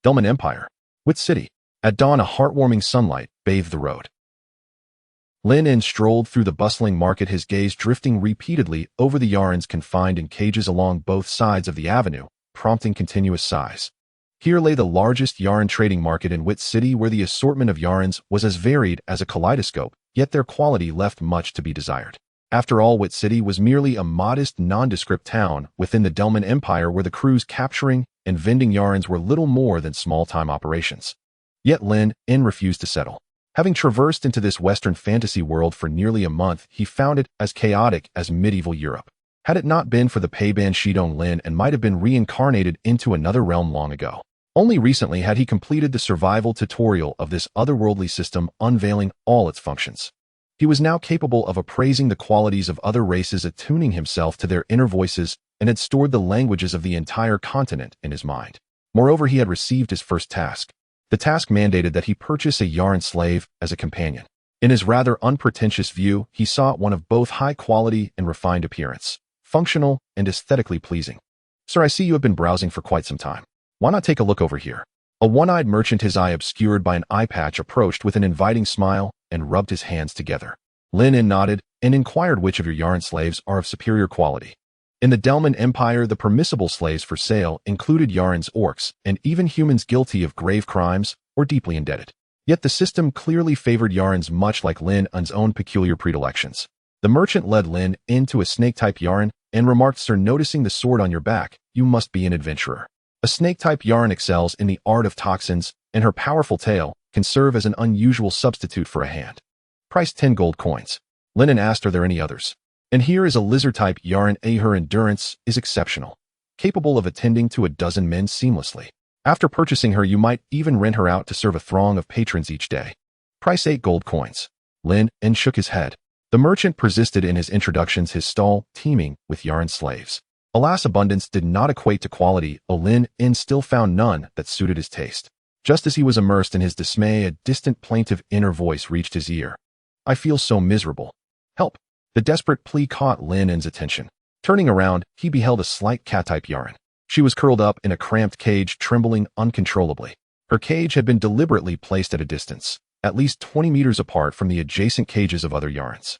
Delman Empire. Wit City. At dawn, a heartwarming sunlight bathed the road. Lynn strolled through the bustling market, his gaze drifting repeatedly over the yarns confined in cages along both sides of the avenue, prompting continuous sighs. Here lay the largest yarn trading market in Wit City, where the assortment of yarns was as varied as a kaleidoscope, yet their quality left much to be desired. After all, Wit City was merely a modest, nondescript town within the Delman Empire, where the crews capturing and vending yarns were little more than small-time operations. Yet Lynn refused to settle. Having traversed into this Western fantasy world for nearly a month, he found it as chaotic as medieval Europe. Had it not been for the payban Shidong, Lynn might have been reincarnated into another realm long ago. Only recently had he completed the survival tutorial of this otherworldly system, unveiling all its functions. He was now capable of appraising the qualities of other races, attuning himself to their inner voices, and had stored the languages of the entire continent in his mind. Moreover, he had received his first task. The task mandated that he purchase a yarn slave as a companion. In his rather unpretentious view, he sought one of both high quality and refined appearance, functional and aesthetically pleasing. "Sir, I see you have been browsing for quite some time. Why not take a look over here?" A one-eyed merchant, his eye obscured by an eye patch, approached with an inviting smile and rubbed his hands together. Lynn nodded and inquired which of your yarn slaves are of superior quality. In the Delman Empire, the permissible slaves for sale included yarns, orcs, and even humans guilty of grave crimes or deeply indebted. Yet the system clearly favored yarns, much like Lynn's own peculiar predilections. The merchant led Lynn into a snake-type yarn and remarked, "Sir, noticing the sword on your back, you must be an adventurer." A snake-type yarn excels in the art of toxins, and her powerful tail can serve as an unusual substitute for a hand. Price 10 gold coins. Lynn asked, "Are there any others?" "And here is a lizard-type yarn. Her endurance is exceptional, capable of attending to a dozen men seamlessly. After purchasing her, you might even rent her out to serve a throng of patrons each day. Price 8 gold coins. Lynn shook his head. The merchant persisted in his introductions, his stall teeming with yarn slaves. Alas, abundance did not equate to quality. Lynn still found none that suited his taste. Just as he was immersed in his dismay, a distant plaintive inner voice reached his ear. "I feel so miserable. Help." The desperate plea caught Lynn's attention. Turning around, he beheld a slight cat-type yarn. She was curled up in a cramped cage, trembling uncontrollably. Her cage had been deliberately placed at a distance, at least 20 meters apart from the adjacent cages of other yarns.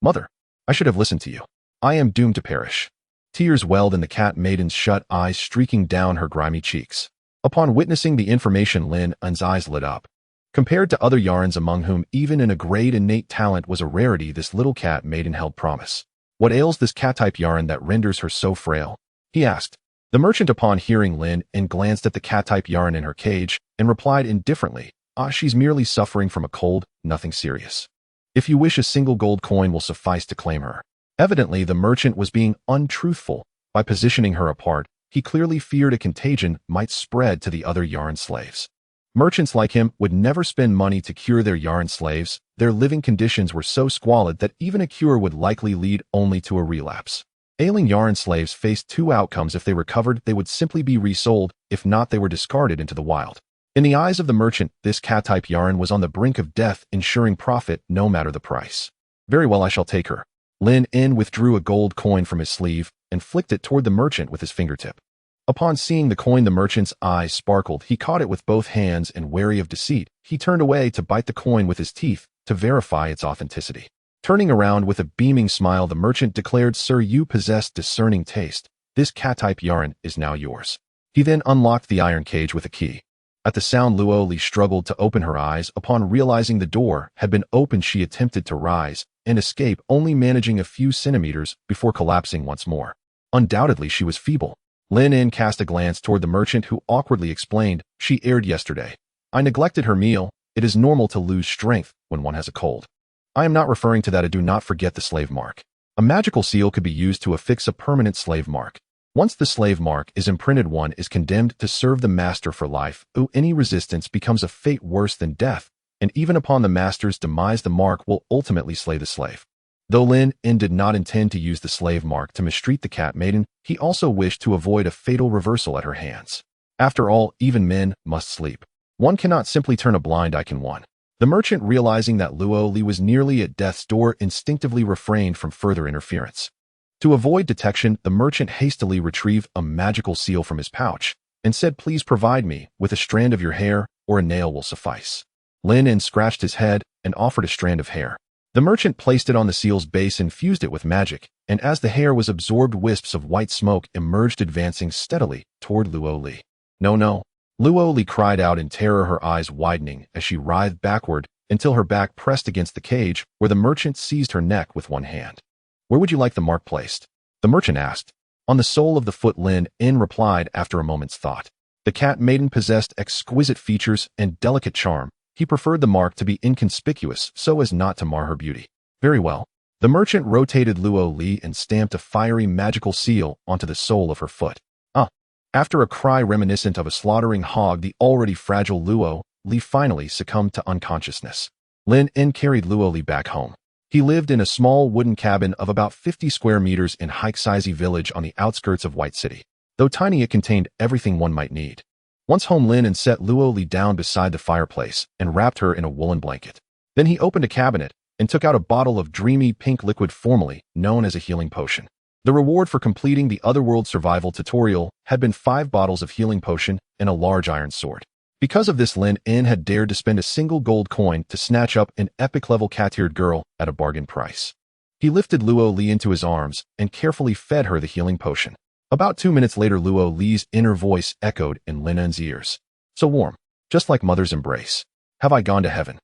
"Mother, I should have listened to you. I am doomed to perish." Tears welled in the cat maiden's shut eyes, streaking down her grimy cheeks. Upon witnessing the information, Lynn's eyes lit up. Compared to other yarns, among whom even in a grade innate talent was a rarity, this little cat maiden held promise. "What ails this cat-type yarn that renders her so frail?" he asked. The merchant, upon hearing Lynn, glanced at the cat-type yarn in her cage and replied indifferently, "She's merely suffering from a cold, nothing serious. If you wish, a single gold coin will suffice to claim her." Evidently, the merchant was being untruthful. By positioning her apart, he clearly feared a contagion might spread to the other yarn slaves. Merchants like him would never spend money to cure their yarn slaves. Their living conditions were so squalid that even a cure would likely lead only to a relapse. Ailing yarn slaves faced two outcomes. If they recovered, they would simply be resold. If not, they were discarded into the wild. In the eyes of the merchant, this cat-type yarn was on the brink of death, ensuring profit no matter the price. "Very well, I shall take her." Lynn withdrew a gold coin from his sleeve and flicked it toward the merchant with his fingertip. Upon seeing the coin, the merchant's eyes sparkled. He caught it with both hands and, wary of deceit, he turned away to bite the coin with his teeth to verify its authenticity. Turning around with a beaming smile, the merchant declared, "Sir, you possess discerning taste. This cat-type yarn is now yours." He then unlocked the iron cage with a key. At the sound, Luoli struggled to open her eyes. Upon realizing the door had been opened, she attempted to rise and escape, only managing a few centimeters before collapsing once more. Undoubtedly, she was feeble. Lynn cast a glance toward the merchant, who awkwardly explained, "She erred yesterday. I neglected her meal. It is normal to lose strength when one has a cold." "I am not referring to that. Do not forget the slave mark. A magical seal could be used to affix a permanent slave mark. Once the slave mark is imprinted, one is condemned to serve the master for life. Any resistance becomes a fate worse than death, and even upon the master's demise, the mark will ultimately slay the slave." Though Lynn did not intend to use the slave mark to mistreat the cat maiden, he also wished to avoid a fatal reversal at her hands. After all, even men must sleep. One cannot simply turn a blind eye, can one? The merchant, realizing that Luoli was nearly at death's door, instinctively refrained from further interference. To avoid detection, the merchant hastily retrieved a magical seal from his pouch and said, "Please provide me with a strand of your hair, or a nail will suffice." Lynn scratched his head and offered a strand of hair. The merchant placed it on the seal's base and fused it with magic, and as the hair was absorbed, wisps of white smoke emerged, advancing steadily toward Luo Li. "No, no!" Luo Li cried out in terror, her eyes widening as she writhed backward until her back pressed against the cage, where the merchant seized her neck with one hand. "Where would you like the mark placed?" the merchant asked. "On the sole of the foot," Lynn replied after a moment's thought. The cat maiden possessed exquisite features and delicate charm. He preferred the mark to be inconspicuous so as not to mar her beauty. "Very well." The merchant rotated Luo Li and stamped a fiery magical seal onto the sole of her foot. After a cry reminiscent of a slaughtering hog, the already fragile Luo Li finally succumbed to unconsciousness. Lynn carried Luo Li back home. He lived in a small wooden cabin of about 50 square meters in Haixizi village on the outskirts of White City. Though tiny, it contained everything one might need. Once home, Lynn set Luo Li down beside the fireplace and wrapped her in a woolen blanket. Then he opened a cabinet and took out a bottle of dreamy pink liquid formerly known as a healing potion. The reward for completing the Otherworld survival tutorial had been 5 bottles of healing potion and a large iron sword. Because of this, Lynn had dared to spend a single gold coin to snatch up an epic-level cat-tiered girl at a bargain price. He lifted Luo Li into his arms and carefully fed her the healing potion. About 2 minutes later, Luo Li's inner voice echoed in Lynn's ears. "So warm, just like mother's embrace. Have I gone to heaven?"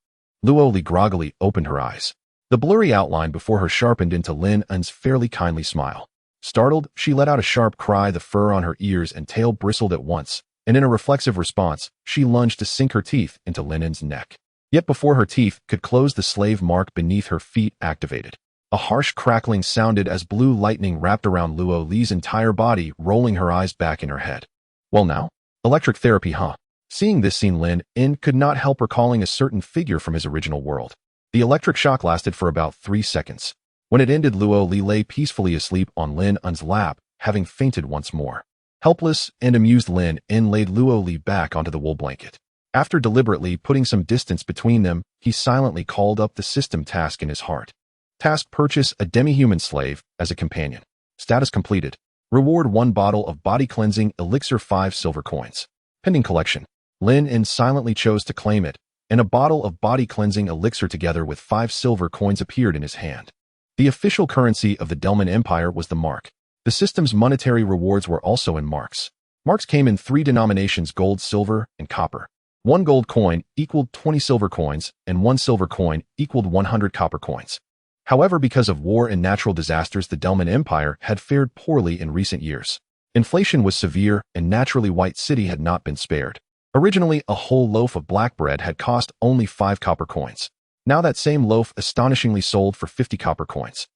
Luo Li groggily opened her eyes. The blurry outline before her sharpened into Lynn's fairly kindly smile. Startled, she let out a sharp cry. The fur on her ears and tail bristled at once, and in a reflexive response, she lunged to sink her teeth into Lynn's neck. Yet before her teeth could close, the slave mark beneath her feet activated. A harsh crackling sounded as blue lightning wrapped around Luo Li's entire body, rolling her eyes back in her head. "Well now? Electric therapy, huh?" Seeing this scene, Lynn could not help recalling a certain figure from his original world. The electric shock lasted for about 3 seconds. When it ended, Luo Li lay peacefully asleep on Lynn's lap, having fainted once more. Helpless and amused, Lynn laid Luo Li back onto the wool blanket. After deliberately putting some distance between them, he silently called up the system task in his heart. Task: purchase a demi-human slave as a companion. Status completed. Reward: 1 bottle of body cleansing elixir, 5 silver coins. Pending collection. Lynn silently chose to claim it, and a bottle of body cleansing elixir together with 5 silver coins appeared in his hand. The official currency of the Delman Empire was the mark. The system's monetary rewards were also in marks. Marks came in 3 denominations: gold, silver, and copper. 1 gold coin equaled 20 silver coins, and 1 silver coin equaled 100 copper coins. However, because of war and natural disasters, the Delman Empire had fared poorly in recent years. Inflation was severe, and naturally White City had not been spared. Originally, a whole loaf of black bread had cost only 5 copper coins. Now that same loaf astonishingly sold for 50 copper coins.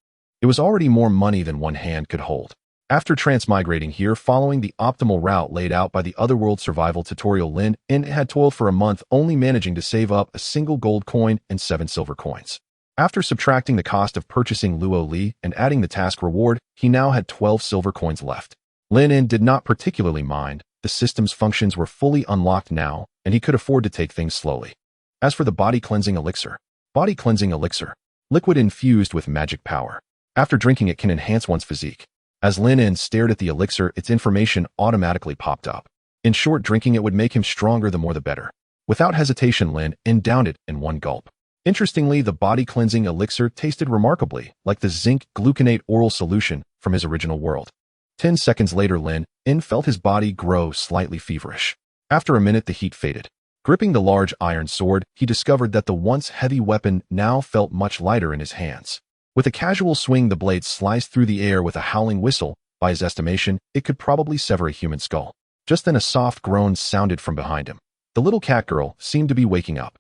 It was already more money than one hand could hold. After transmigrating here following the optimal route laid out by the Otherworld survival tutorial, Lynn had toiled for a month, only managing to save up a single gold coin and 7 silver coins. After subtracting the cost of purchasing Luo Li and adding the task reward, he now had 12 silver coins left. Lynn did not particularly mind. The system's functions were fully unlocked now, and he could afford to take things slowly. As for the body cleansing elixir, liquid infused with magic power. After drinking it can enhance one's physique. As Lynn stared at the elixir, its information automatically popped up. In short, drinking it would make him stronger, the more the better. Without hesitation, Lynn downed it in one gulp. Interestingly, the body cleansing elixir tasted remarkably like the zinc gluconate oral solution from his original world. 10 seconds later, Lynn felt his body grow slightly feverish. After a minute, the heat faded. Gripping the large iron sword, he discovered that the once heavy weapon now felt much lighter in his hands. With a casual swing, the blade sliced through the air with a howling whistle. By his estimation, it could probably sever a human skull. Just then, a soft groan sounded from behind him. The little catgirl seemed to be waking up.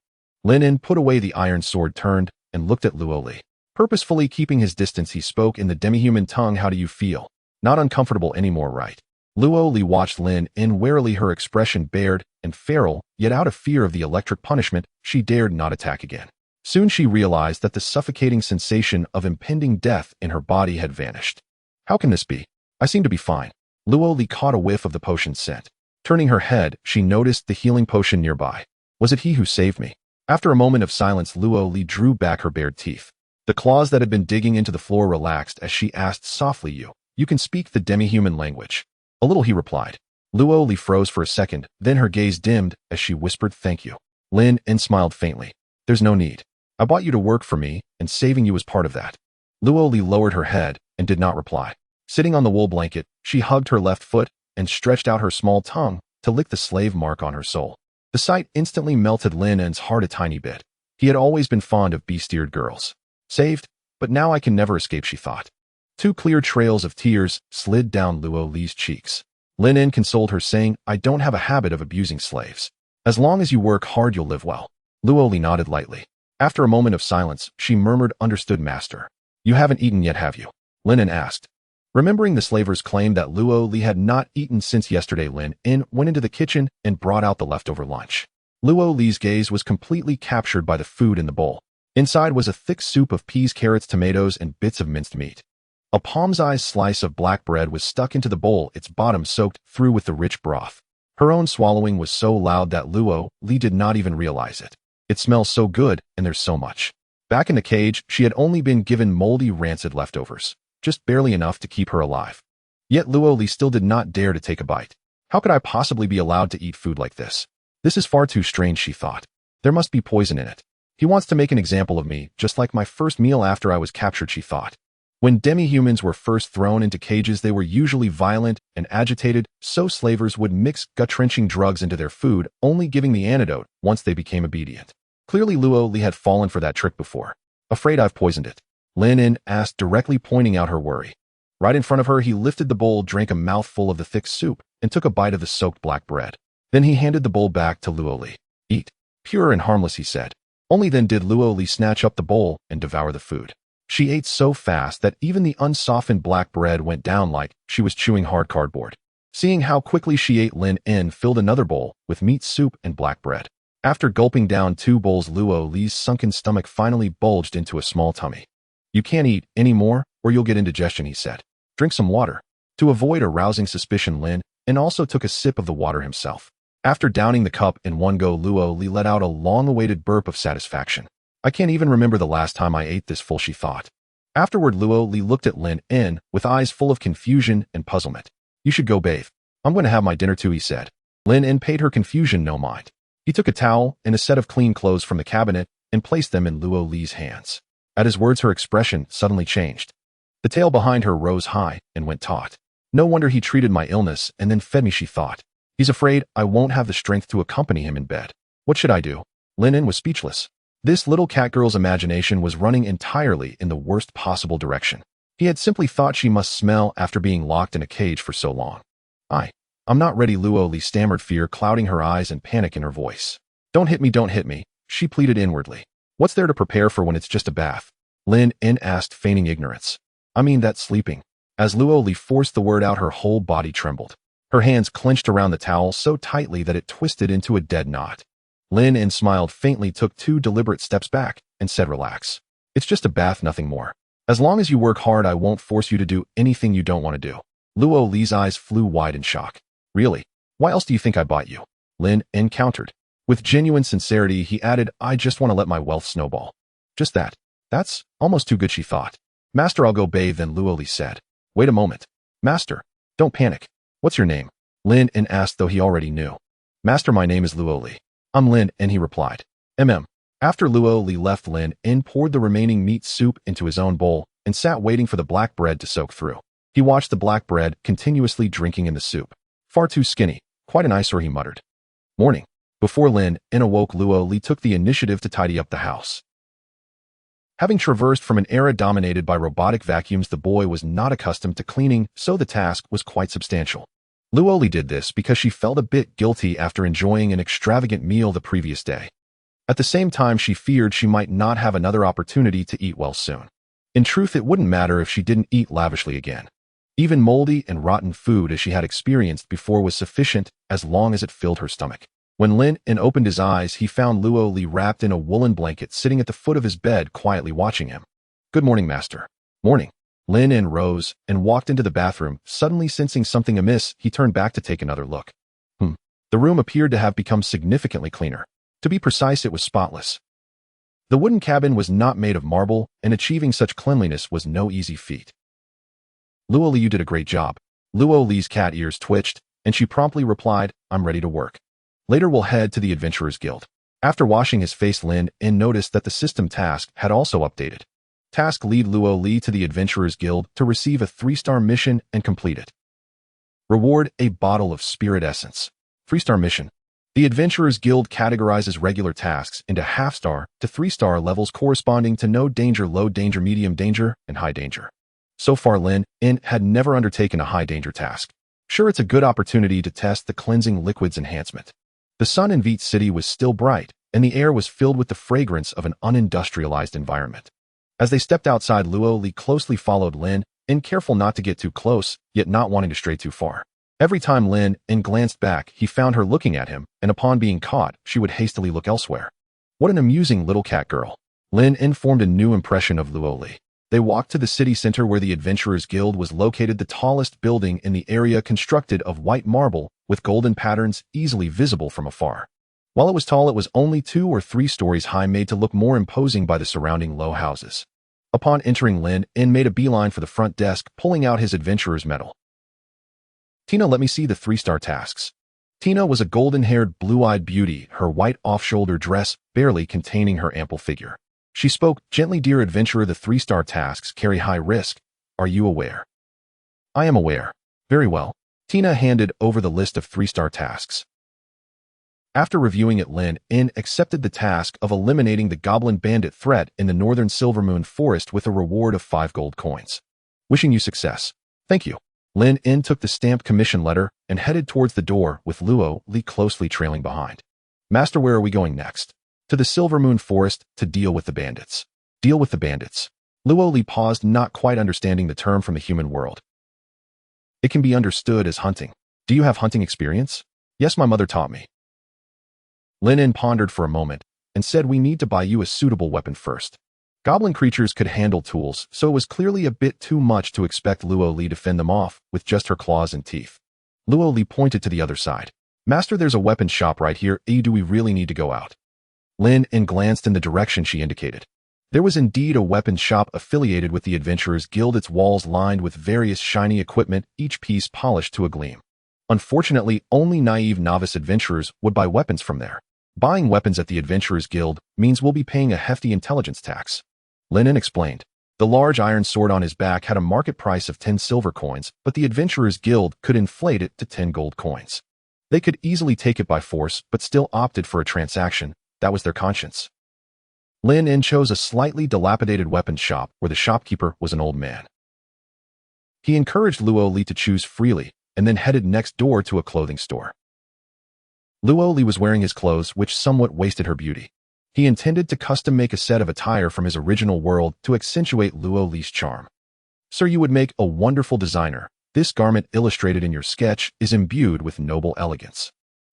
Lynn put away the iron sword, turned, and looked at Luo Li. Purposefully keeping his distance, he spoke in the demi-human tongue. "How do you feel? Not uncomfortable anymore, right?" Luo Li watched Lynn warily, her expression bared and feral, yet out of fear of the electric punishment, she dared not attack again. Soon she realized that the suffocating sensation of impending death in her body had vanished. "How can this be? I seem to be fine." Luo Li caught a whiff of the potion's scent. Turning her head, she noticed the healing potion nearby. Was it he who saved me? After a moment of silence, Luo Li drew back her bared teeth. The claws that had been digging into the floor relaxed as she asked softly, You can speak the demi-human language." "A little," he replied. Luo Li froze for a second, then her gaze dimmed as she whispered thank you. Lynn smiled faintly. There's no need. I bought you to work for me, and saving you was part of that. Luo Li lowered her head and did not reply. Sitting on the wool blanket, she hugged her left foot and stretched out her small tongue to lick the slave mark on her sole. The sight instantly melted Lynn's heart a tiny bit. He had always been fond of beast-eared girls. Saved, but now I can never escape, she thought. 2 clear trails of tears slid down Luo Li's cheeks. Lynn consoled her, saying, I don't have a habit of abusing slaves. As long as you work hard, you'll live well. Luo Li nodded lightly. After a moment of silence, she murmured, understood, master. You haven't eaten yet, have you? Lynn asked. Remembering the slaver's claim that Luo Li had not eaten since yesterday, Lynn went into the kitchen and brought out the leftover lunch. Luo Li's gaze was completely captured by the food in the bowl. Inside was a thick soup of peas, carrots, tomatoes, and bits of minced meat. A palm-sized slice of black bread was stuck into the bowl, its bottom soaked through with the rich broth. Her own swallowing was so loud that Luo Li did not even realize it. It smells so good, and there's so much. Back in the cage, she had only been given moldy, rancid leftovers, just barely enough to keep her alive. Yet Luo Li still did not dare to take a bite. How could I possibly be allowed to eat food like this? This is far too strange, she thought. There must be poison in it. He wants to make an example of me, just like my first meal after I was captured, she thought. When demi-humans were first thrown into cages, they were usually violent and agitated, so slavers would mix gut-wrenching drugs into their food, only giving the antidote once they became obedient. Clearly Luo Li had fallen for that trick before. Afraid I've poisoned it? Lynn asked, directly pointing out her worry. Right in front of her, he lifted the bowl, drank a mouthful of the thick soup, and took a bite of the soaked black bread. Then he handed the bowl back to Luo Li. Eat. Pure and harmless, he said. Only then did Luo Li snatch up the bowl and devour the food. She ate so fast that even the unsoftened black bread went down like she was chewing hard cardboard. Seeing how quickly she ate, Lynn filled another bowl with meat soup and black bread. After gulping down 2 bowls, Luo Li's sunken stomach finally bulged into a small tummy. You can't eat any more or you'll get indigestion, he said. Drink some water. To avoid arousing suspicion, Lynn also took a sip of the water himself. After downing the cup in one go, Luo Li let out a long-awaited burp of satisfaction. I can't even remember the last time I ate this full, she thought. Afterward, Luo Li looked at Lynn with eyes full of confusion and puzzlement. You should go bathe. I'm going to have my dinner too, he said. Lynn paid her confusion no mind. He took a towel and a set of clean clothes from the cabinet and placed them in Luo Li's hands. At his words, her expression suddenly changed. The tail behind her rose high and went taut. No wonder he treated my illness and then fed me, she thought. He's afraid I won't have the strength to accompany him in bed. What should I do? Lynn was speechless. This little catgirl's imagination was running entirely in the worst possible direction. He had simply thought she must smell after being locked in a cage for so long. I'm not ready, Luo Li stammered, fear clouding her eyes and panic in her voice. Don't hit me, she pleaded inwardly. What's there to prepare for when it's just a bath? Lynn asked, feigning ignorance. I mean that sleeping. As Luo Li forced the word out, her whole body trembled. Her hands clenched around the towel so tightly that it twisted into a dead knot. Lynn smiled faintly, took 2 deliberate steps back, and said, relax. It's just a bath, nothing more. As long as you work hard, I won't force you to do anything you don't want to do. Luo Li's eyes flew wide in shock. Really? Why else do you think I bought you? Lynn countered. With genuine sincerity, he added, I just want to let my wealth snowball. Just that. That's almost too good, she thought. Master, I'll go bathe, then Luo Li said. Wait a moment. Master, don't panic. What's your name? Lynn asked, though he already knew. Master, my name is Luo Li. I'm Lynn, he replied. After Luo Li left, Lynn poured the remaining meat soup into his own bowl and sat waiting for the black bread to soak through. He watched the black bread continuously drinking in the soup. Far too skinny. Quite an eyesore, he muttered. Morning. Before Lynn awoke, Luo Li took the initiative to tidy up the house. Having traversed from an era dominated by robotic vacuums, the boy was not accustomed to cleaning, so the task was quite substantial. Luo Li did this because she felt a bit guilty after enjoying an extravagant meal the previous day. At the same time, she feared she might not have another opportunity to eat well soon. In truth, it wouldn't matter if she didn't eat lavishly again. Even moldy and rotten food, as she had experienced before, was sufficient as long as it filled her stomach. When Lynn opened his eyes, he found Luo Li wrapped in a woolen blanket sitting at the foot of his bed, quietly watching him. Good morning, master. Morning. Lynn rose and walked into the bathroom. Suddenly sensing something amiss, he turned back to take another look. The room appeared to have become significantly cleaner. To be precise, it was spotless. The wooden cabin was not made of marble, and achieving such cleanliness was no easy feat. Luo Li, you did a great job. Luo Li's cat ears twitched, and she promptly replied, I'm ready to work. Later we'll head to the Adventurers Guild. After washing his face, Lynn noticed that the system task had also updated. Task lead Luo Li to the Adventurers Guild to receive a 3-star mission and complete it. Reward, a bottle of spirit essence. 3-star mission. The Adventurers Guild categorizes regular tasks into half-star to 3-star levels corresponding to no danger, low danger, medium danger, and high danger. So far, Lynn had never undertaken a high-danger task. Sure, it's a good opportunity to test the cleansing liquids enhancement. The sun in Vite City was still bright, and the air was filled with the fragrance of an unindustrialized environment. As they stepped outside, Luo Li closely followed Lynn, careful not to get too close, yet not wanting to stray too far. Every time Lynn glanced back, he found her looking at him, and upon being caught, she would hastily look elsewhere. What an amusing little cat girl. Lynn formed a new impression of Luo Li. They walked to the city center where the Adventurers Guild was located, the tallest building in the area, constructed of white marble with golden patterns easily visible from afar. While it was tall, it was only 2 or 3 stories high, made to look more imposing by the surrounding low houses. Upon entering, Lynn made a beeline for the front desk, pulling out his adventurer's medal. Tina, let me see the 3-star tasks. Tina was a golden-haired, blue-eyed beauty, her white off-shoulder dress barely containing her ample figure. She spoke gently, dear adventurer, the 3-star tasks carry high risk. Are you aware? I am aware. Very well. Tina handed over the list of 3-star tasks. After reviewing it, Lynn accepted the task of eliminating the goblin bandit threat in the northern Silvermoon Forest with a reward of 5 gold coins. Wishing you success. Thank you. Lynn took the stamped commission letter and headed towards the door, with Luo Li closely trailing behind. Master, where are we going next? To the Silvermoon Forest to deal with the bandits. Deal with the bandits. Luo Li paused, not quite understanding the term from the human world. It can be understood as hunting. Do you have hunting experience? Yes, my mother taught me. Lynn pondered for a moment and said, we need to buy you a suitable weapon first. Goblin creatures could handle tools, so it was clearly a bit too much to expect Luo Li to fend them off with just her claws and teeth. Luo Li pointed to the other side. Master, there's a weapon shop right here. Do we really need to go out? Lynn glanced in the direction she indicated. There was indeed a weapon shop affiliated with the Adventurers Guild, its walls lined with various shiny equipment, each piece polished to a gleam. Unfortunately, only naive novice adventurers would buy weapons from there. Buying weapons at the Adventurers Guild means we'll be paying a hefty intelligence tax. Lynn explained. The large iron sword on his back had a market price of 10 silver coins, but the Adventurers Guild could inflate it to 10 gold coins. They could easily take it by force, but still opted for a transaction. That was their conscience. Lynn chose a slightly dilapidated weapons shop where the shopkeeper was an old man. He encouraged Luo Li to choose freely and then headed next door to a clothing store. Luo Li was wearing his clothes, which somewhat wasted her beauty. He intended to custom-make a set of attire from his original world to accentuate Luo Li's charm. Sir, you would make a wonderful designer. This garment illustrated in your sketch is imbued with noble elegance.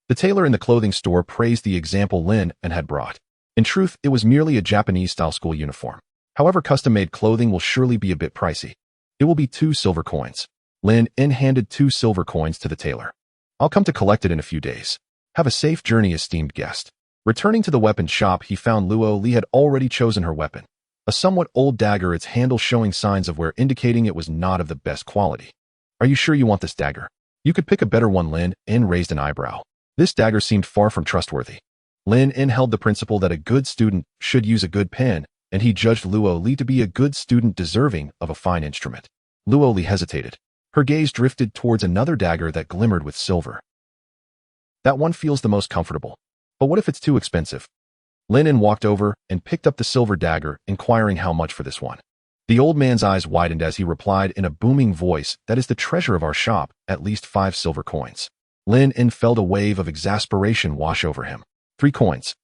The tailor in the clothing store praised the example Lynn had brought. In truth, it was merely a Japanese-style school uniform. However, custom-made clothing will surely be a bit pricey. It will be 2 silver coins. Lynn handed 2 silver coins to the tailor. I'll come to collect it in a few days. Have a safe journey, esteemed guest. Returning to the weapon shop, he found Luo Li had already chosen her weapon. A somewhat old dagger, its handle showing signs of wear, indicating it was not of the best quality. Are you sure you want this dagger? You could pick a better one, Lynn raised an eyebrow. This dagger seemed far from trustworthy. Lynn held the principle that a good student should use a good pen, and he judged Luo Li to be a good student deserving of a fine instrument. Luo Li hesitated. Her gaze drifted towards another dagger that glimmered with silver. That one feels the most comfortable. But what if it's too expensive? Lynn walked over and picked up the silver dagger, inquiring how much for this one. The old man's eyes widened as he replied in a booming voice, that is the treasure of our shop, at least 5 silver coins. Lynn felt a wave of exasperation wash over him. 3 coins.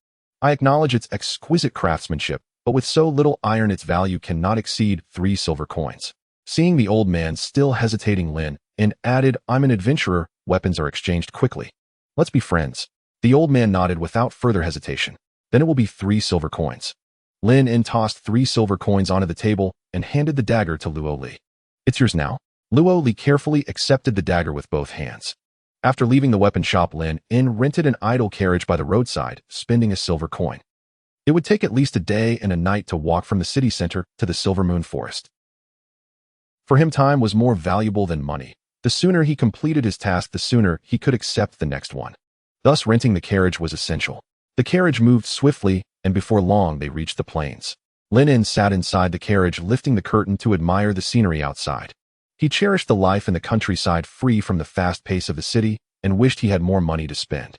I acknowledge its exquisite craftsmanship, but with so little iron its value cannot exceed 3 silver coins. Seeing the old man still hesitating, Lynn added, I'm an adventurer, weapons are exchanged quickly. Let's be friends. The old man nodded without further hesitation. Then it will be 3 silver coins. Lynn tossed 3 silver coins onto the table and handed the dagger to Luo Li. It's yours now. Luo Li carefully accepted the dagger with both hands. After leaving the weapon shop, Lynn rented an idle carriage by the roadside, spending a silver coin. It would take at least a day and a night to walk from the city center to the Silvermoon Forest. For him, time was more valuable than money. The sooner he completed his task, the sooner he could accept the next one. Thus, renting the carriage was essential. The carriage moved swiftly, and before long they reached the plains. Lynn sat inside the carriage, lifting the curtain to admire the scenery outside. He cherished the life in the countryside, free from the fast pace of the city, and wished he had more money to spend.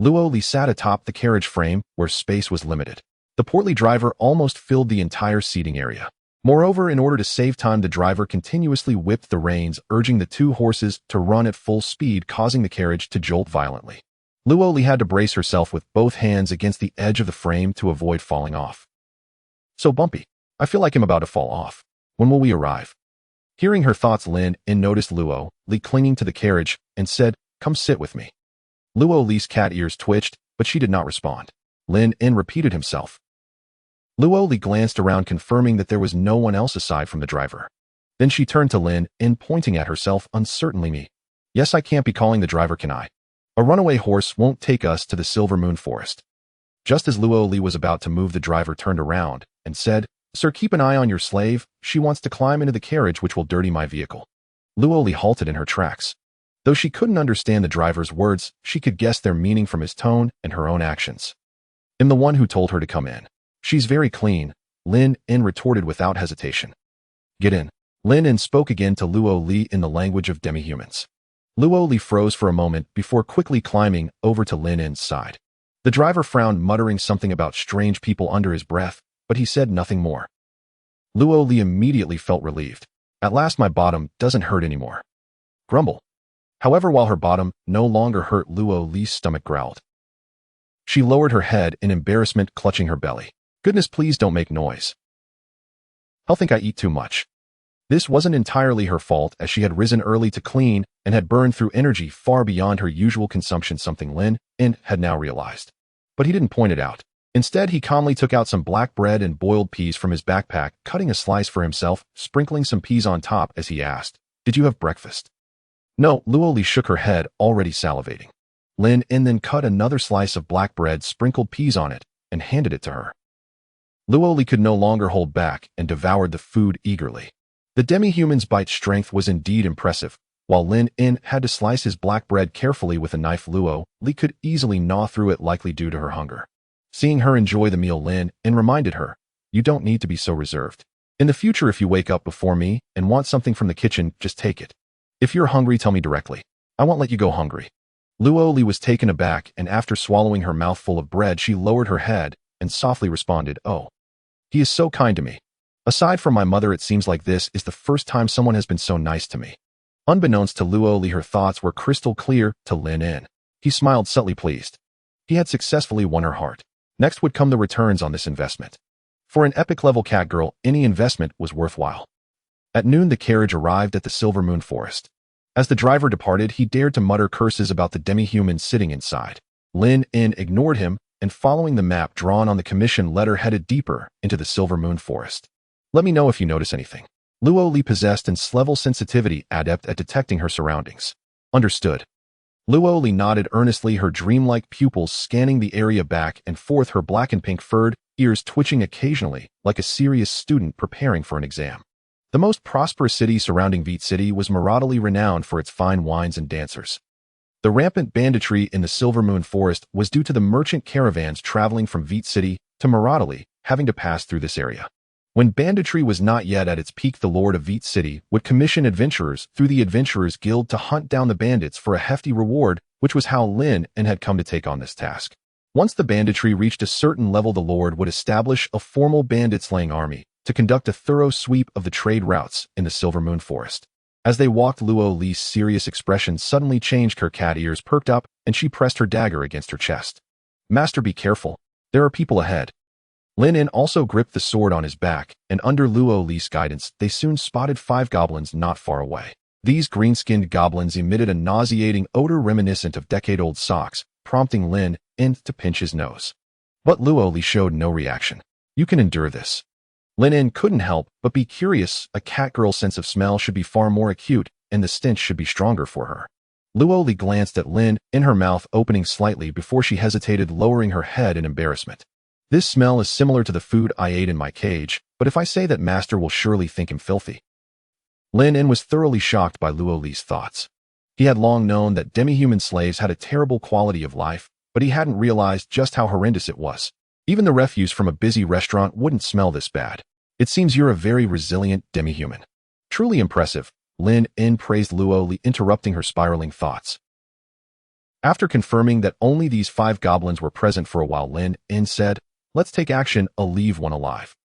Luo sat atop the carriage frame, where space was limited. The portly driver almost filled the entire seating area. Moreover, in order to save time, the driver continuously whipped the reins, urging the two horses to run at full speed, causing the carriage to jolt violently. Luo had to brace herself with both hands against the edge of the frame to avoid falling off. So bumpy. I feel like I'm about to fall off. When will we arrive? Hearing her thoughts, Lynn noticed Luo clinging to the carriage and said, "Come sit with me." Luo's cat ears twitched, but she did not respond. Lynn repeated himself. Luo glanced around, confirming that there was no one else aside from the driver. Then she turned to Lynn pointing at herself uncertainly. "Me. Yes, I can't be calling the driver, can I? A runaway horse won't take us to the Silver Moon Forest." Just as Luo was about to move, the driver turned around and said, "Sir, keep an eye on your slave. She wants to climb into the carriage, which will dirty my vehicle." Luo halted in her tracks. Though she couldn't understand the driver's words, she could guess their meaning from his tone and her own actions. "I'm the one who told her to come in. She's very clean," Lynn retorted without hesitation. "Get in." Lynn spoke again to Luo in the language of demihumans. Luo froze for a moment before quickly climbing over to Lynn's side. The driver frowned, muttering something about strange people under his breath, but he said nothing more. Luo immediately felt relieved. "At last my bottom doesn't hurt anymore." Grumble. However, while her bottom no longer hurt, Luo's stomach growled. She lowered her head in embarrassment, clutching her belly. "Goodness, please don't make noise. I'll think I eat too much." This wasn't entirely her fault, as she had risen early to clean and had burned through energy far beyond her usual consumption, something Lynn had now realized. But he didn't point it out. Instead, he calmly took out some black bread and boiled peas from his backpack, cutting a slice for himself, sprinkling some peas on top as he asked, "Did you have breakfast?" "No," Luo shook her head, already salivating. Lynn then cut another slice of black bread, sprinkled peas on it, and handed it to her. Luo could no longer hold back and devoured the food eagerly. The demi-human's bite strength was indeed impressive. While Lynn had to slice his black bread carefully with a knife, Luo could easily gnaw through it, likely due to her hunger. Seeing her enjoy the meal, Lynn reminded her, "You don't need to be so reserved. In the future, if you wake up before me and want something from the kitchen, just take it. If you're hungry, tell me directly. I won't let you go hungry." Luo was taken aback, and after swallowing her mouthful of bread, she lowered her head and softly responded, "Oh, he is so kind to me. Aside from my mother, it seems like this is the first time someone has been so nice to me." Unbeknownst to Luo, her thoughts were crystal clear to Lynn. He smiled, subtly pleased. He had successfully won her heart. Next would come the returns on this investment. For an epic-level catgirl, any investment was worthwhile. At noon, the carriage arrived at the Silver Moon Forest. As the driver departed, he dared to mutter curses about the demi-humans sitting inside. Lynn ignored him, and following the map drawn on the commission letter, headed deeper into the Silver Moon Forest. "Let me know if you notice anything." Luo possessed an level sensitivity, adept at detecting her surroundings. "Understood." Luo nodded earnestly, her dreamlike pupils scanning the area back and forth, her black and pink furred ears twitching occasionally, like a serious student preparing for an exam. The most prosperous city surrounding Vite City was Moritol, renowned for its fine wines and dancers. The rampant banditry in the Silver Moon Forest was due to the merchant caravans traveling from Vite City to Moritol having to pass through this area. When banditry was not yet at its peak, the Lord of Vite City would commission adventurers through the Adventurers Guild to hunt down the bandits for a hefty reward, which was how Lynn had come to take on this task. Once the banditry reached a certain level, the Lord would establish a formal bandit-slaying army to conduct a thorough sweep of the trade routes in the Silver Moon Forest. As they walked, Luo's serious expression suddenly changed. Her cat ears perked up, and she pressed her dagger against her chest. "Master, be careful. There are people ahead." Lynn also gripped the sword on his back, and under Luo's guidance, they soon spotted 5 goblins not far away. These green-skinned goblins emitted a nauseating odor reminiscent of decade-old socks, prompting Lynn to pinch his nose. But Luo showed no reaction. "You can endure this." Lynn couldn't help but be curious. A catgirl's sense of smell should be far more acute, and the stench should be stronger for her. Luo glanced at Lynn, her mouth opening slightly before she hesitated, lowering her head in embarrassment. "This smell is similar to the food I ate in my cage, but if I say that, Master will surely think him filthy." Lynn was thoroughly shocked by Luo Li's thoughts. He had long known that demi-human slaves had a terrible quality of life, but he hadn't realized just how horrendous it was. Even the refuse from a busy restaurant wouldn't smell this bad. It seems you're a very resilient demi-human. Truly impressive, Lynn praised Luo Li, interrupting her spiraling thoughts. After confirming that only these 5 goblins were present for a while, Lynn said, "Let's take action, I'll leave one alive."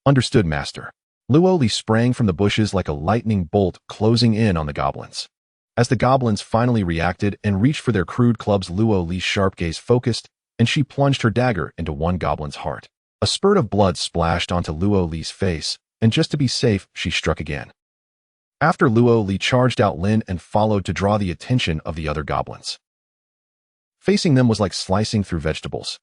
"Understood, master." Luo Li sprang from the bushes like a lightning bolt, closing in on the goblins. As the goblins finally reacted and reached for their crude clubs, Luo Li's sharp gaze focused, and she plunged her dagger into one goblin's heart. A spurt of blood splashed onto Luo Li's face, and just to be safe, she struck again. After Luo Li charged out, Lynn followed to draw the attention of the other goblins. Facing them was like slicing through vegetables.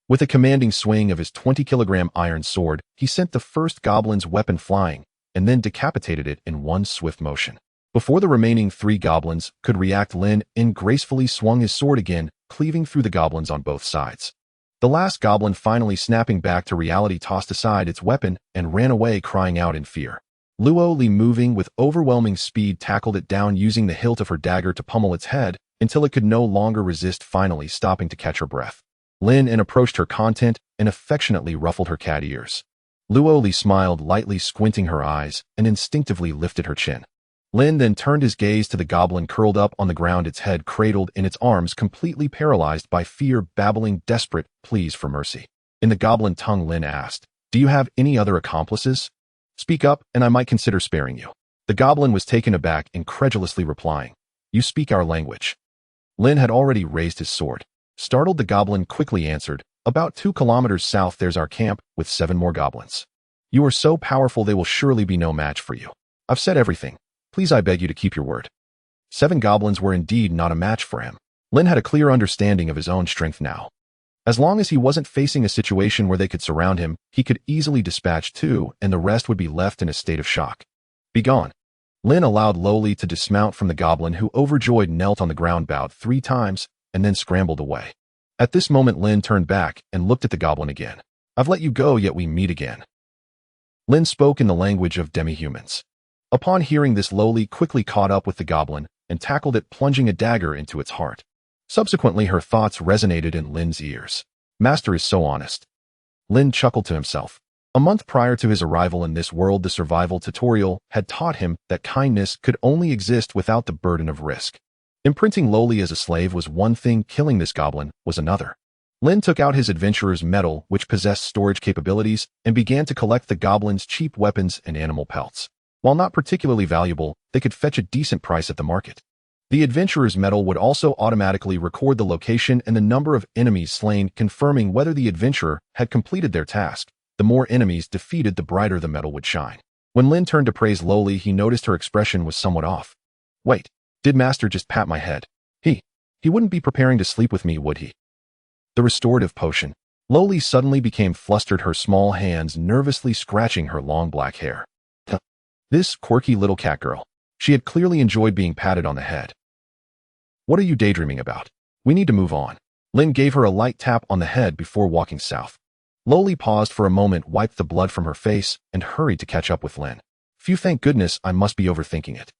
With a commanding swing of his 20-kilogram iron sword, he sent the first goblin's weapon flying, and then decapitated it in one swift motion. Before the remaining 3 goblins could react, Lynn gracefully swung his sword again, cleaving through the goblins on both sides. The last goblin, finally snapping back to reality, tossed aside its weapon and ran away, crying out in fear. Luo Li, moving with overwhelming speed, tackled it down, using the hilt of her dagger to pummel its head until it could no longer resist, finally stopping to catch her breath. Lynn approached her content and affectionately ruffled her cat ears. Luo Li smiled lightly, squinting her eyes, and instinctively lifted her chin. Lynn then turned his gaze to the goblin curled up on the ground, its head cradled in its arms, completely paralyzed by fear, babbling desperate pleas for mercy. In the goblin tongue, Lynn asked, "Do you have any other accomplices? Speak up, and I might consider sparing you." The goblin was taken aback, incredulously replying, "You speak our language." Lynn had already raised his sword. Startled, the goblin quickly answered, "About 2 kilometers south there's our camp, with 7 more goblins. You are so powerful they will surely be no match for you. I've said everything. Please, I beg you to keep your word." 7 goblins were indeed not a match for him. Lynn had a clear understanding of his own strength now. As long as he wasn't facing a situation where they could surround him, he could easily dispatch 2, and the rest would be left in a state of shock. "Begone." Lynn allowed Loli to dismount from the goblin, who, overjoyed, knelt on the ground, bowed 3 times, and then scrambled away. At this moment, Lynn turned back and looked at the goblin again. "I've let you go, yet we meet again." Lynn spoke in the language of demi-humans. Upon hearing this, Loli quickly caught up with the goblin and tackled it, plunging a dagger into its heart. Subsequently, her thoughts resonated in Lynn's ears. "Master is so honest." Lynn chuckled to himself. A month prior to his arrival in this world, the survival tutorial had taught him that kindness could only exist without the burden of risk. Imprinting Loli as a slave was one thing, killing this goblin was another. Lynn took out his adventurer's medal, which possessed storage capabilities, and began to collect the goblin's cheap weapons and animal pelts. While not particularly valuable, they could fetch a decent price at the market. The adventurer's medal would also automatically record the location and the number of enemies slain, confirming whether the adventurer had completed their task. The more enemies defeated, the brighter the medal would shine. When Lynn turned to praise Loli, he noticed her expression was somewhat off. "Wait, did Master just pat my head? He wouldn't be preparing to sleep with me, would he?" The restorative potion. Loli suddenly became flustered, her small hands nervously scratching her long black hair. This quirky little catgirl. She had clearly enjoyed being patted on the head. "What are you daydreaming about? We need to move on." Lynn gave her a light tap on the head before walking south. Loli paused for a moment, wiped the blood from her face, and hurried to catch up with Lynn. "Phew, thank goodness, I must be overthinking it."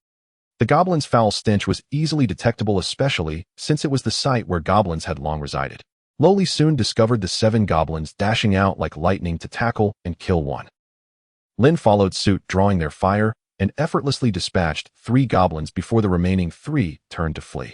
The goblin's foul stench was easily detectable, especially since it was the site where goblins had long resided. Loli soon discovered the 7 goblins dashing out like lightning to tackle and kill one. Lynn followed suit, drawing their fire, and effortlessly dispatched 3 goblins before the remaining 3 turned to flee.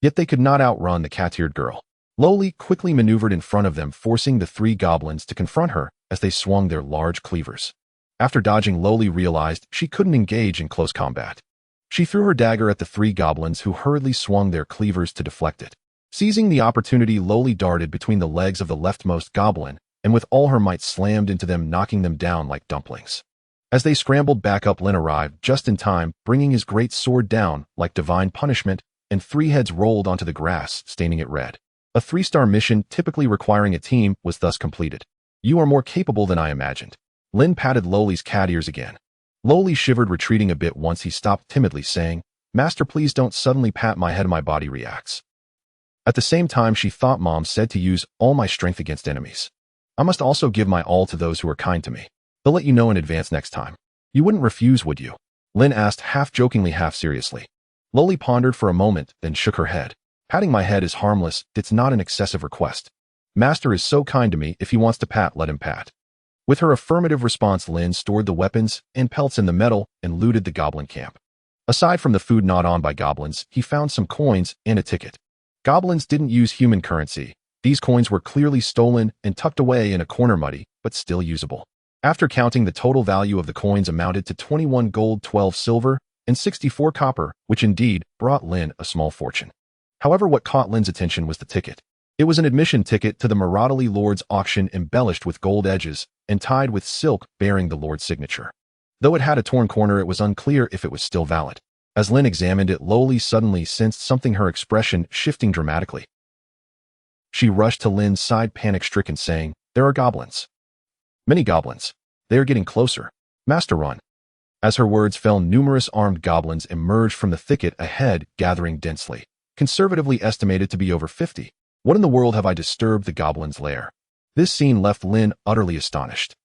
Yet they could not outrun the cat-eared girl. Loli quickly maneuvered in front of them, forcing the 3 goblins to confront her as they swung their large cleavers. After dodging, Loli realized she couldn't engage in close combat. She threw her dagger at the 3 goblins, who hurriedly swung their cleavers to deflect it. Seizing the opportunity, Loli darted between the legs of the leftmost goblin and with all her might slammed into them, knocking them down like dumplings. As they scrambled back up, Lynn arrived just in time, bringing his great sword down like divine punishment, and 3 heads rolled onto the grass, staining it red. A 3-star mission, typically requiring a team, was thus completed. "You are more capable than I imagined." Lynn patted Loli's cat ears again. Loli shivered, retreating a bit once he stopped, timidly saying, "Master, please don't suddenly pat my head, my body reacts." At the same time, she thought Mom said to use all my strength against enemies. I must also give my all to those who are kind to me. They'll let you know in advance next time. You wouldn't refuse, would you? Lynn asked half-jokingly, half-seriously. Loli pondered for a moment, then shook her head. Patting my head is harmless, it's not an excessive request. Master is so kind to me, if he wants to pat, let him pat. With her affirmative response, Lynn stored the weapons and pelts in the metal and looted the goblin camp. Aside from the food not owned by goblins, he found some coins and a ticket. Goblins didn't use human currency. These coins were clearly stolen and tucked away in a corner, muddy, but still usable. After counting, the total value of the coins amounted to 21 gold, 12 silver, and 64 copper, which indeed brought Lynn a small fortune. However, what caught Lynn's attention was the ticket. It was an admission ticket to the Moritol Lord's auction, embellished with gold edges and tied with silk bearing the Lord's signature. Though it had a torn corner, it was unclear if it was still valid. As Lynn examined it, Loli suddenly sensed something, her expression shifting dramatically. She rushed to Lynn's side, panic-stricken, saying, "There are goblins. Many goblins. They are getting closer. Master, run." As her words fell, numerous armed goblins emerged from the thicket ahead, gathering densely. Conservatively estimated to be over 50. What in the world have I disturbed the goblins' lair? This scene left Lynn utterly astonished.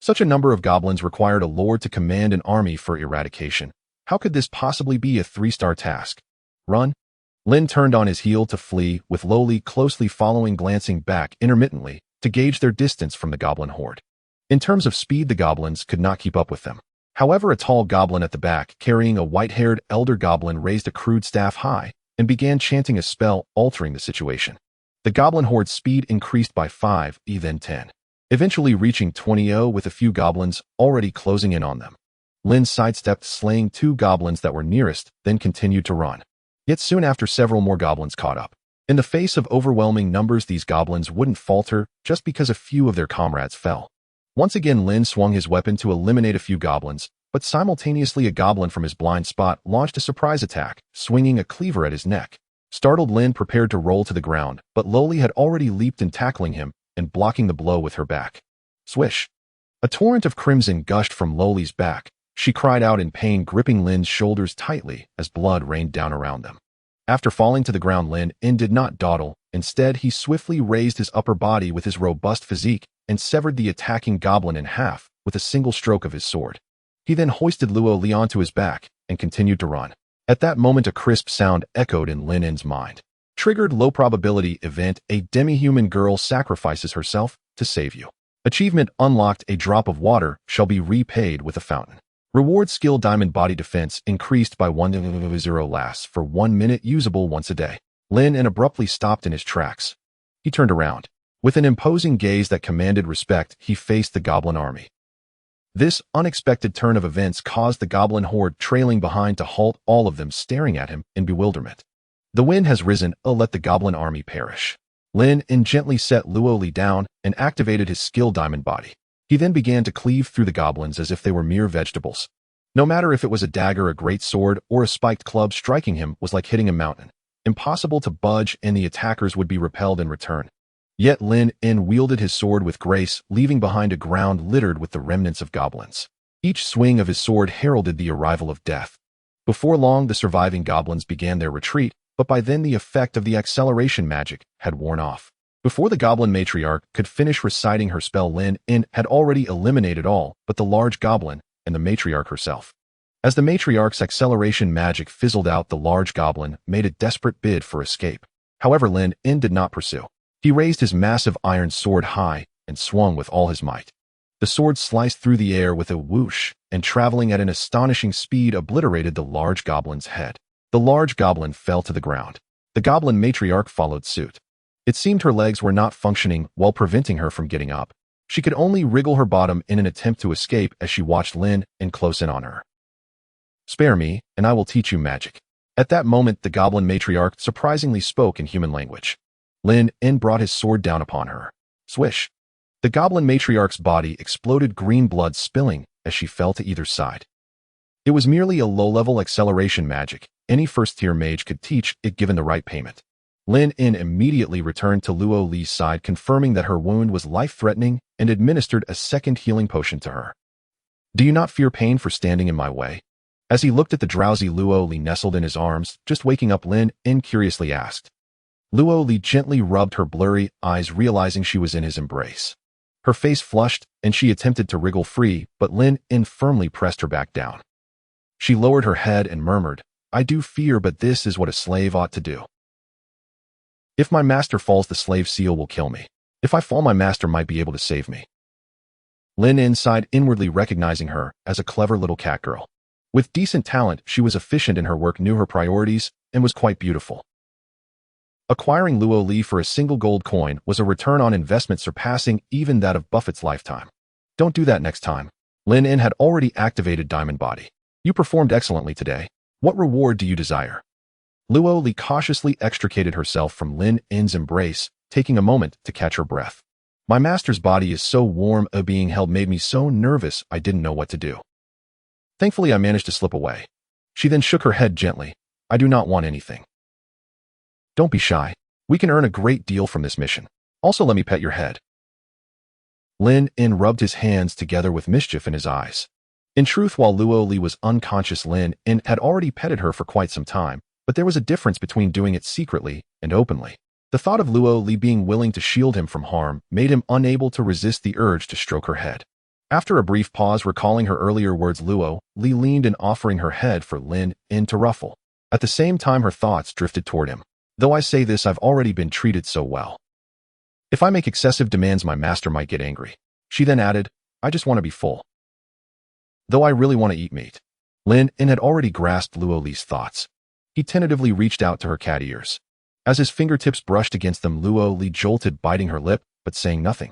Such a number of goblins required a lord to command an army for eradication. How could this possibly be a 3-star task? Run? Lynn turned on his heel to flee, with Loli closely following, glancing back intermittently to gauge their distance from the goblin horde. In terms of speed, the goblins could not keep up with them. However, a tall goblin at the back, carrying a white-haired elder goblin, raised a crude staff high and began chanting a spell, altering the situation. The goblin horde's speed increased by 5, then 10, eventually reaching 20, with a few goblins already closing in on them. Lynn sidestepped, slaying 2 goblins that were nearest, then continued to run. Yet soon after, several more goblins caught up. In the face of overwhelming numbers, these goblins wouldn't falter just because a few of their comrades fell. Once again, Lynn swung his weapon to eliminate a few goblins, but simultaneously a goblin from his blind spot launched a surprise attack, swinging a cleaver at his neck. Startled, Lynn prepared to roll to the ground, but Loli had already leaped in, tackling him and blocking the blow with her back. Swish! A torrent of crimson gushed from Loli's back. She cried out in pain, gripping Lynn's shoulders tightly as blood rained down around them. After falling to the ground, Lynn did not dawdle. Instead, he swiftly raised his upper body with his robust physique and severed the attacking goblin in half with a single stroke of his sword. He then hoisted Luo onto his back and continued to run. At that moment, a crisp sound echoed in Lynn's mind. Triggered low-probability event: a demi-human girl sacrifices herself to save you. Achievement unlocked: a drop of water shall be repaid with a fountain. Reward: skill diamond body defense increased by 1/0, lasts for 1 minute, usable once a day. Lynn abruptly stopped in his tracks. He turned around. With an imposing gaze that commanded respect, he faced the goblin army. This unexpected turn of events caused the goblin horde trailing behind to halt, all of them staring at him in bewilderment. "The wind has risen, let the goblin army perish." Lynn gently set Luo down and activated his skill diamond body. He then began to cleave through the goblins as if they were mere vegetables. No matter if it was a dagger, a great sword, or a spiked club, striking him was like hitting a mountain. Impossible to budge, and the attackers would be repelled in return. Yet Lynn wielded his sword with grace, leaving behind a ground littered with the remnants of goblins. Each swing of his sword heralded the arrival of death. Before long, the surviving goblins began their retreat, but by then the effect of the acceleration magic had worn off. Before the goblin matriarch could finish reciting her spell, Lynn had already eliminated all but the large goblin and the matriarch herself. As the matriarch's acceleration magic fizzled out, the large goblin made a desperate bid for escape. However, Lynn did not pursue. He raised his massive iron sword high and swung with all his might. The sword sliced through the air with a whoosh, and traveling at an astonishing speed, obliterated the large goblin's head. The large goblin fell to the ground. The goblin matriarch followed suit. It seemed her legs were not functioning while preventing her from getting up. She could only wriggle her bottom in an attempt to escape as she watched Lynn close in on her. "Spare me, and I will teach you magic." At that moment, the goblin matriarch surprisingly spoke in human language. Lynn brought his sword down upon her. Swish! The goblin matriarch's body exploded, green blood spilling as she fell to either side. It was merely a low-level acceleration magic. Any first-tier mage could teach it given the right payment. Lynn immediately returned to Luo's side, confirming that her wound was life-threatening, and administered a second healing potion to her. "Do you not fear pain for standing in my way?" As he looked at the drowsy Luo nestled in his arms, just waking up, Lynn curiously asked. Luo gently rubbed her blurry eyes, realizing she was in his embrace. Her face flushed, and she attempted to wriggle free, but Lynn firmly pressed her back down. She lowered her head and murmured, I do fear, but this is what a slave ought to do. If my master falls, the slave seal will kill me. If I fall, my master might be able to save me. Lynn sighed inwardly, recognizing her as a clever little catgirl. With decent talent, she was efficient in her work, knew her priorities, and was quite beautiful. Acquiring Luo Li for a single gold coin was a return on investment surpassing even that of Buffett's lifetime. Don't do that next time. Lynn had already activated Diamond Body. You performed excellently today. What reward do you desire? Luo Li cautiously extricated herself from Lynn's embrace, taking a moment to catch her breath. My master's body is so warm, being held made me so nervous I didn't know what to do. Thankfully, I managed to slip away. She then shook her head gently. I do not want anything. Don't be shy. We can earn a great deal from this mission. Also, let me pet your head. Lynn rubbed his hands together with mischief in his eyes. In truth, while Luo Li was unconscious, Lynn had already petted her for quite some time, but there was a difference between doing it secretly and openly. The thought of Luo Li being willing to shield him from harm made him unable to resist the urge to stroke her head. After a brief pause, recalling her earlier words, Luo Li leaned in, offering her head for Lynn to ruffle. At the same time, her thoughts drifted toward him. Though I say this, I've already been treated so well. If I make excessive demands, my master might get angry. She then added, I just want to be full. Though I really want to eat meat. Lynn had already grasped Luo Li's thoughts. He tentatively reached out to her cat ears. As his fingertips brushed against them, Luo Li jolted, biting her lip, but saying nothing.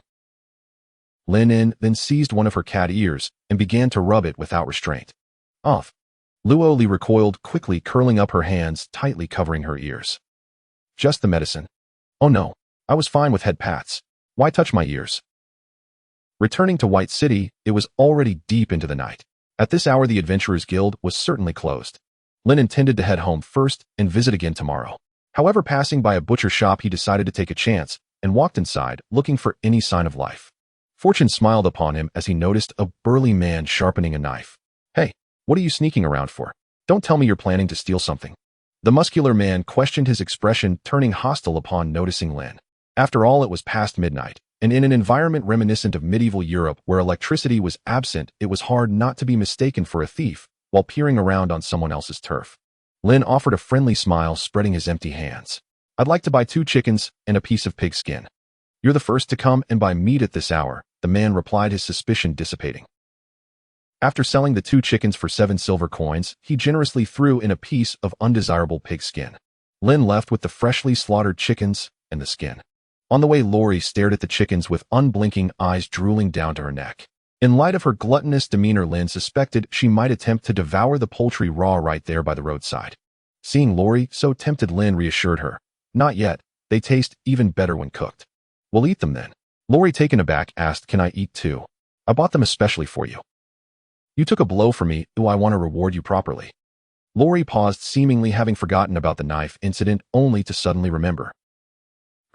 Lynn then seized one of her cat ears and began to rub it without restraint. Off. Luo Li recoiled, quickly curling up her hands, tightly covering her ears. Just the medicine. Oh no, I was fine with head pats. Why touch my ears? Returning to White City, it was already deep into the night. At this hour, the Adventurers Guild was certainly closed. Lynn intended to head home first and visit again tomorrow. However, passing by a butcher shop, he decided to take a chance and walked inside, looking for any sign of life. Fortune smiled upon him as he noticed a burly man sharpening a knife. Hey, what are you sneaking around for? Don't tell me you're planning to steal something. The muscular man questioned, his expression turning hostile upon noticing Lynn. After all, it was past midnight, and in an environment reminiscent of medieval Europe where electricity was absent, it was hard not to be mistaken for a thief while peering around on someone else's turf. Lynn offered a friendly smile, spreading his empty hands. I'd like to buy 2 chickens and a piece of pig skin. You're the first to come and buy meat at this hour, the man replied, his suspicion dissipating. After selling the 2 chickens for 7 silver coins, he generously threw in a piece of undesirable pig skin. Lynn left with the freshly slaughtered chickens and the skin. On the way, Lori stared at the chickens with unblinking eyes drooling down to her neck. In light of her gluttonous demeanor, Lynn suspected she might attempt to devour the poultry raw right there by the roadside. Seeing Lori so tempted, Lynn reassured her. Not yet. They taste even better when cooked. We'll eat them then. Lori, taken aback, asked, Can I eat too? I bought them especially for you. You took a blow for me, do I want to reward you properly? Lori paused, seemingly having forgotten about the knife incident, only to suddenly remember.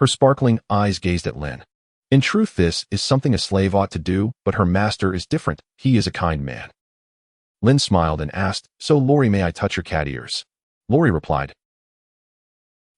Her sparkling eyes gazed at Lynn. In truth, this is something a slave ought to do, but her master is different. He is a kind man. Lynn smiled and asked, So Lori, may I touch your cat ears? Lori replied.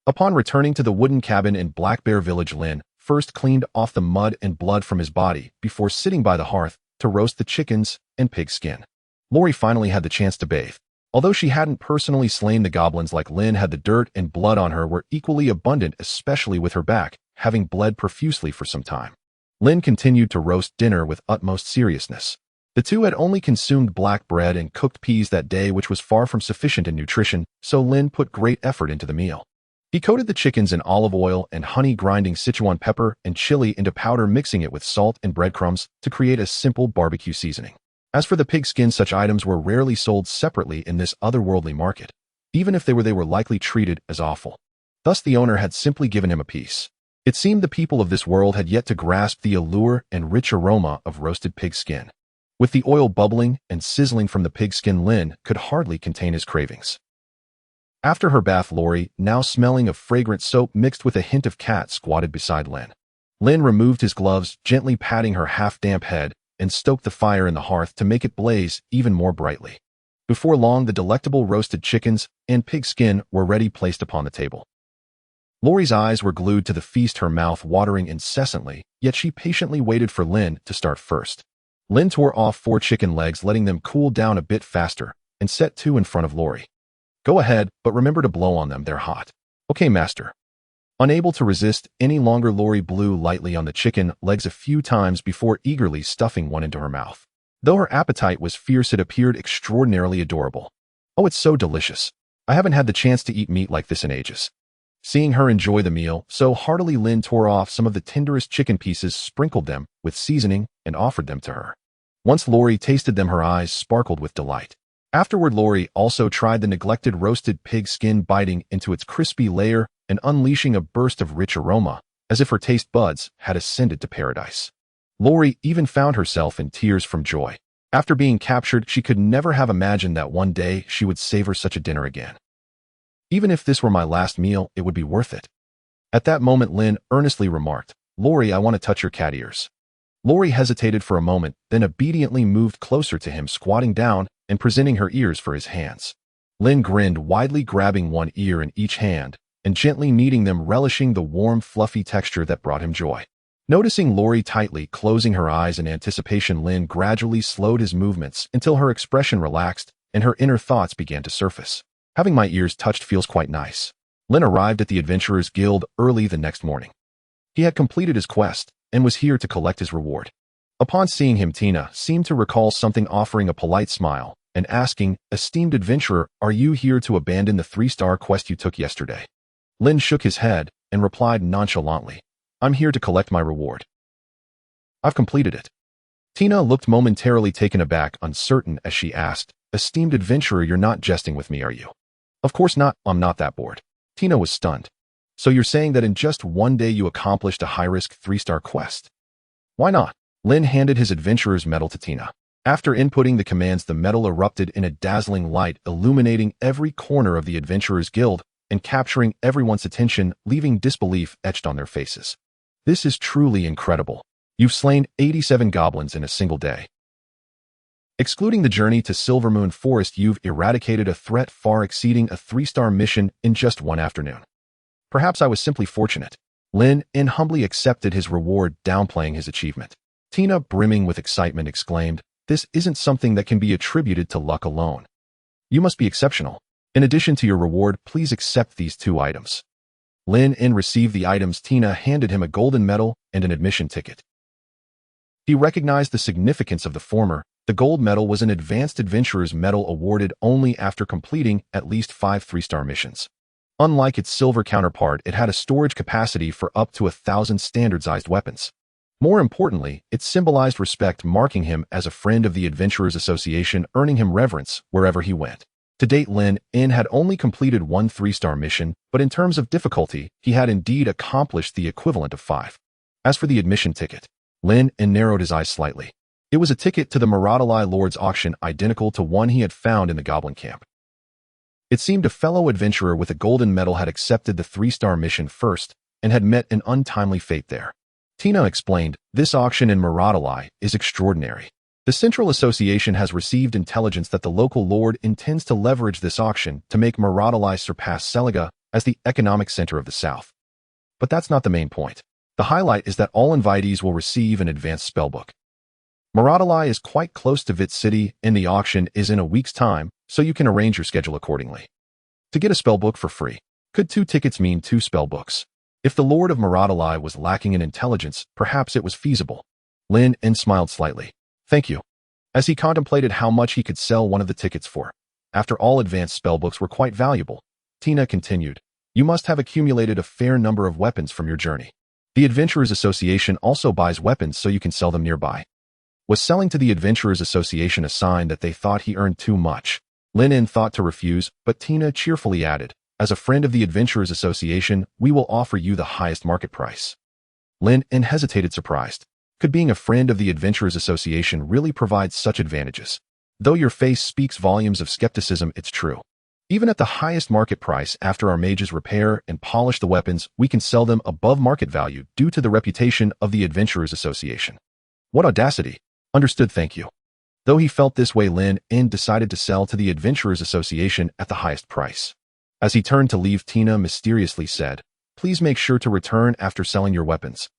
Upon returning to the wooden cabin in Black Bear Village, Lynn first cleaned off the mud and blood from his body before sitting by the hearth to roast the chickens and pig skin. Lori finally had the chance to bathe. Although she hadn't personally slain the goblins like Lynn had, the dirt and blood on her were equally abundant, especially with her back having bled profusely for some time. Lynn continued to roast dinner with utmost seriousness. The two had only consumed black bread and cooked peas that day, which was far from sufficient in nutrition, so Lynn put great effort into the meal. He coated the chickens in olive oil and honey, grinding Sichuan pepper and chili into powder, mixing it with salt and breadcrumbs to create a simple barbecue seasoning. As for the pig skin, such items were rarely sold separately in this otherworldly market. Even if they were likely treated as offal. Thus the owner had simply given him a piece. It seemed the people of this world had yet to grasp the allure and rich aroma of roasted pig skin. With the oil bubbling and sizzling from the pig skin, Lynn could hardly contain his cravings. After her bath, Lori, now smelling of fragrant soap mixed with a hint of cat, squatted beside Lynn. Lynn removed his gloves, gently patting her half-damp head, and stoked the fire in the hearth to make it blaze even more brightly. Before long, the delectable roasted chickens and pig skin were ready, placed upon the table. Lori's eyes were glued to the feast, her mouth watering incessantly, yet she patiently waited for Lynn to start first. Lynn tore off 4 chicken legs, letting them cool down a bit faster, and set 2 in front of Lori. Go ahead, but remember to blow on them, they're hot. Okay, master. Unable to resist any longer, Lori blew lightly on the chicken legs a few times before eagerly stuffing one into her mouth. Though her appetite was fierce, it appeared extraordinarily adorable. Oh, it's so delicious. I haven't had the chance to eat meat like this in ages. Seeing her enjoy the meal so heartily, Lynn tore off some of the tenderest chicken pieces, sprinkled them with seasoning, and offered them to her. Once Lori tasted them, her eyes sparkled with delight. Afterward, Lori also tried the neglected roasted pig skin, biting into its crispy layer and unleashing a burst of rich aroma, as if her taste buds had ascended to paradise. Lori even found herself in tears from joy. After being captured, she could never have imagined that one day she would savor such a dinner again. Even if this were my last meal, it would be worth it. At that moment, Lynn earnestly remarked, Lori, I want to touch your cat ears. Lori hesitated for a moment, then obediently moved closer to him, squatting down and presenting her ears for his hands. Lynn grinned widely, grabbing one ear in each hand and gently kneading them, relishing the warm, fluffy texture that brought him joy. Noticing Lori tightly closing her eyes in anticipation, Lynn gradually slowed his movements until her expression relaxed and her inner thoughts began to surface. Having my ears touched feels quite nice. Lynn arrived at the Adventurers Guild early the next morning. He had completed his quest and was here to collect his reward. Upon seeing him, Tina seemed to recall something, offering a polite smile and asking, Esteemed adventurer, are you here to abandon the 3-star quest you took yesterday? Lynn shook his head and replied nonchalantly, I'm here to collect my reward. I've completed it. Tina looked momentarily taken aback, uncertain as she asked, Esteemed adventurer, you're not jesting with me, are you? Of course not, I'm not that bored. Tina was stunned. So you're saying that in just one day you accomplished a high-risk 3-star quest? Why not? Lynn handed his adventurer's medal to Tina. After inputting the commands, the medal erupted in a dazzling light, illuminating every corner of the Adventurers Guild and capturing everyone's attention, leaving disbelief etched on their faces. This is truly incredible. You've slain 87 goblins in a single day. Excluding the journey to Silvermoon Forest, you've eradicated a threat far exceeding a 3-star mission in just one afternoon. Perhaps I was simply fortunate. Lynn humbly accepted his reward, downplaying his achievement. Tina, brimming with excitement, exclaimed, This isn't something that can be attributed to luck alone. You must be exceptional. In addition to your reward, please accept these 2 items. Lynn received the items. Tina handed him a golden medal and an admission ticket. He recognized the significance of the former. The gold medal was an advanced adventurer's medal awarded only after completing at least 5 3-star missions. Unlike its silver counterpart, it had a storage capacity for up to 1,000 standardized weapons. More importantly, it symbolized respect, marking him as a friend of the Adventurers Association, earning him reverence wherever he went. To date, Lynn had only completed 1 3-star mission, but in terms of difficulty, he had indeed accomplished the equivalent of 5. As for the admission ticket, Lynn narrowed his eyes slightly. It was a ticket to the Moritol Lord's auction, identical to one he had found in the goblin camp. It seemed a fellow adventurer with a golden medal had accepted the 3-star mission first and had met an untimely fate there. Tina explained, This auction in Moritol is extraordinary. The Central Association has received intelligence that the local lord intends to leverage this auction to make Moritol surpass Seliga as the economic center of the South. But that's not the main point. The highlight is that all invitees will receive an advanced spellbook. Moritol is quite close to Vit City, and the auction is in a week's time, so you can arrange your schedule accordingly. To get a spellbook for free, could 2 tickets mean 2 spellbooks? If the Lord of Moritol was lacking in intelligence, perhaps it was feasible. Lynn smiled slightly. Thank you. As he contemplated how much he could sell one of the tickets for. After all, advanced spellbooks were quite valuable. Tina continued, You must have accumulated a fair number of weapons from your journey. The Adventurers Association also buys weapons so you can sell them nearby. Was selling to the Adventurers Association a sign that they thought he earned too much? Lynn thought to refuse, but Tina cheerfully added, As a friend of the Adventurers Association, we will offer you the highest market price. Lynn hesitated, surprised. Could being a friend of the Adventurers Association really provide such advantages? Though your face speaks volumes of skepticism, it's true. Even at the highest market price, after our mages repair and polish the weapons, we can sell them above market value due to the reputation of the Adventurers Association. What audacity! Understood, thank you. Though he felt this way, Lynn decided to sell to the Adventurers Association at the highest price. As he turned to leave, Tina mysteriously said, Please make sure to return after selling your weapons.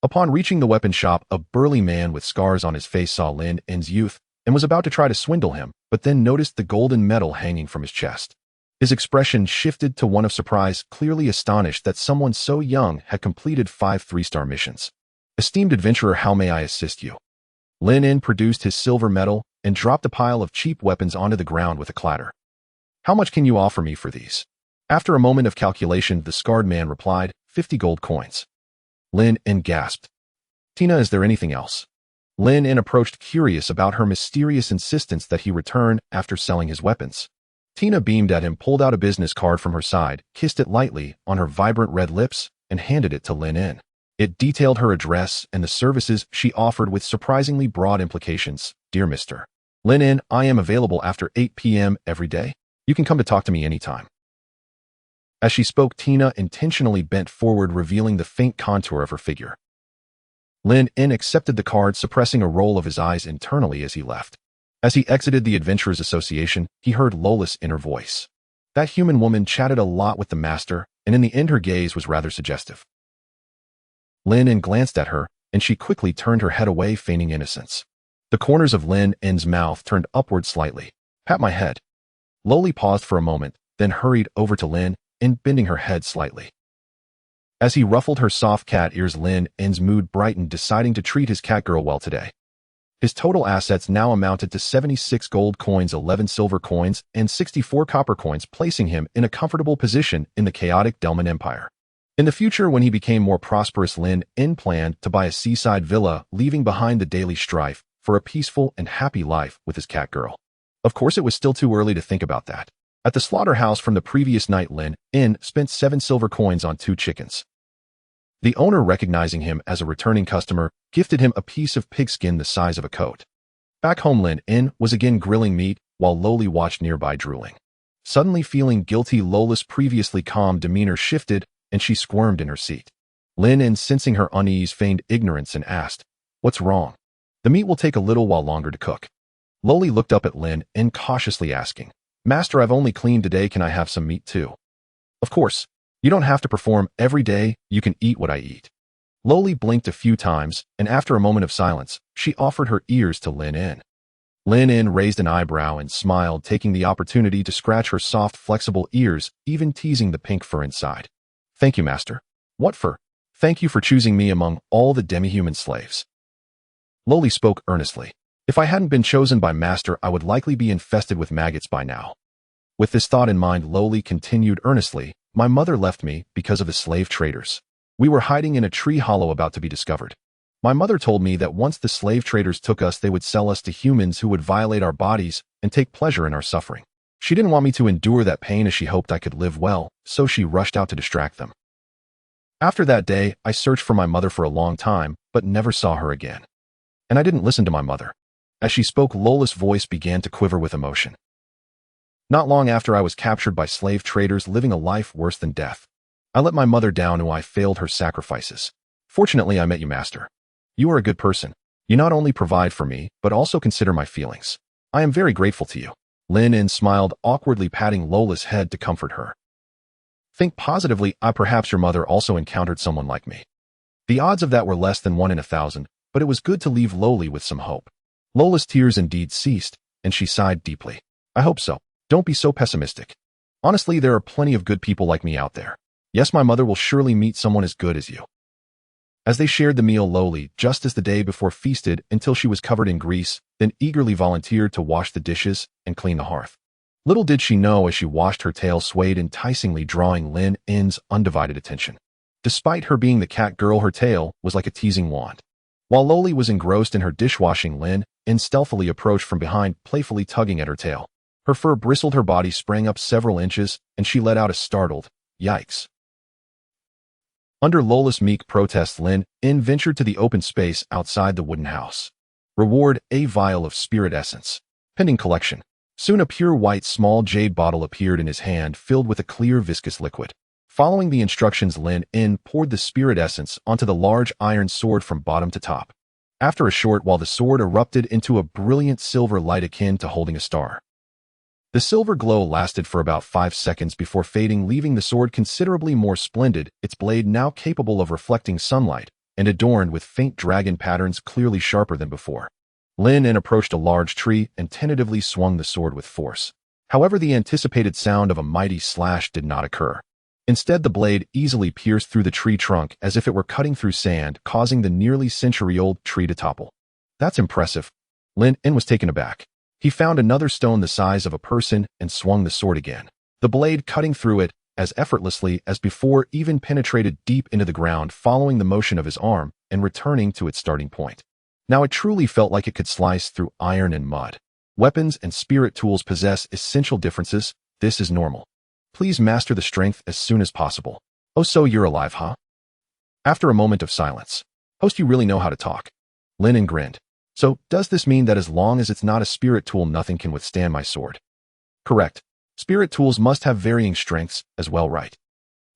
Upon reaching the weapon shop, a burly man with scars on his face saw Lynn's youth and was about to try to swindle him, but then noticed the golden medal hanging from his chest. His expression shifted to one of surprise, clearly astonished that someone so young had completed 5 3-star missions. Esteemed adventurer, how may I assist you? Lynn produced his silver medal and dropped a pile of cheap weapons onto the ground with a clatter. How much can you offer me for these? After a moment of calculation, the scarred man replied, 50 gold coins. Lynn gasped. Tina, is there anything else? Lynn approached, curious about her mysterious insistence that he return after selling his weapons. Tina beamed at him, pulled out a business card from her side, kissed it lightly on her vibrant red lips, and handed it to Lynn. It detailed her address and the services she offered with surprisingly broad implications. Dear Mr. Lynn, I am available after 8 p.m. every day. You can come to talk to me anytime. As she spoke, Tina intentionally bent forward, revealing the faint contour of her figure. Lynn accepted the card, suppressing a roll of his eyes internally as he left. As he exited the Adventurers Association, he heard Lola's inner voice. That human woman chatted a lot with the master, and in the end her gaze was rather suggestive. Lynn glanced at her, and she quickly turned her head away, feigning innocence. The corners of Lynn's mouth turned upward slightly. Pat my head. Loli paused for a moment, then hurried over to Lynn, bending her head slightly. As he ruffled her soft cat ears, Lynn's mood brightened, deciding to treat his catgirl well today. His total assets now amounted to 76 gold coins, 11 silver coins, and 64 copper coins, placing him in a comfortable position in the chaotic Delman Empire. In the future, when he became more prosperous, Lynn planned to buy a seaside villa, leaving behind the daily strife for a peaceful and happy life with his catgirl. Of course, it was still too early to think about that. At the slaughterhouse from the previous night, Lynn spent 7 silver coins on 2 chickens. The owner, recognizing him as a returning customer, gifted him a piece of pigskin the size of a coat. Back home, Lynn was again grilling meat, while Loli watched nearby, drooling. Suddenly feeling guilty, Lola's previously calm demeanor shifted, and she squirmed in her seat. Lynn, sensing her unease, feigned ignorance and asked, "What's wrong?" "The meat will take a little while longer to cook." Loli looked up at Lynn, cautiously asking, "Master, I've only cleaned today. Can I have some meat too?" "Of course. You don't have to perform every day. You can eat what I eat." Loli blinked a few times, and after a moment of silence, she offered her ears to Lynn. Lynn raised an eyebrow and smiled, taking the opportunity to scratch her soft, flexible ears, even teasing the pink fur inside. "Thank you, master." "What for?" "Thank you for choosing me among all the demi-human slaves." Loli spoke earnestly. "If I hadn't been chosen by master, I would likely be infested with maggots by now." With this thought in mind, Loli continued earnestly, "My mother left me because of the slave traders. We were hiding in a tree hollow about to be discovered. My mother told me that once the slave traders took us, they would sell us to humans who would violate our bodies and take pleasure in our suffering. She didn't want me to endure that pain, as she hoped I could live well, so she rushed out to distract them. After that day, I searched for my mother for a long time, but never saw her again. And I didn't listen to my mother." As she spoke, Lola's voice began to quiver with emotion. "Not long after, I was captured by slave traders, living a life worse than death. I let my mother down, and I failed her sacrifices. Fortunately, I met you, master. You are a good person. You not only provide for me, but also consider my feelings. I am very grateful to you." Lynn smiled, awkwardly patting Lola's head to comfort her. "Think positively. Perhaps your mother also encountered someone like me. The odds of that were less than 1 in 1,000, but it was good to leave Loli with some hope." Lola's tears indeed ceased, and she sighed deeply. "I hope so. Don't be so pessimistic. Honestly, there are plenty of good people like me out there. Yes, my mother will surely meet someone as good as you." As they shared the meal, Loli, just as the day before, feasted until she was covered in grease, then eagerly volunteered to wash the dishes and clean the hearth. Little did she know, as she washed, her tail swayed enticingly, drawing Lynn's undivided attention. Despite her being the cat girl, her tail was like a teasing wand. While Loli was engrossed in her dishwashing, Lynn stealthily approached from behind, playfully tugging at her tail. Her fur bristled, her body sprang up several inches, and she let out a startled, "Yikes." Under Lola's meek protests, Lynn ventured to the open space outside the wooden house. Reward: a vial of spirit essence. Pending collection. Soon a pure white small jade bottle appeared in his hand, filled with a clear viscous liquid. Following the instructions, Lynn poured the spirit essence onto the large iron sword from bottom to top. After a short while, the sword erupted into a brilliant silver light akin to holding a star. The silver glow lasted for about 5 seconds before fading, leaving the sword considerably more splendid, its blade now capable of reflecting sunlight and adorned with faint dragon patterns, clearly sharper than before. Lynn approached a large tree and tentatively swung the sword with force. However, the anticipated sound of a mighty slash did not occur. Instead, the blade easily pierced through the tree trunk as if it were cutting through sand, causing the nearly century-old tree to topple. That's impressive. Lynn was taken aback. He found another stone the size of a person and swung the sword again. The blade cutting through it as effortlessly as before even penetrated deep into the ground, following the motion of his arm and returning to its starting point. Now it truly felt like it could slice through iron and mud. Weapons and spirit tools possess essential differences. This is normal. Please master the strength as soon as possible. Oh, so you're alive, huh? After a moment of silence. Host, you really know how to talk. Lynn grinned. So, does this mean that as long as it's not a spirit tool, nothing can withstand my sword? Correct. Spirit tools must have varying strengths as well, right?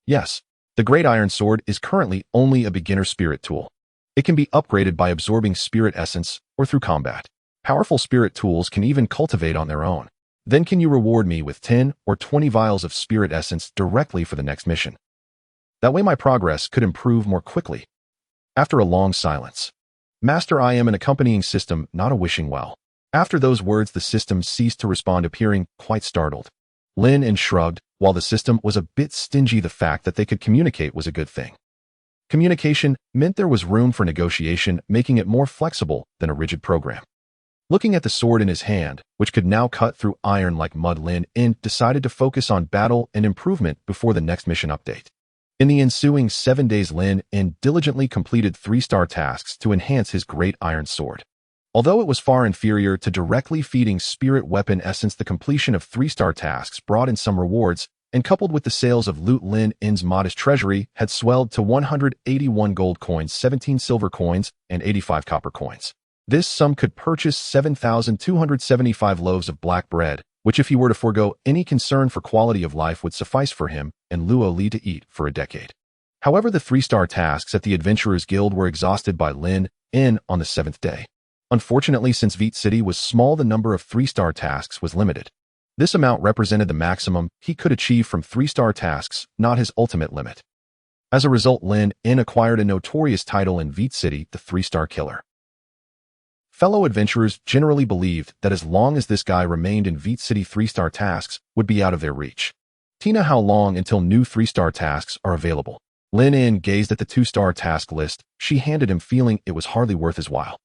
Yes. The Great Iron Sword is currently only a beginner spirit tool. It can be upgraded by absorbing spirit essence or through combat. Powerful spirit tools can even cultivate on their own. Then can you reward me with 10 or 20 vials of spirit essence directly for the next mission? That way my progress could improve more quickly. After a long silence. Master, I am an accompanying system, not a wishing well. After those words, the system ceased to respond, appearing quite startled. Lynn shrugged. While the system was a bit stingy, the fact that they could communicate was a good thing. Communication meant there was room for negotiation, making it more flexible than a rigid program. Looking at the sword in his hand, which could now cut through iron like mud, Lynn decided to focus on battle and improvement before the next mission update. In the ensuing 7 days, Lynn diligently completed 3-star tasks to enhance his great iron sword. Although it was far inferior to directly feeding spirit weapon essence, the completion of 3-star tasks brought in some rewards, and coupled with the sales of loot, Lynn's modest treasury had swelled to 181 gold coins, 17 silver coins, and 85 copper coins. This sum could purchase 7,275 loaves of black bread, which, if he were to forego any concern for quality of life, would suffice for him and Luo to eat for a decade. However, the 3-star tasks at the Adventurers Guild were exhausted by Lynn on the 7th day. Unfortunately, since Veet City was small, the number of 3-star tasks was limited. This amount represented the maximum he could achieve from 3-star tasks, not his ultimate limit. As a result, Lynn acquired a notorious title in Veet City, the 3-star killer. Fellow adventurers generally believed that as long as this guy remained in Veet City, 3-star tasks would be out of their reach. Tina, how long until new 3-star tasks are available? Lynn gazed at the 2-star task list she handed him, feeling it was hardly worth his while.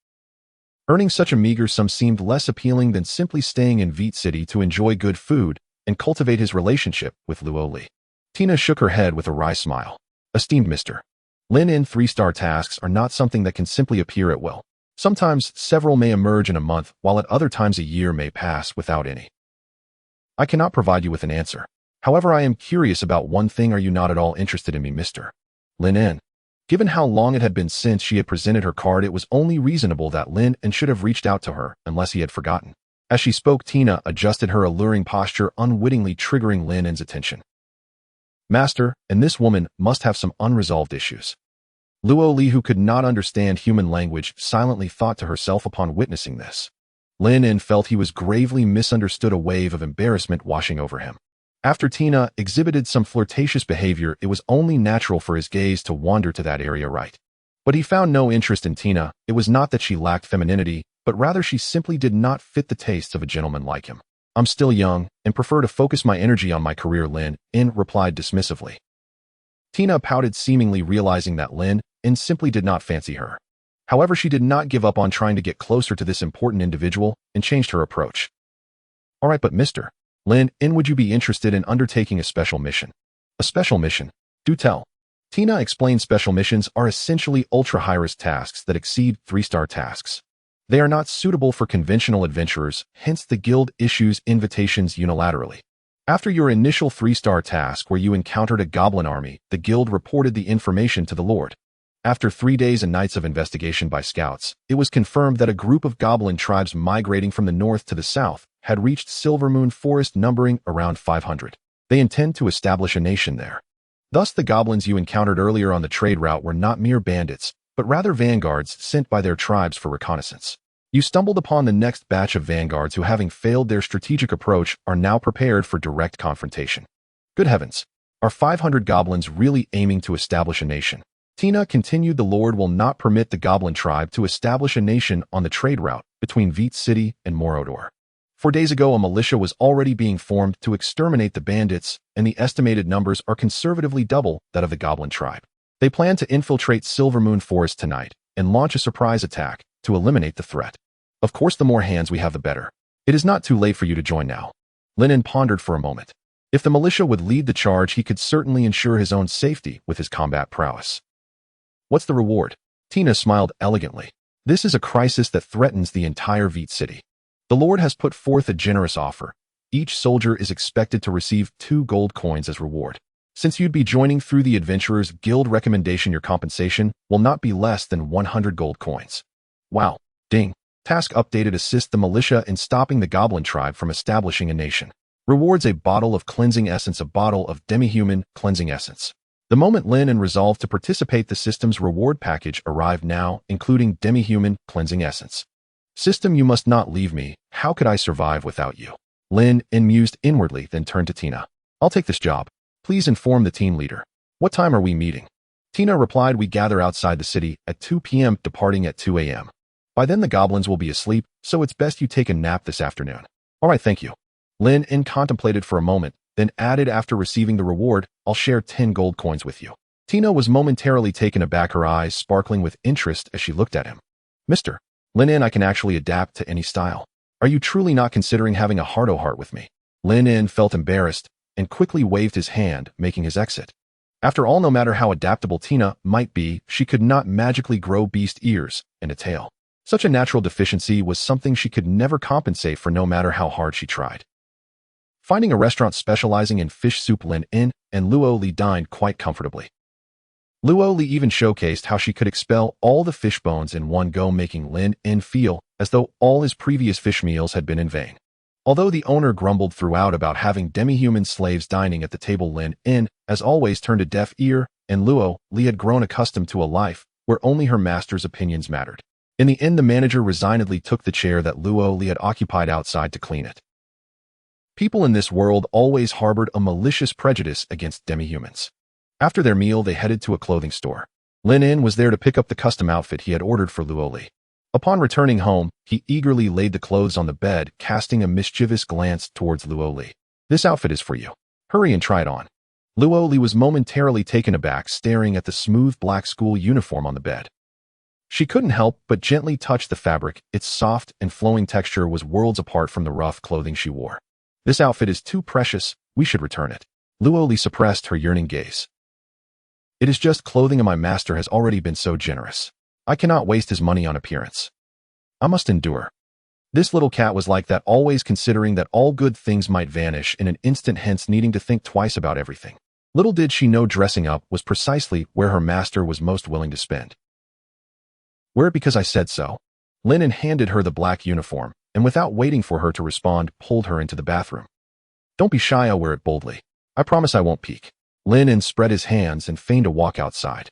Earning such a meager sum seemed less appealing than simply staying in Veet City to enjoy good food and cultivate his relationship with Luo. Tina shook her head with a wry smile. Esteemed Mr. Lynn, 3-star tasks are not something that can simply appear at will. Sometimes several may emerge in a month, while at other times a year may pass without any. I cannot provide you with an answer. However, I am curious about one thing. Are you not at all interested in me, Mr. Lynn? Given how long it had been since she had presented her card, it was only reasonable that Lynn should have reached out to her, unless he had forgotten. As she spoke, Tina adjusted her alluring posture, unwittingly triggering Lynn's attention. Master, and this woman must have some unresolved issues. Luo, who could not understand human language, silently thought to herself upon witnessing this. Lynn felt he was gravely misunderstood, a wave of embarrassment washing over him. After Tina exhibited some flirtatious behavior, it was only natural for his gaze to wander to that area, right? But he found no interest in Tina. It was not that she lacked femininity, but rather she simply did not fit the tastes of a gentleman like him. I'm still young and prefer to focus my energy on my career, Lynn replied dismissively. Tina pouted, seemingly realizing that Lynn simply did not fancy her. However, she did not give up on trying to get closer to this important individual and changed her approach. All right, but Mr. Lynn, would you be interested in undertaking a special mission? A special mission? Do tell. Tina explained special missions are essentially ultra-high-risk tasks that exceed 3-star tasks. They are not suitable for conventional adventurers, hence the guild issues invitations unilaterally. After your initial 3-star task where you encountered a goblin army, the guild reported the information to the Lord. After 3 days and nights of investigation by scouts, it was confirmed that a group of goblin tribes migrating from the north to the south had reached Silvermoon Forest, numbering around 500. They intend to establish a nation there. Thus, the goblins you encountered earlier on the trade route were not mere bandits, but rather vanguards sent by their tribes for reconnaissance. You stumbled upon the next batch of vanguards who, having failed their strategic approach, are now prepared for direct confrontation. Good heavens! Are 500 goblins really aiming to establish a nation? Tina continued. The Lord will not permit the goblin tribe to establish a nation on the trade route between Vite City and Moritol. 4 days ago, a militia was already being formed to exterminate the bandits, and the estimated numbers are conservatively double that of the goblin tribe. They plan to infiltrate Silvermoon Forest tonight and launch a surprise attack to eliminate the threat. Of course, the more hands we have, the better. It is not too late for you to join now. Lynn pondered for a moment. If the militia would lead the charge, he could certainly ensure his own safety with his combat prowess. What's the reward? Tina smiled elegantly. This is a crisis that threatens the entire Vite City. The Lord has put forth a generous offer. Each soldier is expected to receive 2 gold coins as reward. Since you'd be joining through the Adventurers Guild recommendation, your compensation will not be less than 100 gold coins. Wow. Ding. Task updated. Assist the militia in stopping the goblin tribe from establishing a nation. Rewards: a bottle of cleansing essence, a bottle of demi-human cleansing essence. The moment Lynn resolved to participate, the system's reward package arrived now, including demi-human cleansing essence. System, you must not leave me. How could I survive without you? Lynn mused inwardly, then turned to Tina. I'll take this job. Please inform the team leader. What time are we meeting? Tina replied, we gather outside the city at 2 p.m., departing at 2 a.m. By then the goblins will be asleep, so it's best you take a nap this afternoon. All right, thank you. Lynn contemplated for a moment, then added, after receiving the reward, I'll share 10 gold coins with you. Tina was momentarily taken aback, her eyes sparkling with interest as she looked at him. Mr. Lynn, I can actually adapt to any style. Are you truly not considering having a heart-to-heart with me? Lynn felt embarrassed and quickly waved his hand, making his exit. After all, no matter how adaptable Tina might be, she could not magically grow beast ears and a tail. Such a natural deficiency was something she could never compensate for, no matter how hard she tried. Finding a restaurant specializing in fish soup, Lynn and Luo dined quite comfortably. Luo even showcased how she could expel all the fish bones in one go, making Lynn feel as though all his previous fish meals had been in vain. Although the owner grumbled throughout about having demi-human slaves dining at the table, Lynn as always, turned a deaf ear, and Luo had grown accustomed to a life where only her master's opinions mattered. In the end, the manager resignedly took the chair that Luo had occupied outside to clean it. People in this world always harbored a malicious prejudice against demi-humans. After their meal, they headed to a clothing store. Lynn was there to pick up the custom outfit he had ordered for Luo. Upon returning home, he eagerly laid the clothes on the bed, casting a mischievous glance towards Luo. This outfit is for you. Hurry and try it on. Luo was momentarily taken aback, staring at the smooth black school uniform on the bed. She couldn't help but gently touch the fabric. Its soft and flowing texture was worlds apart from the rough clothing she wore. This outfit is too precious. We should return it. Luo suppressed her yearning gaze. It is just clothing, and my master has already been so generous. I cannot waste his money on appearance. I must endure. This little cat was like that, always considering that all good things might vanish in an instant, hence needing to think twice about everything. Little did she know dressing up was precisely where her master was most willing to spend. Wear it because I said so. Lynn handed her the black uniform, and without waiting for her to respond, pulled her into the bathroom. Don't be shy, I'll wear it boldly. I promise I won't peek. Lynn spread his hands and feigned a walk outside.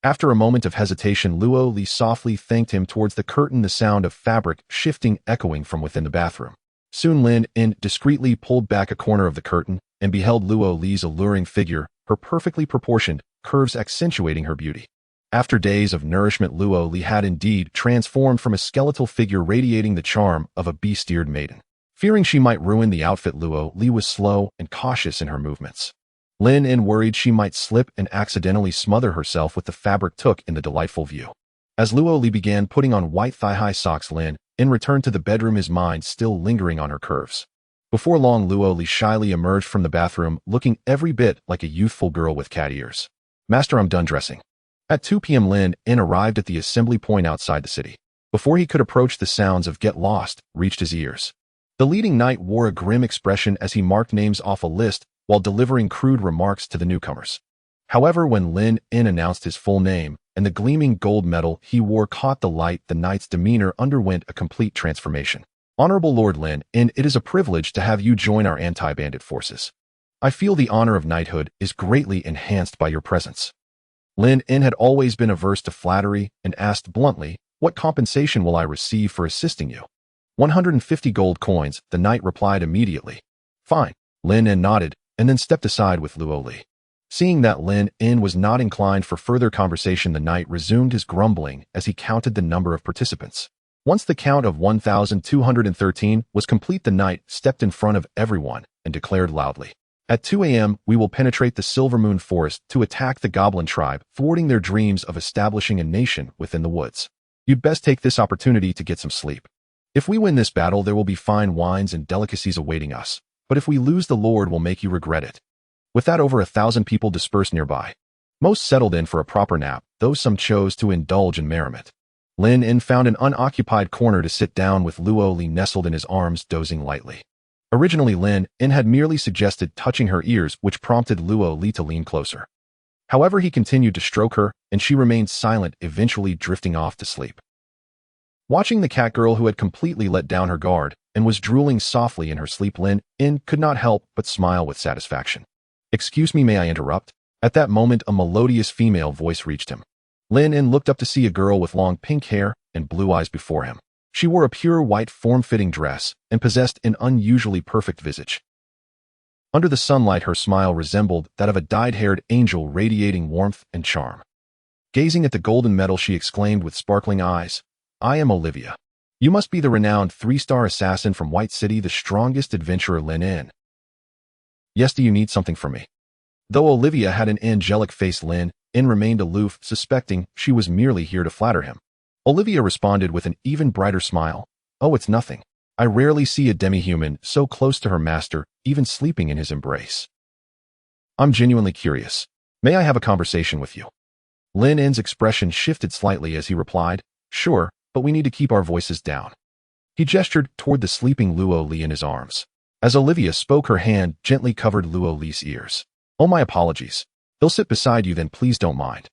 After a moment of hesitation, Luo softly thanked him towards the curtain, the sound of fabric shifting echoing from within the bathroom. Soon Lynn discreetly pulled back a corner of the curtain and beheld Luo's alluring figure, her perfectly proportioned curves accentuating her beauty. After days of nourishment, Luo had indeed transformed from a skeletal figure radiating the charm of a beast-eared maiden. Fearing she might ruin the outfit, Luo was slow and cautious in her movements. Lynn worried she might slip and accidentally smother herself with the fabric took in the delightful view. As Luo began putting on white thigh-high socks, Lynn returned to the bedroom, his mind still lingering on her curves. Before long, Luo shyly emerged from the bathroom, looking every bit like a youthful girl with cat ears. Master, I'm done dressing. At 2 p.m. Lynn arrived at the assembly point outside the city. Before he could approach, the sounds of "Get Lost" reached his ears. The leading knight wore a grim expression as he marked names off a list while delivering crude remarks to the newcomers. However, when Lynn announced his full name and the gleaming gold medal he wore caught the light, the knight's demeanor underwent a complete transformation. Honorable Lord Lynn, it is a privilege to have you join our anti-bandit forces. I feel the honor of knighthood is greatly enhanced by your presence. Lynn had always been averse to flattery and asked bluntly, what compensation will I receive for assisting you? 150 gold coins, the knight replied immediately. Fine. Lynn nodded and then stepped aside with Luo. Seeing that Lynn was not inclined for further conversation, the knight resumed his grumbling as he counted the number of participants. Once the count of 1,213 was complete, the knight stepped in front of everyone and declared loudly, "At 2 a.m., we will penetrate the Silver Moon Forest to attack the goblin tribe, thwarting their dreams of establishing a nation within the woods. You'd best take this opportunity to get some sleep. If we win this battle, there will be fine wines and delicacies awaiting us, but if we lose, the Lord will make you regret it." With that, over 1,000 people dispersed nearby. Most settled in for a proper nap, though some chose to indulge in merriment. Lynn found an unoccupied corner to sit down with Luo Li nestled in his arms, dozing lightly. Originally, Lynn had merely suggested touching her ears, which prompted Luo Li to lean closer. However, he continued to stroke her, and she remained silent, eventually drifting off to sleep. Watching the catgirl, who had completely let down her guard and was drooling softly in her sleep, Lynn could not help but smile with satisfaction. "Excuse me, may I interrupt?" At that moment, a melodious female voice reached him. Lynn looked up to see a girl with long pink hair and blue eyes before him. She wore a pure white form-fitting dress and possessed an unusually perfect visage. Under the sunlight, her smile resembled that of a dyed-haired angel, radiating warmth and charm. Gazing at the golden medal, she exclaimed with sparkling eyes, "I am Olivia. You must be the renowned 3-star assassin from White City, the strongest adventurer Lynn." "Yes, do you need something from me?" Though Olivia had an angelic face, Lynn remained aloof, suspecting she was merely here to flatter him. Olivia responded with an even brighter smile, "Oh, it's nothing. I rarely see a demi-human so close to her master, even sleeping in his embrace. I'm genuinely curious. May I have a conversation with you?" Lynn's expression shifted slightly as he replied, "Sure, but we need to keep our voices down." He gestured toward the sleeping Luo Li in his arms. As Olivia spoke, her hand gently covered Luo Li's ears. "Oh, my apologies. He'll sit beside you then, please don't mind."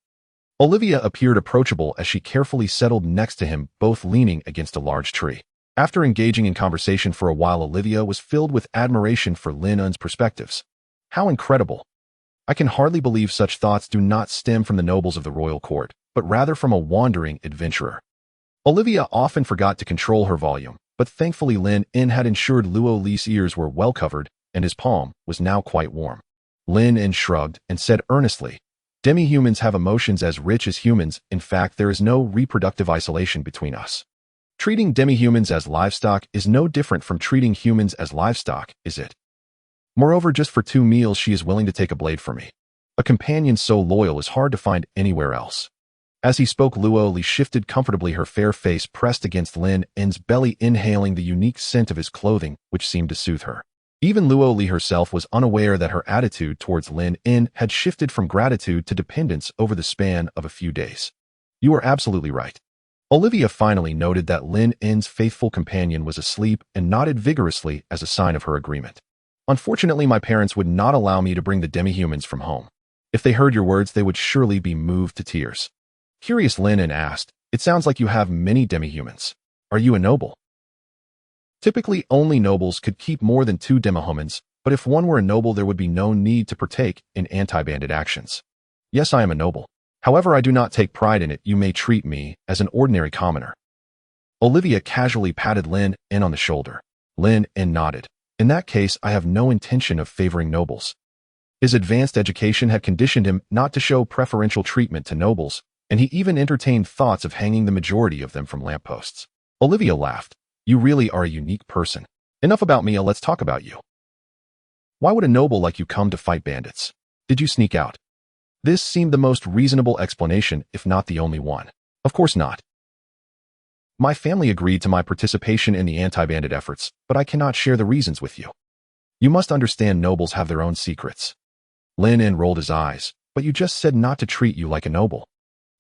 Olivia appeared approachable as she carefully settled next to him, both leaning against a large tree. After engaging in conversation for a while, Olivia was filled with admiration for Lynn's perspectives. "How incredible! I can hardly believe such thoughts do not stem from the nobles of the royal court, but rather from a wandering adventurer." Olivia often forgot to control her volume, but thankfully Lynn had ensured Luo Li's ears were well covered, and his palm was now quite warm. Lynn shrugged and said earnestly, "Demi-humans have emotions as rich as humans. In fact, there is no reproductive isolation between us. Treating demi-humans as livestock is no different from treating humans as livestock, is it? Moreover, just for 2 meals she is willing to take a blade for me. A companion so loyal is hard to find anywhere else." As he spoke, Luo Li shifted comfortably, her fair face pressed against Lynn's belly, inhaling the unique scent of his clothing, which seemed to soothe her. Even Luo Li herself was unaware that her attitude towards Lynn had shifted from gratitude to dependence over the span of a few days. "You are absolutely right." Olivia finally noted that Lynn's faithful companion was asleep and nodded vigorously as a sign of her agreement. "Unfortunately, my parents would not allow me to bring the demi-humans from home. If they heard your words, they would surely be moved to tears." Curious, Lynn asked, "It sounds like you have many demi-humans. Are you a noble?" Typically, only nobles could keep more than 2 demi-humans, but if one were a noble, there would be no need to partake in anti-bandit actions. "Yes, I am a noble. However, I do not take pride in it. You may treat me as an ordinary commoner." Olivia casually patted Lynn on the shoulder. Lynn nodded. "In that case, I have no intention of favoring nobles." His advanced education had conditioned him not to show preferential treatment to nobles, and he even entertained thoughts of hanging the majority of them from lampposts. Olivia laughed. "You really are a unique person. Enough about me, let's talk about you. Why would a noble like you come to fight bandits? Did you sneak out?" This seemed the most reasonable explanation, if not the only one. "Of course not. My family agreed to my participation in the anti-bandit efforts, but I cannot share the reasons with you. You must understand, nobles have their own secrets." Lynn rolled his eyes. "But you just said not to treat you like a noble."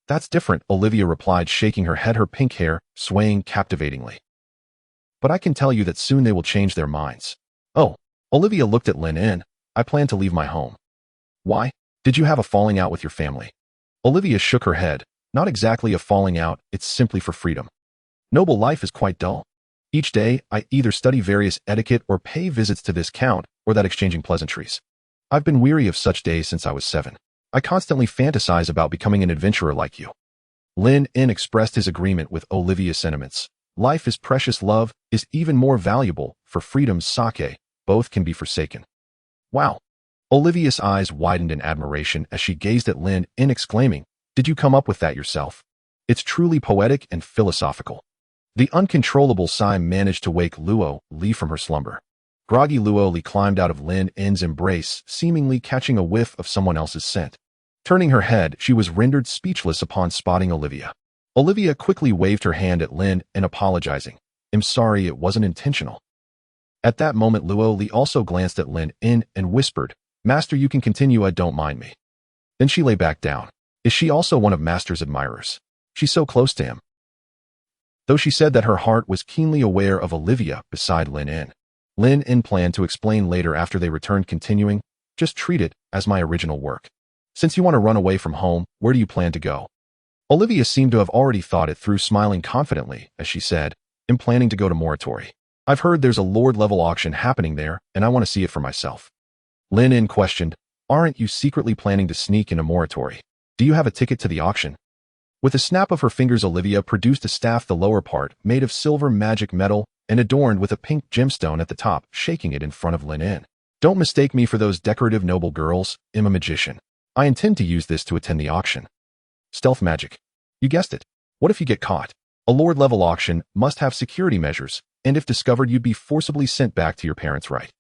"That's different," Olivia replied, shaking her head, her pink hair swaying captivatingly. "But I can tell you that soon they will change their minds." "Oh." Olivia looked at Lynn. "I plan to leave my home." "Why? Did you have a falling out with your family?" Olivia shook her head. "Not exactly a falling out, it's simply for freedom. Noble life is quite dull. Each day, I either study various etiquette or pay visits to this count or that, exchanging pleasantries. I've been weary of such days since I was 7. I constantly fantasize about becoming an adventurer like you." Lynn expressed his agreement with Olivia's sentiments. "Life is precious, love is even more valuable, for freedom's sake, both can be forsaken." "Wow." Olivia's eyes widened in admiration as she gazed at Lynn, exclaiming, "Did you come up with that yourself? It's truly poetic and philosophical." The uncontrollable sigh managed to wake Luo Li from her slumber. Groggy Luo Li climbed out of Lynn's embrace, seemingly catching a whiff of someone else's scent. Turning her head, she was rendered speechless upon spotting Olivia. Olivia quickly waved her hand at Lynn and apologizing. "I'm sorry, it wasn't intentional." At that moment, Luo Li also glanced at Lynn and whispered, "Master, you can continue, I don't mind me." Then she lay back down. Is she also one of Master's admirers? She's so close to him. Though she said that her heart was keenly aware of Olivia beside Lynn planned to explain later after they returned, continuing, "Just treat it as my original work. Since you want to run away from home, where do you plan to go?" Olivia seemed to have already thought it through, smiling confidently as she said, "I'm planning to go to Moritol. I've heard there's a lord-level auction happening there, and I want to see it for myself." Lynn questioned, "Aren't you secretly planning to sneak into Moritol? Do you have a ticket to the auction?" With a snap of her fingers, Olivia produced a staff, the lower part made of silver magic metal and adorned with a pink gemstone at the top, shaking it in front of Lynn. "Don't mistake me for those decorative noble girls. I'm a magician. I intend to use this to attend the auction." Stealth magic. You guessed it. What if you get caught? A lord-level auction must have security measures, and if discovered, you'd be forcibly sent back to your parents, right?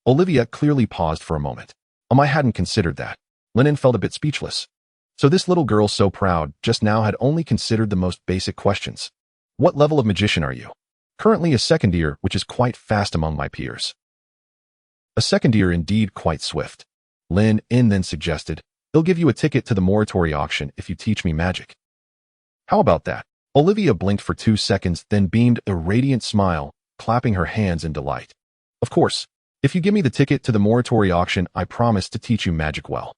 Olivia clearly paused for a moment. I hadn't considered that. Lynn felt a bit speechless. So this little girl, so proud just now, had only considered the most basic questions. "What level of magician are you?" "Currently a second year, which is quite fast among my peers." "A second year, indeed, quite swift." Lynn then suggested, "They'll give you a ticket to the Moritol auction if you teach me magic." "How about that?" Olivia blinked for 2 seconds, then beamed a radiant smile, clapping her hands in delight. "Of course. If you give me the ticket to the Moritol auction, I promise to teach you magic well."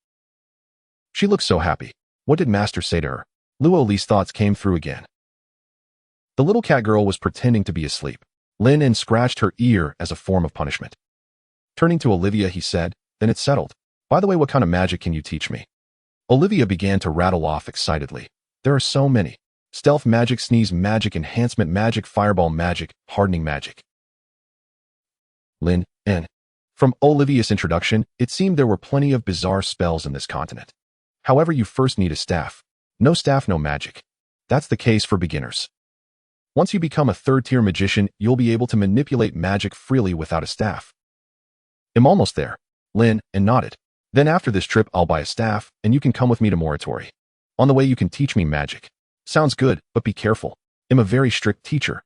She looked so happy. What did Master say to her? Luo Li's thoughts came through again. The little catgirl was pretending to be asleep. Lynn scratched her ear as a form of punishment. Turning to Olivia, he said, "Then it's settled. By the way, what kind of magic can you teach me?" Olivia began to rattle off excitedly. "There are so many. Stealth magic, sneeze magic, enhancement magic, fireball magic, hardening magic." Lynn. From Olivia's introduction, it seemed there were plenty of bizarre spells in this continent. However, you first need a staff. No staff, no magic. That's the case for beginners. Once you become a third-tier magician, you'll be able to manipulate magic freely without a staff. "I'm almost there." Lynn nodded. "Then after this trip, I'll buy a staff, and you can come with me to Moritol. On the way, you can teach me magic." "Sounds good, but be careful. I'm a very strict teacher."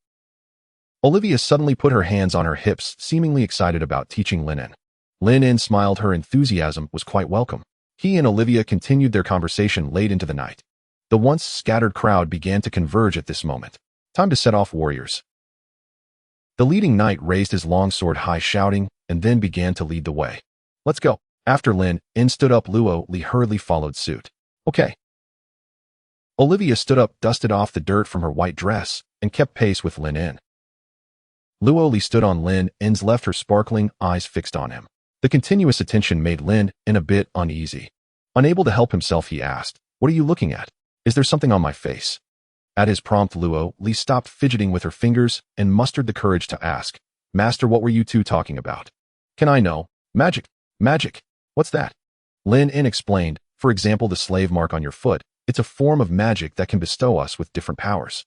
Olivia suddenly put her hands on her hips, seemingly excited about teaching Lynn. Lynn smiled. Her enthusiasm was quite welcome. He and Olivia continued their conversation late into the night. The once scattered crowd began to converge at this moment. Time to set off, warriors. The leading knight raised his long sword high, shouting, and then began to lead the way. "Let's go." After Lynn stood up, Luo Li hurriedly followed suit. "Okay." Olivia stood up, dusted off the dirt from her white dress, and kept pace with Lynn. Luo Li stood on Lynn's left, her sparkling eyes fixed on him. The continuous attention made Lynn a bit uneasy. Unable to help himself, he asked, "What are you looking at? Is there something on my face?" At his prompt, Luo Li stopped fidgeting with her fingers and mustered the courage to ask, "Master, what were you two talking about?" "Can I know?" "Magic. Magic. What's that?" Lynn explained, "For example, the slave mark on your foot. It's a form of magic that can bestow us with different powers."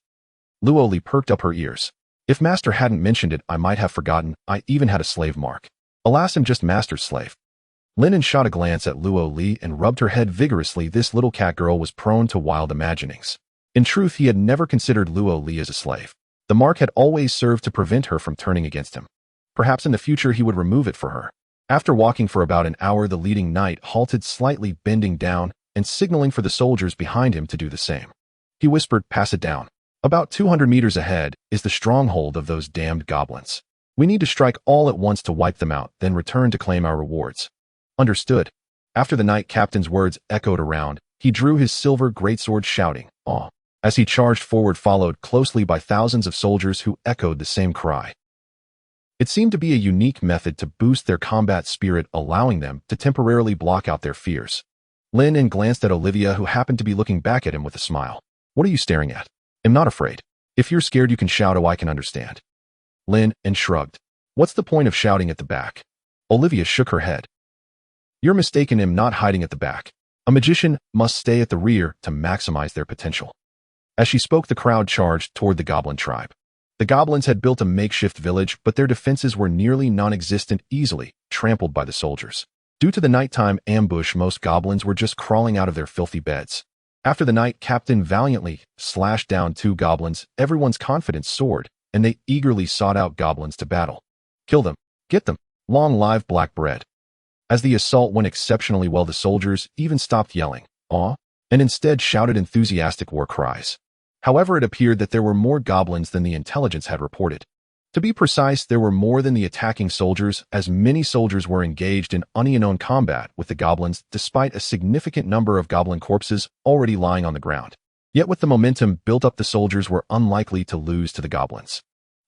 Luo Li perked up her ears. "If Master hadn't mentioned it, I might have forgotten. I even had a slave mark. Alas, I'm just Master's slave." Lynn shot a glance at Luo Li and rubbed her head vigorously. This little catgirl was prone to wild imaginings. In truth, he had never considered Luo Li as a slave. The mark had always served to prevent her from turning against him. Perhaps in the future he would remove it for her. After walking for about an hour, the leading knight halted slightly, bending down and signaling for the soldiers behind him to do the same. He whispered, "Pass it down. About 200 meters ahead is the stronghold of those damned goblins. We need to strike all at once to wipe them out, then return to claim our rewards." "Understood." After the knight captain's words echoed around, he drew his silver greatsword, shouting, "Aw!" as he charged forward, followed closely by thousands of soldiers who echoed the same cry. It seemed to be a unique method to boost their combat spirit, allowing them to temporarily block out their fears. Lynn glanced at Olivia, who happened to be looking back at him with a smile. "What are you staring at?" "I'm not afraid. If you're scared, you can shout. Oh, I can understand." Lynn shrugged. "What's the point of shouting at the back?" Olivia shook her head. "You're mistaken. I'm not hiding at the back. A magician must stay at the rear to maximize their potential." As she spoke, the crowd charged toward the goblin tribe. The goblins had built a makeshift village, but their defenses were nearly non-existent, easily trampled by the soldiers. Due to the nighttime ambush, most goblins were just crawling out of their filthy beds. After the night captain valiantly slashed down 2 goblins, everyone's confidence soared, and they eagerly sought out goblins to battle. Kill them. Get them. Long live black bread. As the assault went exceptionally well, the soldiers even stopped yelling, "Aw," and instead shouted enthusiastic war cries. However, it appeared that there were more goblins than the intelligence had reported. To be precise, there were more than the attacking soldiers, as many soldiers were engaged in unknown combat with the goblins, despite a significant number of goblin corpses already lying on the ground. Yet with the momentum built up, the soldiers were unlikely to lose to the goblins.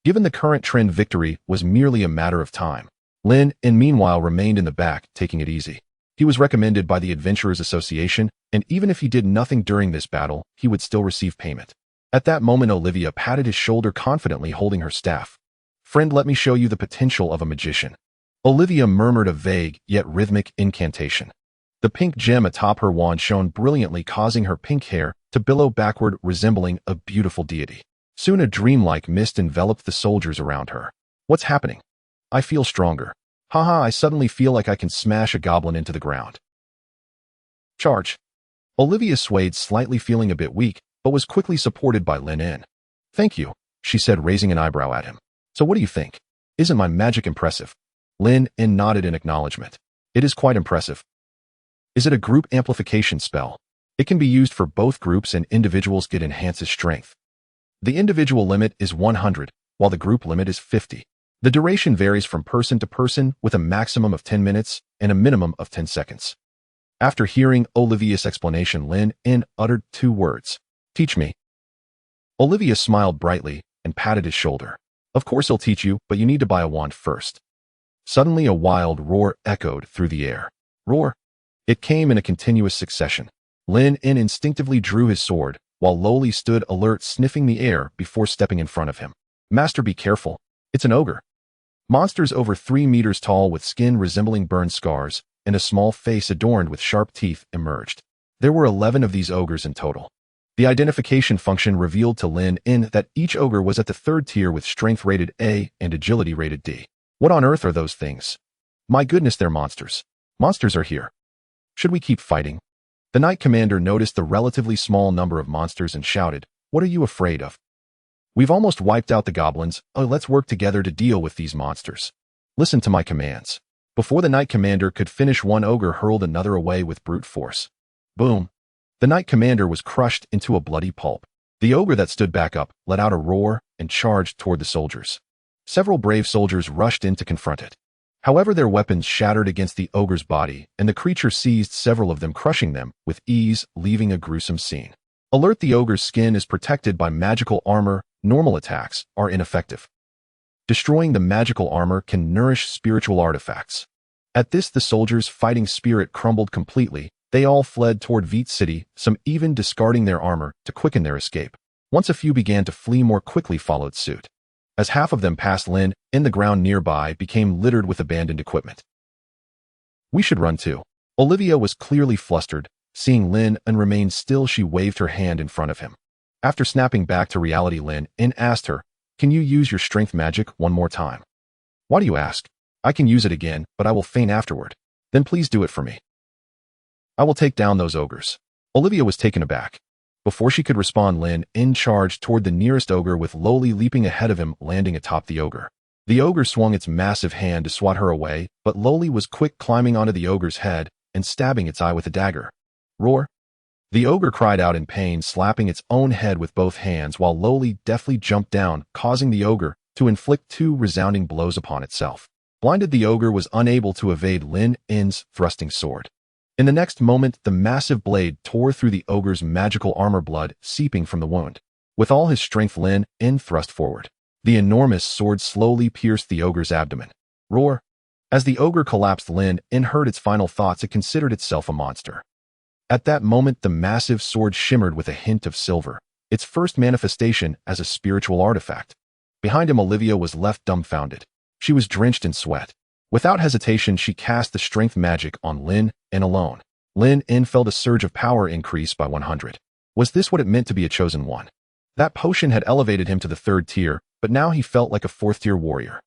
Given the current trend, victory was merely a matter of time. Lynn, meanwhile, remained in the back, taking it easy. He was recommended by the Adventurers Association, and even if he did nothing during this battle, he would still receive payment. At that moment, Olivia patted his shoulder confidently, holding her staff. "Friend, let me show you the potential of a magician." Olivia murmured a vague, yet rhythmic incantation. The pink gem atop her wand shone brilliantly, causing her pink hair to billow backward, resembling a beautiful deity. Soon a dreamlike mist enveloped the soldiers around her. "What's happening? I feel stronger. Haha, I suddenly feel like I can smash a goblin into the ground." "Charge." Olivia swayed slightly, feeling a bit weak, but was quickly supported by Lynn. "Thank you," she said, raising an eyebrow at him. "So what do you think? Isn't my magic impressive?" Lynn nodded in acknowledgement. "It is quite impressive." "Is it a group amplification spell? It can be used for both groups, and individuals get enhances strength. The individual limit is 100, while the group limit is 50. The duration varies from person to person, with a maximum of 10 minutes and a minimum of 10 seconds. After hearing Olivia's explanation, Lynn uttered 2 words. "Teach me." Olivia smiled brightly and patted his shoulder. "Of course he'll teach you, but you need to buy a wand first." Suddenly a wild roar echoed through the air. Roar! It came in a continuous succession. Lynn instinctively drew his sword, while Loli stood alert, sniffing the air before stepping in front of him. "Master, be careful. It's an ogre." Monsters over 3 meters tall, with skin resembling burn scars and a small face adorned with sharp teeth, emerged. There were 11 of these ogres in total. The identification function revealed to Lynn that each ogre was at the 3rd tier with strength rated A and agility rated D. What on earth are those things? My goodness, they're monsters. Monsters are here. Should we keep fighting? The Knight Commander noticed the relatively small number of monsters and shouted, "What are you afraid of? We've almost wiped out the goblins. Let's work together to deal with these monsters. Listen to my commands." Before the Knight Commander could finish, one ogre hurled another away with brute force. Boom! The Knight Commander was crushed into a bloody pulp. The ogre that stood back up let out a roar and charged toward the soldiers. Several brave soldiers rushed in to confront it. However, their weapons shattered against the ogre's body, and the creature seized several of them, crushing them with ease, leaving a gruesome scene. Alert: the ogre's skin is protected by magical armor. Normal attacks are ineffective. Destroying the magical armor can nourish spiritual artifacts. At this, the soldiers' fighting spirit crumbled completely. They all fled toward Veet City, some even discarding their armor to quicken their escape. Once a few began to flee, more quickly followed suit. As half of them passed Lynn, the ground nearby became littered with abandoned equipment. "We should run too." Olivia was clearly flustered. Seeing Lynn remained still, she waved her hand in front of him. After snapping back to reality, Lynn asked her, "Can you use your strength magic one more time?" "Why do you ask?" "I can use it again, but I will faint afterward." "Then please do it for me. I will take down those ogres." Olivia was taken aback. Before she could respond, Lynn charged toward the nearest ogre, with Loli leaping ahead of him, landing atop the ogre. The ogre swung its massive hand to swat her away, but Loli was quick, climbing onto the ogre's head and stabbing its eye with a dagger. Roar! The ogre cried out in pain, slapping its own head with both hands, while Loli deftly jumped down, causing the ogre to inflict 2 resounding blows upon itself. Blinded, the ogre was unable to evade Lynn's thrusting sword. In the next moment, the massive blade tore through the ogre's magical armor, blood seeping from the wound. With all his strength, Lynn thrust forward. The enormous sword slowly pierced the ogre's abdomen. Roar! As the ogre collapsed, Lynn heard its final thoughts. It considered itself a monster. At that moment, the massive sword shimmered with a hint of silver, its first manifestation as a spiritual artifact. Behind him, Olivia was left dumbfounded. She was drenched in sweat. Without hesitation, she cast the strength magic on Lynn alone. Lynn felt a surge of power increase by 100. Was this what it meant to be a chosen one? That potion had elevated him to the 3rd tier, but now he felt like a fourth-tier warrior.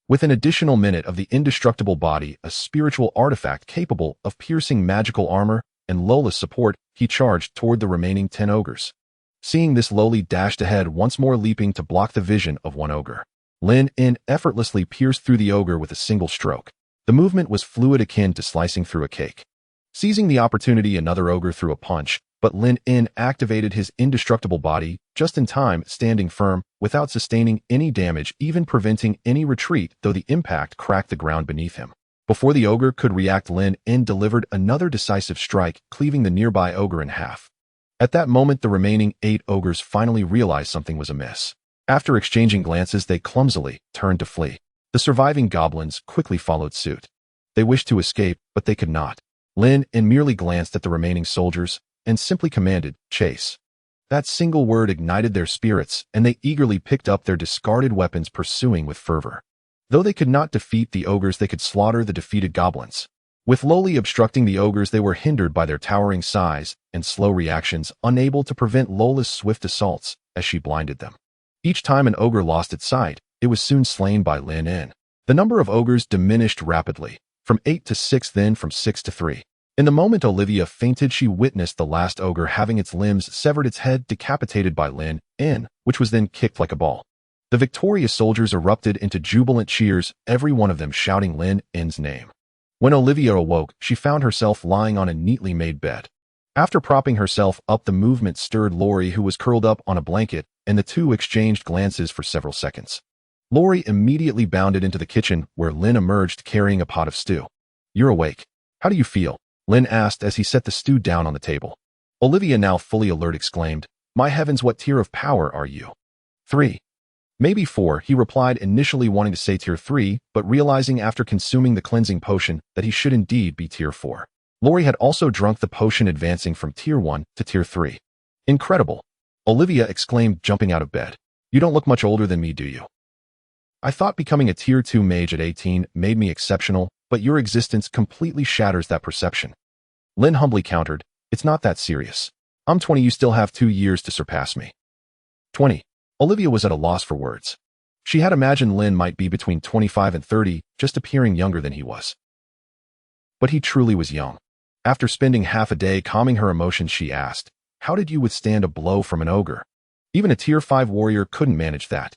With an additional minute of the indestructible body, a spiritual artifact capable of piercing magical armor, and Lola's support, he charged toward the remaining 10 ogres. Seeing this, Loli dashed ahead, once more leaping to block the vision of one ogre. Lynn effortlessly pierced through the ogre with a single stroke. The movement was fluid, akin to slicing through a cake. Seizing the opportunity, another ogre threw a punch, but Lynn activated his indestructible body just in time, standing firm, without sustaining any damage, even preventing any retreat, though the impact cracked the ground beneath him. Before the ogre could react, Lynn delivered another decisive strike, cleaving the nearby ogre in half. At that moment, the remaining 8 ogres finally realized something was amiss. After exchanging glances, they clumsily turned to flee. The surviving goblins quickly followed suit. They wished to escape, but they could not. Lynn merely glanced at the remaining soldiers and simply commanded, "Chase." That single word ignited their spirits, and they eagerly picked up their discarded weapons, pursuing with fervor. Though they could not defeat the ogres, they could slaughter the defeated goblins. With Loli obstructing the ogres, they were hindered by their towering size and slow reactions, unable to prevent Lola's swift assaults as she blinded them. Each time an ogre lost its sight, it was soon slain by Lynn. The number of ogres diminished rapidly, from 8 to 6, then from 6 to 3. In the moment Olivia fainted, she witnessed the last ogre having its limbs severed, its head decapitated by Lynn, which was then kicked like a ball. The victorious soldiers erupted into jubilant cheers, every one of them shouting Lynn's name. When Olivia awoke, she found herself lying on a neatly made bed. After propping herself up, the movement stirred Lori, who was curled up on a blanket, and the two exchanged glances for several seconds. Lori immediately bounded into the kitchen, where Lynn emerged carrying a pot of stew. "You're awake. How do you feel?" Lynn asked as he set the stew down on the table. Olivia, now fully alert, exclaimed, "My heavens, what tier of power are you?" 3. "Maybe 4, he replied, initially wanting to say tier 3, but realizing after consuming the cleansing potion that he should indeed be tier 4. Lori had also drunk the potion, advancing from tier 1 to tier 3. "Incredible!" Olivia exclaimed, jumping out of bed. "You don't look much older than me, do you? I thought becoming a tier 2 mage at 18 made me exceptional, but your existence completely shatters that perception." Lynn humbly countered, "It's not that serious. I'm 20, you still have 2 years to surpass me." 20. Olivia was at a loss for words. She had imagined Lynn might be between 25 and 30, just appearing younger than he was. But he truly was young. After spending half a day calming her emotions, she asked, "How did you withstand a blow from an ogre? Even a tier 5 warrior couldn't manage that.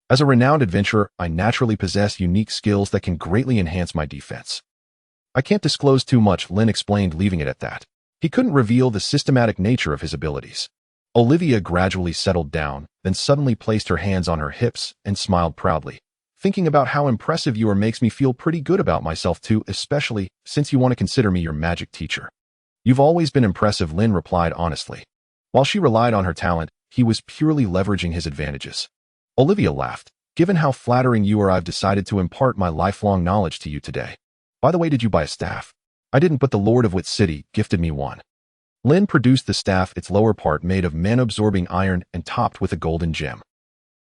As a renowned adventurer, I naturally possess unique skills that can greatly enhance my defense." "I can't disclose too much," Lynn explained, leaving it at that. He couldn't reveal the systematic nature of his abilities. Olivia gradually settled down, then suddenly placed her hands on her hips and smiled proudly. "Thinking about how impressive you are makes me feel pretty good about myself too, especially since you want to consider me your magic teacher." "You've always been impressive," Lynn replied honestly. While she relied on her talent, he was purely leveraging his advantages. Olivia laughed. "Given how flattering you are, I've decided to impart my lifelong knowledge to you today. By the way, did you buy a staff?" "I didn't, but the Lord of Wit City gifted me one." Lynn produced the staff, its lower part made of mana-absorbing iron and topped with a golden gem.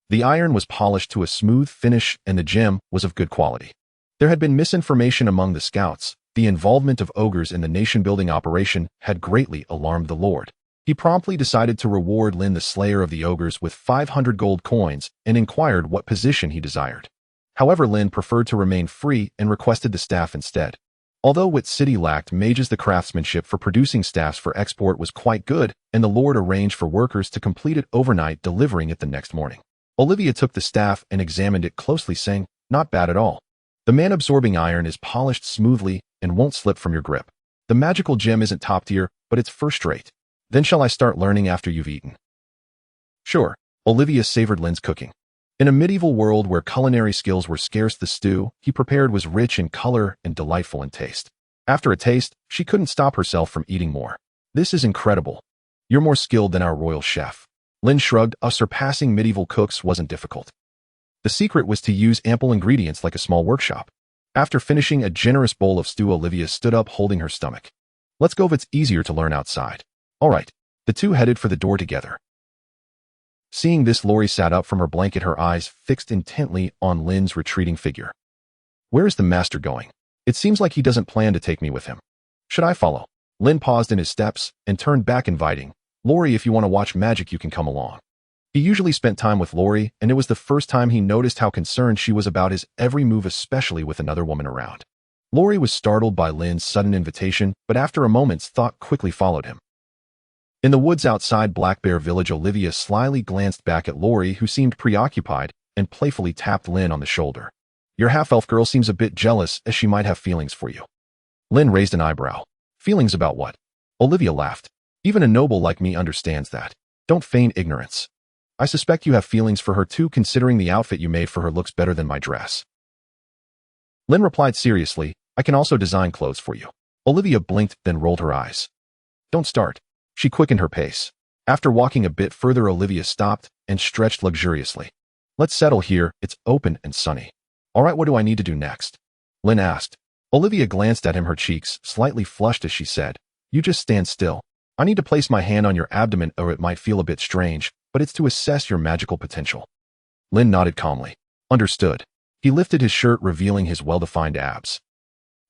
The iron was polished to a smooth finish, and the gem was of good quality. There had been misinformation among the scouts. The involvement of ogres in the nation-building operation had greatly alarmed the Lord. He promptly decided to reward Lynn, the slayer of the ogres, with 500 gold coins and inquired what position he desired. However, Lynn preferred to remain free and requested the staff instead. Although Wit City lacked mages, the craftsmanship for producing staffs for export was quite good, and the Lord arranged for workers to complete it overnight, delivering it the next morning. Olivia took the staff and examined it closely, saying, "Not bad at all. The mana-absorbing iron is polished smoothly and won't slip from your grip. The magical gem isn't top tier, but it's first rate. Then shall I start learning after you've eaten?" "Sure." Olivia savored Lynn's cooking. In a medieval world where culinary skills were scarce, the stew he prepared was rich in color and delightful in taste. After a taste, she couldn't stop herself from eating more. "This is incredible. You're more skilled than our royal chef." Lynn shrugged. Us surpassing medieval cooks wasn't difficult. The secret was to use ample ingredients like a small workshop. After finishing a generous bowl of stew, Olivia stood up, holding her stomach. "Let's go. If it's easier to learn outside." "All right." The two headed for the door together. Seeing this, Lori sat up from her blanket, her eyes fixed intently on Lynn's retreating figure. "Where is the master going? It seems like he doesn't plan to take me with him. Should I follow?" Lynn paused in his steps and turned back, inviting, "Lori, if you want to watch magic, you can come along." He usually spent time with Lori, and it was the first time he noticed how concerned she was about his every move, especially with another woman around. Lori was startled by Lynn's sudden invitation, but after a moment's thought quickly followed him. In the woods outside Black Bear Village, Olivia slyly glanced back at Lori, who seemed preoccupied, and playfully tapped Lynn on the shoulder. Your half-elf girl seems a bit jealous, as she might have feelings for you. Lynn raised an eyebrow. Feelings about what? Olivia laughed. Even a noble like me understands that. Don't feign ignorance. I suspect you have feelings for her too, considering the outfit you made for her looks better than my dress. Lynn replied seriously, I can also design clothes for you. Olivia blinked, then rolled her eyes. Don't start. She quickened her pace. After walking a bit further, Olivia stopped and stretched luxuriously. Let's settle here, it's open and sunny. All right, what do I need to do next? Lynn asked. Olivia glanced at him, her cheeks slightly flushed as she said, You just stand still. I need to place my hand on your abdomen, or it might feel a bit strange, but it's to assess your magical potential. Lynn nodded calmly. Understood. He lifted his shirt, revealing his well-defined abs.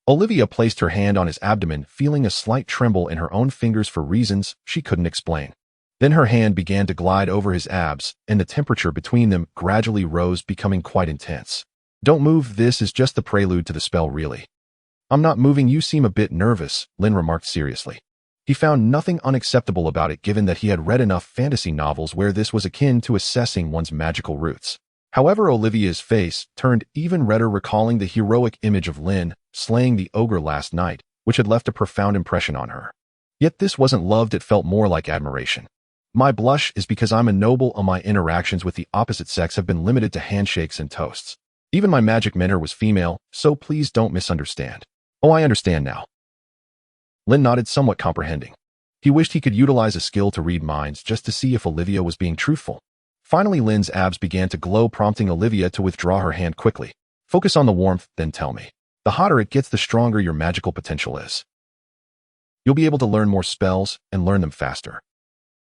Olivia placed her hand on his abdomen, feeling a slight tremble in her own fingers for reasons she couldn't explain. Then her hand began to glide over his abs, and the temperature between them gradually rose, becoming quite intense. Don't move, this is just the prelude to the spell, really. I'm not moving, you seem a bit nervous, Lynn remarked seriously. He found nothing unacceptable about it, given that he had read enough fantasy novels where this was akin to assessing one's magical roots. However, Olivia's face turned even redder, recalling the heroic image of Lynn slaying the ogre last night, which had left a profound impression on her. Yet this wasn't love, it felt more like admiration. My blush is because I'm a noble, and my interactions with the opposite sex have been limited to handshakes and toasts. Even my magic mentor was female, so please don't misunderstand. Oh, I understand now. Lynn nodded, somewhat comprehending. He wished he could utilize a skill to read minds just to see if Olivia was being truthful. Finally, Lynn's abs began to glow, prompting Olivia to withdraw her hand quickly. Focus on the warmth, then tell me. The hotter it gets, the stronger your magical potential is. You'll be able to learn more spells and learn them faster.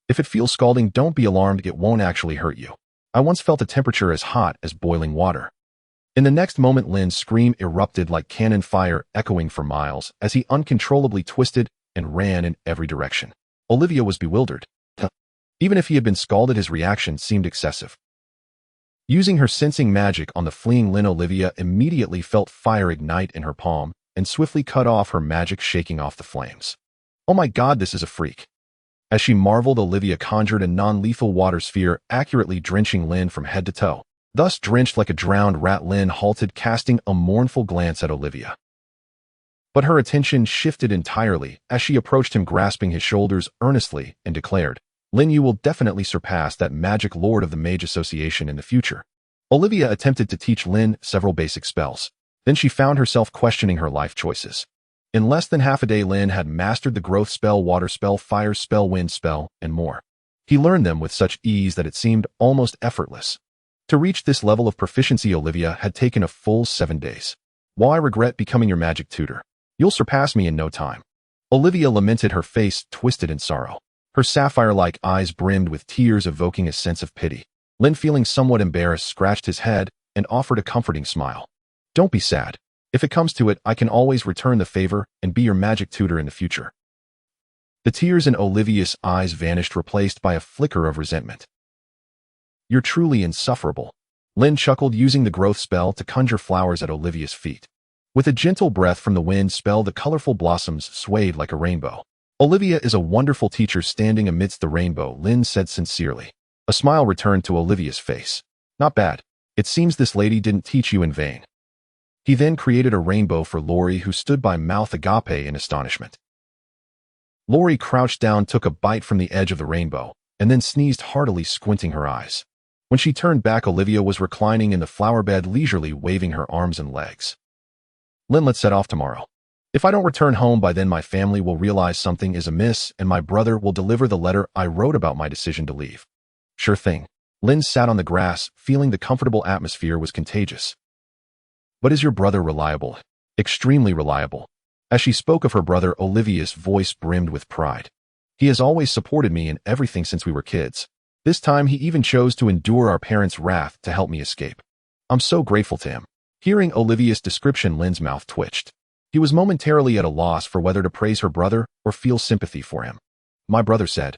If it feels scalding, don't be alarmed, it won't actually hurt you. I once felt a temperature as hot as boiling water. In the next moment, Lynn's scream erupted like cannon fire, echoing for miles as he uncontrollably twisted and ran in every direction. Olivia was bewildered. Even if he had been scalded, his reaction seemed excessive. Using her sensing magic on the fleeing Lynn, Olivia immediately felt fire ignite in her palm and swiftly cut off her magic, shaking off the flames. Oh my God, this is a freak. As she marveled, Olivia conjured a non-lethal water sphere, accurately drenching Lynn from head to toe. Thus drenched like a drowned rat, Lynn halted, casting a mournful glance at Olivia. But her attention shifted entirely as she approached him, grasping his shoulders earnestly, and declared, Lynn, you will definitely surpass that magic lord of the Mage Association in the future. Olivia attempted to teach Lynn several basic spells. Then she found herself questioning her life choices. In less than half a day, Lynn had mastered the growth spell, water spell, fire spell, wind spell, and more. He learned them with such ease that it seemed almost effortless. To reach this level of proficiency, Olivia had taken a full 7 days. While I regret becoming your magic tutor, you'll surpass me in no time. Olivia lamented, her face twisted in sorrow. Her sapphire-like eyes brimmed with tears, evoking a sense of pity. Lynn, feeling somewhat embarrassed, scratched his head and offered a comforting smile. Don't be sad. If it comes to it, I can always return the favor and be your magic tutor in the future. The tears in Olivia's eyes vanished, replaced by a flicker of resentment. You're truly insufferable. Lynn chuckled, using the growth spell to conjure flowers at Olivia's feet. With a gentle breath from the wind spell, the colorful blossoms swayed like a rainbow. Olivia is a wonderful teacher standing amidst the rainbow, Lynn said sincerely. A smile returned to Olivia's face. Not bad. It seems this lady didn't teach you in vain. He then created a rainbow for Lori, who stood by, mouth agape in astonishment. Lori crouched down, took a bite from the edge of the rainbow, and then sneezed heartily, squinting her eyes. When she turned back, Olivia was reclining in the flower bed, leisurely waving her arms and legs. Lynn, let's set off tomorrow. If I don't return home by then, my family will realize something is amiss, and my brother will deliver the letter I wrote about my decision to leave. Sure thing. Lynn sat on the grass, feeling the comfortable atmosphere was contagious. But is your brother reliable? Extremely reliable. As she spoke of her brother, Olivia's voice brimmed with pride. He has always supported me in everything since we were kids. This time he even chose to endure our parents' wrath to help me escape. I'm so grateful to him. Hearing Olivia's description, Lynn's mouth twitched. He was momentarily at a loss for whether to praise her brother or feel sympathy for him. My brother said.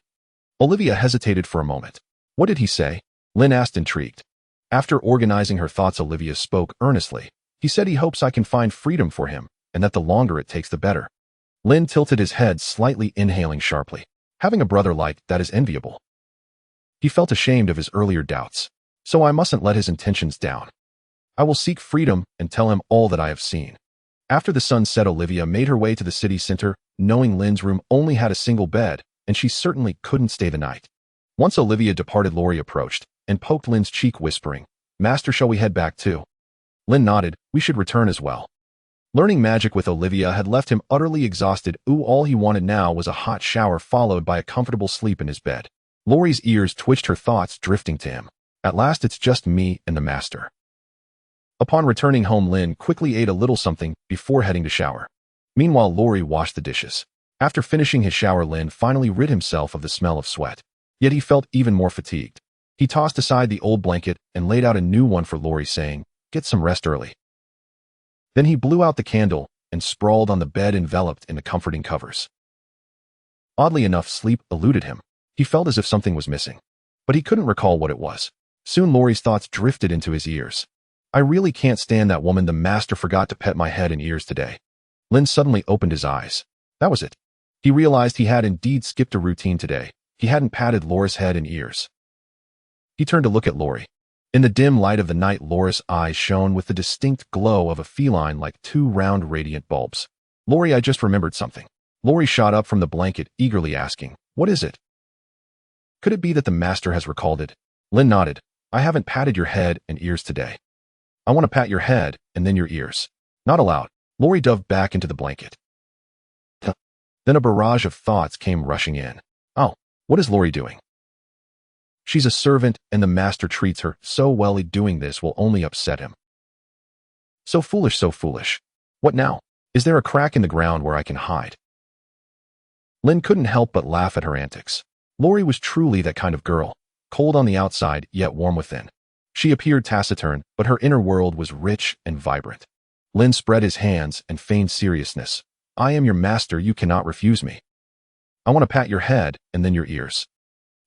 Olivia hesitated for a moment. What did he say? Lynn asked, intrigued. After organizing her thoughts, Olivia spoke earnestly. He said he hopes I can find freedom for him, and that the longer it takes the better. Lynn tilted his head slightly, inhaling sharply. Having a brother like that is enviable. He felt ashamed of his earlier doubts. So I mustn't let his intentions down. I will seek freedom and tell him all that I have seen. After the sun set, Olivia made her way to the city center, knowing Lynn's room only had a single bed, and she certainly couldn't stay the night. Once Olivia departed, Lori approached and poked Lynn's cheek, whispering, "Master, shall we head back too?" Lynn nodded. We should return as well. Learning magic with Olivia had left him utterly exhausted. All he wanted now was a hot shower followed by a comfortable sleep in his bed. Lori's ears twitched, her thoughts drifting to him. At last it's just me and the master. Upon returning home, Lynn quickly ate a little something before heading to shower. Meanwhile, Lori washed the dishes. After finishing his shower, Lynn finally rid himself of the smell of sweat. Yet he felt even more fatigued. He tossed aside the old blanket and laid out a new one for Lori, saying, "Get some rest early." Then he blew out the candle and sprawled on the bed, enveloped in the comforting covers. Oddly enough, sleep eluded him. He felt as if something was missing, but he couldn't recall what it was. Soon Lori's thoughts drifted into his ears. "I really can't stand that woman. The master forgot to pet my head and ears today." Lynn suddenly opened his eyes. That was it. He realized he had indeed skipped a routine today. He hadn't patted Laura's head and ears. He turned to look at Lori. In the dim light of the night, Laura's eyes shone with the distinct glow of a feline, like two round radiant bulbs. "Lori, I just remembered something." Lori shot up from the blanket, eagerly asking, "What is it?" "Could it be that the master has recalled it?" Lynn nodded. "I haven't patted your head and ears today." "I want to pat your head and then your ears." "Not allowed." Lori dove back into the blanket. Then a barrage of thoughts came rushing in. Oh, what is Lori doing? She's a servant, and the master treats her so well. Doing this will only upset him. So foolish, so foolish. What now? Is there a crack in the ground where I can hide? Lynn couldn't help but laugh at her antics. Lori was truly that kind of girl, cold on the outside, yet warm within. She appeared taciturn, but her inner world was rich and vibrant. Lynn spread his hands and feigned seriousness. "I am your master. You cannot refuse me. I want to pat your head and then your ears."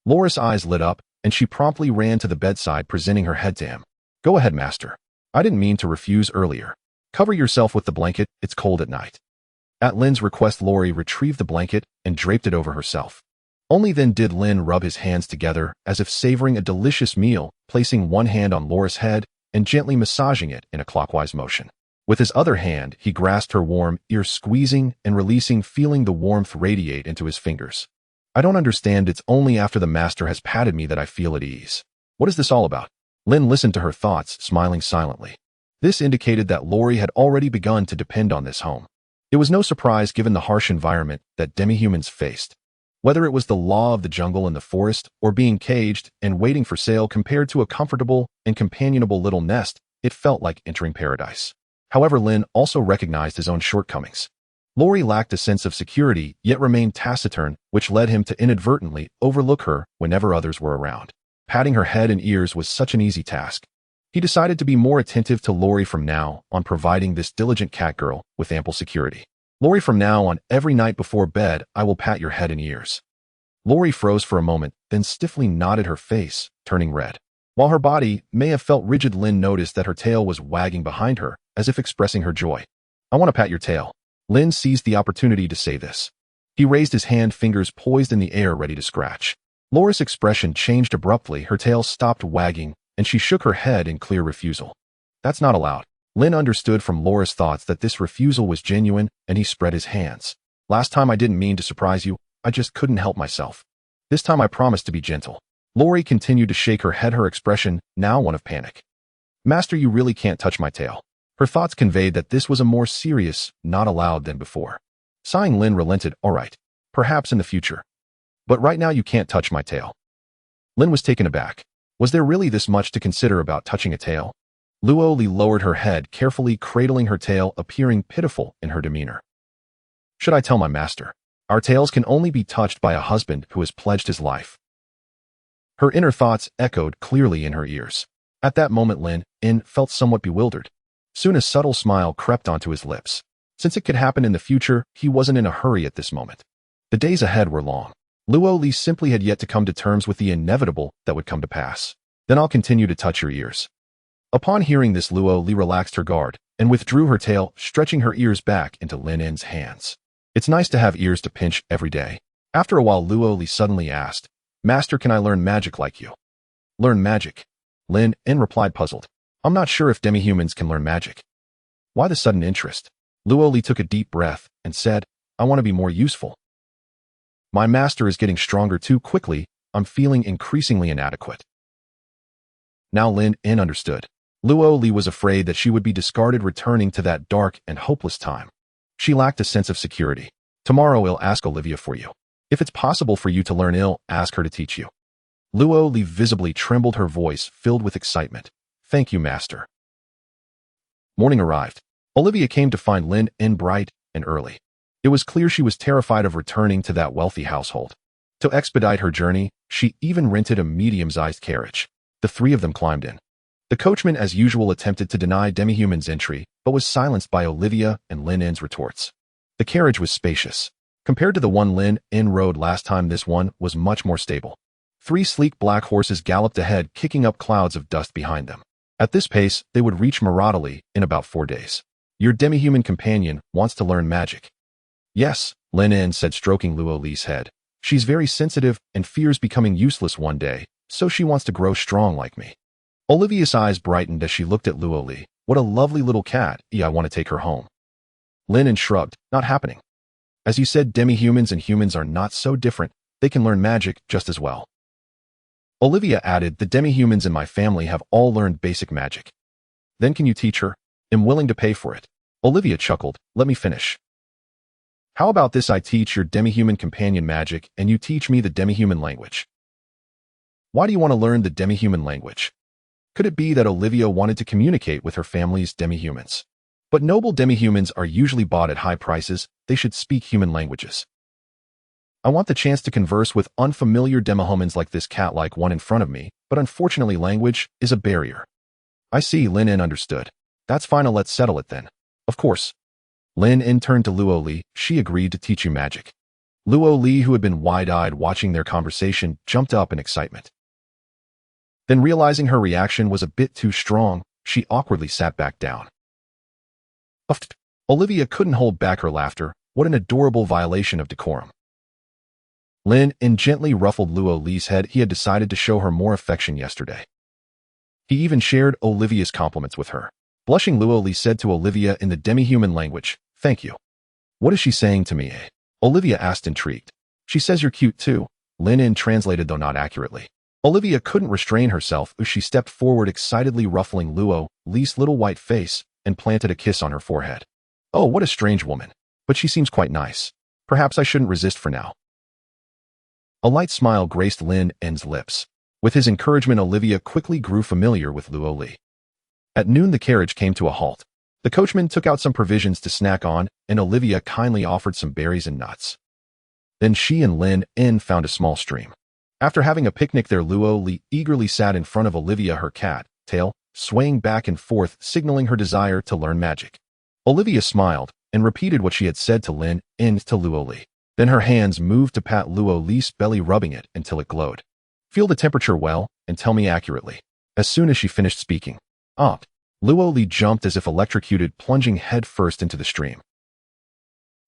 Laura's eyes lit up, and she promptly ran to the bedside, presenting her head to him. "Go ahead, master. I didn't mean to refuse earlier. Cover yourself with the blanket. It's cold at night." At Lynn's request, Lori retrieved the blanket and draped it over herself. Only then did Lynn rub his hands together as if savoring a delicious meal, placing one hand on Laura's head and gently massaging it in a clockwise motion. With his other hand, he grasped her warm ear, squeezing and releasing, feeling the warmth radiate into his fingers. "I don't understand. It's only after the master has patted me that I feel at ease. What is this all about?" Lynn listened to her thoughts, smiling silently. This indicated that Lori had already begun to depend on this home. It was no surprise given the harsh environment that demi-humans faced. Whether it was the law of the jungle and the forest, or being caged and waiting for sale, compared to a comfortable and companionable little nest, it felt like entering paradise. However, Lynn also recognized his own shortcomings. Lori lacked a sense of security, yet remained taciturn, which led him to inadvertently overlook her whenever others were around. Patting her head and ears was such an easy task. He decided to be more attentive to Lori from now on, providing this diligent catgirl with ample security. "Lori, from now on, every night before bed, I will pat your head and ears." Lori froze for a moment, then stiffly nodded, her face turning red. While her body may have felt rigid, Lynn noticed that her tail was wagging behind her, as if expressing her joy. "I want to pat your tail." Lynn seized the opportunity to say this. He raised his hand, fingers poised in the air, ready to scratch. Laura's expression changed abruptly. Her tail stopped wagging, and she shook her head in clear refusal. "That's not allowed." Lynn understood from Laura's thoughts that this refusal was genuine, and he spread his hands. "Last time I didn't mean to surprise you. I just couldn't help myself. This time I promised to be gentle." Lori continued to shake her head, her expression now one of panic. "Master, you really can't touch my tail." Her thoughts conveyed that this was a more serious "not allowed" than before. Sighing, Lynn relented. "All right, perhaps in the future. But right now you can't touch my tail." Lynn was taken aback. Was there really this much to consider about touching a tail? Luoli lowered her head, carefully cradling her tail, appearing pitiful in her demeanor. "Should I tell my master? Our tails can only be touched by a husband who has pledged his life." Her inner thoughts echoed clearly in her ears. At that moment, Lynn felt somewhat bewildered. Soon a subtle smile crept onto his lips. Since it could happen in the future, he wasn't in a hurry at this moment. The days ahead were long. Luoli simply had yet to come to terms with the inevitable that would come to pass. Then I'll continue to touch your ears. Upon hearing this, Luo Li relaxed her guard and withdrew her tail, stretching her ears back into Lynn's hands. It's nice to have ears to pinch every day. After a while, Luo Li suddenly asked, Master, can I learn magic like you? Learn magic? Lynn replied, puzzled. I'm not sure if demihumans can learn magic. Why the sudden interest? Luo Li took a deep breath and said, I want to be more useful. My master is getting stronger too quickly. I'm feeling increasingly inadequate. Now Lynn understood. Luo Li was afraid that she would be discarded, returning to that dark and hopeless time. She lacked a sense of security. Tomorrow I'll ask Olivia for you. If it's possible for you to learn, I'll ask her to teach you. Luo Li visibly trembled, her voice filled with excitement. Thank you, master. Morning arrived. Olivia came to find Lynn bright and early. It was clear she was terrified of returning to that wealthy household. To expedite her journey, she even rented a medium-sized carriage. The three of them climbed in. The coachman, as usual, attempted to deny Demi-Humans entry, but was silenced by Olivia and Lynn's retorts. The carriage was spacious. Compared to the one Lynn rode last time, this one was much more stable. 3 sleek black horses galloped ahead, kicking up clouds of dust behind them. At this pace, they would reach Moritol in about 4 days. Your demi-human companion wants to learn magic. Yes, Lynn said, stroking Luo Li's head. She's very sensitive and fears becoming useless one day, so she wants to grow strong like me. Olivia's eyes brightened as she looked at Luo Li. What a lovely little cat. I want to take her home. Lynn shrugged. Not happening. As you said, demi-humans and humans are not so different. They can learn magic just as well. Olivia added, the demi-humans in my family have all learned basic magic. Then can you teach her? I'm willing to pay for it. Olivia chuckled. Let me finish. How about this? I teach your demi-human companion magic and you teach me the demi-human language. Why do you want to learn the demi-human language? Could it be that Olivia wanted to communicate with her family's demi-humans? But noble demi-humans are usually bought at high prices. They should speak human languages. I want the chance to converse with unfamiliar demi-humans like this cat-like one in front of me, but unfortunately language is a barrier. I see. Lynn understood. That's fine, let's settle it then. Of course. Lynn turned to Luo Li. She agreed to teach you magic. Luo Li, who had been wide-eyed watching their conversation, jumped up in excitement. Then, realizing her reaction was a bit too strong, she awkwardly sat back down. Olivia couldn't hold back her laughter. What an adorable violation of decorum. Lynn gently ruffled Luo Li's head. He had decided to show her more affection yesterday. He even shared Olivia's compliments with her. Blushing, Luo Li said to Olivia in the demi-human language, thank you. What is she saying to me, eh? Olivia asked, intrigued. She says you're cute too. Lynn translated, though not accurately. Olivia couldn't restrain herself as she stepped forward, excitedly ruffling Luo Li's little white face and planted a kiss on her forehead. Oh, what a strange woman. But she seems quite nice. Perhaps I shouldn't resist for now. A light smile graced Lynn's lips. With his encouragement, Olivia quickly grew familiar with Luo Li. At noon, the carriage came to a halt. The coachman took out some provisions to snack on, and Olivia kindly offered some berries and nuts. Then she and Lynn found a small stream. After having a picnic there, Luo Li eagerly sat in front of Olivia, her cat tail swaying back and forth, signaling her desire to learn magic. Olivia smiled and repeated what she had said to Lynn to Luo Li. Then her hands moved to pat Luo Li's belly, rubbing it until it glowed. Feel the temperature well and tell me accurately. As soon as she finished speaking, Luo Li jumped as if electrocuted, plunging headfirst into the stream.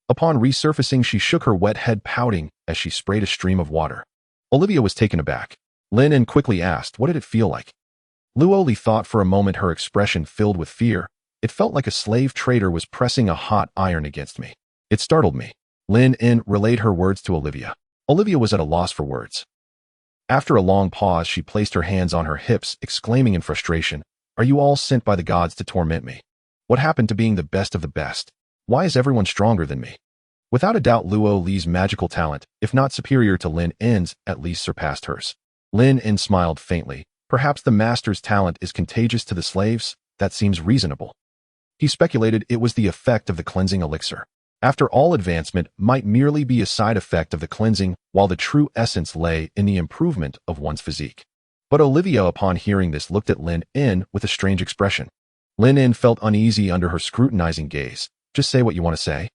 Upon resurfacing, she shook her wet head, pouting as she sprayed a stream of water. Olivia was taken aback. Lynn quickly asked, what did it feel like? Luo Li thought for a moment, her expression filled with fear. It felt like a slave trader was pressing a hot iron against me. It startled me. Lynn relayed her words to Olivia. Olivia was at a loss for words. After a long pause, she placed her hands on her hips, exclaiming in frustration, are you all sent by the gods to torment me? What happened to being the best of the best? Why is everyone stronger than me? Without a doubt, Luo Li's magical talent, if not superior to Lynn's, at least surpassed hers. Lynn smiled faintly. Perhaps the master's talent is contagious to the slaves? That seems reasonable. He speculated it was the effect of the cleansing elixir. After all, advancement might merely be a side effect of the cleansing, while the true essence lay in the improvement of one's physique. But Olivia, upon hearing this, looked at Lynn with a strange expression. Lynn felt uneasy under her scrutinizing gaze. Just say what you want to say.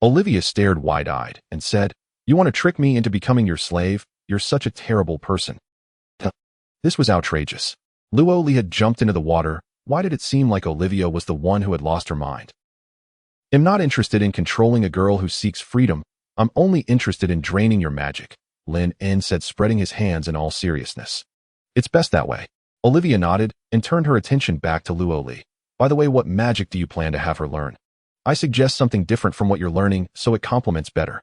Olivia stared wide-eyed and said, you want to trick me into becoming your slave? You're such a terrible person. This was outrageous. Luoli had jumped into the water. Why did it seem like Olivia was the one who had lost her mind? I'm not interested in controlling a girl who seeks freedom. I'm only interested in draining your magic, Lynn said, spreading his hands in all seriousness. It's best that way. Olivia nodded and turned her attention back to Luoli. By the way, what magic do you plan to have her learn? I suggest something different from what you're learning so it complements better.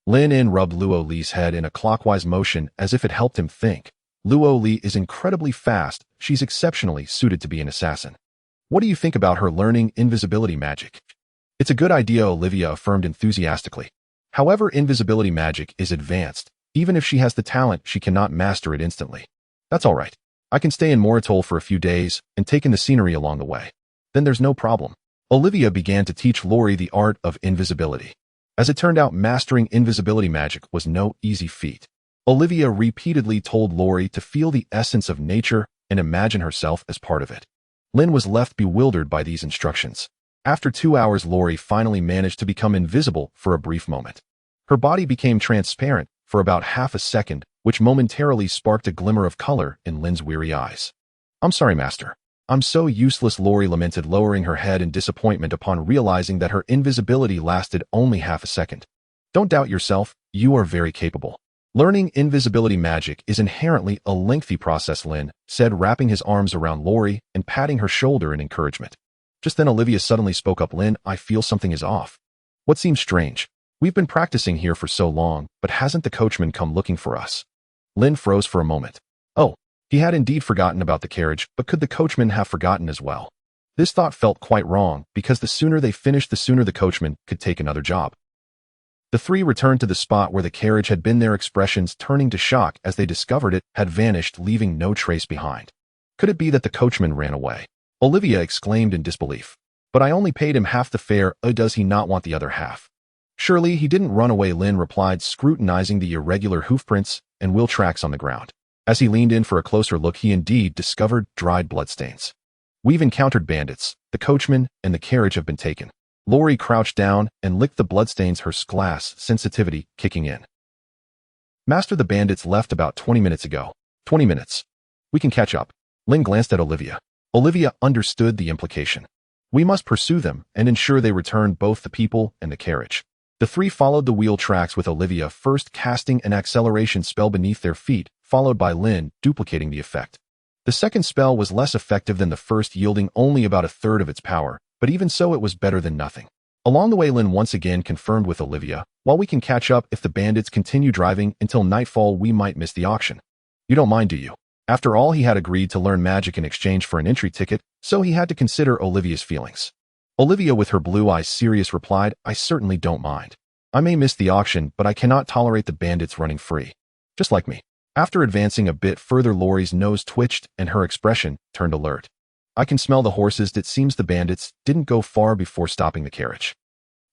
Lynn rubbed Luoli's head in a clockwise motion as if it helped him think. Luoli is incredibly fast. She's exceptionally suited to be an assassin. What do you think about her learning invisibility magic? It's a good idea, Olivia affirmed enthusiastically. However, invisibility magic is advanced. Even if she has the talent, she cannot master it instantly. That's all right. I can stay in Moritol for a few days and take in the scenery along the way. Then there's no problem. Olivia began to teach Lori the art of invisibility. As it turned out, mastering invisibility magic was no easy feat. Olivia repeatedly told Lori to feel the essence of nature and imagine herself as part of it. Lynn was left bewildered by these instructions. After 2 hours, Lori finally managed to become invisible for a brief moment. Her body became transparent for about half a second, which momentarily sparked a glimmer of color in Lynn's weary eyes. I'm sorry, Master. I'm so useless, Lori lamented, lowering her head in disappointment upon realizing that her invisibility lasted only half a second. Don't doubt yourself, you are very capable. Learning invisibility magic is inherently a lengthy process, Lynn said, wrapping his arms around Lori and patting her shoulder in encouragement. Just then Olivia suddenly spoke up. Lynn, I feel something is off. What seems strange? We've been practicing here for so long, but hasn't the coachman come looking for us? Lynn froze for a moment. Oh, he had indeed forgotten about the carriage, but could the coachman have forgotten as well? This thought felt quite wrong, because the sooner they finished, the sooner the coachman could take another job. The three returned to the spot where the carriage had been, their expressions turning to shock as they discovered it had vanished, leaving no trace behind. Could it be that the coachman ran away? Olivia exclaimed in disbelief. But I only paid him half the fare, does he not want the other half? Surely he didn't run away, Lynn replied, scrutinizing the irregular hoofprints and wheel tracks on the ground. As he leaned in for a closer look, he indeed discovered dried bloodstains. We've encountered bandits. The coachman and the carriage have been taken. Lori crouched down and licked the bloodstains, her glass sensitivity kicking in. Master, the bandits left about 20 minutes ago. 20 minutes. We can catch up. Lynn glanced at Olivia. Olivia understood the implication. We must pursue them and ensure they return both the people and the carriage. The three followed the wheel tracks, with Olivia first casting an acceleration spell beneath their feet, followed by Lynn duplicating the effect. The second spell was less effective than the first, yielding only about a third of its power, but even so it was better than nothing. Along the way, Lynn once again confirmed with Olivia, while we can catch up, if the bandits continue driving until nightfall, we might miss the auction. You don't mind, do you? After all, he had agreed to learn magic in exchange for an entry ticket, so he had to consider Olivia's feelings. Olivia, with her blue eyes serious, replied, I certainly don't mind. I may miss the auction, but I cannot tolerate the bandits running free. Just like me. After advancing a bit further, Lori's nose twitched and her expression turned alert. I can smell the horses. It seems the bandits didn't go far before stopping the carriage.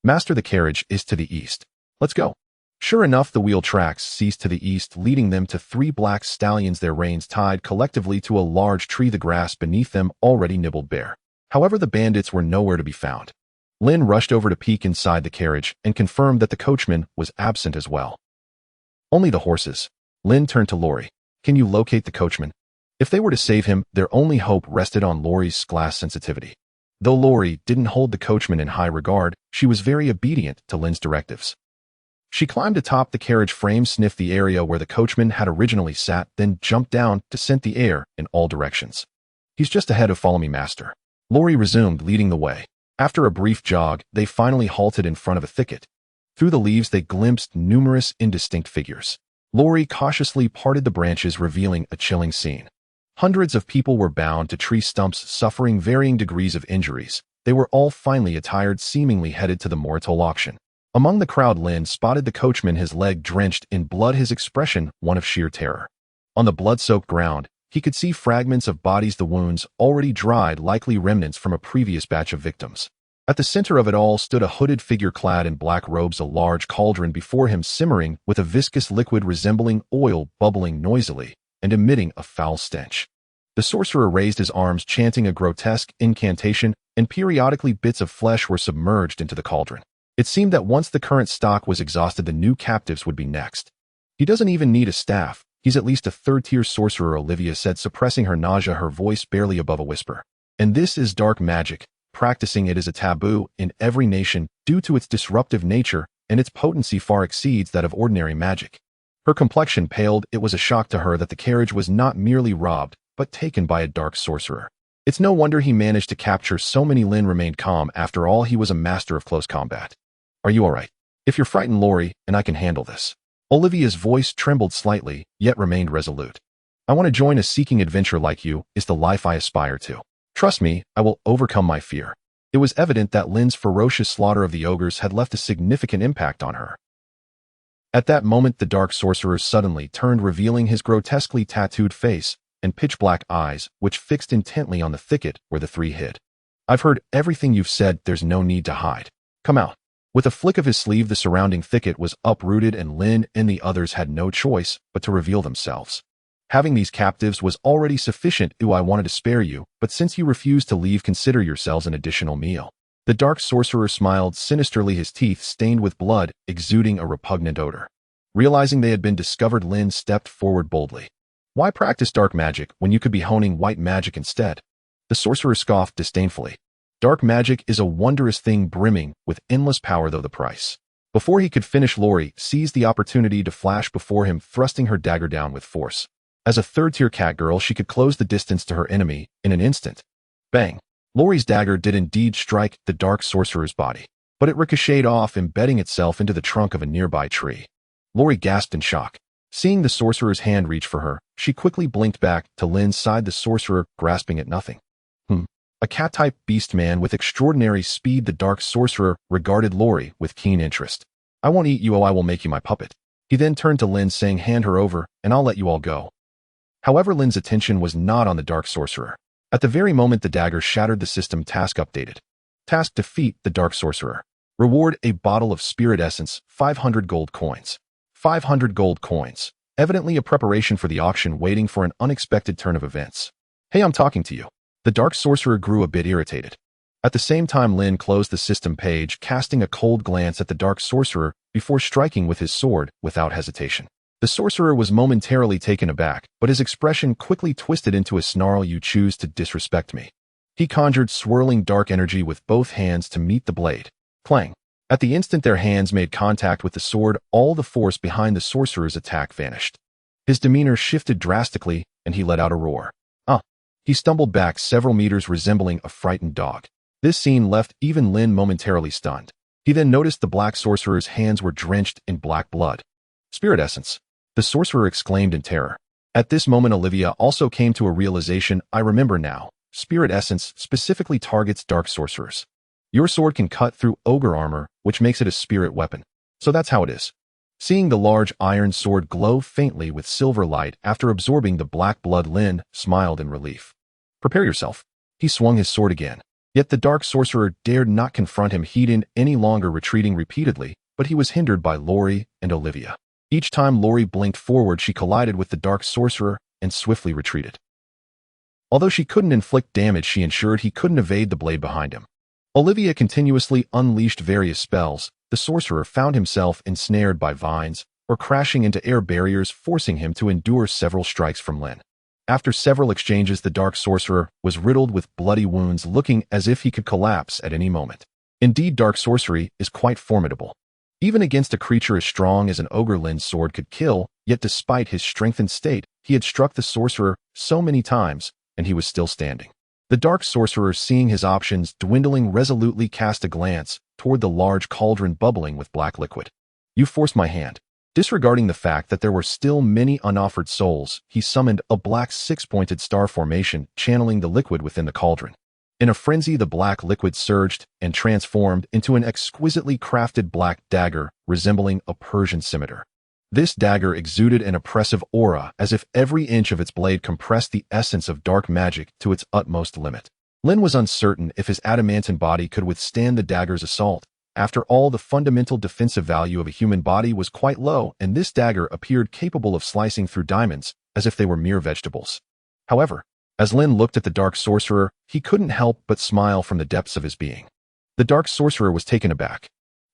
Master, the carriage is to the east. Let's go. Sure enough, the wheel tracks ceased to the east, leading them to three black stallions, their reins tied collectively to a large tree, the grass beneath them already nibbled bare. However, the bandits were nowhere to be found. Lynn rushed over to peek inside the carriage and confirmed that the coachman was absent as well. Only the horses. Lynn turned to Lori. Can you locate the coachman? If they were to save him, their only hope rested on Lori's glass sensitivity. Though Lori didn't hold the coachman in high regard, she was very obedient to Lynn's directives. She climbed atop the carriage frame, sniffed the area where the coachman had originally sat, then jumped down to scent the air in all directions. He's just ahead of follow me, Master. Lori resumed, leading the way. After a brief jog, they finally halted in front of a thicket. Through the leaves, they glimpsed numerous indistinct figures. Lori cautiously parted the branches, revealing a chilling scene. Hundreds of people were bound to tree stumps, suffering varying degrees of injuries. They were all finely attired, seemingly headed to the Moritol auction. Among the crowd, Lynn spotted the coachman, his leg drenched in blood, his expression one of sheer terror. On the blood-soaked ground, he could see fragments of bodies, the wounds already dried, likely remnants from a previous batch of victims. At the center of it all stood a hooded figure clad in black robes, a large cauldron before him simmering with a viscous liquid resembling oil bubbling noisily and emitting a foul stench. The sorcerer raised his arms, chanting a grotesque incantation, and periodically bits of flesh were submerged into the cauldron. It seemed that once the current stock was exhausted, the new captives would be next. He doesn't even need a staff. He's at least a third-tier sorcerer, Olivia said, suppressing her nausea, her voice barely above a whisper. And this is dark magic. Practicing it is a taboo in every nation due to its disruptive nature, and its potency far exceeds that of ordinary magic. Her complexion paled. It was a shock to her that the carriage was not merely robbed, but taken by a dark sorcerer. It's no wonder he managed to capture so many. Lynn remained calm. After all, he was a master of close combat. Are you all right? If you're frightened, Lori, and I can handle this. Olivia's voice trembled slightly, yet remained resolute. I want to join a seeking adventure like you. Is the life I aspire to. Trust me, I will overcome my fear. It was evident that Lynn's ferocious slaughter of the ogres had left a significant impact on her. At that moment, the dark sorcerer suddenly turned, revealing his grotesquely tattooed face and pitch-black eyes, which fixed intently on the thicket where the three hid. I've heard everything you've said. There's no need to hide. Come out. With a flick of his sleeve, the surrounding thicket was uprooted, and Lynn and the others had no choice but to reveal themselves. Having these captives was already sufficient. I wanted to spare you, but since you refuse to leave, consider yourselves an additional meal. The dark sorcerer smiled sinisterly, his teeth stained with blood, exuding a repugnant odor. Realizing they had been discovered, Lynn stepped forward boldly. Why practice dark magic when you could be honing white magic instead? The sorcerer scoffed disdainfully. Dark magic is a wondrous thing, brimming with endless power, though the price. Before he could finish, Lori seized the opportunity to flash before him, thrusting her dagger down with force. As a third-tier catgirl, she could close the distance to her enemy in an instant. Bang! Lori's dagger did indeed strike the dark sorcerer's body, but it ricocheted off, embedding itself into the trunk of a nearby tree. Lori gasped in shock. Seeing the sorcerer's hand reach for her, she quickly blinked back to Lynn's side, the sorcerer grasping at nothing. A cat-type beastman with extraordinary speed. The dark sorcerer regarded Lori with keen interest. I won't eat you, I will make you my puppet. He then turned to Lynn, saying, hand her over, and I'll let you all go. However, Lynn's attention was not on the dark sorcerer. At the very moment the dagger shattered, the system task updated. Task: defeat the dark sorcerer. Reward: a bottle of spirit essence, 500 gold coins. 500 gold coins. Evidently a preparation for the auction, waiting for an unexpected turn of events. Hey, I'm talking to you. The dark sorcerer grew a bit irritated. At the same time, Lynn closed the system page, casting a cold glance at the dark sorcerer before striking with his sword without hesitation. The sorcerer was momentarily taken aback, but his expression quickly twisted into a snarl. You choose to disrespect me. He conjured swirling dark energy with both hands to meet the blade. Clang! At the instant their hands made contact with the sword, all the force behind the sorcerer's attack vanished. His demeanor shifted drastically, and he let out a roar. He stumbled back several meters, resembling a frightened dog. This scene left even Lynn momentarily stunned. He then noticed the black sorcerer's hands were drenched in black blood. Spirit essence! The sorcerer exclaimed in terror. At this moment, Olivia also came to a realization. I remember now. Spirit essence specifically targets dark sorcerers. Your sword can cut through ogre armor, which makes it a spirit weapon. So that's how it is. Seeing the large iron sword glow faintly with silver light after absorbing the black blood, Lynn smiled in relief. Prepare yourself. He swung his sword again. Yet the dark sorcerer dared not confront him. He didn't any longer, retreating repeatedly, but he was hindered by Lori and Olivia. Each time Lori blinked forward, she collided with the dark sorcerer and swiftly retreated. Although she couldn't inflict damage, she ensured he couldn't evade the blade behind him. Olivia continuously unleashed various spells. The sorcerer found himself ensnared by vines or crashing into air barriers, forcing him to endure several strikes from Lynn. After several exchanges, the dark sorcerer was riddled with bloody wounds, looking as if he could collapse at any moment. Indeed, dark sorcery is quite formidable. Even against a creature as strong as an ogre, Lynn's sword could kill, yet despite his strengthened state, he had struck the sorcerer so many times, and he was still standing. The dark sorcerer, seeing his options dwindling, resolutely cast a glance toward the large cauldron bubbling with black liquid. You forced my hand. Disregarding the fact that there were still many unoffered souls, he summoned a black six-pointed star formation, channeling the liquid within the cauldron. In a frenzy, the black liquid surged and transformed into an exquisitely crafted black dagger resembling a Persian scimitar. This dagger exuded an oppressive aura, as if every inch of its blade compressed the essence of dark magic to its utmost limit. Lynn was uncertain if his adamantine body could withstand the dagger's assault. After all, the fundamental defensive value of a human body was quite low, and this dagger appeared capable of slicing through diamonds as if they were mere vegetables. However, as Lynn looked at the dark sorcerer, he couldn't help but smile from the depths of his being. The dark sorcerer was taken aback.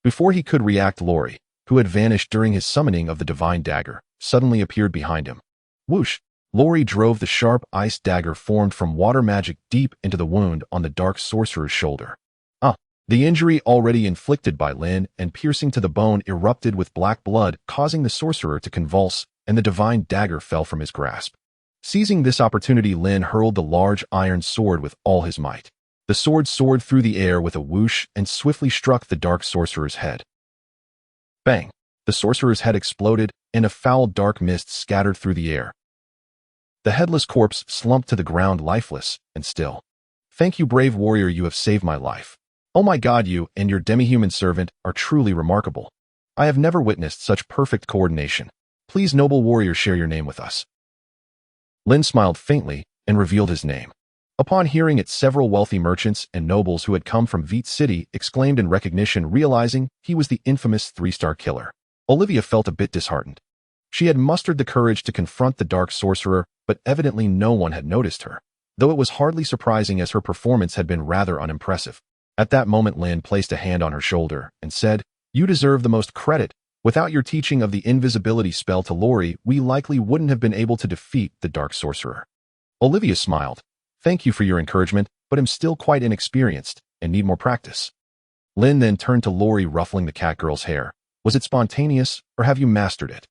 Before he could react, Lori, who had vanished during his summoning of the divine dagger, suddenly appeared behind him. Whoosh! Lori drove the sharp ice dagger formed from water magic deep into the wound on the dark sorcerer's shoulder. The injury already inflicted by Lynn and piercing to the bone erupted with black blood, causing the sorcerer to convulse, and the divine dagger fell from his grasp. Seizing this opportunity, Lynn hurled the large iron sword with all his might. The sword soared through the air with a whoosh and swiftly struck the dark sorcerer's head. Bang! The sorcerer's head exploded, and a foul dark mist scattered through the air. The headless corpse slumped to the ground lifeless and still. "Thank you, brave warrior, you have saved my life. Oh my God, you and your demi-human servant are truly remarkable. I have never witnessed such perfect coordination. Please, noble warrior, share your name with us." Lynn smiled faintly and revealed his name. Upon hearing it, several wealthy merchants and nobles who had come from Veet City exclaimed in recognition, realizing he was the infamous 3-star killer. Olivia felt a bit disheartened. She had mustered the courage to confront the dark sorcerer, but evidently no one had noticed her, though it was hardly surprising as her performance had been rather unimpressive. At that moment, Lynn placed a hand on her shoulder and said, "You deserve the most credit. Without your teaching of the invisibility spell to Lori, we likely wouldn't have been able to defeat the dark sorcerer." Olivia smiled. "Thank you for your encouragement, but I'm still quite inexperienced and need more practice." Lynn then turned to Lori, ruffling the catgirl's hair. "Was it spontaneous, or have you mastered it?"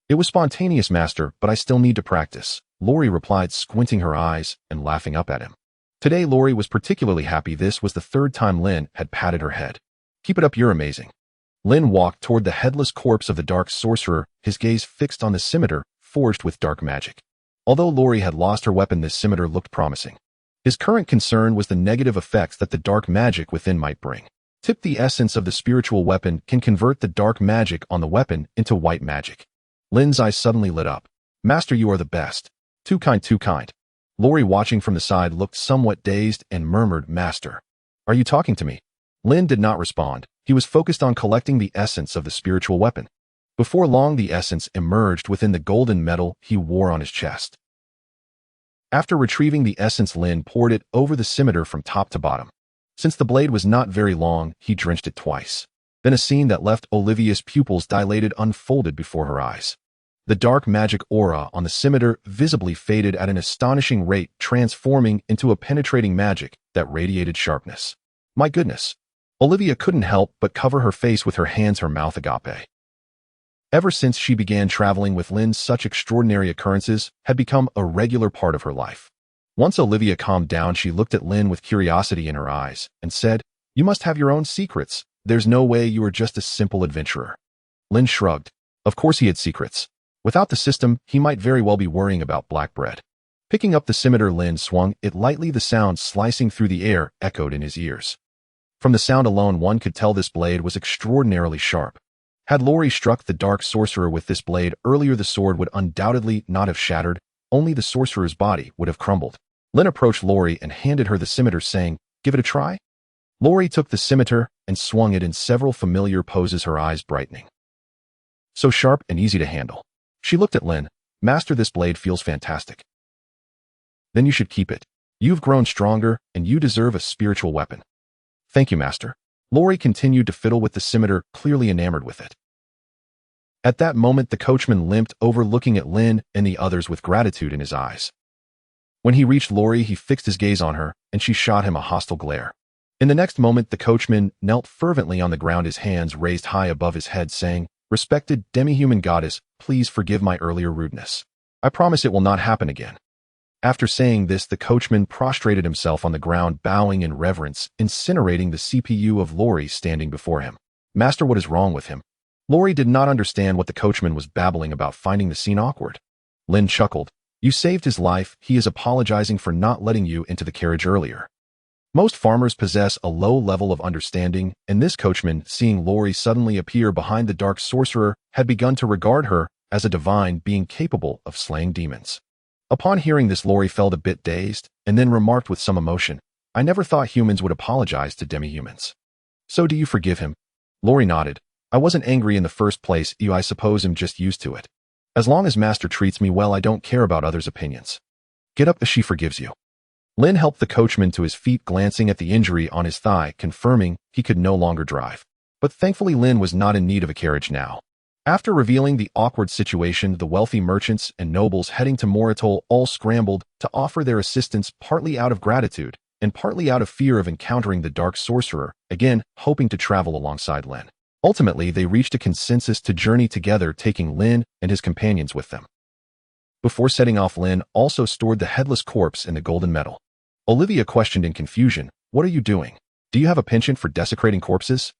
"It was spontaneous, master, but I still need to practice," Lori replied, squinting her eyes and laughing up at him. Today, Lori was particularly happy. This was the third time Lynn had patted her head. "Keep it up, you're amazing." Lynn walked toward the headless corpse of the dark sorcerer, his gaze fixed on the scimitar forged with dark magic. Although Lori had lost her weapon, this scimitar looked promising. His current concern was the negative effects that the dark magic within might bring. Tip: the essence of the spiritual weapon can convert the dark magic on the weapon into white magic. Lynn's eyes suddenly lit up. "Master, you are the best. Too kind, too kind." Lori, watching from the side, looked somewhat dazed and murmured, "Master, are you talking to me?" Lynn did not respond. He was focused on collecting the essence of the spiritual weapon. Before long, the essence emerged within the golden medal he wore on his chest. After retrieving the essence, Lynn poured it over the scimitar from top to bottom. Since the blade was not very long, he drenched it twice. Then a scene that left Olivia's pupils dilated unfolded before her eyes. The dark magic aura on the scimitar visibly faded at an astonishing rate, transforming into a penetrating magic that radiated sharpness. My goodness! Olivia couldn't help but cover her face with her hands, her mouth agape. Ever since she began traveling with Lynn, such extraordinary occurrences had become a regular part of her life. Once Olivia calmed down, she looked at Lynn with curiosity in her eyes and said, "You must have your own secrets. There's no way you are just a simple adventurer." Lynn shrugged. Of course he had secrets. Without the system, he might very well be worrying about black bread. Picking up the scimitar, Lynn swung it lightly. The sound slicing through the air echoed in his ears. From the sound alone, one could tell this blade was extraordinarily sharp. Had Lori struck the dark sorcerer with this blade earlier, the sword would undoubtedly not have shattered, only the sorcerer's body would have crumbled. Lynn approached Lori and handed her the scimitar, saying, "Give it a try." Lori took the scimitar and swung it in several familiar poses, her eyes brightening. "So sharp and easy to handle." She looked at Lynn. "Master, this blade feels fantastic." "Then you should keep it. You've grown stronger, and you deserve a spiritual weapon." "Thank you, master." Lori continued to fiddle with the scimitar, clearly enamored with it. At that moment, the coachman limped over, looking at Lynn and the others with gratitude in his eyes. When he reached Lori, he fixed his gaze on her, and she shot him a hostile glare. In the next moment, the coachman knelt fervently on the ground, his hands raised high above his head, saying, "Respected demi-human goddess, please forgive my earlier rudeness. I promise it will not happen again." After saying this, the coachman prostrated himself on the ground, bowing in reverence, incinerating the CPU of Lori standing before him. "Master, what is wrong with him?" Lori did not understand what the coachman was babbling about, finding the scene awkward. Lynn chuckled. "You saved his life. He is apologizing for not letting you into the carriage earlier." Most farmers possess a low level of understanding, and this coachman, seeing Lori suddenly appear behind the dark sorcerer, had begun to regard her as a divine being capable of slaying demons. Upon hearing this, Lori felt a bit dazed, and then remarked with some emotion, "I never thought humans would apologize to demi-humans." "So do you forgive him?" Lori nodded. "I wasn't angry in the first place. I suppose I'm just used to it. As long as master treats me well, I don't care about others' opinions." "Get up, she forgives you." Lynn helped the coachman to his feet, glancing at the injury on his thigh, confirming he could no longer drive. But thankfully, Lynn was not in need of a carriage now. After revealing the awkward situation, the wealthy merchants and nobles heading to Moritol all scrambled to offer their assistance, partly out of gratitude and partly out of fear of encountering the dark sorcerer, again hoping to travel alongside Lynn. Ultimately, they reached a consensus to journey together, taking Lynn and his companions with them. Before setting off, Lynn also stored the headless corpse in the golden medal. Olivia questioned in confusion, "What are you doing? Do you have a penchant for desecrating corpses?"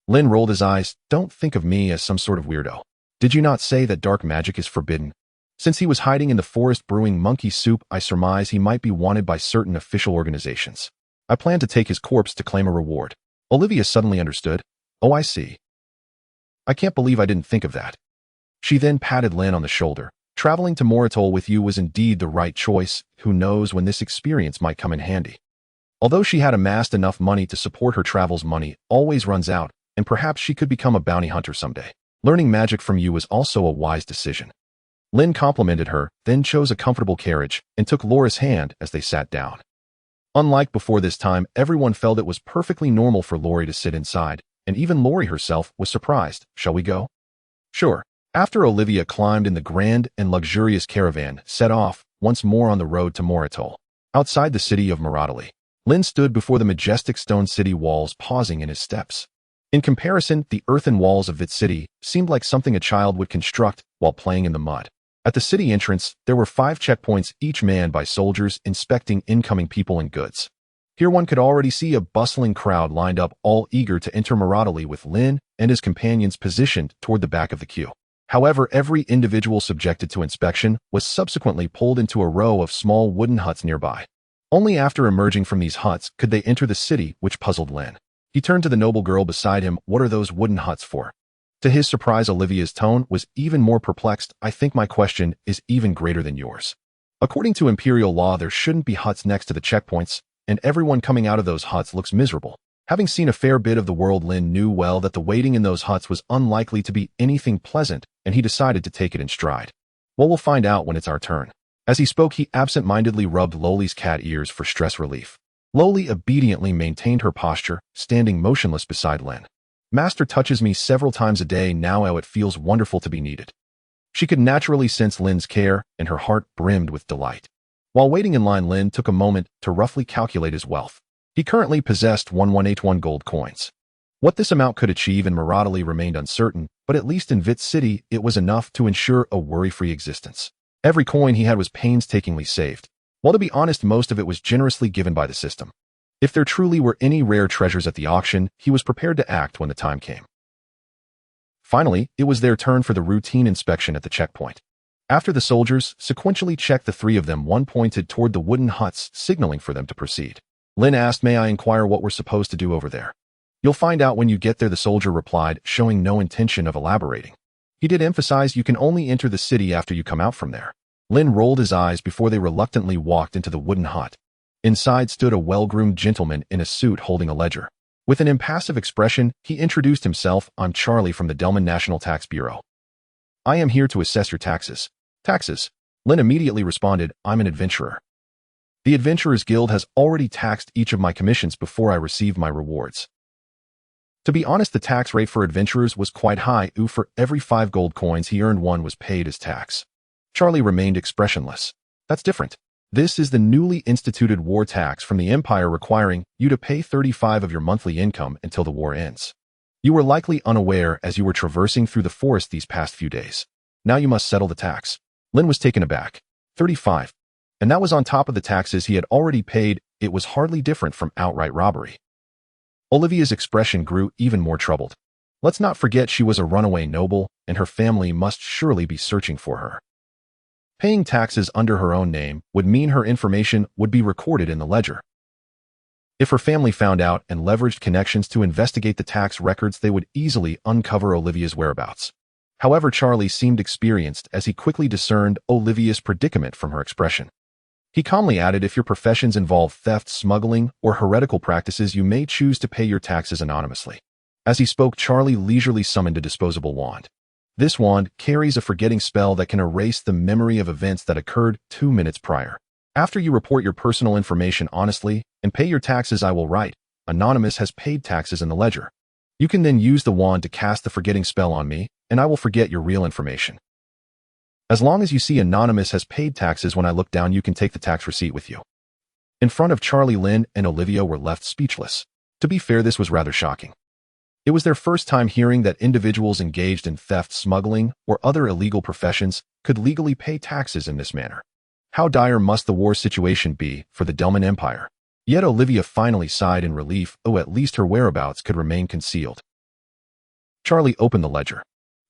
Lynn rolled his eyes. "Don't think of me as some sort of weirdo. Did you not say that dark magic is forbidden? Since he was hiding in the forest brewing monkey soup, I surmise he might be wanted by certain official organizations. I plan to take his corpse to claim a reward." Olivia suddenly understood. "Oh, I see. I can't believe I didn't think of that." She then patted Lynn on the shoulder. "Traveling to Moritol with you was indeed the right choice. Who knows when this experience might come in handy." Although she had amassed enough money to support her travels, money always runs out, and perhaps she could become a bounty hunter someday. Learning magic from you was also a wise decision. Lynn complimented her, then chose a comfortable carriage and took Laura's hand as they sat down. Unlike before, this time, everyone felt it was perfectly normal for Lori to sit inside, and even Lori herself was surprised. "Shall we go?" "Sure." After Olivia climbed in the grand and luxurious caravan, set off once more on the road to Moritol. Outside the city of Moritol, Lynn stood before the majestic stone city walls, pausing in his steps. In comparison, the earthen walls of its city seemed like something a child would construct while playing in the mud. At the city entrance, there were 5 checkpoints, each manned by soldiers inspecting incoming people and goods. Here one could already see a bustling crowd lined up, all eager to enter Moritol, with Lynn and his companions positioned toward the back of the queue. However, every individual subjected to inspection was subsequently pulled into a row of small wooden huts nearby. Only after emerging from these huts could they enter the city, which puzzled Lynn. He turned to the noble girl beside him. "What are those wooden huts for?" To his surprise, Olivia's tone was even more perplexed. "I think my question is even greater than yours. According to imperial law, there shouldn't be huts next to the checkpoints, and everyone coming out of those huts looks miserable." Having seen a fair bit of the world, Lynn knew well that the waiting in those huts was unlikely to be anything pleasant, and he decided to take it in stride. "Well, we'll find out when it's our turn." As he spoke, he absent-mindedly rubbed Loli's cat ears for stress relief. Loli obediently maintained her posture, standing motionless beside Lynn. "Master touches me several times a day now. How it feels wonderful to be needed." She could naturally sense Lynn's care, and her heart brimmed with delight. While waiting in line, Lynn took a moment to roughly calculate his wealth. He currently possessed 1181 gold coins. What this amount could achieve in Moritol remained uncertain, but at least in Vit City, it was enough to ensure a worry-free existence. Every coin he had was painstakingly saved. While to be honest, most of it was generously given by the system. If there truly were any rare treasures at the auction, he was prepared to act when the time came. Finally, it was their turn for the routine inspection at the checkpoint. After the soldiers sequentially checked the 3 of them, one pointed toward the wooden huts, signaling for them to proceed. Lynn asked, "May I inquire what we're supposed to do over there?" "You'll find out when you get there," the soldier replied, showing no intention of elaborating. He did emphasize, "You can only enter the city after you come out from there." Lynn rolled his eyes before they reluctantly walked into the wooden hut. Inside stood a well-groomed gentleman in a suit holding a ledger. With an impassive expression, he introduced himself. "I'm Charlie from the Delman National Tax Bureau. I am here to assess your taxes." "Taxes?" Lynn immediately responded, "I'm an adventurer. The Adventurers Guild has already taxed each of my commissions before I received my rewards." To be honest, the tax rate for adventurers was quite high. For every 5 gold coins he earned, 1 was paid as tax. Charlie remained expressionless. "That's different. This is the newly instituted war tax from the Empire, requiring you to pay 35 of your monthly income until the war ends. You were likely unaware as you were traversing through the forest these past few days. Now you must settle the tax." Lynn was taken aback. 35. And that was on top of the taxes he had already paid. It was hardly different from outright robbery. Olivia's expression grew even more troubled. Let's not forget she was a runaway noble, and her family must surely be searching for her. Paying taxes under her own name would mean her information would be recorded in the ledger. If her family found out and leveraged connections to investigate the tax records, they would easily uncover Olivia's whereabouts. However, Charlie seemed experienced as he quickly discerned Olivia's predicament from her expression. He calmly added, "If your professions involve theft, smuggling, or heretical practices, you may choose to pay your taxes anonymously." As he spoke, Charlie leisurely summoned a disposable wand. This wand carries a forgetting spell that can erase the memory of events that occurred 2 minutes prior. "After you report your personal information honestly and pay your taxes, I will write, 'Anonymous has paid taxes in the ledger.'" You can then use the wand to cast the forgetting spell on me, and I will forget your real information. As long as you see Anonymous has paid taxes when I look down, you can take the tax receipt with you. In front of Charlie, Lynn and Olivia were left speechless. To be fair, this was rather shocking. It was their first time hearing that individuals engaged in theft, smuggling, or other illegal professions could legally pay taxes in this manner. How dire must the war situation be for the Delman Empire? Yet Olivia finally sighed in relief. Oh, at least her whereabouts could remain concealed. Charlie opened the ledger.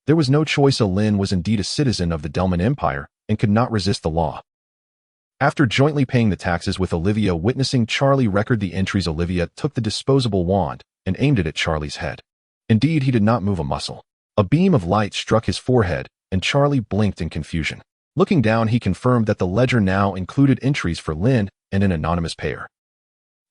There was no choice. Lynn was indeed a citizen of the Delman Empire and could not resist the law. After jointly paying the taxes with Olivia witnessing Charlie record the entries, Olivia took the disposable wand and aimed it at Charlie's head. Indeed, he did not move a muscle. A beam of light struck his forehead, and Charlie blinked in confusion. Looking down, he confirmed that the ledger now included entries for Lynn and an anonymous payer.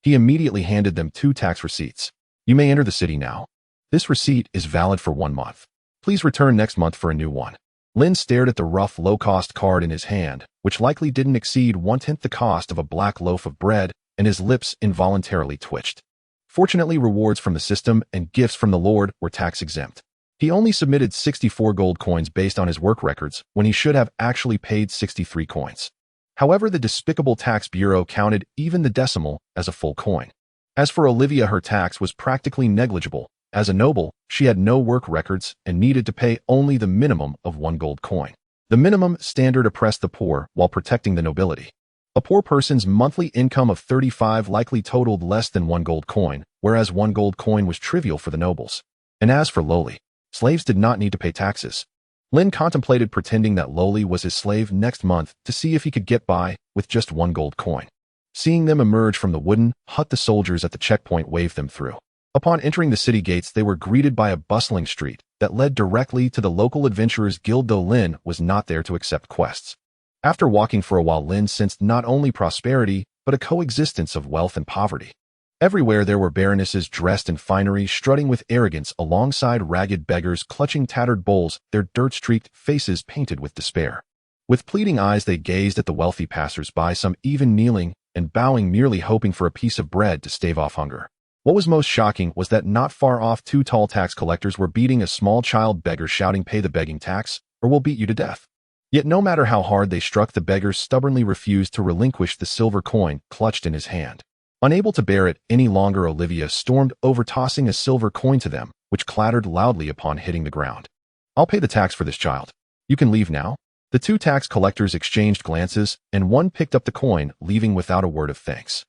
He immediately handed them 2 tax receipts. You may enter the city now. This receipt is valid for 1 month. Please return next month for a new one. Lynn stared at the rough, low-cost card in his hand, which likely didn't exceed 1/10 the cost of a black loaf of bread, and his lips involuntarily twitched. Fortunately, rewards from the system and gifts from the Lord were tax-exempt. He only submitted 64 gold coins based on his work records when he should have actually paid 63 coins. However, the despicable tax bureau counted even the decimal as a full coin. As for Olivia, her tax was practically negligible. As a noble, she had no work records and needed to pay only the minimum of 1 gold coin. The minimum standard oppressed the poor while protecting the nobility. A poor person's monthly income of 35 likely totaled less than 1 gold coin, whereas 1 gold coin was trivial for the nobles. And as for lowly, slaves did not need to pay taxes. Lynn contemplated pretending that Lowly was his slave next month to see if he could get by with just 1 gold coin. Seeing them emerge from the wooden hut, the soldiers at the checkpoint waved them through. Upon entering the city gates, they were greeted by a bustling street that led directly to the local adventurers guild, though Lynn was not there to accept quests. After walking for a while, Lynn sensed not only prosperity, but a coexistence of wealth and poverty. Everywhere there were baronesses dressed in finery, strutting with arrogance alongside ragged beggars clutching tattered bowls, their dirt-streaked faces painted with despair. With pleading eyes they gazed at the wealthy passers-by, some even kneeling and bowing, merely hoping for a piece of bread to stave off hunger. What was most shocking was that not far off, 2 tall tax collectors were beating a small child beggar, shouting, "Pay the begging tax, or we'll beat you to death." Yet no matter how hard they struck, the beggar stubbornly refused to relinquish the silver coin clutched in his hand. Unable to bear it any longer, Olivia stormed over, tossing a silver coin to them, which clattered loudly upon hitting the ground. "I'll pay the tax for this child. You can leave now." The 2 tax collectors exchanged glances, and one picked up the coin, leaving without a word of thanks.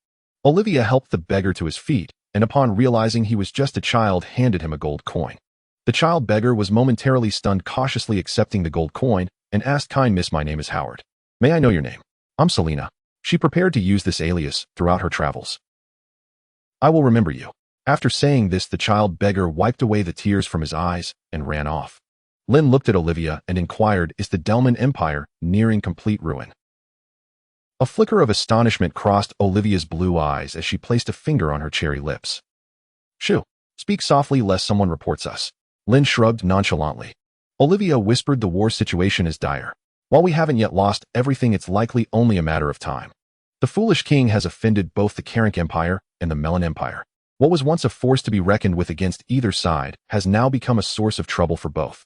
Olivia helped the beggar to his feet, and upon realizing he was just a child, handed him a gold coin. The child beggar was momentarily stunned, cautiously accepting the gold coin, and asked, "Kind miss, my name is Howard. May I know your name?" "I'm Selena." She prepared to use this alias throughout her travels. "I will remember you." After saying this, the child beggar wiped away the tears from his eyes and ran off. Lynn looked at Olivia and inquired, "Is the Delman Empire nearing complete ruin?" A flicker of astonishment crossed Olivia's blue eyes as she placed a finger on her cherry lips. "Shoo, speak softly lest someone reports us." Lynn shrugged nonchalantly. Olivia whispered, "The war situation is dire. While we haven't yet lost everything, it's likely only a matter of time. The foolish king has offended both the Karenk Empire and the Melon Empire. What was once a force to be reckoned with against either side has now become a source of trouble for both.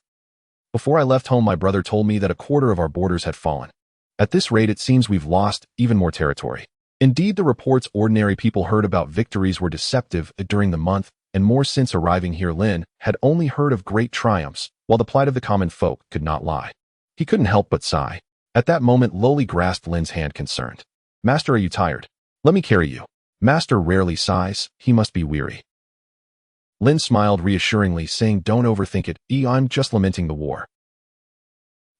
Before I left home, my brother told me that a quarter of our borders had fallen. At this rate, it seems we've lost even more territory. Indeed, the reports ordinary people heard about victories were deceptive during the month, and more since arriving here. Lynn had only heard of great triumphs, while the plight of the common folk could not lie." He couldn't help but sigh. At that moment, Lowly grasped Lynn's hand, concerned. "Master, are you tired? Let me carry you." "Master rarely sighs. He must be weary." Lynn smiled reassuringly, saying, "Don't overthink it. I'm just lamenting the war."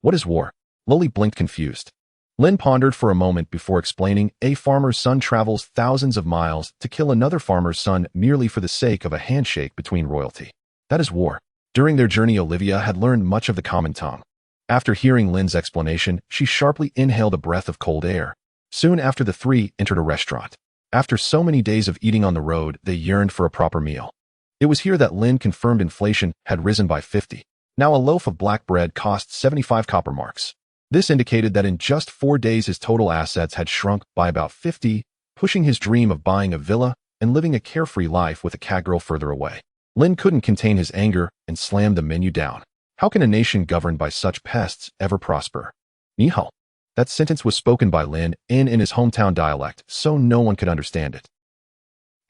"What is war?" Lowly blinked, confused. Lynn pondered for a moment before explaining, "A farmer's son travels thousands of miles to kill another farmer's son merely for the sake of a handshake between royalty. That is war." During their journey, Olivia had learned much of the common tongue. After hearing Lynn's explanation, she sharply inhaled a breath of cold air. Soon after, the 3 entered a restaurant. After so many days of eating on the road, they yearned for a proper meal. It was here that Lynn confirmed inflation had risen by 50. Now a loaf of black bread cost 75 copper marks. This indicated that in just 4 days his total assets had shrunk by about 50, pushing his dream of buying a villa and living a carefree life with a catgirl further away. Lynn couldn't contain his anger and slammed the menu down. How can a nation governed by such pests ever prosper? Nihal. That sentence was spoken by Lynn in his hometown dialect, so no one could understand it.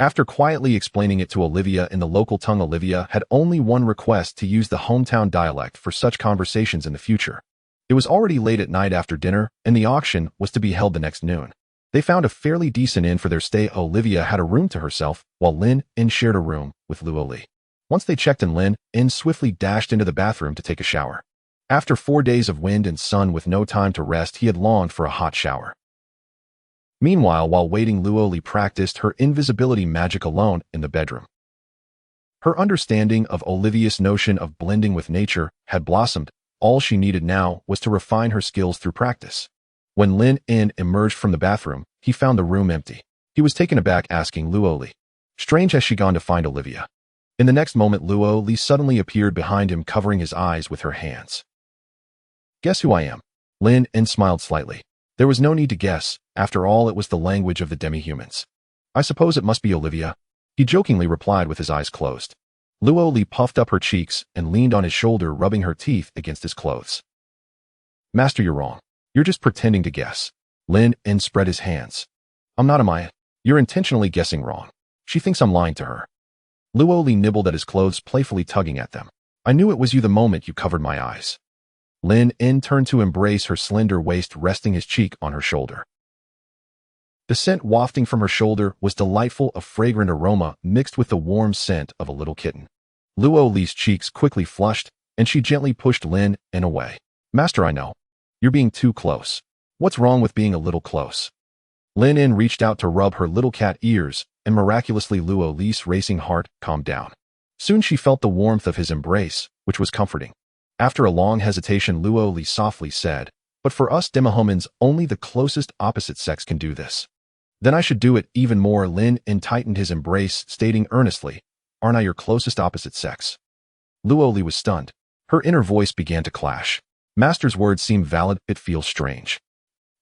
After quietly explaining it to Olivia in the local tongue, Olivia had only one request: to use the hometown dialect for such conversations in the future. It was already late at night after dinner, and the auction was to be held the next noon. They found a fairly decent inn for their stay. Olivia had a room to herself, while Lynn shared a room with Luoli. Once they checked in, Lynn swiftly dashed into the bathroom to take a shower. After 4 days of wind and sun with no time to rest, he had longed for a hot shower. Meanwhile, while waiting, Luoli practiced her invisibility magic alone in the bedroom. Her understanding of Olivia's notion of blending with nature had blossomed. All she needed now was to refine her skills through practice. When Lynn emerged from the bathroom, he found the room empty. He was taken aback, asking Luoli, "Strange, has she gone to find Olivia?" In the next moment, Luoli suddenly appeared behind him, covering his eyes with her hands. "Guess who I am?" Lynn smiled slightly. There was no need to guess. After all, it was the language of the demi-humans. "I suppose it must be Olivia," he jokingly replied with his eyes closed. Luoli puffed up her cheeks and leaned on his shoulder, rubbing her teeth against his clothes. "Master, you're wrong. You're just pretending to guess." Lynn spread his hands. "I'm not, am I? You're intentionally guessing wrong. She thinks I'm lying to her." Luoli nibbled at his clothes, playfully tugging at them. "I knew it was you the moment you covered my eyes." Lynn turned to embrace her slender waist, resting his cheek on her shoulder. The scent wafting from her shoulder was delightful, a fragrant aroma mixed with the warm scent of a little kitten. Luoli's cheeks quickly flushed, and she gently pushed Lynn away. "Master, I know. You're being too close. What's wrong with being a little close?" Lynn reached out to rub her little cat ears, and miraculously Luoli's racing heart calmed down. Soon she felt the warmth of his embrace, which was comforting. After a long hesitation, Luoli softly said, "But for us demihumans, only the closest opposite sex can do this." "Then I should do it even more." Lynn tightened his embrace, stating earnestly, "Aren't I your closest opposite sex?" Luoli was stunned. Her inner voice began to clash. Master's words seem valid. It feels strange.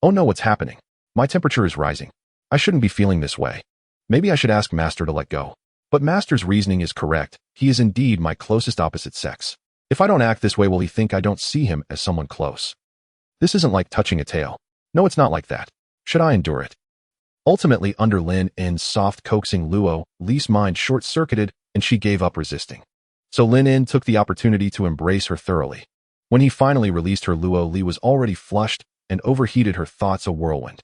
"Oh no, what's happening? My temperature is rising. I shouldn't be feeling this way. Maybe I should ask Master to let go." But Master's reasoning is correct. He is indeed my closest opposite sex. If I don't act this way, will he think I don't see him as someone close? This isn't like touching a tail. No, it's not like that. Should I endure it? Ultimately, under Lynn's soft coaxing, Luoli's mind short-circuited, and she gave up resisting. So Lynn took the opportunity to embrace her thoroughly. When he finally released her, Luoli was already flushed and overheated, her thoughts a whirlwind.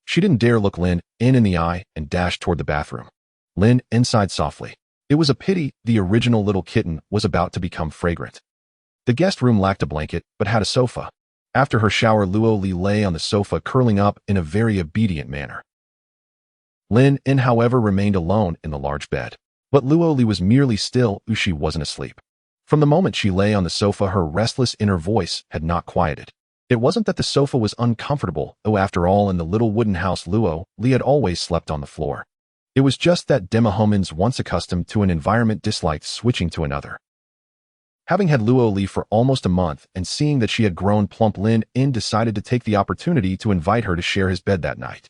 She didn't dare look Lynn in the eye and dashed toward the bathroom. Lynn sighed softly. It was a pity. The original little kitten was about to become fragrant. The guest room lacked a blanket, but had a sofa. After her shower, Luoli lay on the sofa, curling up in a very obedient manner. Lynn, however, remained alone in the large bed. But Luoli was merely still. She wasn't asleep. From the moment she lay on the sofa, her restless inner voice had not quieted. It wasn't that the sofa was uncomfortable. After all, in the little wooden house, Luoli had always slept on the floor. It was just that demihumans, once accustomed to an environment, disliked switching to another. Having had Luoli for almost a month and seeing that she had grown plump, Lynn decided to take the opportunity to invite her to share his bed that night.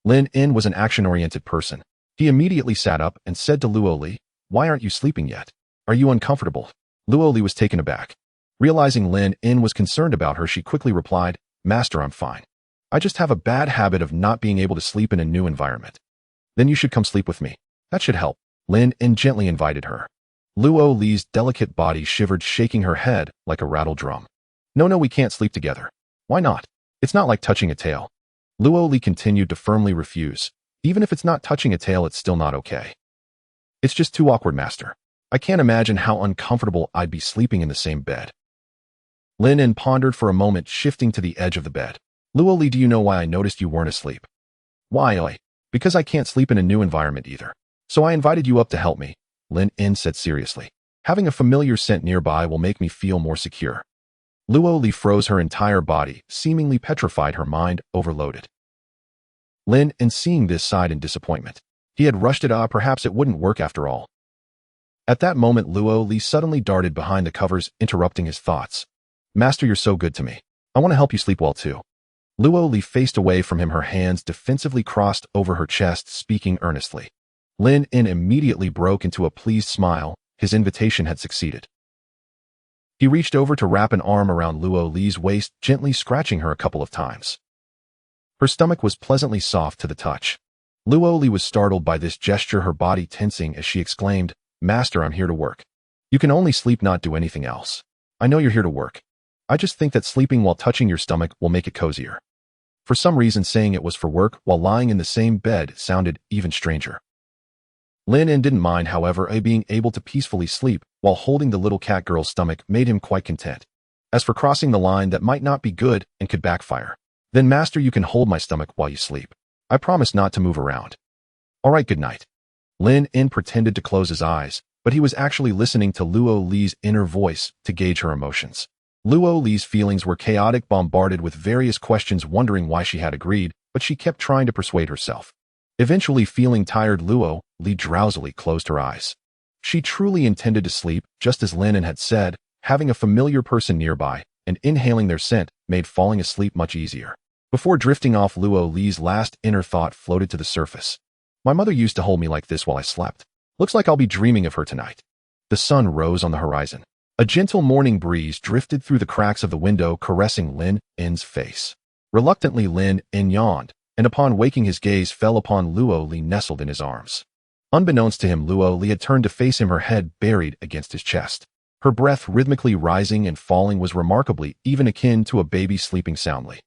Lynn was an action-oriented person. He immediately sat up and said to Luoli, "Why aren't you sleeping yet? Are you uncomfortable?" Luoli was taken aback. Realizing Lynn was concerned about her, she quickly replied, "Master, I'm fine. I just have a bad habit of not being able to sleep in a new environment." "Then you should come sleep with me. That should help." Lynn gently invited her. Luoli's delicate body shivered, shaking her head like a rattle drum. No, we can't sleep together." "Why not? It's not like touching a tail." Luoli continued to firmly refuse. "Even if it's not touching a tail, it's still not okay. It's just too awkward, Master. I can't imagine how uncomfortable I'd be sleeping in the same bed." Lynn pondered for a moment, shifting to the edge of the bed. "Luoli, do you know why I noticed you weren't asleep?" "Why? Because I can't sleep in a new environment either. So I invited you up to help me," Lynn said seriously. "Having a familiar scent nearby will make me feel more secure." Luoli froze, her entire body, seemingly petrified, her mind overloaded. Lynn, seeing this, sighed in disappointment. He had rushed it. Perhaps it wouldn't work after all. At that moment, Luoli suddenly darted behind the covers, interrupting his thoughts. "Master, you're so good to me. I want to help you sleep well too." Luoli faced away from him, her hands defensively crossed over her chest, speaking earnestly. Lynn immediately broke into a pleased smile, His invitation had succeeded. He reached over to wrap an arm around Luo Li's waist, gently scratching her a couple of times. Her stomach was pleasantly soft to the touch. Luo Li was startled by this gesture, her body tensing as she exclaimed, "Master, I'm here to work. You can only sleep, not do anything else. I know you're here to work. I just think that sleeping while touching your stomach will make it cozier." For some reason, saying it was for work while lying in the same bed sounded even stranger. Lynn didn't mind, however, being able to peacefully sleep while holding the little catgirl's stomach made him quite content. As for crossing the line, that might not be good and could backfire. "Then, master, you can hold my stomach while you sleep. I promise not to move around." "All right, good night." Lynn pretended to close his eyes, but he was actually listening to Luo Li's inner voice to gauge her emotions. Luo Li's feelings were chaotic, bombarded with various questions, wondering why she had agreed, but she kept trying to persuade herself. Eventually, feeling tired, Luo Li drowsily closed her eyes. She truly intended to sleep, just as Lynn had said. Having a familiar person nearby and inhaling their scent made falling asleep much easier. Before drifting off, Luo Li's last inner thought floated to the surface. "My mother used to hold me like this while I slept. Looks like I'll be dreaming of her tonight." The sun rose on the horizon. A gentle morning breeze drifted through the cracks of the window, caressing Lynn's face. Reluctantly, Lynn yawned, and upon waking, his gaze fell upon Luo Li nestled in his arms. Unbeknownst to him, Luo Li had turned to face him, her head buried against his chest. Her breath, rhythmically rising and falling, was remarkably even akin to a baby sleeping soundly.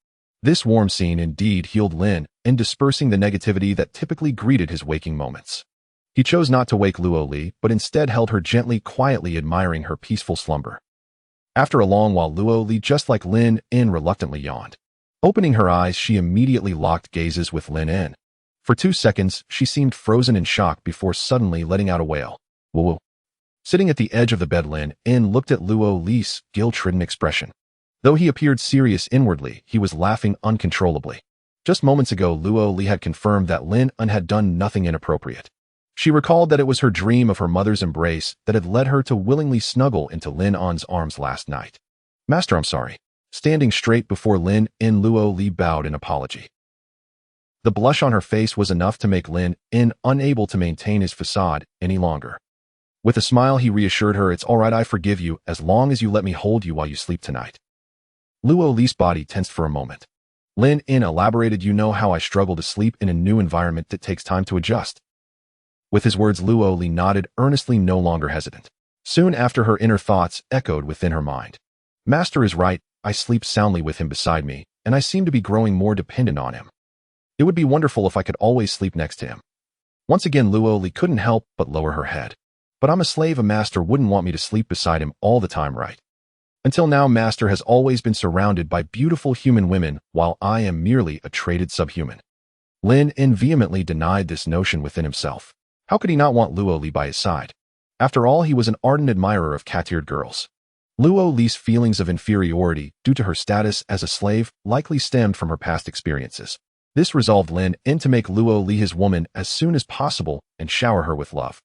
This warm scene indeed healed Lynn, dispersing the negativity that typically greeted his waking moments. He chose not to wake Luo Li, but instead held her gently, quietly admiring her peaceful slumber. After a long while, Luo Li, just like Lynn, reluctantly yawned. Opening her eyes, she immediately locked gazes with Lynn. For 2 seconds, she seemed frozen in shock before suddenly letting out a wail. "Woo." Sitting at the edge of the bed, Lynn looked at Luo Li's guilt-ridden expression. Though he appeared serious inwardly, he was laughing uncontrollably. Just moments ago, Luo Li had confirmed that Lynn had done nothing inappropriate. She recalled that it was her dream of her mother's embrace that had led her to willingly snuggle into Lynn's arms last night. "Master, I'm sorry." Standing straight before Lynn, Luo Li bowed in apology. The blush on her face was enough to make Lynn unable to maintain his facade any longer. With a smile, he reassured her, "It's all right, I forgive you, as long as you let me hold you while you sleep tonight." Luo Li's body tensed for a moment. Lynn elaborated, "You know how I struggle to sleep in a new environment that takes time to adjust." With his words, Luo Li nodded earnestly, no longer hesitant. Soon after, her inner thoughts echoed within her mind. "Master is right, I sleep soundly with him beside me, and I seem to be growing more dependent on him. It would be wonderful if I could always sleep next to him." Once again, Luo Li couldn't help but lower her head. "But I'm a slave, a master wouldn't want me to sleep beside him all the time, right? Until now, master has always been surrounded by beautiful human women, while I am merely a traded subhuman." Lynn vehemently denied this notion within himself. How could he not want Luo Li by his side? After all, he was an ardent admirer of cat-eared girls. Luo Li's feelings of inferiority due to her status as a slave likely stemmed from her past experiences. This resolved Lynn to make Luo Li his woman as soon as possible and shower her with love.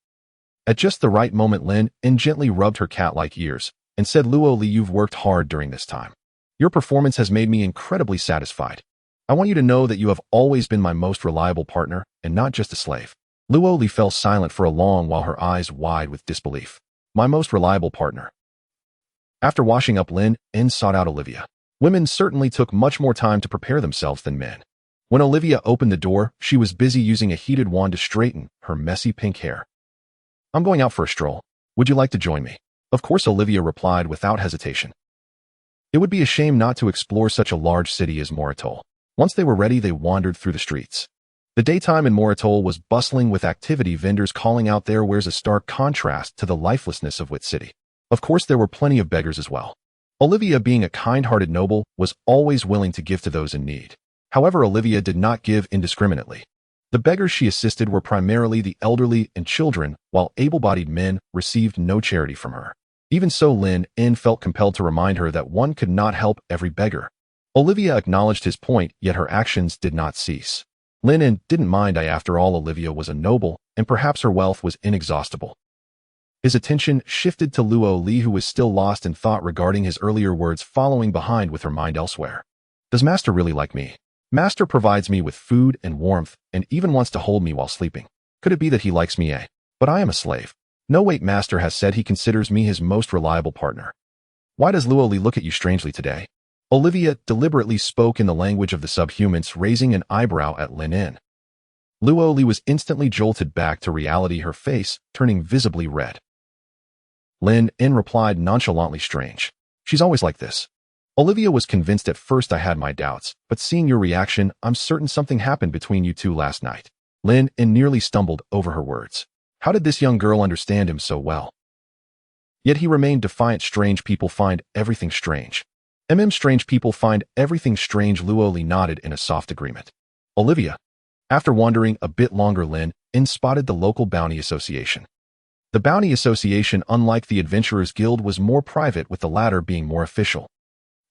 At just the right moment, Lynn gently rubbed her cat-like ears and said, "Luo Li, you've worked hard during this time. Your performance has made me incredibly satisfied. I want you to know that you have always been my most reliable partner and not just a slave." Luo Li fell silent for a long while, her eyes wide with disbelief. "My most reliable partner." After washing up, Lynn sought out Olivia. Women certainly took much more time to prepare themselves than men. When Olivia opened the door, she was busy using a heated wand to straighten her messy pink hair. "I'm going out for a stroll. Would you like to join me?" Of course, Olivia replied without hesitation. It would be a shame not to explore such a large city as Moritol. Once they were ready, they wandered through the streets. The daytime in Moritol was bustling with activity, vendors calling out their wares, a stark contrast to the lifelessness of Wit City. Of course, there were plenty of beggars as well. Olivia, being a kind-hearted noble, was always willing to give to those in need. However, Olivia did not give indiscriminately. The beggars she assisted were primarily the elderly and children, while able-bodied men received no charity from her. Even so, Lynn felt compelled to remind her that one could not help every beggar. Olivia acknowledged his point, yet her actions did not cease. Lynn didn't mind. After all, Olivia was a noble, and perhaps her wealth was inexhaustible. His attention shifted to Luo Li, who was still lost in thought regarding his earlier words, following behind with her mind elsewhere. "Does master really like me? Master provides me with food and warmth, and even wants to hold me while sleeping. Could it be that he likes me, But I am a slave. No wait, master has said he considers me his most reliable partner. Why does Luoli look at you strangely today? Olivia deliberately spoke in the language of the subhumans, raising an eyebrow at Lynn. Luoli was instantly jolted back to reality, her face turning visibly red. Lynn replied nonchalantly, strange. She's always like this. Olivia was convinced at first I had my doubts, but seeing your reaction, I'm certain something happened between you two last night. Lynn nearly stumbled over her words. How did this young girl understand him so well? Yet he remained defiant. Strange people find everything strange. Strange people find everything strange. Luoli nodded in a soft agreement. Olivia. After wondering a bit longer, Lynn spotted the local bounty association. The bounty association, unlike the Adventurers Guild, was more private, with the latter being more official.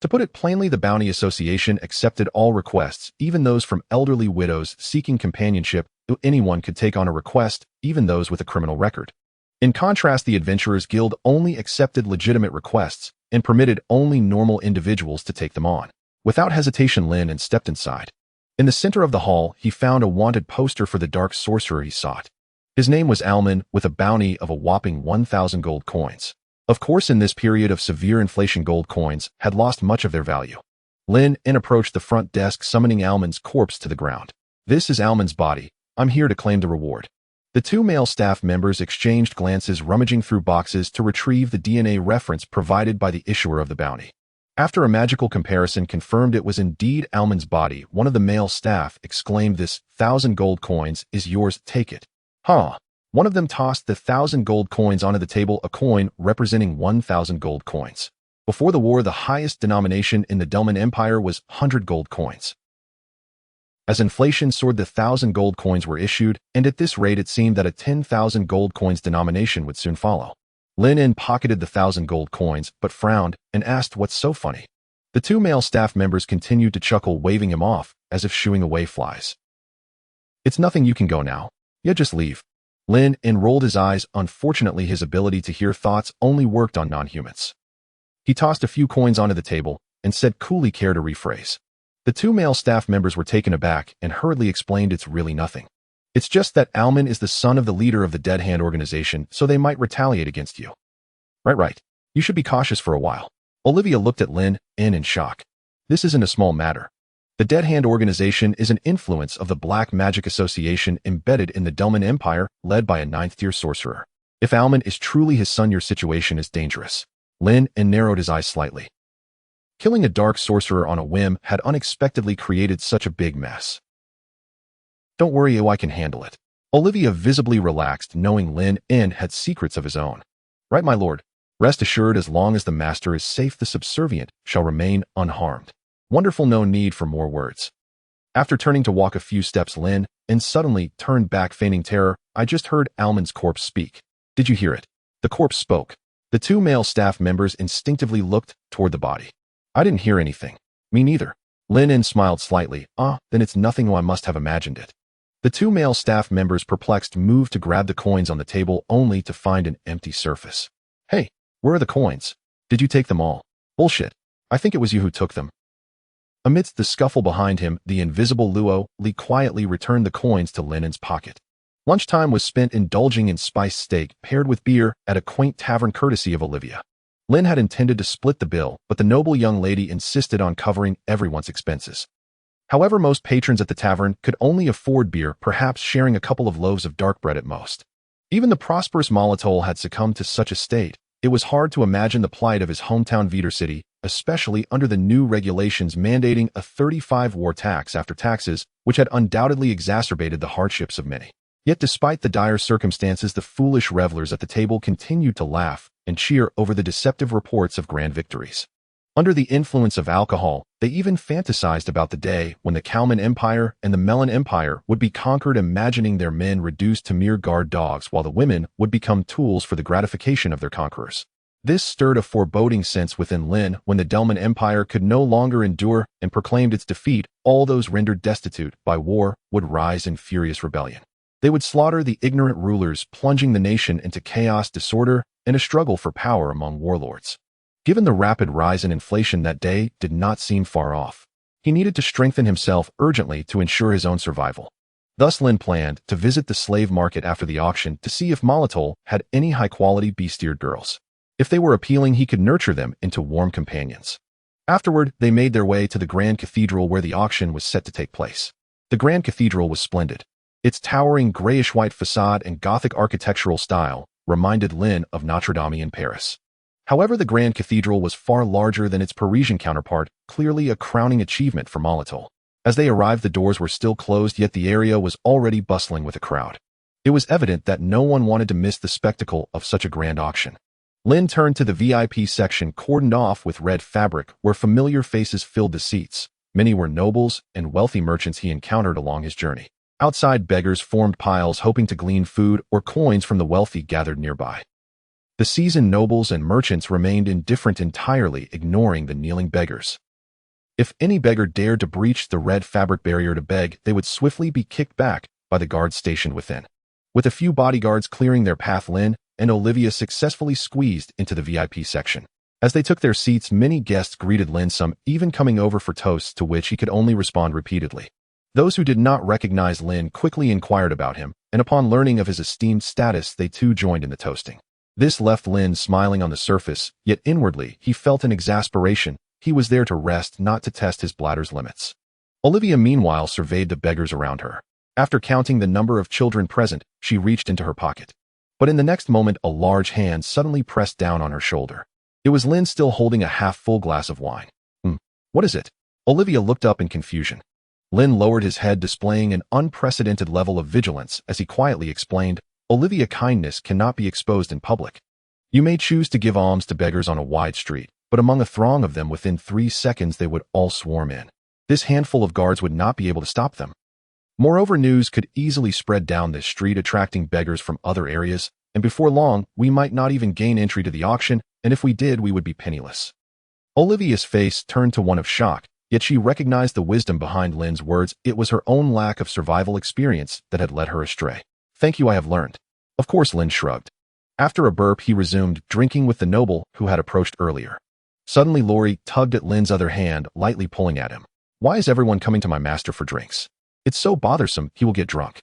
To put it plainly, the bounty association accepted all requests, even those from elderly widows seeking companionship. Anyone could take on a request, even those with a criminal record. In contrast, the Adventurers Guild only accepted legitimate requests and permitted only normal individuals to take them on. Without hesitation, Lynn stepped inside. In the center of the hall, he found a wanted poster for the dark sorcerer he sought. His name was Alman, with a bounty of a whopping 1,000 gold coins. Of course, in this period of severe inflation, gold coins had lost much of their value. Lynn approached the front desk, summoning Alman's corpse to the ground. This is Alman's body. I'm here to claim the reward. The two male staff members exchanged glances, rummaging through boxes to retrieve the DNA reference provided by the issuer of the bounty. After a magical comparison confirmed it was indeed Alman's body, one of the male staff exclaimed, "This 1,000 gold coins is yours, take it." Huh. One of them tossed the 1,000 gold coins onto the table, a coin representing 1,000 gold coins. Before the war, the highest denomination in the Delman Empire was 100 gold coins. As inflation soared, the 1,000 gold coins were issued, and at this rate it seemed that a 10,000 gold coins denomination would soon follow. Lynn pocketed the 1,000 gold coins, but frowned and asked, "What's so funny?" The two male staff members continued to chuckle, waving him off as if shooing away flies. "It's nothing, you can go now. Yeah, just leave." Lynn rolled his eyes. Unfortunately, his ability to hear thoughts only worked on non-humans. He tossed a few coins onto the table and said coolly, "Care to rephrase?" The two male staff members were taken aback and hurriedly explained, "It's really nothing. It's just that Alman is the son of the leader of the Dead Hand organization, so they might retaliate against you." Right. You should be cautious for a while." Olivia looked at Lynn in shock. "This isn't a small matter. The Dead Hand organization is an influence of the Black Magic Association embedded in the Delman Empire, led by a 9th-tier sorcerer. If Alman is truly his son, your situation is dangerous." Lynn narrowed his eyes slightly. Killing a dark sorcerer on a whim had unexpectedly created such a big mess. "Don't worry, I can handle it." Olivia visibly relaxed, knowing Lynn had secrets of his own. "Right, my lord. Rest assured, as long as the master is safe, the subservient shall remain unharmed." Wonderful, no need for more words. After turning to walk a few steps, Lynn suddenly turned back, feigning terror. "I just heard Alman's corpse speak." "Did you hear it?" The corpse spoke. The two male staff members instinctively looked toward the body. "I didn't hear anything." "Me neither." Lynn smiled slightly. Then it's nothing. I must have imagined it." The two male staff members, perplexed, moved to grab the coins on the table, only to find an empty surface. "Hey, where are the coins? Did you take them all?" "Bullshit. I think it was you who took them." Amidst the scuffle behind him, the invisible Luoli quietly returned the coins to Lynn's pocket. Lunchtime was spent indulging in spiced steak paired with beer at a quaint tavern courtesy of Olivia. Lynn had intended to split the bill, but the noble young lady insisted on covering everyone's expenses. However, most patrons at the tavern could only afford beer, perhaps sharing a couple of loaves of dark bread at most. Even the prosperous Moritol had succumbed to such a state. It was hard to imagine the plight of his hometown Vitor City, especially under the new regulations mandating a 35 war tax after taxes, which had undoubtedly exacerbated the hardships of many. Yet despite the dire circumstances, the foolish revelers at the table continued to laugh and cheer over the deceptive reports of grand victories. Under the influence of alcohol, they even fantasized about the day when the Kalman Empire and the Melon Empire would be conquered, imagining their men reduced to mere guard dogs while the women would become tools for the gratification of their conquerors. This stirred a foreboding sense within Lynn. When the Delman Empire could no longer endure and proclaimed its defeat, all those rendered destitute by war would rise in furious rebellion. They would slaughter the ignorant rulers, plunging the nation into chaos, disorder, and a struggle for power among warlords. Given the rapid rise in inflation, that day did not seem far off. He needed to strengthen himself urgently to ensure his own survival. Thus Lynn planned to visit the slave market after the auction to see if Moritol had any high-quality bestiared girls. If they were appealing, he could nurture them into warm companions. Afterward, they made their way to the Grand Cathedral where the auction was set to take place. The Grand Cathedral was splendid. Its towering grayish-white facade and Gothic architectural style reminded Lynn of Notre Dame in Paris. However, the Grand Cathedral was far larger than its Parisian counterpart, clearly a crowning achievement for Moritol. As they arrived, the doors were still closed, yet the area was already bustling with a crowd. It was evident that no one wanted to miss the spectacle of such a grand auction. Lynn turned to the VIP section cordoned off with red fabric, where familiar faces filled the seats. Many were nobles and wealthy merchants he encountered along his journey. Outside, beggars formed piles hoping to glean food or coins from the wealthy gathered nearby. The seasoned nobles and merchants remained indifferent, entirely ignoring the kneeling beggars. If any beggar dared to breach the red fabric barrier to beg, they would swiftly be kicked back by the guards stationed within. With a few bodyguards clearing their path, Lynn and Olivia successfully squeezed into the VIP section. As they took their seats, many guests greeted Lynn, some even coming over for toasts to which he could only respond repeatedly. Those who did not recognize Lynn quickly inquired about him, and upon learning of his esteemed status, they too joined in the toasting. This left Lynn smiling on the surface, yet inwardly he felt an exasperation. He was there to rest, not to test his bladder's limits. Olivia meanwhile surveyed the beggars around her. After counting the number of children present, she reached into her pocket. But in the next moment, a large hand suddenly pressed down on her shoulder. It was Lynn, still holding a half-full glass of wine. What is it? Olivia looked up in confusion. Lynn lowered his head, displaying an unprecedented level of vigilance as he quietly explained, Olivia, kindness cannot be exposed in public. You may choose to give alms to beggars on a wide street, but among a throng of them within 3 seconds they would all swarm in. This handful of guards would not be able to stop them. Moreover, news could easily spread down this street, attracting beggars from other areas, and before long, we might not even gain entry to the auction, and if we did, we would be penniless. Olivia's face turned to one of shock, yet she recognized the wisdom behind Lynn's words. It was her own lack of survival experience that had led her astray. Thank you, I have learned. Of course, Lynn shrugged. After a burp, he resumed drinking with the noble who had approached earlier. Suddenly, Lori tugged at Lynn's other hand, lightly pulling at him. Why is everyone coming to my master for drinks? It's so bothersome, he will get drunk.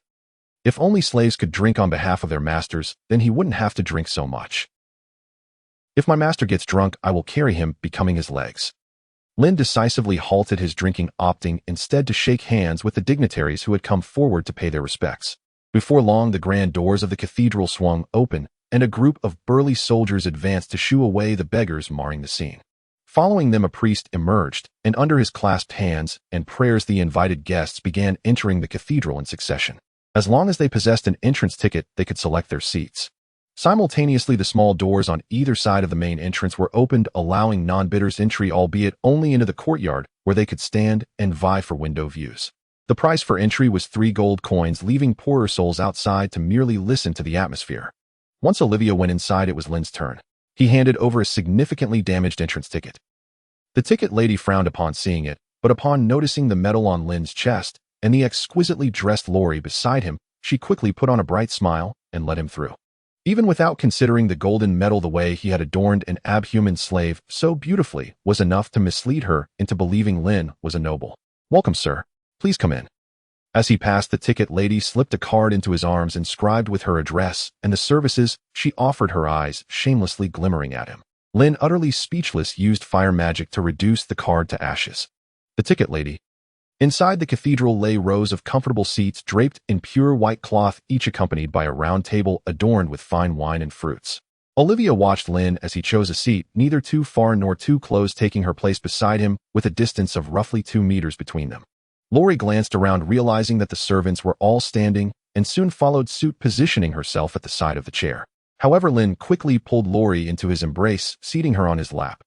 If only slaves could drink on behalf of their masters, then he wouldn't have to drink so much. If my master gets drunk, I will carry him, becoming his legs. Lynn decisively halted his drinking, opting instead to shake hands with the dignitaries who had come forward to pay their respects. Before long, the grand doors of the cathedral swung open, and a group of burly soldiers advanced to shoo away the beggars marring the scene. Following them, a priest emerged, and under his clasped hands and prayers the invited guests began entering the cathedral in succession. As long as they possessed an entrance ticket, they could select their seats. Simultaneously, the small doors on either side of the main entrance were opened, allowing non-bidders entry, albeit only into the courtyard, where they could stand and vie for window views. The price for entry was 3 gold coins, leaving poorer souls outside to merely listen to the atmosphere. Once Olivia went inside, it was Lynn's turn. He handed over a significantly damaged entrance ticket. The ticket lady frowned upon seeing it, but upon noticing the medal on Lynn's chest and the exquisitely dressed Lori beside him, she quickly put on a bright smile and let him through. Even without considering the golden medal, the way he had adorned an abhuman slave so beautifully was enough to mislead her into believing Lynn was a noble. Welcome, sir. Please come in. As he passed, the ticket lady slipped a card into his arms inscribed with her address and the services she offered, her eyes shamelessly glimmering at him. Lynn, utterly speechless, used fire magic to reduce the card to ashes. The ticket lady. Inside the cathedral lay rows of comfortable seats draped in pure white cloth, each accompanied by a round table adorned with fine wine and fruits. Olivia watched Lynn as he chose a seat, neither too far nor too close, taking her place beside him with a distance of roughly 2 meters between them. Lori glanced around, realizing that the servants were all standing, and soon followed suit, positioning herself at the side of the chair. However, Lynn quickly pulled Lori into his embrace, seating her on his lap.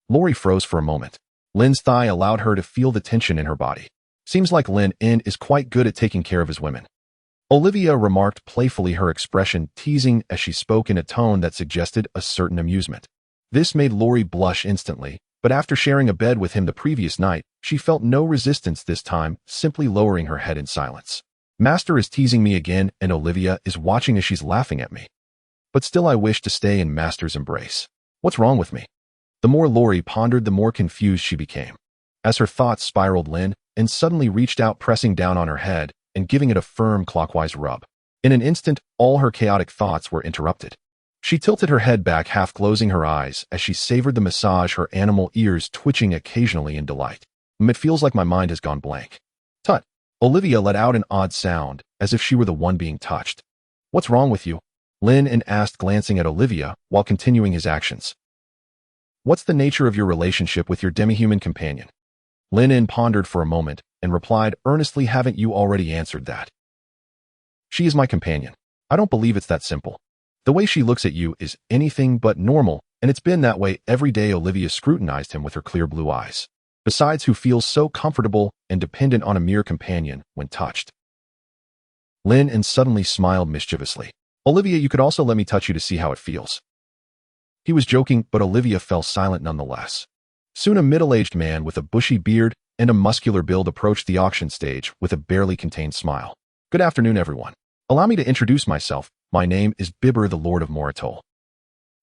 Lori froze for a moment. Lynn's thigh allowed her to feel the tension in her body. Seems like Lynn is quite good at taking care of his women. Olivia remarked playfully, her expression teasing as she spoke in a tone that suggested a certain amusement. This made Lori blush instantly, but after sharing a bed with him the previous night, she felt no resistance this time, simply lowering her head in silence. Master is teasing me again, and Olivia is watching as she's laughing at me. But still I wish to stay in Master's embrace. What's wrong with me? The more Lori pondered, the more confused she became. As her thoughts spiraled, Lynn suddenly reached out, pressing down on her head and giving it a firm clockwise rub. In an instant, all her chaotic thoughts were interrupted. She tilted her head back, half closing her eyes as she savored the massage, her animal ears twitching occasionally in delight. It feels like my mind has gone blank. Tut! Olivia let out an odd sound, as if she were the one being touched. What's wrong with you? Lynn asked, glancing at Olivia while continuing his actions. What's the nature of your relationship with your demi-human companion? Lynn pondered for a moment and replied earnestly, haven't you already answered that? She is my companion. I don't believe it's that simple. The way she looks at you is anything but normal, and it's been that way every day. Olivia scrutinized him with her clear blue eyes. Besides, who feels so comfortable and dependent on a mere companion when touched? Lynn suddenly smiled mischievously. Olivia, you could also let me touch you to see how it feels. He was joking, but Olivia fell silent nonetheless. Soon a middle-aged man with a bushy beard and a muscular build approached the auction stage with a barely contained smile. Good afternoon, everyone. Allow me to introduce myself. My name is Bibber, the Lord of Moritol.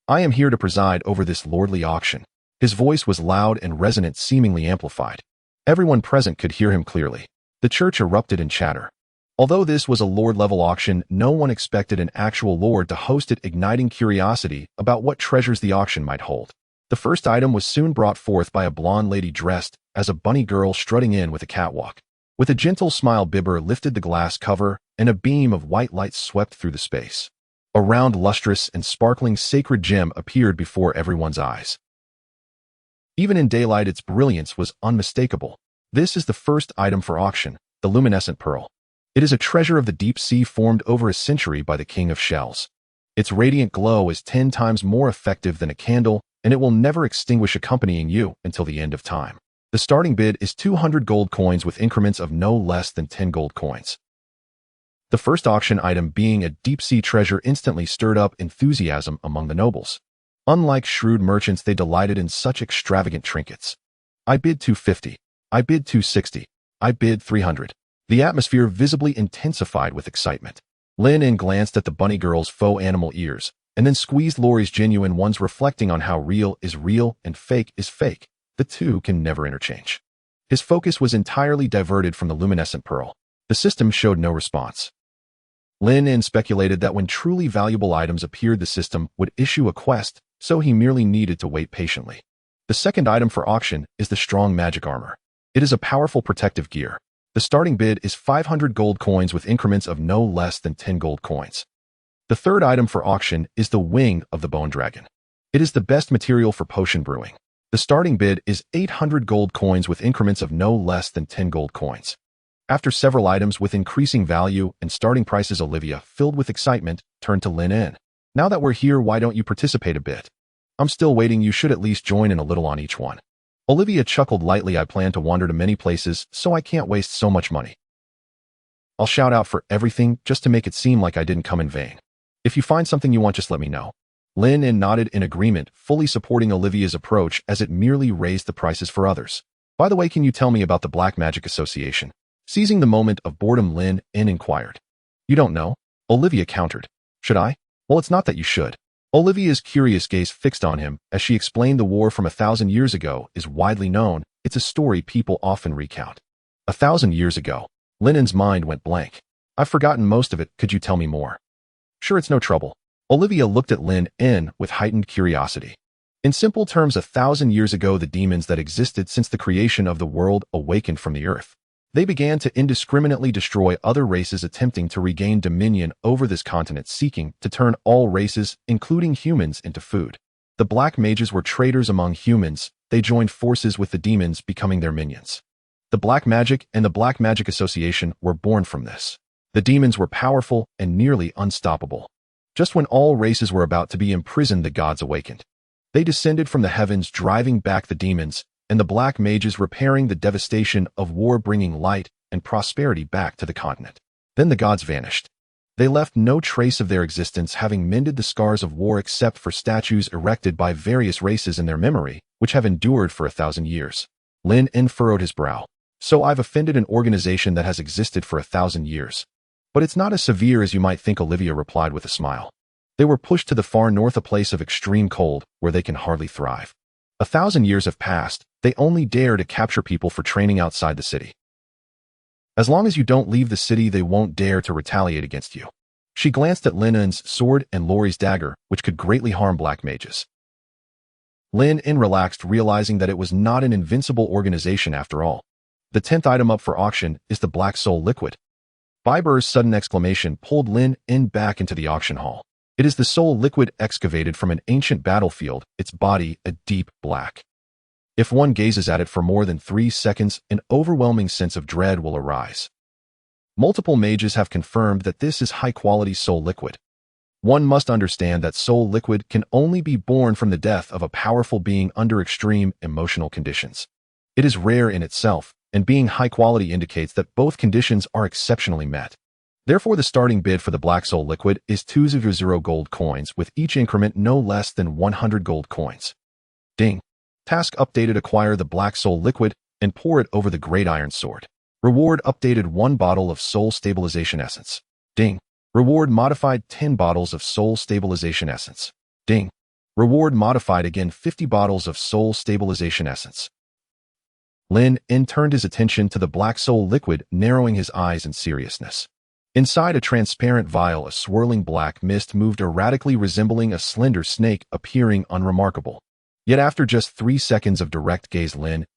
I am here to preside over this lordly auction. His voice was loud and resonant, seemingly amplified. Everyone present could hear him clearly. The church erupted in chatter. Although this was a lord-level auction, no one expected an actual lord to host it, igniting curiosity about what treasures the auction might hold. The first item was soon brought forth by a blonde lady dressed as a bunny girl strutting in with a catwalk. With a gentle smile, Bibber lifted the glass cover, and a beam of white light swept through the space. A round, lustrous, and sparkling sacred gem appeared before everyone's eyes. Even in daylight, its brilliance was unmistakable. This is the first item for auction, the luminescent pearl. It is a treasure of the deep sea formed over a century by the king of shells. Its radiant glow is 10 times more effective than a candle, and it will never extinguish, accompanying you until the end of time. The starting bid is 200 gold coins with increments of no less than 10 gold coins. The first auction item, being a deep-sea treasure, instantly stirred up enthusiasm among the nobles. Unlike shrewd merchants, they delighted in such extravagant trinkets. I bid 250. I bid 260. I bid 300. The atmosphere visibly intensified with excitement. Lynn glanced at the bunny girl's faux animal ears, and then squeezed Laurie's genuine ones, reflecting on how real is real and fake is fake. The two can never interchange. His focus was entirely diverted from the luminescent pearl. The system showed no response. Lynn speculated that when truly valuable items appeared, the system would issue a quest, so he merely needed to wait patiently. The second item for auction is the strong magic armor. It is a powerful protective gear. The starting bid is 500 gold coins with increments of no less than 10 gold coins. The third item for auction is the wing of the bone dragon. It is the best material for potion brewing. The starting bid is 800 gold coins with increments of no less than 10 gold coins. After several items with increasing value and starting prices, Olivia, filled with excitement, turned to Lynn. Now that we're here, why don't you participate a bit? I'm still waiting. You should at least join in a little on each one. Olivia chuckled lightly. I plan to wander to many places, so I can't waste so much money. I'll shout out for everything just to make it seem like I didn't come in vain. If you find something you want, just let me know. Lynn nodded in agreement, fully supporting Olivia's approach as it merely raised the prices for others. By the way, can you tell me about the Black Magic Association? Seizing the moment of boredom, Lynn inquired. You don't know? Olivia countered. Should I? Well, it's not that you should. Olivia's curious gaze fixed on him as she explained the war from 1,000 years ago is widely known. It's a story people often recount. 1,000 years ago. Lynn's mind went blank. I've forgotten most of it. Could you tell me more? Sure, it's no trouble. Olivia looked at Lynn with heightened curiosity. In simple terms, 1,000 years ago, the demons that existed since the creation of the world awakened from the earth. They began to indiscriminately destroy other races, attempting to regain dominion over this continent, seeking to turn all races, including humans, into food. The black mages were traitors among humans. They joined forces with the demons, becoming their minions. The black magic and the Black Magic Association were born from this. The demons were powerful and nearly unstoppable. Just when all races were about to be imprisoned, the gods awakened. They descended from the heavens, driving back the demons, and the black mages repairing the devastation of war, bringing light and prosperity back to the continent. Then the gods vanished. They left no trace of their existence, having mended the scars of war except for statues erected by various races in their memory, which have endured for 1,000 years. Lynn furrowed his brow. So I've offended an organization that has existed for 1,000 years. But it's not as severe as you might think, Olivia replied with a smile. They were pushed to the far north, a place of extreme cold where they can hardly thrive. 1,000 years have passed. They only dare to capture people for training outside the city. As long as you don't leave the city, they won't dare to retaliate against you. She glanced at Lynn's sword and Lori's dagger, which could greatly harm black mages. Lynn relaxed, realizing that it was not an invincible organization after all. The 10th item up for auction is the Black Soul Liquid. Biber's sudden exclamation pulled Lynn back into the auction hall. It is the soul liquid excavated from an ancient battlefield, its body a deep black. If one gazes at it for more than 3 seconds, an overwhelming sense of dread will arise. Multiple mages have confirmed that this is high-quality soul liquid. One must understand that soul liquid can only be born from the death of a powerful being under extreme emotional conditions. It is rare in itself, and being high quality indicates that both conditions are exceptionally met. Therefore, the starting bid for the Black Soul Liquid is 200 gold coins, with each increment no less than 100 gold coins. Ding. Task updated: acquire the Black Soul Liquid and pour it over the Great Iron Sword. Reward updated: 1 bottle of Soul Stabilization Essence. Ding. Reward modified: 10 bottles of Soul Stabilization Essence. Ding. Reward modified again: 50 bottles of Soul Stabilization Essence. Lynn turned his attention to the Black Soul Liquid, narrowing his eyes in seriousness. Inside a transparent vial, a swirling black mist moved erratically, resembling a slender snake, appearing unremarkable. Yet after just 3 seconds of direct gaze, Lynn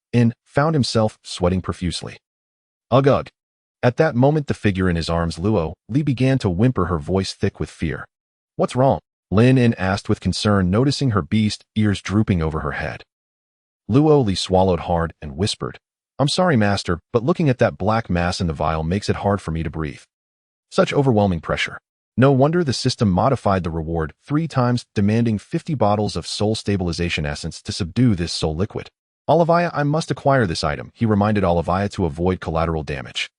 found himself sweating profusely. Ugh ugh. At that moment, the figure in his arms, Lee, began to whimper, her voice thick with fear. What's wrong? Lynn asked with concern, noticing her beast ears drooping over her head. Lee swallowed hard and whispered, I'm sorry, master, but looking at that black mass in the vial makes it hard for me to breathe. Such overwhelming pressure. No wonder the system modified the reward 3 times, demanding 50 bottles of Soul Stabilization Essence to subdue this soul liquid. Olivia, I must acquire this item, he reminded Olivia, to avoid collateral damage.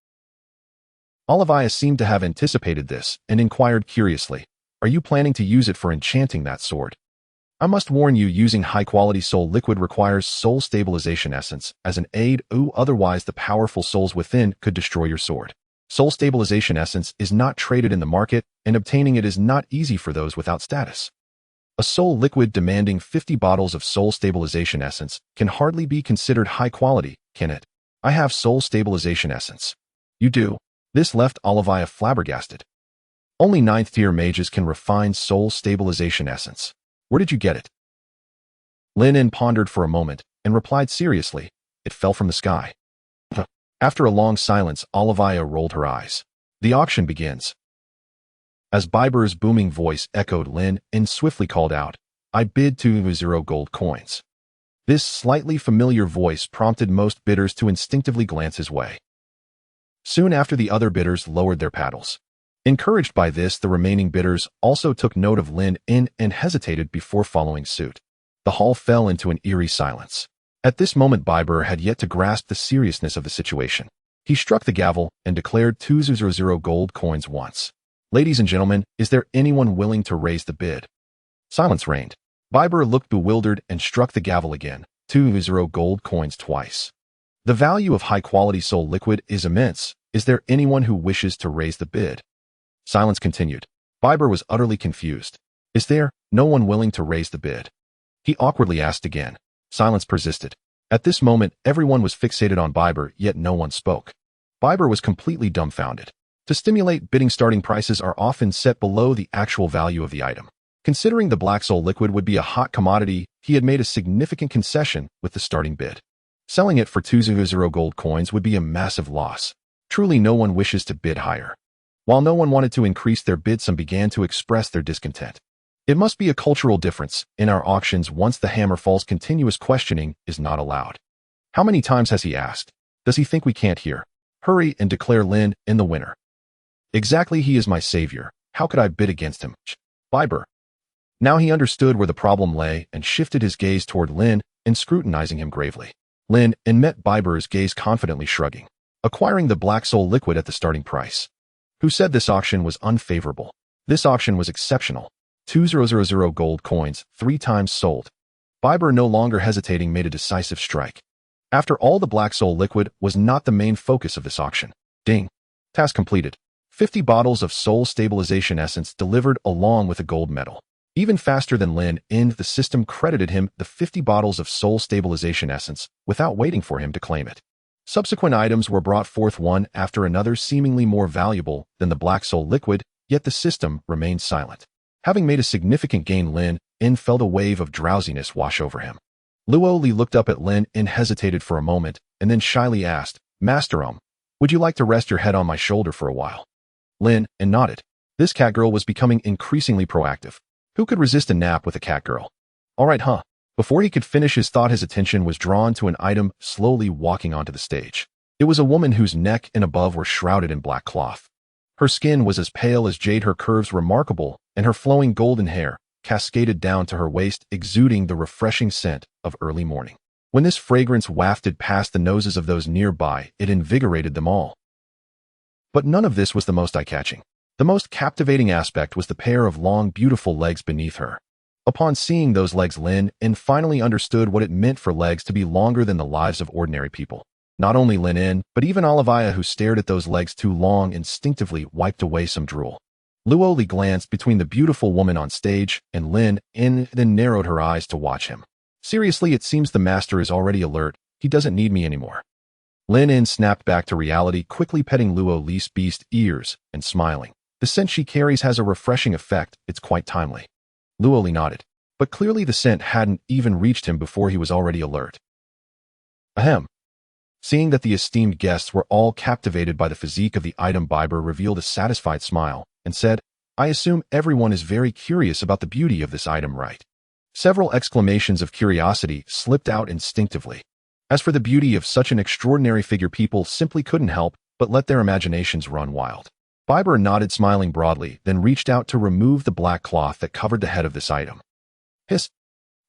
Olivia seemed to have anticipated this and inquired curiously, Are you planning to use it for enchanting that sword? I must warn you, using high-quality soul liquid requires Soul Stabilization Essence as an aid, otherwise the powerful souls within could destroy your sword. Soul Stabilization Essence is not traded in the market, and obtaining it is not easy for those without status. A soul liquid demanding 50 bottles of Soul Stabilization Essence can hardly be considered high quality, can it? I have Soul Stabilization Essence. You do? This left Olivia flabbergasted. Only 9th-tier mages can refine Soul Stabilization Essence. Where did you get it? Lynn pondered for a moment and replied seriously, It fell from the sky. After a long silence, Olivia rolled her eyes. The auction begins. As Biber's booming voice echoed, Lynn swiftly called out, I bid 200 gold coins. This slightly familiar voice prompted most bidders to instinctively glance his way. Soon after, the other bidders lowered their paddles. Encouraged by this, the remaining bidders also took note of Lynn and hesitated before following suit. The hall fell into an eerie silence. At this moment, Biber had yet to grasp the seriousness of the situation. He struck the gavel and declared 200 gold coins once. Ladies and gentlemen, is there anyone willing to raise the bid? Silence reigned. Biber looked bewildered and struck the gavel again, 200 gold coins twice. The value of high-quality soul liquid is immense. Is there anyone who wishes to raise the bid? Silence continued. Biber was utterly confused. Is there no one willing to raise the bid? He awkwardly asked again. Silence persisted. At this moment, everyone was fixated on Biber, yet no one spoke. Biber was completely dumbfounded. To stimulate bidding, starting prices are often set below the actual value of the item. Considering the Black Soul Liquid would be a hot commodity, he had made a significant concession with the starting bid. Selling it for 200 gold coins would be a massive loss. Truly, no one wishes to bid higher. While no one wanted to increase their bid, some began to express their discontent. It must be a cultural difference. In our auctions, once the hammer falls, continuous questioning is not allowed. How many times has he asked? Does he think we can't hear? Hurry and declare Lynn the winner. Exactly, he is my savior. How could I bid against him? Biber. Now he understood where the problem lay and shifted his gaze toward Lynn scrutinizing him gravely. Lynn met Biber's gaze, confidently shrugging. Acquiring the Black Soul Liquid at the starting price. Who said this auction was unfavorable? This auction was exceptional. 200 gold coins, 3 times sold. Biber, no longer hesitating, made a decisive strike. After all, the Black Soul Liquid was not the main focus of this auction. Ding. Task completed. 50 bottles of Soul Stabilization Essence delivered along with a gold medal. Even faster than Lynn, the system credited him the 50 bottles of Soul Stabilization Essence without waiting for him to claim it. Subsequent items were brought forth one after another, seemingly more valuable than the black soul liquid, yet the system remained silent. Having made a significant gain, Lynn felt a wave of drowsiness wash over him. Luoli looked up at Lynn and hesitated for a moment, and then shyly asked, Master, would you like to rest your head on my shoulder for a while? Lynn nodded. This catgirl was becoming increasingly proactive. Who could resist a nap with a catgirl? All right, huh? Before he could finish his thought, his attention was drawn to an item slowly walking onto the stage. It was a woman whose neck and above were shrouded in black cloth. Her skin was as pale as jade, her curves remarkable, and her flowing golden hair cascaded down to her waist, exuding the refreshing scent of early morning. When this fragrance wafted past the noses of those nearby, it invigorated them all. But none of this was the most eye-catching. The most captivating aspect was the pair of long, beautiful legs beneath her. Upon seeing those legs, Lynn finally understood what it meant for legs to be longer than the lives of ordinary people. Not only Lynn, but even Olivia, who stared at those legs too long, instinctively wiped away some drool. Luoli glanced between the beautiful woman on stage and Lynn then narrowed her eyes to watch him. Seriously, it seems the master is already alert. He doesn't need me anymore. Lynn snapped back to reality, quickly petting Luoli's beast ears and smiling. The scent she carries has a refreshing effect. It's quite timely. Luoli nodded, but clearly the scent hadn't even reached him before he was already alert. Ahem. Seeing that the esteemed guests were all captivated by the physique of the item, Biber revealed a satisfied smile and said, I assume everyone is very curious about the beauty of this item, right? Several exclamations of curiosity slipped out instinctively. As for the beauty of such an extraordinary figure, people simply couldn't help but let their imaginations run wild. Biber nodded, smiling broadly, then reached out to remove the black cloth that covered the head of this item. Hiss!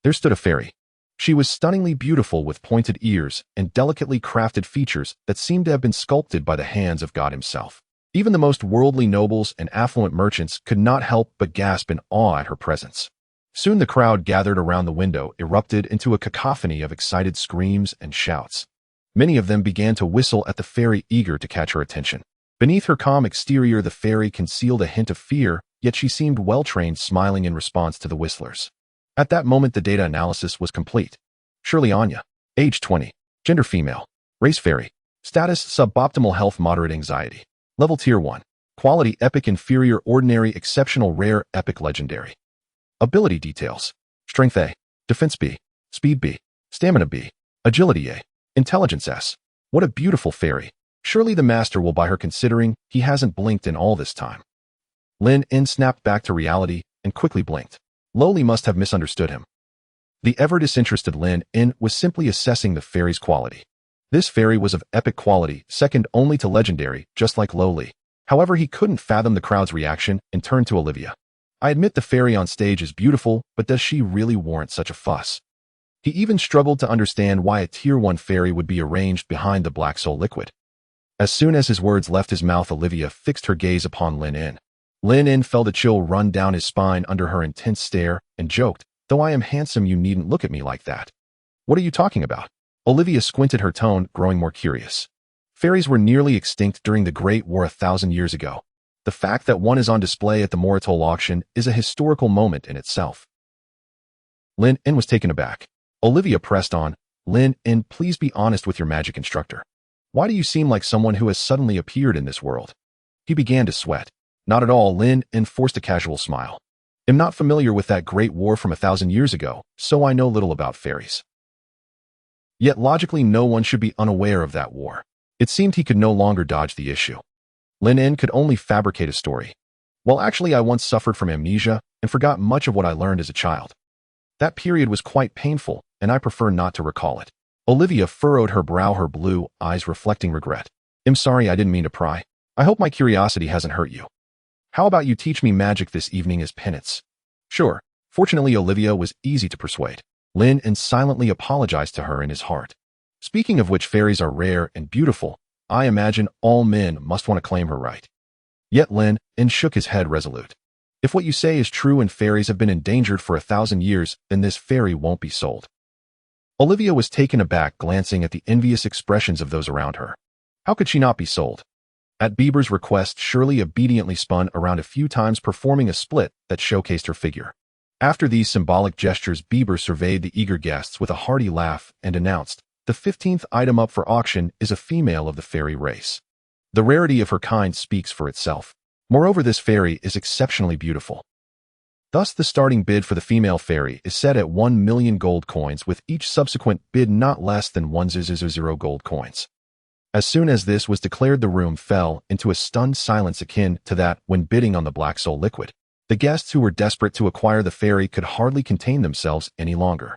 There stood a fairy. She was stunningly beautiful, with pointed ears and delicately crafted features that seemed to have been sculpted by the hands of God himself. Even the most worldly nobles and affluent merchants could not help but gasp in awe at her presence. Soon the crowd gathered around the window erupted into a cacophony of excited screams and shouts. Many of them began to whistle at the fairy, eager to catch her attention. Beneath her calm exterior, the fairy concealed a hint of fear, yet she seemed well-trained, smiling in response to the whistlers. At that moment, the data analysis was complete. Shirley Anya, age 20, gender female, race fairy, status suboptimal, health moderate, anxiety, level tier 1, quality epic, inferior, ordinary, exceptional, rare, epic, legendary. Ability details: strength A, defense B, speed B, stamina B, agility A, intelligence S. What a beautiful fairy. Surely the master will buy her, considering he hasn't blinked in all this time. Lynn snapped back to reality and quickly blinked. Loli must have misunderstood him. The ever-disinterested Lynn was simply assessing the fairy's quality. This fairy was of epic quality, second only to legendary, just like Loli. However, he couldn't fathom the crowd's reaction and turned to Olivia. I admit the fairy on stage is beautiful, but does she really warrant such a fuss? He even struggled to understand why a tier 1 fairy would be arranged behind the black soul liquid. As soon as his words left his mouth, Olivia fixed her gaze upon Lynn. Lynn felt a chill run down his spine under her intense stare and joked, though I am handsome, you needn't look at me like that. What are you talking about? Olivia squinted, her tone growing more curious. Fairies were nearly extinct during the Great War 1,000 years ago. The fact that one is on display at the Moritol auction is a historical moment in itself. Lynn was taken aback. Olivia pressed on, Lynn, please be honest with your magic instructor. Why do you seem like someone who has suddenly appeared in this world? He began to sweat. Not at all, Lynn forced a casual smile. I'm not familiar with that great war from 1,000 years ago, so I know little about fairies. Yet logically, no one should be unaware of that war. It seemed he could no longer dodge the issue. Lynn could only fabricate a story. Well, actually, I once suffered from amnesia and forgot much of what I learned as a child. That period was quite painful, and I prefer not to recall it. Olivia furrowed her brow, her blue eyes reflecting regret. I'm sorry, I didn't mean to pry. I hope my curiosity hasn't hurt you. How about you teach me magic this evening as penance? Sure. Fortunately, Olivia was easy to persuade. Lynn silently apologized to her in his heart. Speaking of which, fairies are rare and beautiful. I imagine all men must want to claim her right. Yet Lynn shook his head resolute. If what you say is true and fairies have been endangered for 1,000 years, then this fairy won't be sold. Olivia was taken aback, glancing at the envious expressions of those around her. How could she not be sold? At Bieber's request, Shirley obediently spun around a few times, performing a split that showcased her figure. After these symbolic gestures, Bieber surveyed the eager guests with a hearty laugh and announced, The 15th item up for auction is a female of the fairy race. The rarity of her kind speaks for itself. Moreover, this fairy is exceptionally beautiful. Thus, the starting bid for the female fairy is set at 1 million gold coins, with each subsequent bid not less than 1,000 gold coins. As soon as this was declared, the room fell into a stunned silence akin to that when bidding on the Black Soul liquid. The guests who were desperate to acquire the fairy could hardly contain themselves any longer.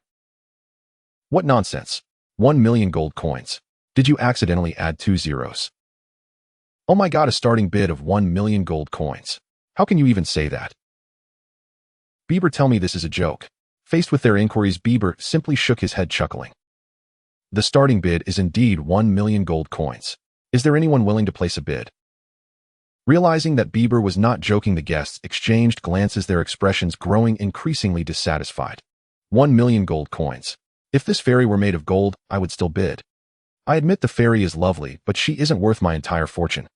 What nonsense! 1 million gold coins. Did you accidentally add 2 zeros? Oh my god, a starting bid of 1 million gold coins. How can you even say that? Bieber, tell me this is a joke. Faced with their inquiries, Bieber simply shook his head, chuckling. The starting bid is indeed 1 million gold coins. Is there anyone willing to place a bid? Realizing that Bieber was not joking, the guests exchanged glances, their expressions growing increasingly dissatisfied. 1 million gold coins. If this fairy were made of gold, I would still bid. I admit the fairy is lovely, but she isn't worth my entire fortune.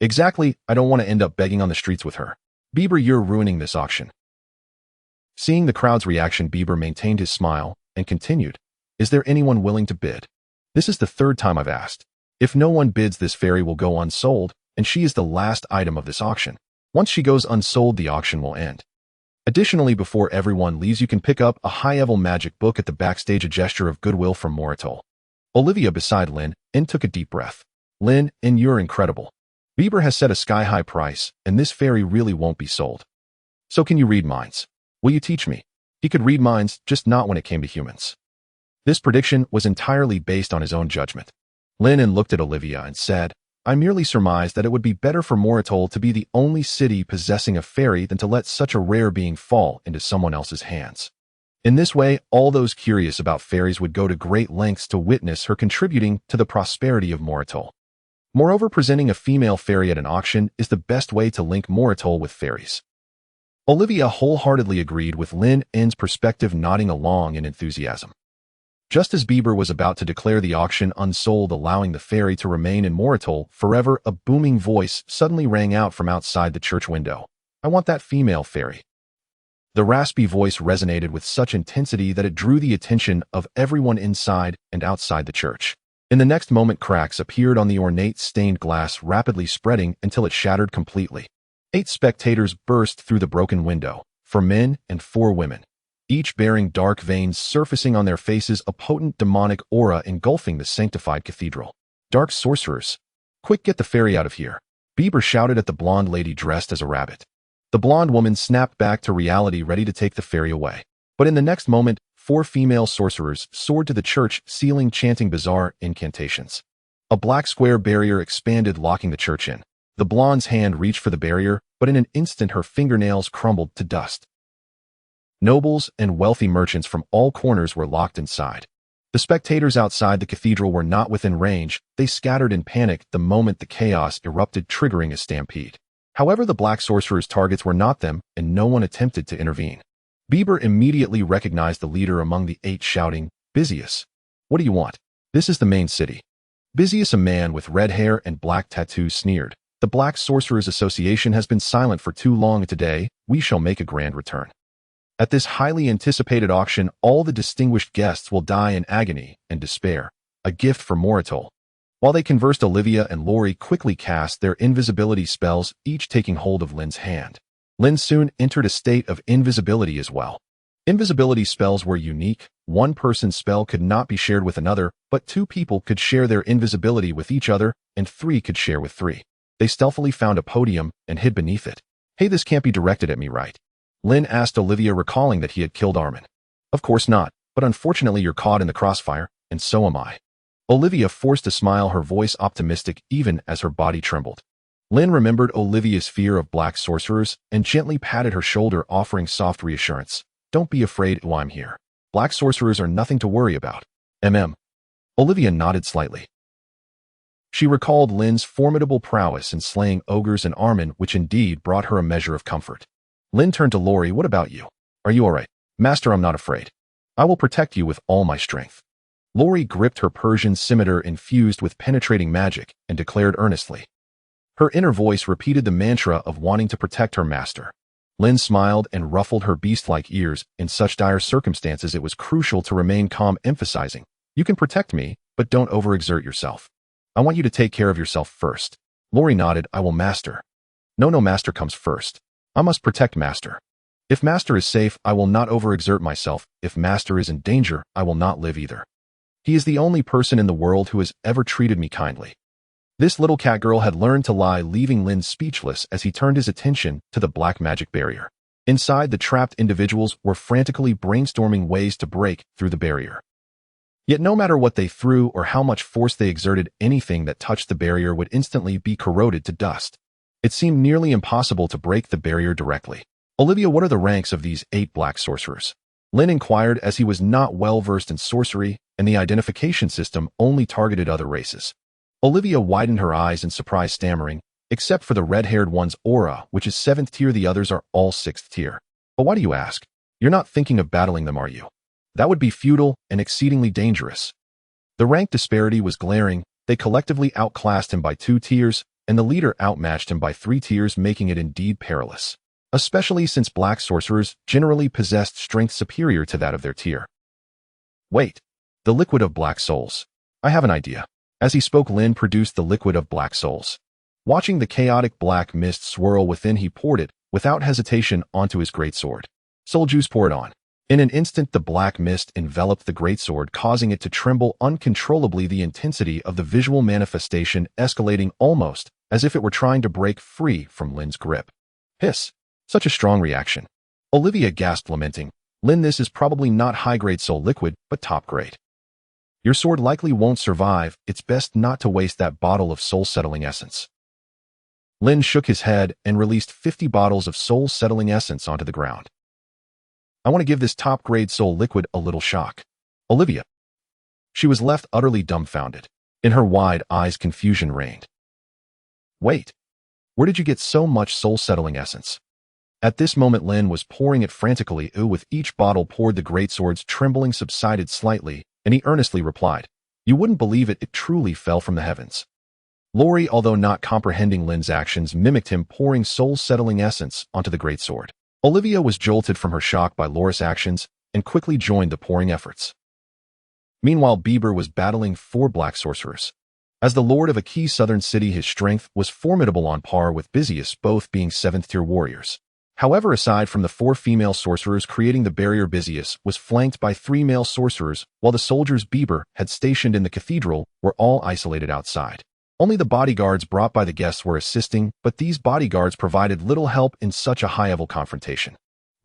Exactly, I don't want to end up begging on the streets with her. Bieber, you're ruining this auction. Seeing the crowd's reaction, Bieber maintained his smile and continued, is there anyone willing to bid? This is the 3rd time I've asked. If no one bids, this fairy will go unsold, and she is the last item of this auction. Once she goes unsold, the auction will end. Additionally, before everyone leaves, you can pick up a high-level magic book at the backstage, a gesture of goodwill from Moritol. Olivia beside Lynn took a deep breath. Lynn, you're incredible. Bieber has set a sky-high price, and this fairy really won't be sold. So can you read minds? Will you teach me? He could read minds, just not when it came to humans. This prediction was entirely based on his own judgment. Lynn looked at Olivia and said, I merely surmised that it would be better for Moritol to be the only city possessing a fairy than to let such a rare being fall into someone else's hands. In this way, all those curious about fairies would go to great lengths to witness her contributing to the prosperity of Moritol. Moreover, presenting a female fairy at an auction is the best way to link Moritol with fairies. Olivia wholeheartedly agreed with Lynn's perspective, nodding along in enthusiasm. Just as Bieber was about to declare the auction unsold, allowing the fairy to remain in Moritol forever, a booming voice suddenly rang out from outside the church window. I want that female fairy. The raspy voice resonated with such intensity that it drew the attention of everyone inside and outside the church. In the next moment, cracks appeared on the ornate stained glass, rapidly spreading until it shattered completely. 8 spectators burst through the broken window, 4 men and 4 women, each bearing dark veins surfacing on their faces, a potent demonic aura engulfing the sanctified cathedral. Dark sorcerers! Quick, get the fairy out of here! Bieber shouted at the blonde lady dressed as a rabbit. The blonde woman snapped back to reality, ready to take the fairy away. But in the next moment, 4 female sorcerers soared to the church ceiling, chanting bizarre incantations. A black square barrier expanded, locking the church in. The blonde's hand reached for the barrier, but in an instant her fingernails crumbled to dust. Nobles and wealthy merchants from all corners were locked inside. The spectators outside the cathedral were not within range. They scattered in panic the moment the chaos erupted, triggering a stampede. However, the black sorcerers' targets were not them, and no one attempted to intervene. Bieber immediately recognized the leader among the 8, shouting, Busius, what do you want? This is the main city. Busius, a man with red hair and black tattoos, sneered. The Black Sorcerers Association has been silent for too long. Today, we shall make a grand return. At this highly anticipated auction, all the distinguished guests will die in agony and despair. A gift for Moritol. While they conversed, Olivia and Lori quickly cast their invisibility spells, each taking hold of Lynn's hand. Lynn soon entered a state of invisibility as well. Invisibility spells were unique. One person's spell could not be shared with another, but 2 people could share their invisibility with each other, and 3 could share with 3. They stealthily found a podium and hid beneath it. Hey, this can't be directed at me, right? Lynn asked Olivia, recalling that he had killed Armin. Of course not, but unfortunately you're caught in the crossfire, and so am I. Olivia forced a smile, her voice optimistic even as her body trembled. Lynn remembered Olivia's fear of black sorcerers and gently patted her shoulder, offering soft reassurance. Don't be afraid, I'm here. Black sorcerers are nothing to worry about. Olivia nodded slightly. She recalled Lynn's formidable prowess in slaying ogres and Armin, which indeed brought her a measure of comfort. Lynn turned to Lori. What about you? Are you all right? Master, I'm not afraid. I will protect you with all my strength. Lori gripped her Persian scimitar infused with penetrating magic and declared earnestly. Her inner voice repeated the mantra of wanting to protect her master. Lynn smiled and ruffled her beast-like ears. In such dire circumstances, it was crucial to remain calm, emphasizing, You can protect me, but don't overexert yourself. I want you to take care of yourself first. Lori nodded. I will, master. No, master comes first. I must protect master. If master is safe, I will not overexert myself. If master is in danger, I will not live either. He is the only person in the world who has ever treated me kindly. This little catgirl had learned to lie, leaving Lynn speechless as he turned his attention to the black magic barrier. Inside, the trapped individuals were frantically brainstorming ways to break through the barrier. Yet no matter what they threw or how much force they exerted, anything that touched the barrier would instantly be corroded to dust. It seemed nearly impossible to break the barrier directly. Olivia, what are the ranks of these 8 black sorcerers? Lynn inquired, as he was not well versed in sorcery, and the identification system only targeted other races. Olivia widened her eyes in surprise, stammering, except for the red-haired one's aura, which is 7th tier, the others are all 6th tier. But why do you ask? You're not thinking of battling them, are you? That would be futile and exceedingly dangerous. The rank disparity was glaring. They collectively outclassed him by 2 tiers, and the leader outmatched him by 3 tiers, making it indeed perilous, especially since black sorcerers generally possessed strength superior to that of their tier. Wait, the liquid of black souls. I have an idea. As he spoke, Lynn produced the liquid of black souls. Watching the chaotic black mist swirl within, he poured it, without hesitation, onto his greatsword. Soul juice, pour it on. In an instant, the black mist enveloped the greatsword, causing it to tremble uncontrollably, the intensity of the visual manifestation escalating almost as if it were trying to break free from Lynn's grip. Hiss! Such a strong reaction. Olivia gasped, lamenting, Lynn, this is probably not high-grade soul liquid, but top-grade. Your sword likely won't survive. It's best not to waste that bottle of soul-settling essence. Lynn shook his head and released 50 bottles of soul-settling essence onto the ground. I want to give this top-grade soul liquid a little shock. Olivia. She was left utterly dumbfounded. In her wide eyes, confusion reigned. Wait. Where did you get so much soul-settling essence? At this moment, Lynn was pouring it frantically. With each bottle poured, the greatsword's trembling subsided slightly, and he earnestly replied, You wouldn't believe it, it truly fell from the heavens. Lori, although not comprehending Lynn's actions, mimicked him, pouring soul-settling essence onto the greatsword. Olivia was jolted from her shock by Lori's actions and quickly joined the pouring efforts. Meanwhile, Bieber was battling 4 black sorcerers. As the lord of a key southern city, his strength was formidable, on par with Busius, both being 7th-tier warriors. However, aside from the 4 female sorcerers creating the barrier, Busius was flanked by 3 male sorcerers, while the soldiers Bieber had stationed in the cathedral were all isolated outside. Only the bodyguards brought by the guests were assisting, but these bodyguards provided little help in such a high-level confrontation.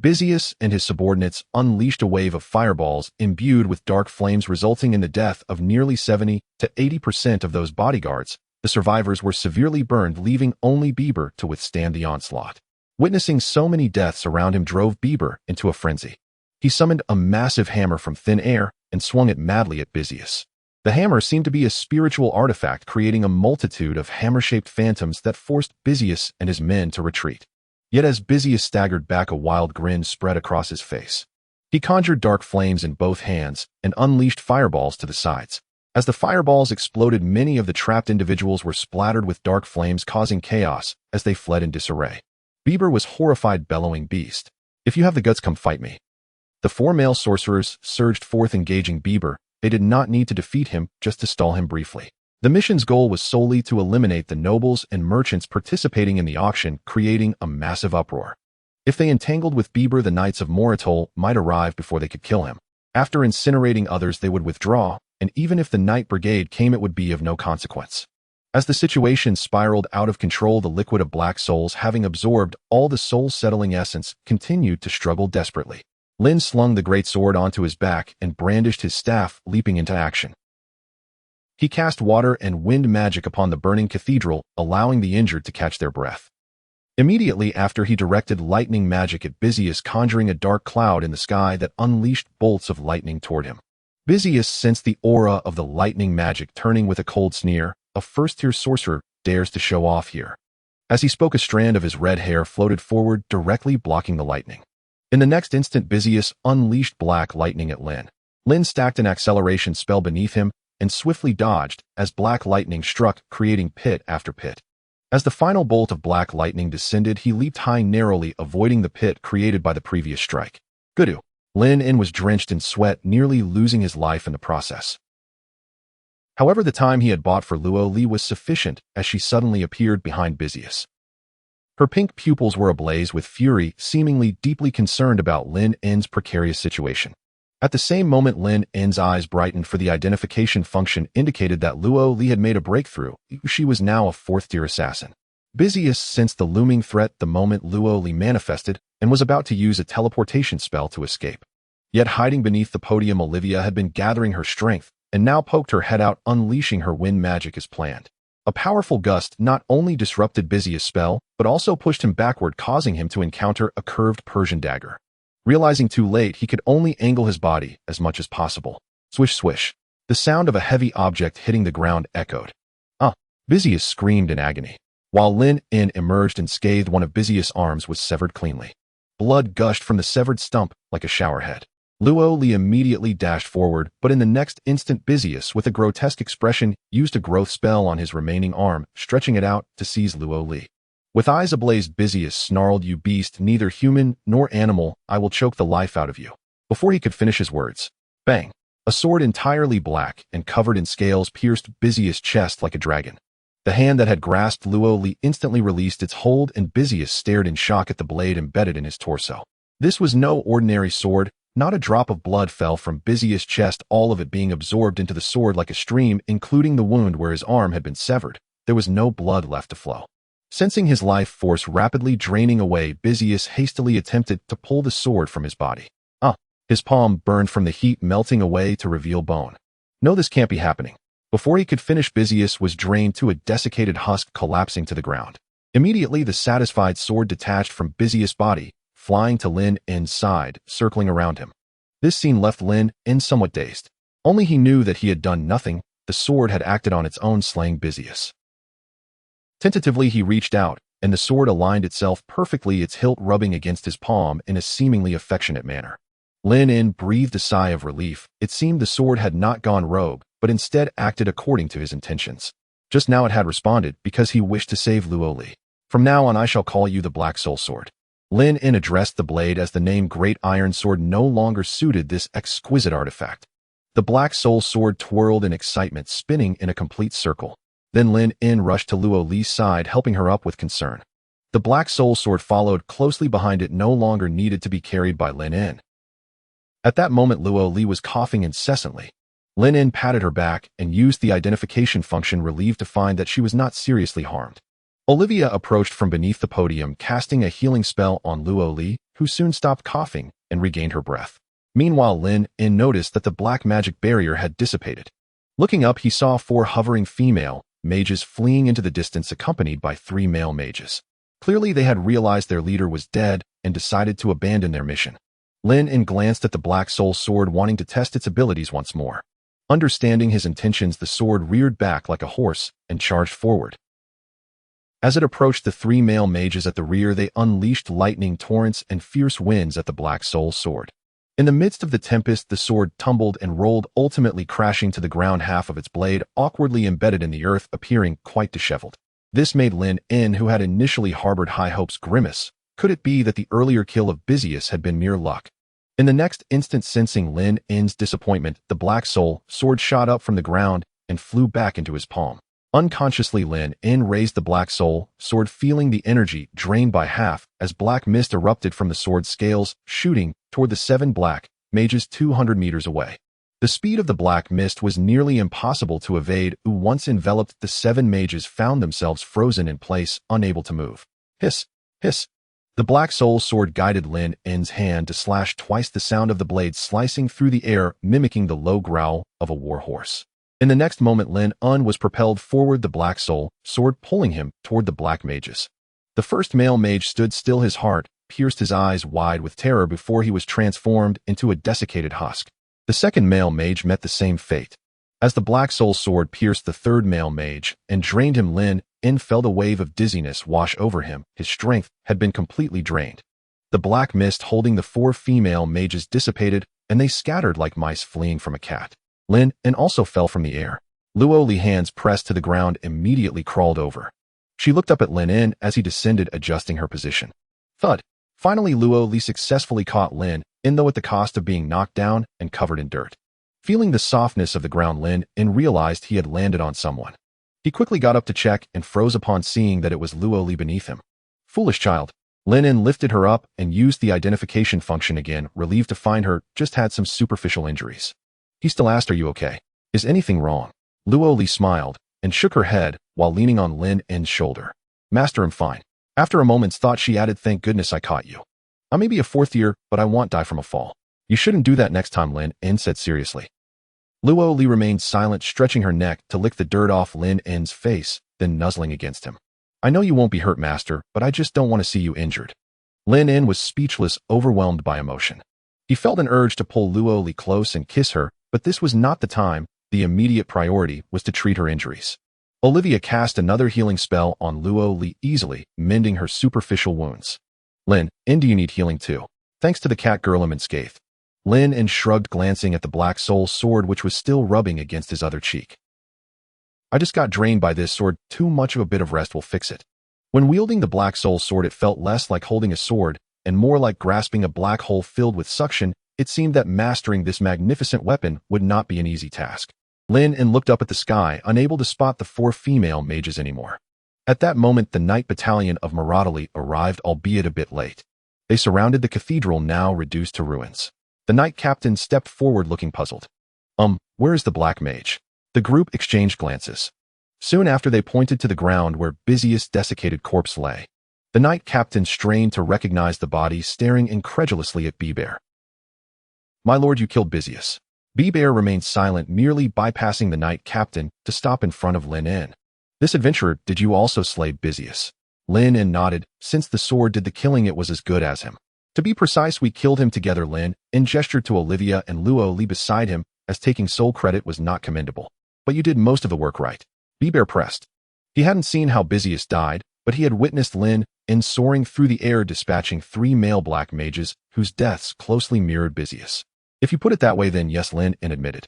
Busius and his subordinates unleashed a wave of fireballs imbued with dark flames, resulting in the death of nearly 70 to 80% of those bodyguards. The survivors were severely burned, leaving only Bieber to withstand the onslaught. Witnessing so many deaths around him drove Bieber into a frenzy. He summoned a massive hammer from thin air and swung it madly at Busius. The hammer seemed to be a spiritual artifact, creating a multitude of hammer-shaped phantoms that forced Busius and his men to retreat. Yet as Busius staggered back, a wild grin spread across his face. He conjured dark flames in both hands and unleashed fireballs to the sides. As the fireballs exploded, many of the trapped individuals were splattered with dark flames, causing chaos as they fled in disarray. Bieber was horrified, bellowing, Beast, if you have the guts, come fight me. The 4 male sorcerers surged forth, engaging Bieber. They did not need to defeat him, just to stall him briefly. The mission's goal was solely to eliminate the nobles and merchants participating in the auction, creating a massive uproar. If they entangled with Bieber, the knights of Moritol might arrive before they could kill him. After incinerating others, they would withdraw, and even if the knight brigade came, it would be of no consequence. As the situation spiraled out of control, the liquid of black souls, having absorbed all the soul-settling essence, continued to struggle desperately. Lynn slung the greatsword onto his back and brandished his staff, leaping into action. He cast water and wind magic upon the burning cathedral, allowing the injured to catch their breath. Immediately after, he directed lightning magic at Busius, conjuring a dark cloud in the sky that unleashed bolts of lightning toward him. Busius sensed the aura of the lightning magic, turning with a cold sneer. A 1st-tier sorcerer dares to show off here. As he spoke, a strand of his red hair floated forward, directly blocking the lightning. In the next instant, Busius unleashed black lightning at Lynn. Lynn stacked an acceleration spell beneath him and swiftly dodged as black lightning struck, creating pit after pit. As the final bolt of black lightning descended, he leaped high, narrowly avoiding the pit created by the previous strike. Goodoo. Lynn was drenched in sweat, nearly losing his life in the process. However, the time he had bought for Luo Li was sufficient as she suddenly appeared behind Busius. Her pink pupils were ablaze with fury, seemingly deeply concerned about Lin N's precarious situation. At the same moment, Lin N's eyes brightened, for the identification function indicated that Luo Li had made a breakthrough. She was now a fourth-tier assassin. Busius sensed the looming threat the moment Luo Li manifested and was about to use a teleportation spell to escape. Yet hiding beneath the podium, Olivia had been gathering her strength and now poked her head out, unleashing her wind magic as planned. A powerful gust not only disrupted Busius' spell, but also pushed him backward, causing him to encounter a curved Persian dagger. Realizing too late he could only angle his body as much as possible. Swish swish. The sound of a heavy object hitting the ground echoed. Busius screamed in agony. While Lin In emerged and scathed, one of Busius' arms was severed cleanly. Blood gushed from the severed stump like a showerhead. Luo Li immediately dashed forward, but in the next instant Busius, with a grotesque expression, used a growth spell on his remaining arm, stretching it out to seize Luo Li. With eyes ablaze, Busius snarled, "You beast, neither human nor animal, I will choke the life out of you." Before he could finish his words, bang! A sword entirely black and covered in scales pierced Busius' chest like a dragon. The hand that had grasped Luo Li instantly released its hold, and Busius stared in shock at the blade embedded in his torso. This was no ordinary sword. Not a drop of blood fell from Busius' chest, all of it being absorbed into the sword like a stream, including the wound where his arm had been severed. There was no blood left to flow. Sensing his life force rapidly draining away, Busius hastily attempted to pull the sword from his body. His palm burned from the heat, melting away to reveal bone. No, this can't be happening. Before he could finish, Busius was drained to a desiccated husk, collapsing to the ground. Immediately, the satisfied sword detached from Busius' body, flying to Lin In's side, circling around him. This scene left Lin In somewhat dazed. Only he knew that he had done nothing. The sword had acted on its own, slaying Busius. Tentatively, he reached out, and the sword aligned itself perfectly, its hilt rubbing against his palm in a seemingly affectionate manner. Lin In breathed a sigh of relief. It seemed the sword had not gone rogue, but instead acted according to his intentions. Just now it had responded because he wished to save Luo Li. "From now on I shall call you the Black Soul Sword." Lin In addressed the blade as the name Great Iron Sword no longer suited this exquisite artifact. The Black Soul Sword twirled in excitement, spinning in a complete circle. Then Lin In rushed to Luo Li's side, helping her up with concern. The Black Soul Sword followed closely behind it, no longer needed to be carried by Lin In. At that moment, Luo Li was coughing incessantly. Lin In patted her back and used the identification function, relieved to find that she was not seriously harmed. Olivia approached from beneath the podium, casting a healing spell on Luo Li, who soon stopped coughing and regained her breath. Meanwhile, Lin In noticed that the black magic barrier had dissipated. Looking up, he saw 4 hovering female mages fleeing into the distance, accompanied by 3 male mages. Clearly, they had realized their leader was dead and decided to abandon their mission. Lin In glanced at the Black Soul Sword, wanting to test its abilities once more. Understanding his intentions, the sword reared back like a horse and charged forward. As it approached the 3 male mages at the rear, they unleashed lightning torrents and fierce winds at the Black Soul Sword. In the midst of the tempest, the sword tumbled and rolled, ultimately crashing to the ground, half of its blade awkwardly embedded in the earth, appearing quite disheveled. This made Lin In, who had initially harbored high hopes, grimace. Could it be that the earlier kill of Busius had been mere luck? In the next instant, sensing Lin In's disappointment, the Black Soul Sword shot up from the ground and flew back into his palm. Unconsciously, Lin In raised the Black Soul Sword, feeling the energy drained by half as black mist erupted from the sword's scales, shooting toward the 7 black mages 200 meters away. The speed of the black mist was nearly impossible to evade. Once enveloped, the 7 mages found themselves frozen in place, unable to move. Hiss! Hiss! The Black Soul Sword guided Lin In's hand to slash twice the sound of the blade slicing through the air, mimicking the low growl of a war horse. In the next moment, Lin In was propelled forward, the Black Soul Sword pulling him toward the black mages. The first male mage stood still, his heart pierced, his eyes wide with terror before he was transformed into a desiccated husk. The second male mage met the same fate. As the Black Soul Sword pierced the third male mage and drained him, Lin In felt a wave of dizziness wash over him. His strength had been completely drained. The black mist holding the 4 female mages dissipated, and they scattered like mice fleeing from a cat. Lin In also fell from the air. Luo Li's hands pressed to the ground, immediately crawled over. She looked up at Lin In as he descended, adjusting her position. Thud! Finally, Luo Li successfully caught Lin In, though at the cost of being knocked down and covered in dirt. Feeling the softness of the ground, Lynn realized he had landed on someone. He quickly got up to check and froze upon seeing that it was Luoli beneath him. Foolish child. Lynn lifted her up and used the identification function again, relieved to find her just had some superficial injuries. He still asked, "Are you okay? Is anything wrong?" Luoli smiled and shook her head while leaning on Lynn's shoulder. "Master, I'm fine." After a moment's thought, she added, "Thank goodness I caught you. I may be a fourth year, but I won't die from a fall." "You shouldn't do that next time," Lynn said seriously. Luoli remained silent, stretching her neck to lick the dirt off Lynn's face, then nuzzling against him. "I know you won't be hurt, Master, but I just don't want to see you injured." Lynn was speechless, overwhelmed by emotion. He felt an urge to pull Luoli close and kiss her, but this was not the time. The immediate priority was to treat her injuries. Olivia cast another healing spell on Luoli, easily mending her superficial wounds. "Lynn, do you need healing too?" "Thanks to the catgirl, I'm unscathed." Lynn shrugged, glancing at the black soul sword which was still rubbing against his other cheek. "I just got drained by this sword. Too much of a bit of rest will fix it." When wielding the black soul sword, it felt less like holding a sword and more like grasping a black hole filled with suction. It seemed that mastering this magnificent weapon would not be an easy task. Lynn looked up at the sky, unable to spot the 4 female mages anymore. At that moment, the Knight Battalion of Moritol arrived, albeit a bit late. They surrounded the cathedral, now reduced to ruins. The knight captain stepped forward, looking puzzled. Where is the black mage?" The group exchanged glances. Soon after, they pointed to the ground where Busius' desiccated corpse lay. The knight captain strained to recognize the body, staring incredulously at Bear. "My lord, you killed Busius." Bear remained silent, merely bypassing the knight captain to stop in front of Lynn. "This adventurer, did you also slay Busius?" Lynn nodded. "Since the sword did the killing, it was as good as him. To be precise, we killed him together." Lynn gestured to Olivia and Luoli beside him, as taking sole credit was not commendable. "But you did most of the work, right?" Bear pressed. He hadn't seen how Busius died, but he had witnessed Lynn soaring through the air, dispatching 3 male black mages whose deaths closely mirrored Busius. "If you put it that way, then yes," Lynn admitted.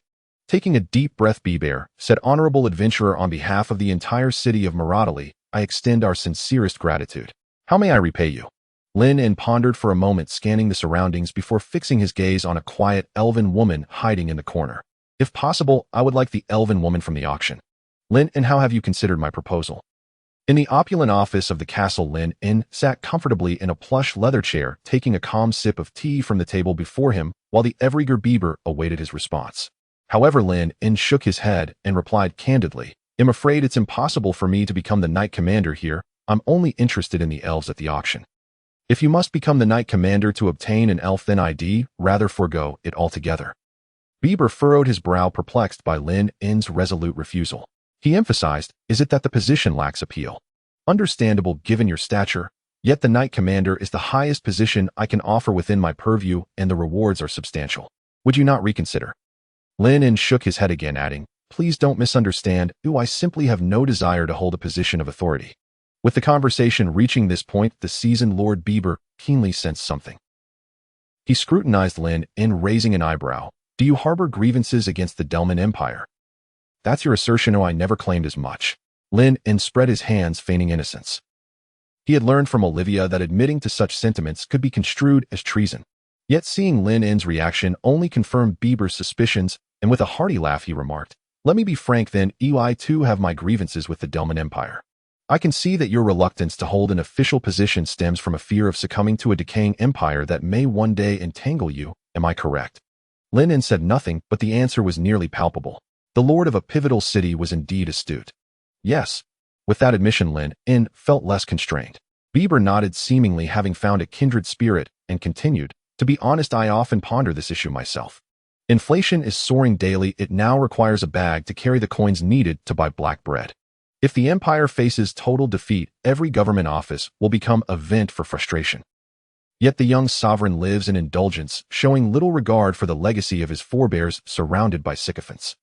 Taking a deep breath, Bear said, "Honorable adventurer, on behalf of the entire city of Moritol, I extend our sincerest gratitude. How may I repay you?" Lynn pondered for a moment, scanning the surroundings before fixing his gaze on a quiet elven woman hiding in the corner. "If possible, I would like the elven woman from the auction." "Lynn, how have you considered my proposal?" In the opulent office of the castle, Lynn sat comfortably in a plush leather chair, taking a calm sip of tea from the table before him, while the ever-eager Beaver awaited his response. However, Lynn shook his head and replied candidly, "I'm afraid it's impossible for me to become the knight commander here. I'm only interested in the elves at the auction." "If you must become the knight commander to obtain an elf, then I'd rather forego it altogether." Beaver furrowed his brow, perplexed by Lynn's resolute refusal. He emphasized, "Is it that the position lacks appeal?" "Understandable, given your stature. Yet the knight commander is the highest position I can offer within my purview, and the rewards are substantial. Would you not reconsider?" Lynn shook his head again, adding, "Please don't misunderstand. I simply have no desire to hold a position of authority." With the conversation reaching this point, the seasoned Lord Beaver keenly sensed something. He scrutinized Lynn, raising an eyebrow. "Do you harbor grievances against the Delman Empire?" "That's your assertion. I never claimed as much." Lynn spread his hands, feigning innocence. He had learned from Olivia that admitting to such sentiments could be construed as treason. Yet seeing Lynn's reaction only confirmed Beaver's suspicions, and with a hearty laugh he remarked, "Let me be frank then, I too have my grievances with the Delman Empire. I can see that your reluctance to hold an official position stems from a fear of succumbing to a decaying empire that may one day entangle you. Am I correct?" Lynn said nothing, but the answer was nearly palpable. The lord of a pivotal city was indeed astute. "Yes." With that admission, Lynn felt less constrained. Beaver nodded, seemingly having found a kindred spirit, and continued, "To be honest, I often ponder this issue myself. Inflation is soaring daily. It now requires a bag to carry the coins needed to buy black bread. If the empire faces total defeat, every government office will become a vent for frustration. Yet the young sovereign lives in indulgence, showing little regard for the legacy of his forebears, surrounded by sycophants.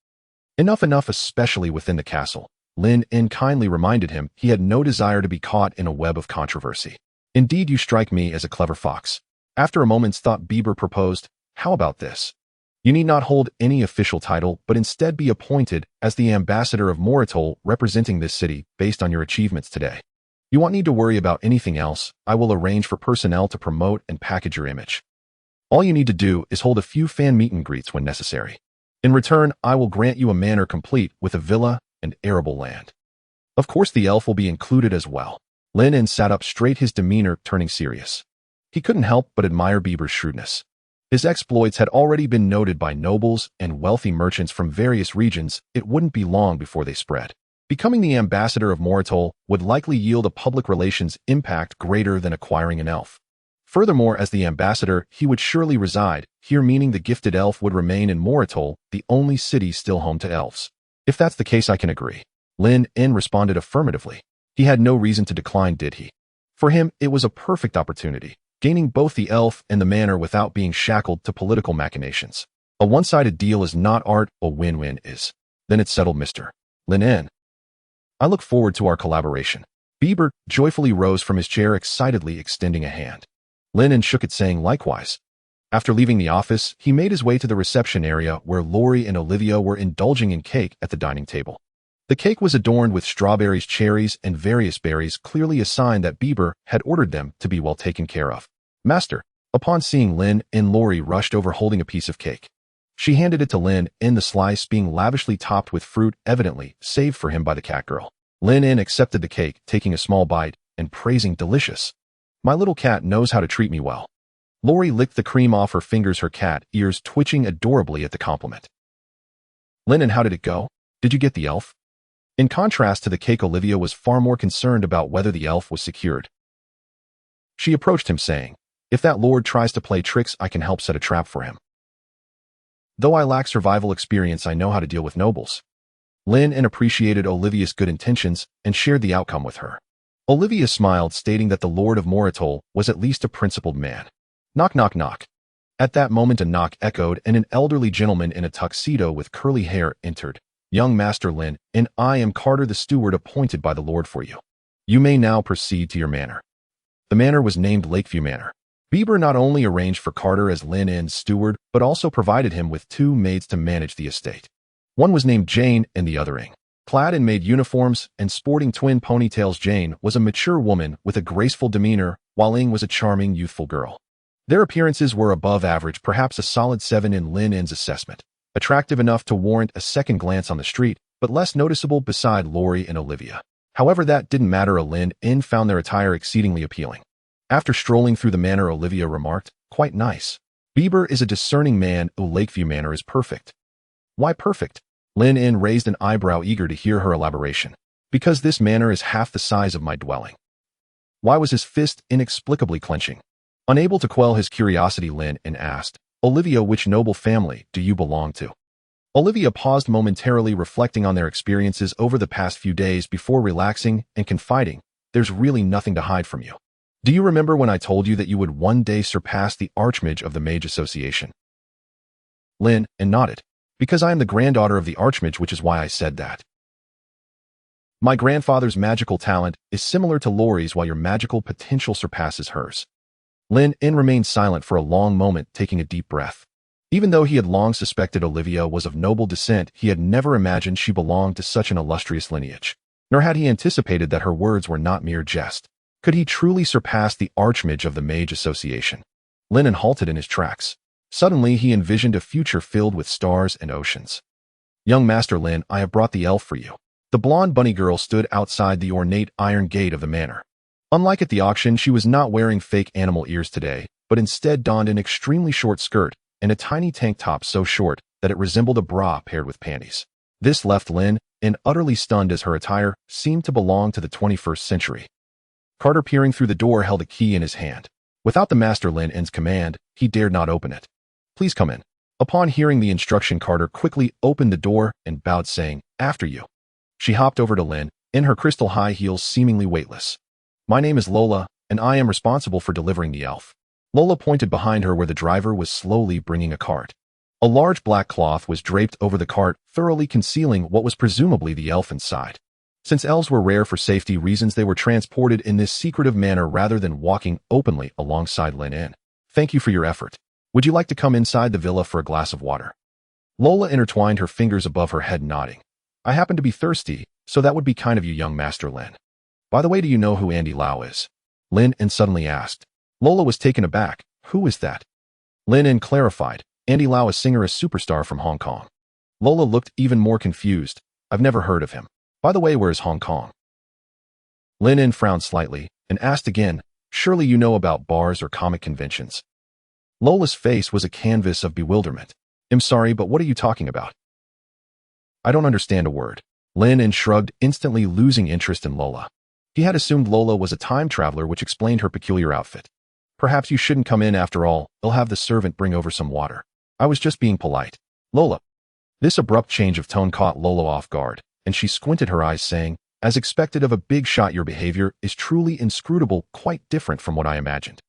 Enough, especially within the castle." Lynn kindly reminded him he had no desire to be caught in a web of controversy. "Indeed, you strike me as a clever fox." After a moment's thought, Beaver proposed, "How about this? You need not hold any official title, but instead be appointed as the ambassador of Moritol, representing this city based on your achievements today. You won't need to worry about anything else. I will arrange for personnel to promote and package your image. All you need to do is hold a few fan meet and greets when necessary. In return, I will grant you a manor complete with a villa and arable land. Of course, the elf will be included as well. Lynn sat up straight, his demeanor turning serious. He couldn't help but admire Bieber's shrewdness. His exploits had already been noted by nobles and wealthy merchants from various regions. It wouldn't be long before they spread. Becoming the ambassador of Moritol would likely yield a public relations impact greater than acquiring an elf. Furthermore, as the ambassador, he would surely reside here, meaning the gifted elf would remain in Moritol, the only city still home to elves. If that's the case, I can agree. Lynn responded affirmatively. He had no reason to decline, did he? For him, it was a perfect opportunity, gaining both the elf and the manor without being shackled to political machinations. A one-sided deal is not art, a win-win is. Then it's settled, Mr. Lynn. I look forward to our collaboration. Bieber joyfully rose from his chair, excitedly extending a hand. Lynn shook it, saying likewise. After leaving the office, he made his way to the reception area where Lori and Olivia were indulging in cake at the dining table. The cake was adorned with strawberries, cherries, and various berries, clearly a sign that Bieber had ordered them to be well taken care of. Master. Upon seeing Lynn, Lori rushed over holding a piece of cake. She handed it to Lynn, the slice being lavishly topped with fruit, evidently saved for him by the catgirl. Lynn accepted the cake, taking a small bite and praising delicious. My little cat knows how to treat me well. Lori licked the cream off her fingers, her cat ears twitching adorably at the compliment. Lynn, how did it go? Did you get the elf? In contrast to the cake, Olivia was far more concerned about whether the elf was secured. She approached him, saying, if that lord tries to play tricks, I can help set a trap for him. Though I lack survival experience, I know how to deal with nobles. Lynn appreciated Olivia's good intentions and shared the outcome with her. Olivia smiled, stating that the Lord of Moritol was at least a principled man. Knock, knock, knock. At that moment a knock echoed, and an elderly gentleman in a tuxedo with curly hair entered. Young Master Lynn, I am Carter, the steward appointed by the Lord for you. You may now proceed to your manor. The manor was named Lakeview Manor. Bieber not only arranged for Carter as Lynn's steward, but also provided him with 2 maids to manage the estate. One was named Jane and the other Ing. Clad in maid uniforms and sporting twin ponytails, Jane was a mature woman with a graceful demeanor, while Ing was a charming, youthful girl. Their appearances were above average, perhaps a solid 7 in Lynn's assessment. Attractive enough to warrant a second glance on the street, but less noticeable beside Lori and Olivia. However, that didn't matter. Lynn found their attire exceedingly appealing. After strolling through the manor, Olivia remarked, quite nice. Bieber is a discerning man. Lakeview Manor is perfect. Why perfect? Lynn raised an eyebrow, eager to hear her elaboration. Because this manor is half the size of my dwelling. Why was his fist inexplicably clenching? Unable to quell his curiosity, Lynn asked, Olivia, which noble family do you belong to? Olivia paused momentarily, reflecting on their experiences over the past few days before relaxing and confiding, there's really nothing to hide from you. Do you remember when I told you that you would one day surpass the Archmage of the Mage Association? Lynn nodded. Because I am the granddaughter of the Archmage, which is why I said that. My grandfather's magical talent is similar to Lori's, while your magical potential surpasses hers. Lynn remained silent for a long moment, taking a deep breath. Even though he had long suspected Olivia was of noble descent, he had never imagined she belonged to such an illustrious lineage. Nor had he anticipated that her words were not mere jest. Could he truly surpass the Archmage of the Mage Association? Lynn halted in his tracks. Suddenly, he envisioned a future filled with stars and oceans. Young Master Lynn, I have brought the elf for you. The blonde bunny girl stood outside the ornate iron gate of the manor. Unlike at the auction, she was not wearing fake animal ears today, but instead donned an extremely short skirt and a tiny tank top so short that it resembled a bra paired with panties. This left Lynn utterly stunned, as her attire seemed to belong to the 21st century. Carter, peering through the door, held a key in his hand. Without the Master Lynn's command, he dared not open it. Please come in. Upon hearing the instruction, Carter quickly opened the door and bowed, saying, after you. She hopped over to Lynn, in her crystal high heels seemingly weightless. My name is Lola, and I am responsible for delivering the elf. Lola pointed behind her where the driver was slowly bringing a cart. A large black cloth was draped over the cart, thoroughly concealing what was presumably the elf inside. Since elves were rare for safety reasons, they were transported in this secretive manner rather than walking openly alongside Lynn. Thank you for your effort. Would you like to come inside the villa for a glass of water? Lola intertwined her fingers above her head, nodding. I happen to be thirsty, so that would be kind of you, young Master Lynn. By the way, do you know who Andy Lau is? Lynn suddenly asked. Lola was taken aback. Who is that? Lynn clarified. Andy Lau, a singer, a superstar from Hong Kong. Lola looked even more confused. I've never heard of him. By the way, where is Hong Kong? Lynn frowned slightly and asked again, surely you know about bars or comic conventions. Lola's face was a canvas of bewilderment. I'm sorry, but what are you talking about? I don't understand a word. Lynn shrugged, instantly losing interest in Lola. He had assumed Lola was a time traveler, which explained her peculiar outfit. Perhaps you shouldn't come in after all. I'll have the servant bring over some water. I was just being polite. Lola. This abrupt change of tone caught Lola off guard, and she squinted her eyes, saying, as expected of a big shot, your behavior is truly inscrutable, quite different from what I imagined.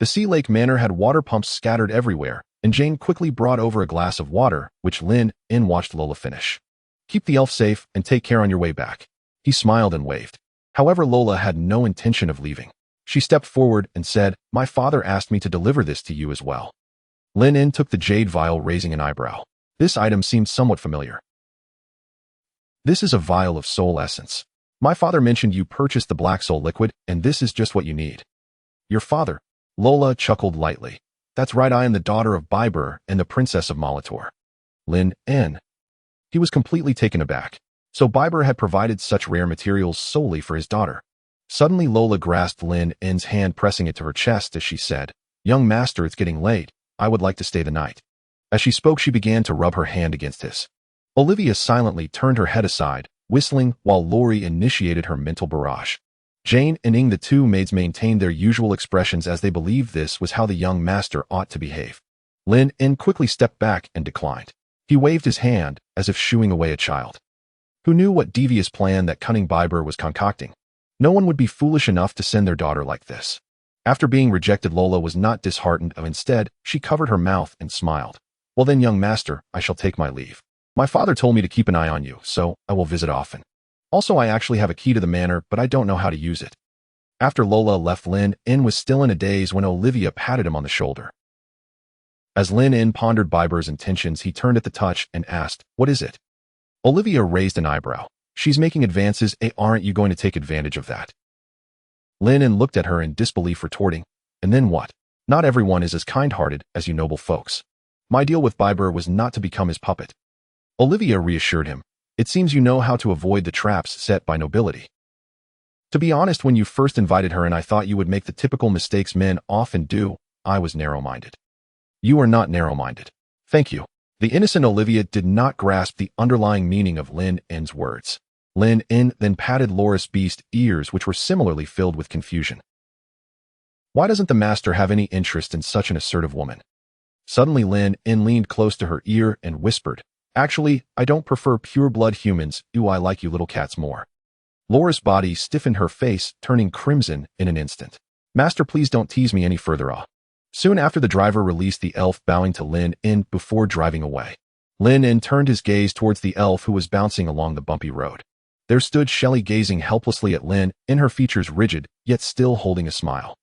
The Sea Lake Manor had water pumps scattered everywhere, and Jane quickly brought over a glass of water, which Lynn watched Lola finish. Keep the elf safe and take care on your way back. He smiled and waved. However, Lola had no intention of leaving. She stepped forward and said, my father asked me to deliver this to you as well. Lynn took the jade vial, raising an eyebrow. This item seemed somewhat familiar. This is a vial of soul essence. My father mentioned you purchased the black soul liquid, and this is just what you need. Your father? Lola chuckled lightly. That's right, I am the daughter of Biber and the princess of Molitor. Lynn. He was completely taken aback. So Biber had provided such rare materials solely for his daughter. Suddenly Lola grasped Lynn's hand, pressing it to her chest as she said, young master, it's getting late. I would like to stay the night. As she spoke, she began to rub her hand against his. Olivia silently turned her head aside, whistling, while Lori initiated her mental barrage. Jane and Ing, the two maids, maintained their usual expressions as they believed this was how the young master ought to behave. Lynn quickly stepped back and declined. He waved his hand as if shooing away a child. Who knew what devious plan that cunning Biber was concocting? No one would be foolish enough to send their daughter like this. After being rejected, Lola was not disheartened. Instead, she covered her mouth and smiled. Well then, young master, I shall take my leave. My father told me to keep an eye on you, so I will visit often. Also, I actually have a key to the manor, but I don't know how to use it. After Lola left, Lynn was still in a daze when Olivia patted him on the shoulder. As Lynn pondered Biber's intentions, he turned at the touch and asked, what is it? Olivia raised an eyebrow. She's making advances, aren't you going to take advantage of that? Lynn looked at her in disbelief, retorting, and then what? Not everyone is as kind-hearted as you noble folks. My deal with Biber was not to become his puppet. Olivia reassured him. It seems you know how to avoid the traps set by nobility. To be honest, when you first invited her in, I thought you would make the typical mistakes men often do. I was narrow-minded. You are not narrow-minded. Thank you. The innocent Olivia did not grasp the underlying meaning of Lynn's words. Lynn then patted Loris Beast's ears, which were similarly filled with confusion. Why doesn't the master have any interest in such an assertive woman? Suddenly Lynn leaned close to her ear and whispered, actually, I don't prefer pure-blood humans. I like you little cats more. Loris' body stiffened, her face turning crimson in an instant. Master, please don't tease me any further. Soon after, the driver released the elf, bowing to Lynn before driving away. Lynn turned his gaze towards the elf who was bouncing along the bumpy road. There stood Shelley, gazing helplessly at Lynn, her features rigid, yet still holding a smile.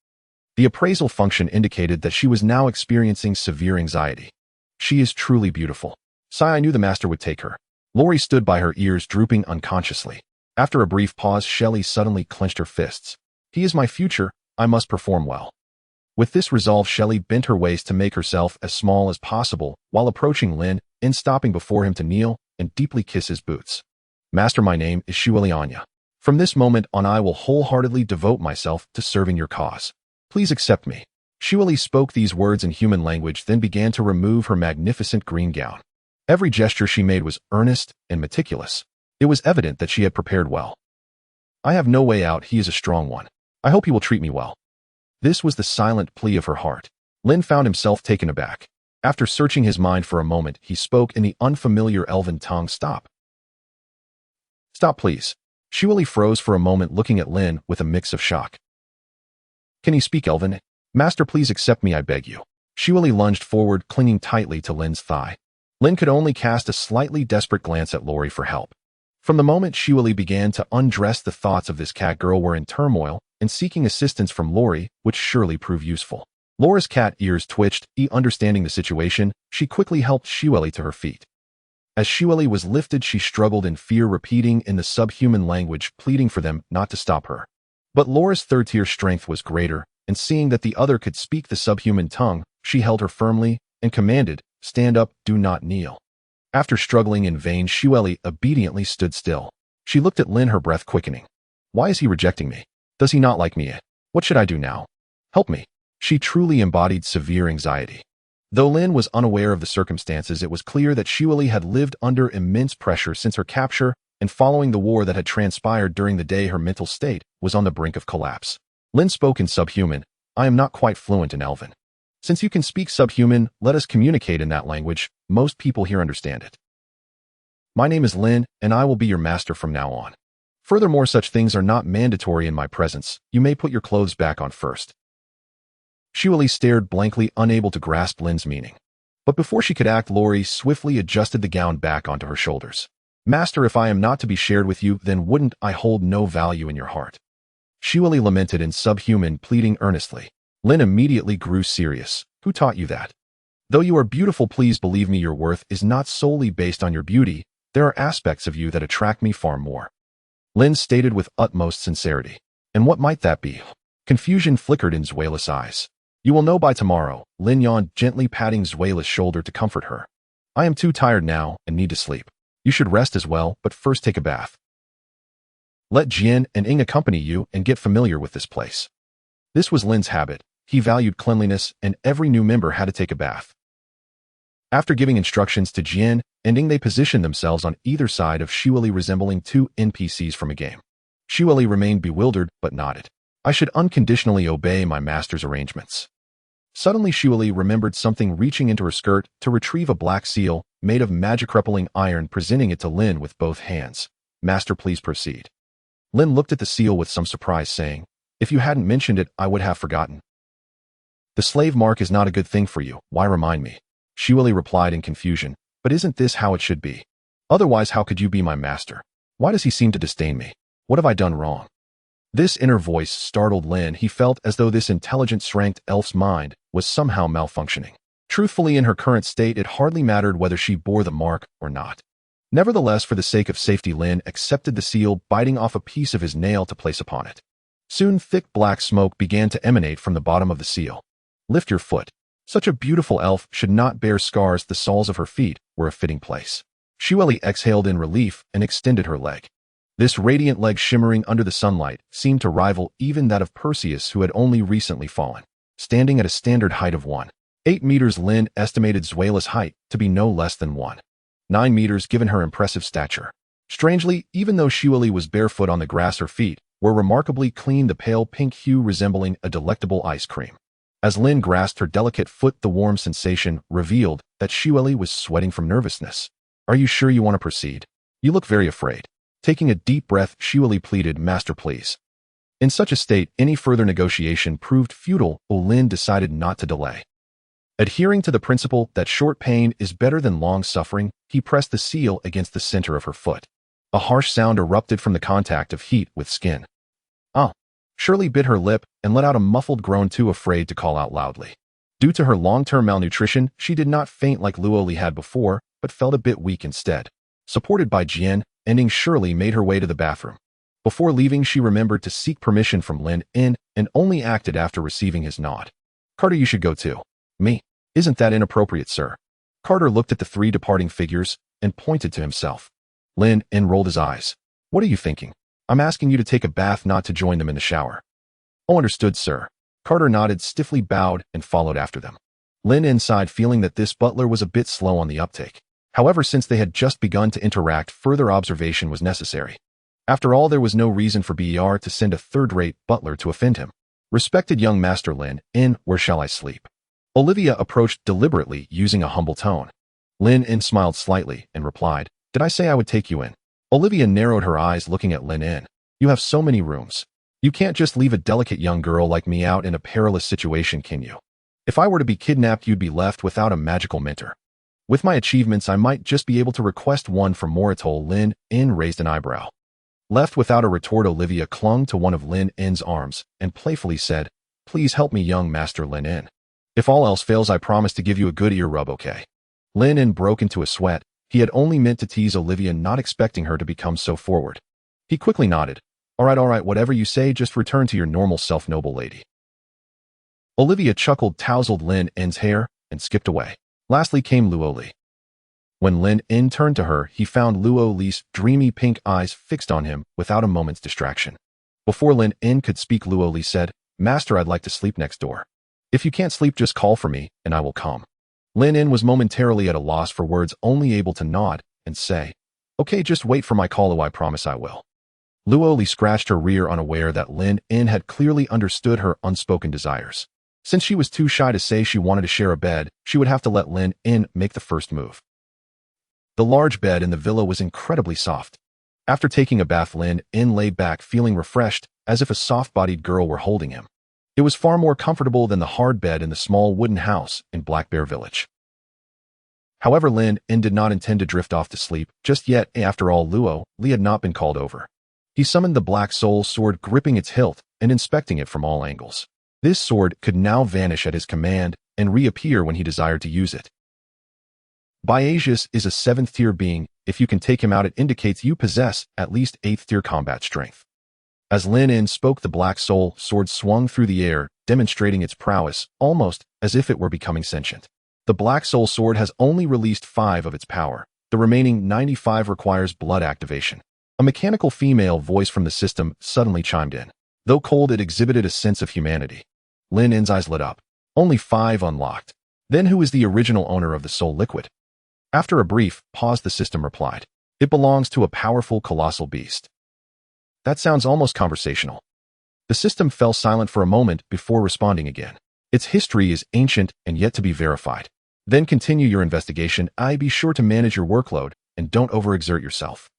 The appraisal function indicated that she was now experiencing severe anxiety. She is truly beautiful. Sigh, I knew the master would take her. Lori stood by, her ears drooping unconsciously. After a brief pause, Shelley suddenly clenched her fists. He is my future, I must perform well. With this resolve, Shelley bent her waist to make herself as small as possible while approaching Lynn stopping before him to kneel and deeply kiss his boots. Master, my name is Anya. From this moment on, I will wholeheartedly devote myself to serving your cause. Please accept me. Shuali spoke these words in human language, then began to remove her magnificent green gown. Every gesture she made was earnest and meticulous. It was evident that she had prepared well. I have no way out. He is a strong one. I hope he will treat me well. This was the silent plea of her heart. Lynn found himself taken aback. After searching his mind for a moment, he spoke in the unfamiliar elven tongue. Stop. Stop, please. Shuali froze for a moment, looking at Lynn with a mix of shock. Can he speak Elven? Master, please accept me, I beg you. Shuali lunged forward, clinging tightly to Lynn's thigh. Lynn could only cast a slightly desperate glance at Lori for help. From the moment Shuali began to undress, the thoughts of this catgirl were in turmoil, and seeking assistance from Lori would surely prove useful. Laura's cat ears twitched. Understanding the situation, she quickly helped Shuali to her feet. As Shuali was lifted, she struggled in fear, repeating in the subhuman language, pleading for them not to stop her. But Laura's third-tier strength was greater, and seeing that the other could speak the subhuman tongue, she held her firmly and commanded, stand up, do not kneel. After struggling in vain, Shueli obediently stood still. She looked at Lynn, her breath quickening. Why is he rejecting me? Does he not like me? What should I do now? Help me. She truly embodied severe anxiety. Though Lynn was unaware of the circumstances, it was clear that Shueli had lived under immense pressure since her capture, and following the war that had transpired during the day, her mental state was on the brink of collapse. Lynn spoke in subhuman. I am not quite fluent in Elven. Since you can speak subhuman, let us communicate in that language. Most people here understand it. My name is Lynn, and I will be your master from now on. Furthermore, such things are not mandatory in my presence. You may put your clothes back on first. Shueli stared blankly, unable to grasp Lynn's meaning. But before she could act, Lori swiftly adjusted the gown back onto her shoulders. Master, if I am not to be shared with you, then wouldn't I hold no value in your heart? Shueli lamented in subhuman, pleading earnestly. Lynn immediately grew serious. Who taught you that? Though you are beautiful, please believe me, your worth is not solely based on your beauty. There are aspects of you that attract me far more. Lynn stated with utmost sincerity. And what might that be? Confusion flickered in Zuela's eyes. You will know by tomorrow, Lynn yawned, gently patting Zuela's shoulder to comfort her. I am too tired now and need to sleep. You should rest as well, but first take a bath. Let Jian and Ing accompany you and get familiar with this place. This was Lynn's habit. He valued cleanliness, and every new member had to take a bath. After giving instructions to Jian and Ing, they positioned themselves on either side of Shueli, resembling two NPCs from a game. Shueli remained bewildered, but nodded. I should unconditionally obey my master's arrangements. Suddenly, Shueli remembered something, reaching into her skirt to retrieve a black seal made of magic-crippling iron, presenting it to Lynn with both hands. Master, please proceed. Lynn looked at the seal with some surprise, saying, If you hadn't mentioned it, I would have forgotten. The slave mark is not a good thing for you. Why remind me? Shueli replied in confusion. But isn't this how it should be? Otherwise, how could you be my master? Why does he seem to disdain me? What have I done wrong? This inner voice startled Lynn. He felt as though this intelligent, strength elf's mind was somehow malfunctioning. Truthfully, in her current state, it hardly mattered whether she bore the mark or not. Nevertheless, for the sake of safety, Lynn accepted the seal, biting off a piece of his nail to place upon it. Soon, thick black smoke began to emanate from the bottom of the seal. Lift your foot. Such a beautiful elf should not bear scars. The soles of her feet were a fitting place. Shueli exhaled in relief and extended her leg. This radiant leg, shimmering under the sunlight, seemed to rival even that of Perseus, who had only recently fallen. Standing at a standard height of 1.8 meters, Lynn estimated Zuela's height to be no less than 1.9 meters, given her impressive stature. Strangely, even though Shueli was barefoot on the grass, her feet were remarkably clean, the pale pink hue resembling a delectable ice cream. As Lynn grasped her delicate foot, the warm sensation revealed that Shueli was sweating from nervousness. Are you sure you want to proceed? You look very afraid. Taking a deep breath, Shueli pleaded, Master, please. In such a state, any further negotiation proved futile. Lynn decided not to delay. Adhering to the principle that short pain is better than long suffering, he pressed the seal against the center of her foot. A harsh sound erupted from the contact of heat with skin. Shirley bit her lip and let out a muffled groan, too afraid to call out loudly. Due to her long-term malnutrition, she did not faint like Luoli had before, but felt a bit weak instead. Supported by Jian, Ing, Shirley made her way to the bathroom. Before leaving, she remembered to seek permission from Lynn and only acted after receiving his nod. Carter, you should go too. Me? Isn't that inappropriate, sir? Carter looked at the three departing figures and pointed to himself. Lynn rolled his eyes. What are you thinking? I'm asking you to take a bath, not to join them in the shower. Oh, understood, sir. Carter nodded, stiffly bowed, and followed after them. Lynn sighed, feeling that this butler was a bit slow on the uptake. However, since they had just begun to interact, further observation was necessary. After all, there was no reason for BER to send a third-rate butler to offend him. Respected young Master Lynn, where shall I sleep? Olivia approached deliberately, using a humble tone. Lynn smiled slightly and replied, Did I say I would take you in? Olivia narrowed her eyes, looking at Lynn. You have so many rooms. You can't just leave a delicate young girl like me out in a perilous situation, can you? If I were to be kidnapped, you'd be left without a magical mentor. With my achievements, I might just be able to request one from Moritol. Lynn raised an eyebrow. Left without a retort, Olivia clung to one of Lynn's arms and playfully said, Please help me, young Master Lynn. If all else fails, I promise to give you a good ear rub, okay? Lynn broke into a sweat. He had only meant to tease Olivia, not expecting her to become so forward. He quickly nodded. All right, whatever you say, just return to your normal self, noble lady. Olivia chuckled, tousled Lynn's hair, and skipped away. Lastly came Luoli. When Lin In turned to her, he found Luo Li's dreamy pink eyes fixed on him without a moment's distraction. Before Lin In could speak, Luo Li said, "Master, I'd like to sleep next door. If you can't sleep, just call for me, and I will come." Lin In was momentarily at a loss for words, only able to nod and say, "Okay, just wait for my call, I promise I will." Luo Li scratched her rear, unaware that Lin In had clearly understood her unspoken desires. Since she was too shy to say she wanted to share a bed, she would have to let Lin In make the first move. The large bed in the villa was incredibly soft. After taking a bath, Lin In lay back feeling refreshed, as if a soft-bodied girl were holding him. It was far more comfortable than the hard bed in the small wooden house in Black Bear Village. However, Lin In did not intend to drift off to sleep just yet. After all, Luo Li had not been called over. He summoned the Black Soul Sword, gripping its hilt and inspecting it from all angles. This sword could now vanish at his command and reappear when he desired to use it. Biasius is a 7th-tier being. If you can take him out, it indicates you possess at least 8th-tier combat strength. As Lin In spoke, the Black Soul Sword swung through the air, demonstrating its prowess, almost as if it were becoming sentient. The Black Soul Sword has only released 5 of its power. The remaining 95 requires blood activation. A mechanical female voice from the system suddenly chimed in. Though cold, it exhibited a sense of humanity. Lin In's eyes lit up. Only 5 unlocked. Then who is the original owner of the soul liquid? After a brief pause, the system replied, "It belongs to a powerful, colossal beast." That sounds almost conversational. The system fell silent for a moment before responding again. Its history is ancient and yet to be verified. Then continue your investigation. Be sure to manage your workload and don't overexert yourself.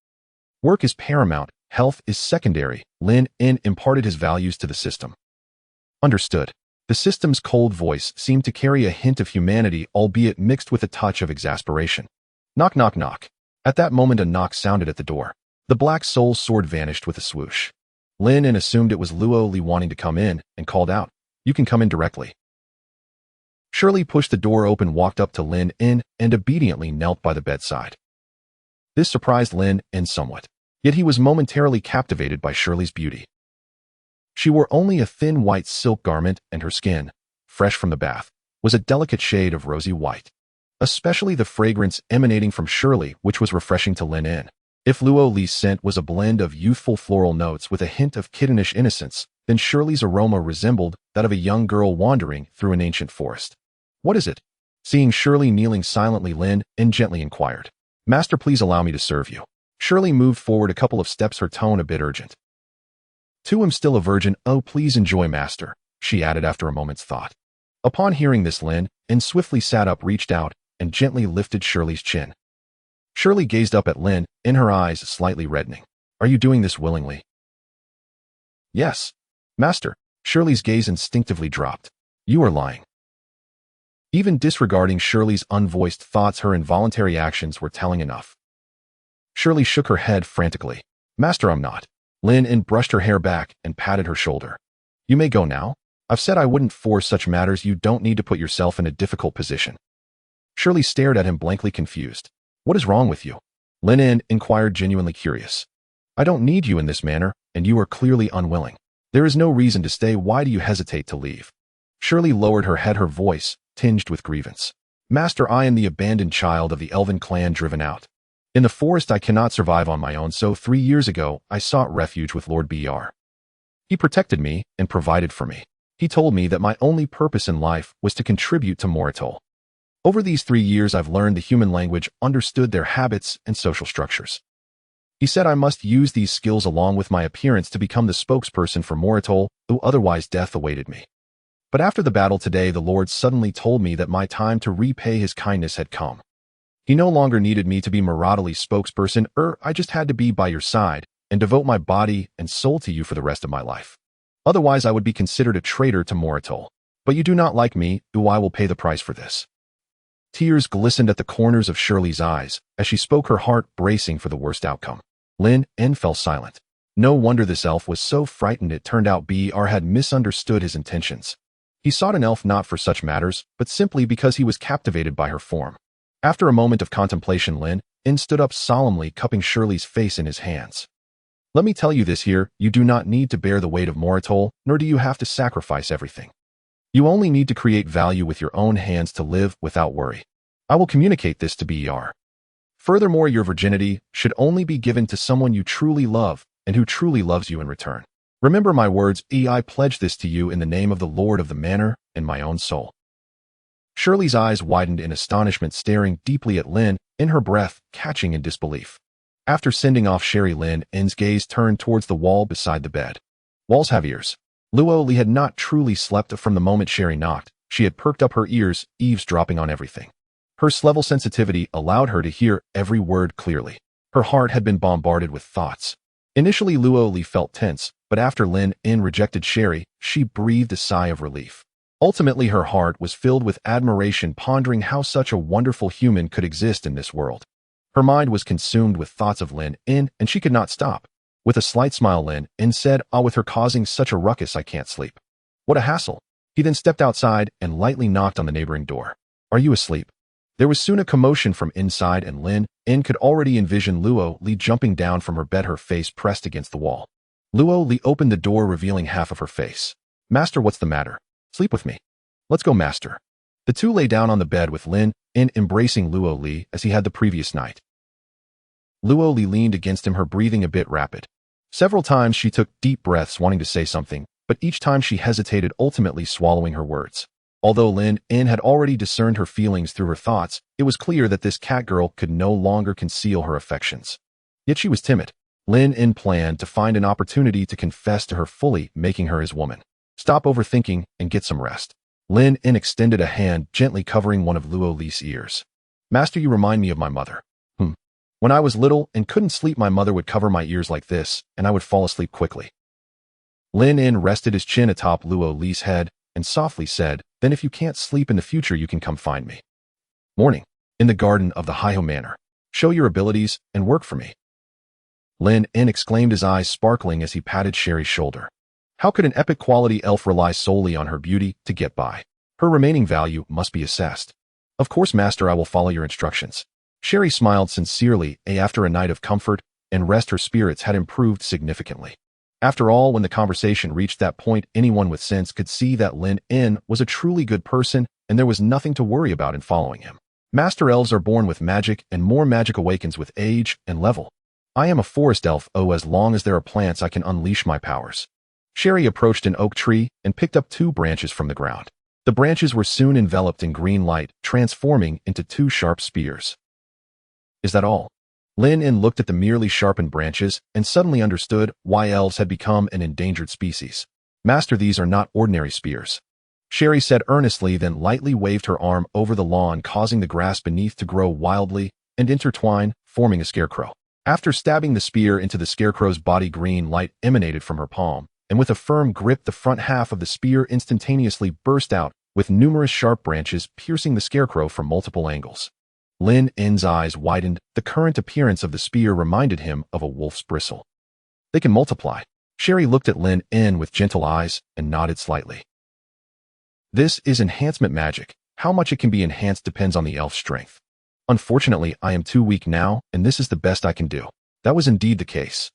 Work is paramount, health is secondary. Lin In imparted his values to the system. Understood. The system's cold voice seemed to carry a hint of humanity, albeit mixed with a touch of exasperation. Knock, knock, knock. At that moment, a knock sounded at the door. The Black Soul Sword vanished with a swoosh. Lin In assumed it was Luo Li wanting to come in and called out, "You can come in directly." Shirley pushed the door open, walked up to Lin In, and obediently knelt by the bedside. This surprised Lin In somewhat, yet he was momentarily captivated by Shirley's beauty. She wore only a thin white silk garment, and her skin, fresh from the bath, was a delicate shade of rosy white. Especially the fragrance emanating from Shirley, which was refreshing to Lin In. If Luo Li's scent was a blend of youthful floral notes with a hint of kittenish innocence, then Shirley's aroma resembled that of a young girl wandering through an ancient forest. "What is it?" Seeing Shirley kneeling silently, Lin In gently inquired. "Master, please allow me to serve you." Shirley moved forward a couple of steps, her tone a bit urgent. "Too, am still a virgin. Oh, please enjoy, master," she added after a moment's thought. Upon hearing this, Lin In swiftly sat up, reached out, and gently lifted Shirley's chin. Shirley gazed up at Lin In, her eyes slightly reddening. "Are you doing this willingly?" "Yes, master." Shirley's gaze instinctively dropped. "You are lying." Even disregarding Shirley's unvoiced thoughts, her involuntary actions were telling enough. Shirley shook her head frantically. "Master, I'm not." Lin In brushed her hair back and patted her shoulder. "You may go now. I've said I wouldn't force such matters. You don't need to put yourself in a difficult position." Shirley stared at him, blankly confused. "What is wrong with you?" Lin In inquired, genuinely curious. "I don't need you in this manner, and you are clearly unwilling. There is no reason to stay. Why do you hesitate to leave?" Shirley lowered her head, her voice tinged with grievance. "Master, I am the abandoned child of the elven clan, driven out. In the forest, I cannot survive on my own, so 3 years ago, I sought refuge with Lord Br. He protected me and provided for me. He told me that my only purpose in life was to contribute to Moritol. Over these 3 years, I've learned the human language, understood their habits and social structures. He said I must use these skills along with my appearance to become the spokesperson for Moritol, though otherwise death awaited me. But after the battle today, the Lord suddenly told me that my time to repay his kindness had come. He no longer needed me to be Moritol's spokesperson. I just had to be by your side and devote my body and soul to you for the rest of my life. Otherwise, I would be considered a traitor to Moritol. But you do not like me, I will pay the price for this." Tears glistened at the corners of Shirley's eyes as she spoke, her heart bracing for the worst outcome. Lin In fell silent. No wonder this elf was so frightened. It turned out Br had misunderstood his intentions. He sought an elf not for such matters, but simply because he was captivated by her form. After a moment of contemplation, Lin In stood up solemnly, cupping Shirley's face in his hands. "Let me tell you this here, you do not need to bear the weight of Moritol, nor do you have to sacrifice everything. You only need to create value with your own hands to live without worry. I will communicate this to Br. Furthermore, your virginity should only be given to someone you truly love and who truly loves you in return. Remember my words, I pledge this to you in the name of the Lord of the Manor and my own soul. Shirley's eyes widened in astonishment, staring deeply at Lynn, in her breath catching in disbelief. After sending off Sherry, Lynn's gaze turned towards the wall beside the bed. Walls have ears. Luo Li had not truly slept from the moment Sherry knocked. She had perked up her ears, eavesdropping on everything. Her level sensitivity allowed her to hear every word clearly. Her heart had been bombarded with thoughts. Initially, Luo Li felt tense, but after Lynn rejected Sherry, she breathed a sigh of relief. Ultimately, her heart was filled with admiration, pondering how such a wonderful human could exist in this world. Her mind was consumed with thoughts of Lynn, and she could not stop. With a slight smile, Lynn said, with her causing such a ruckus, I can't sleep. What a hassle. He then stepped outside and lightly knocked on the neighboring door. Are you asleep? There was soon a commotion from inside, and Lynn could already envision Luo Li jumping down from her bed, her face pressed against the wall. Luo Li opened the door, revealing half of her face. Master, what's the matter? Sleep with me. Let's go, master. The two lay down on the bed with Lynn embracing Luo Li as he had the previous night. Luo Li leaned against him, her breathing a bit rapid. Several times she took deep breaths, wanting to say something, but each time she hesitated, ultimately swallowing her words. Although Lynn had already discerned her feelings through her thoughts, it was clear that this catgirl could no longer conceal her affections. Yet she was timid. Lynn planned to find an opportunity to confess to her fully, making her his woman. Stop overthinking and get some rest. Lynn extended a hand, gently covering one of Luo Li's ears. Master, you remind me of my mother. When I was little and couldn't sleep, my mother would cover my ears like this, and I would fall asleep quickly. Lynn rested his chin atop Luo Li's head and softly said, then if you can't sleep in the future, you can come find me. Morning. In the garden of the Harem manor. Show your abilities and work for me. Lynn exclaimed, his eyes sparkling as he patted Sherry's shoulder. How could an epic quality elf rely solely on her beauty to get by? Her remaining value must be assessed. Of course, master, I will follow your instructions. Sherry smiled sincerely, after a night of comfort and rest, her spirits had improved significantly. After all, when the conversation reached that point, anyone with sense could see that Lynn was a truly good person, and there was nothing to worry about in following him. Master elves are born with magic, and more magic awakens with age and level. I am a forest elf, as long as there are plants, I can unleash my powers. Sherry approached an oak tree and picked up 2 branches from the ground. The branches were soon enveloped in green light, transforming into 2 sharp spears. Is that all? Lynn looked at the merely sharpened branches and suddenly understood why elves had become an endangered species. Master, these are not ordinary spears. Sherry said earnestly, then lightly waved her arm over the lawn, causing the grass beneath to grow wildly and intertwine, forming a scarecrow. After stabbing the spear into the scarecrow's body, green light emanated from her palm, and with a firm grip, the front half of the spear instantaneously burst out, with numerous sharp branches piercing the scarecrow from multiple angles. Lynn's eyes widened. The current appearance of the spear reminded him of a wolf's bristle. They can multiply. Sherry looked at Lynn with gentle eyes and nodded slightly. This is enhancement magic. How much it can be enhanced depends on the elf's strength. Unfortunately, I am too weak now, and this is the best I can do. That was indeed the case.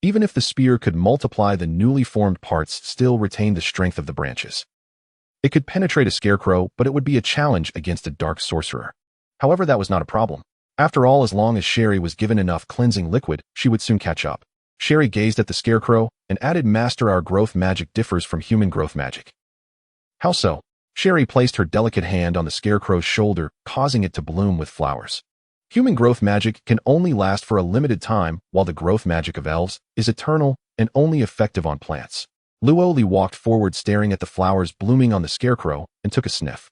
Even if the spear could multiply, the newly formed parts still retained the strength of the branches. It could penetrate a scarecrow, but it would be a challenge against a dark sorcerer. However, that was not a problem. After all, as long as Sherry was given enough cleansing liquid, she would soon catch up. Sherry gazed at the scarecrow and added, Master, our growth magic differs from human growth magic. How so? Sherry placed her delicate hand on the scarecrow's shoulder, causing it to bloom with flowers. Human growth magic can only last for a limited time, while the growth magic of elves is eternal and only effective on plants. Luo Li walked forward, staring at the flowers blooming on the scarecrow, and took a sniff.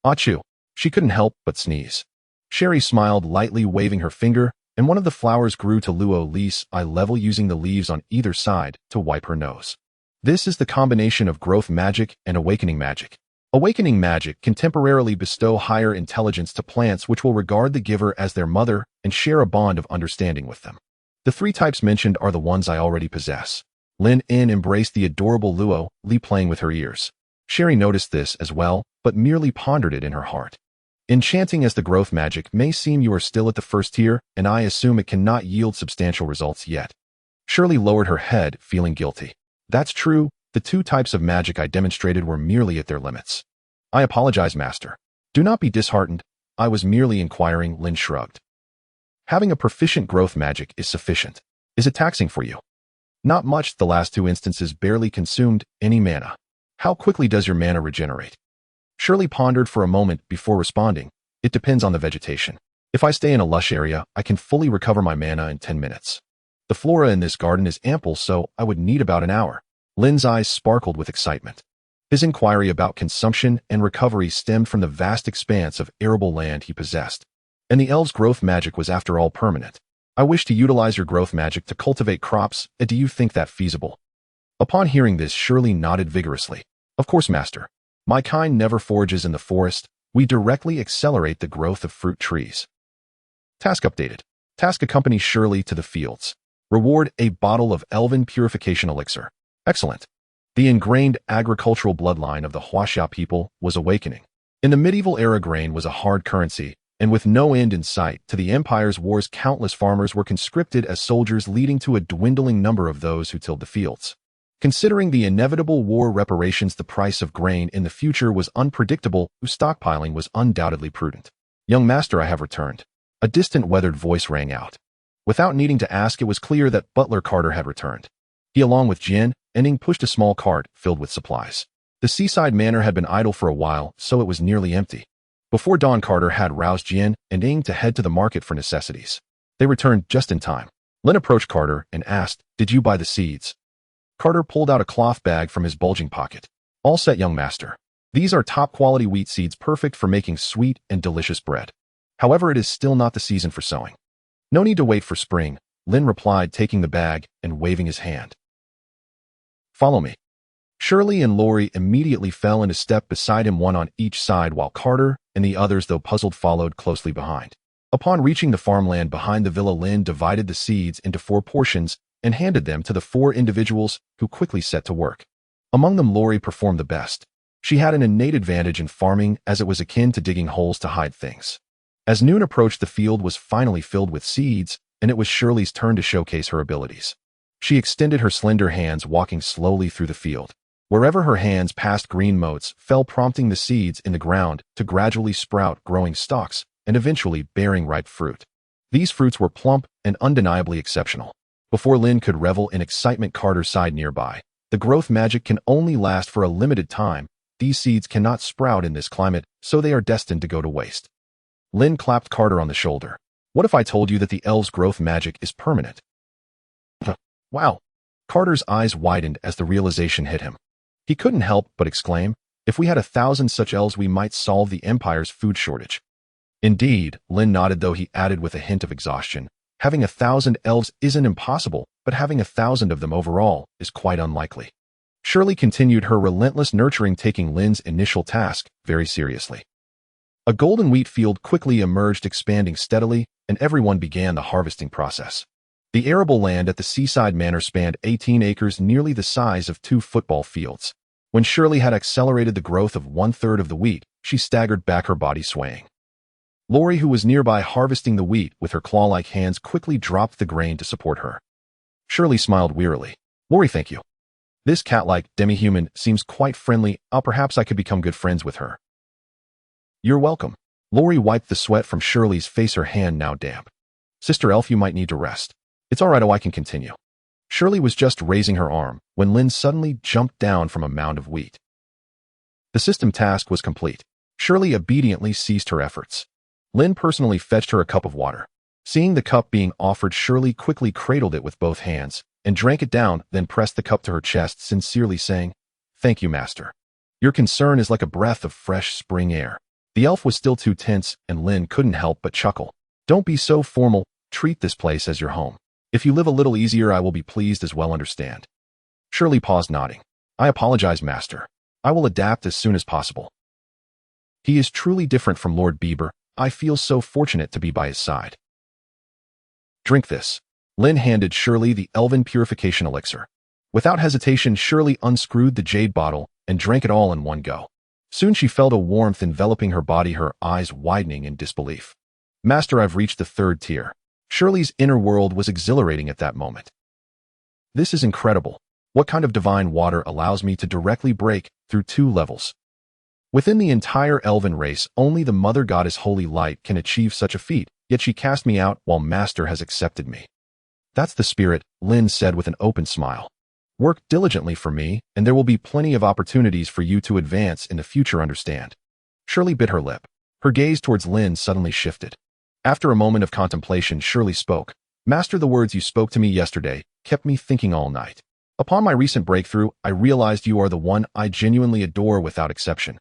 Achoo! She couldn't help but sneeze. Sherry smiled lightly, waving her finger, and one of the flowers grew to Luo Li's eye level, using the leaves on either side to wipe her nose. This is the combination of growth magic and awakening magic. Awakening magic can temporarily bestow higher intelligence to plants, which will regard the giver as their mother and share a bond of understanding with them. The 3 types mentioned are the ones I already possess. Lynn embraced the adorable Luo Li, playing with her ears. Sherry noticed this as well, but merely pondered it in her heart. Enchanting as the growth magic may seem, you are still at the first tier, and I assume it cannot yield substantial results yet. Shirley lowered her head, feeling guilty. That's true. The 2 types of magic I demonstrated were merely at their limits. I apologize, Master. Do not be disheartened. I was merely inquiring, Lynn shrugged. Having a proficient growth magic is sufficient. Is it taxing for you? Not much, the last two instances barely consumed any mana. How quickly does your mana regenerate? Shirley pondered for a moment before responding. It depends on the vegetation. If I stay in a lush area, I can fully recover my mana in 10 minutes. The flora in this garden is ample, so I would need about an hour. Lynn's eyes sparkled with excitement. His inquiry about consumption and recovery stemmed from the vast expanse of arable land he possessed. And the elves' growth magic was after all permanent. I wish to utilize your growth magic to cultivate crops, and do you think that feasible? Upon hearing this, Shirley nodded vigorously. Of course, master. My kind never forages in the forest. We directly accelerate the growth of fruit trees. Task updated. Task accompany Shirley to the fields. Reward a bottle of elven purification elixir. Excellent. The ingrained agricultural bloodline of the Huaxia people was awakening. In the medieval era, grain was a hard currency, and with no end in sight to the empire's wars, countless farmers were conscripted as soldiers, leading to a dwindling number of those who tilled the fields. Considering the inevitable war reparations, the price of grain in the future was unpredictable, whose stockpiling was undoubtedly prudent. Young master, I have returned. A distant, weathered voice rang out. Without needing to ask, it was clear that Butler Carter had returned. He, along with Jin, Enning, pushed a small cart filled with supplies. The seaside manor had been idle for a while, so it was nearly empty. Before dawn, Carter had roused Jin and Enning to head to the market for necessities. They returned just in time. Lynn approached Carter and asked, "Did you buy the seeds?" Carter pulled out a cloth bag from his bulging pocket. "All set, young master. These are top-quality wheat seeds, perfect for making sweet and delicious bread. However, it is still not the season for sowing." "No need to wait for spring," Lynn replied, taking the bag and waving his hand. "Follow me." Shirley and Lori immediately fell into step beside him, one on each side, while Carter and the others, though puzzled, followed closely behind. Upon reaching the farmland behind the villa, Lynn divided the seeds into 4 portions and handed them to the 4 individuals, who quickly set to work. Among them, Lori performed the best. She had an innate advantage in farming, as it was akin to digging holes to hide things. As noon approached, the field was finally filled with seeds, and it was Shirley's turn to showcase her abilities. She extended her slender hands, walking slowly through the field. Wherever her hands passed, green motes fell, prompting the seeds in the ground to gradually sprout, growing stalks, and eventually bearing ripe fruit. These fruits were plump and undeniably exceptional. Before Lynn could revel in excitement, Carter sighed nearby. The growth magic can only last for a limited time. These seeds cannot sprout in this climate, so they are destined to go to waste. Lynn clapped Carter on the shoulder. "What if I told you that the elves' growth magic is permanent?" "Wow." Carter's eyes widened as the realization hit him. He couldn't help but exclaim, "If we had 1,000 such elves, we might solve the Empire's food shortage." "Indeed," Lynn nodded, though he added with a hint of exhaustion, "Having 1,000 elves isn't impossible, but having 1,000 of them overall is quite unlikely." Shirley continued her relentless nurturing, taking Lynn's initial task very seriously. A golden wheat field quickly emerged, expanding steadily, and everyone began the harvesting process. The arable land at the seaside manor spanned 18 acres, nearly the size of 2 football fields. When Shirley had accelerated the growth of 1/3 of the wheat, she staggered back, her body swaying. Lori, who was nearby harvesting the wheat with her claw-like hands, quickly dropped the grain to support her. Shirley smiled wearily. "Lori, thank you. This cat-like demi-human seems quite friendly. Perhaps I could become good friends with her." "You're welcome." Lori wiped the sweat from Shirley's face, her hand now damp. "Sister Elf, you might need to rest." "It's all right, I can continue." Shirley was just raising her arm when Lynn suddenly jumped down from a mound of wheat. The system task was complete. Shirley obediently ceased her efforts. Lynn personally fetched her a cup of water. Seeing the cup being offered, Shirley quickly cradled it with both hands and drank it down, then pressed the cup to her chest, sincerely saying, "Thank you, master. Your concern is like a breath of fresh spring air." The elf was still too tense, and Lynn couldn't help but chuckle. "Don't be so formal. Treat this place as your home. If you live a little easier, I will be pleased as well, understand." Shirley paused, nodding. "I apologize, master. I will adapt as soon as possible." "He is truly different from Lord Bieber. I feel so fortunate to be by his side." "Drink this." Lynn handed Shirley the elven purification elixir. Without hesitation, Shirley unscrewed the jade bottle and drank it all in one go. Soon she felt a warmth enveloping her body, her eyes widening in disbelief. "Master, I've reached the 3rd tier." Shirley's inner world was exhilarating at that moment. "This is incredible. What kind of divine water allows me to directly break through 2 levels?" Within the entire elven race, only the mother goddess Holy Light can achieve such a feat, yet she cast me out while Master has accepted me. That's the spirit, Lynn said with an open smile. Work diligently for me, and there will be plenty of opportunities for you to advance in the future, understand? Shirley bit her lip. Her gaze towards Lynn suddenly shifted. After a moment of contemplation, Shirley spoke. Master, the words you spoke to me yesterday kept me thinking all night. Upon my recent breakthrough, I realized you are the one I genuinely adore without exception.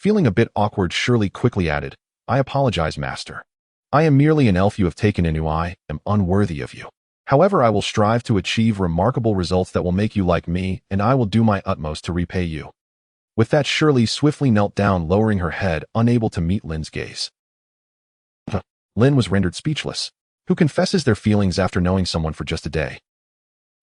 Feeling a bit awkward, Shirley quickly added, I apologize, Master. I am merely an elf you have taken in who I am unworthy of you. However, I will strive to achieve remarkable results that will make you like me, and I will do my utmost to repay you. With that, Shirley swiftly knelt down, lowering her head, unable to meet Lynn's gaze. Lynn was rendered speechless. Who confesses their feelings after knowing someone for just a day?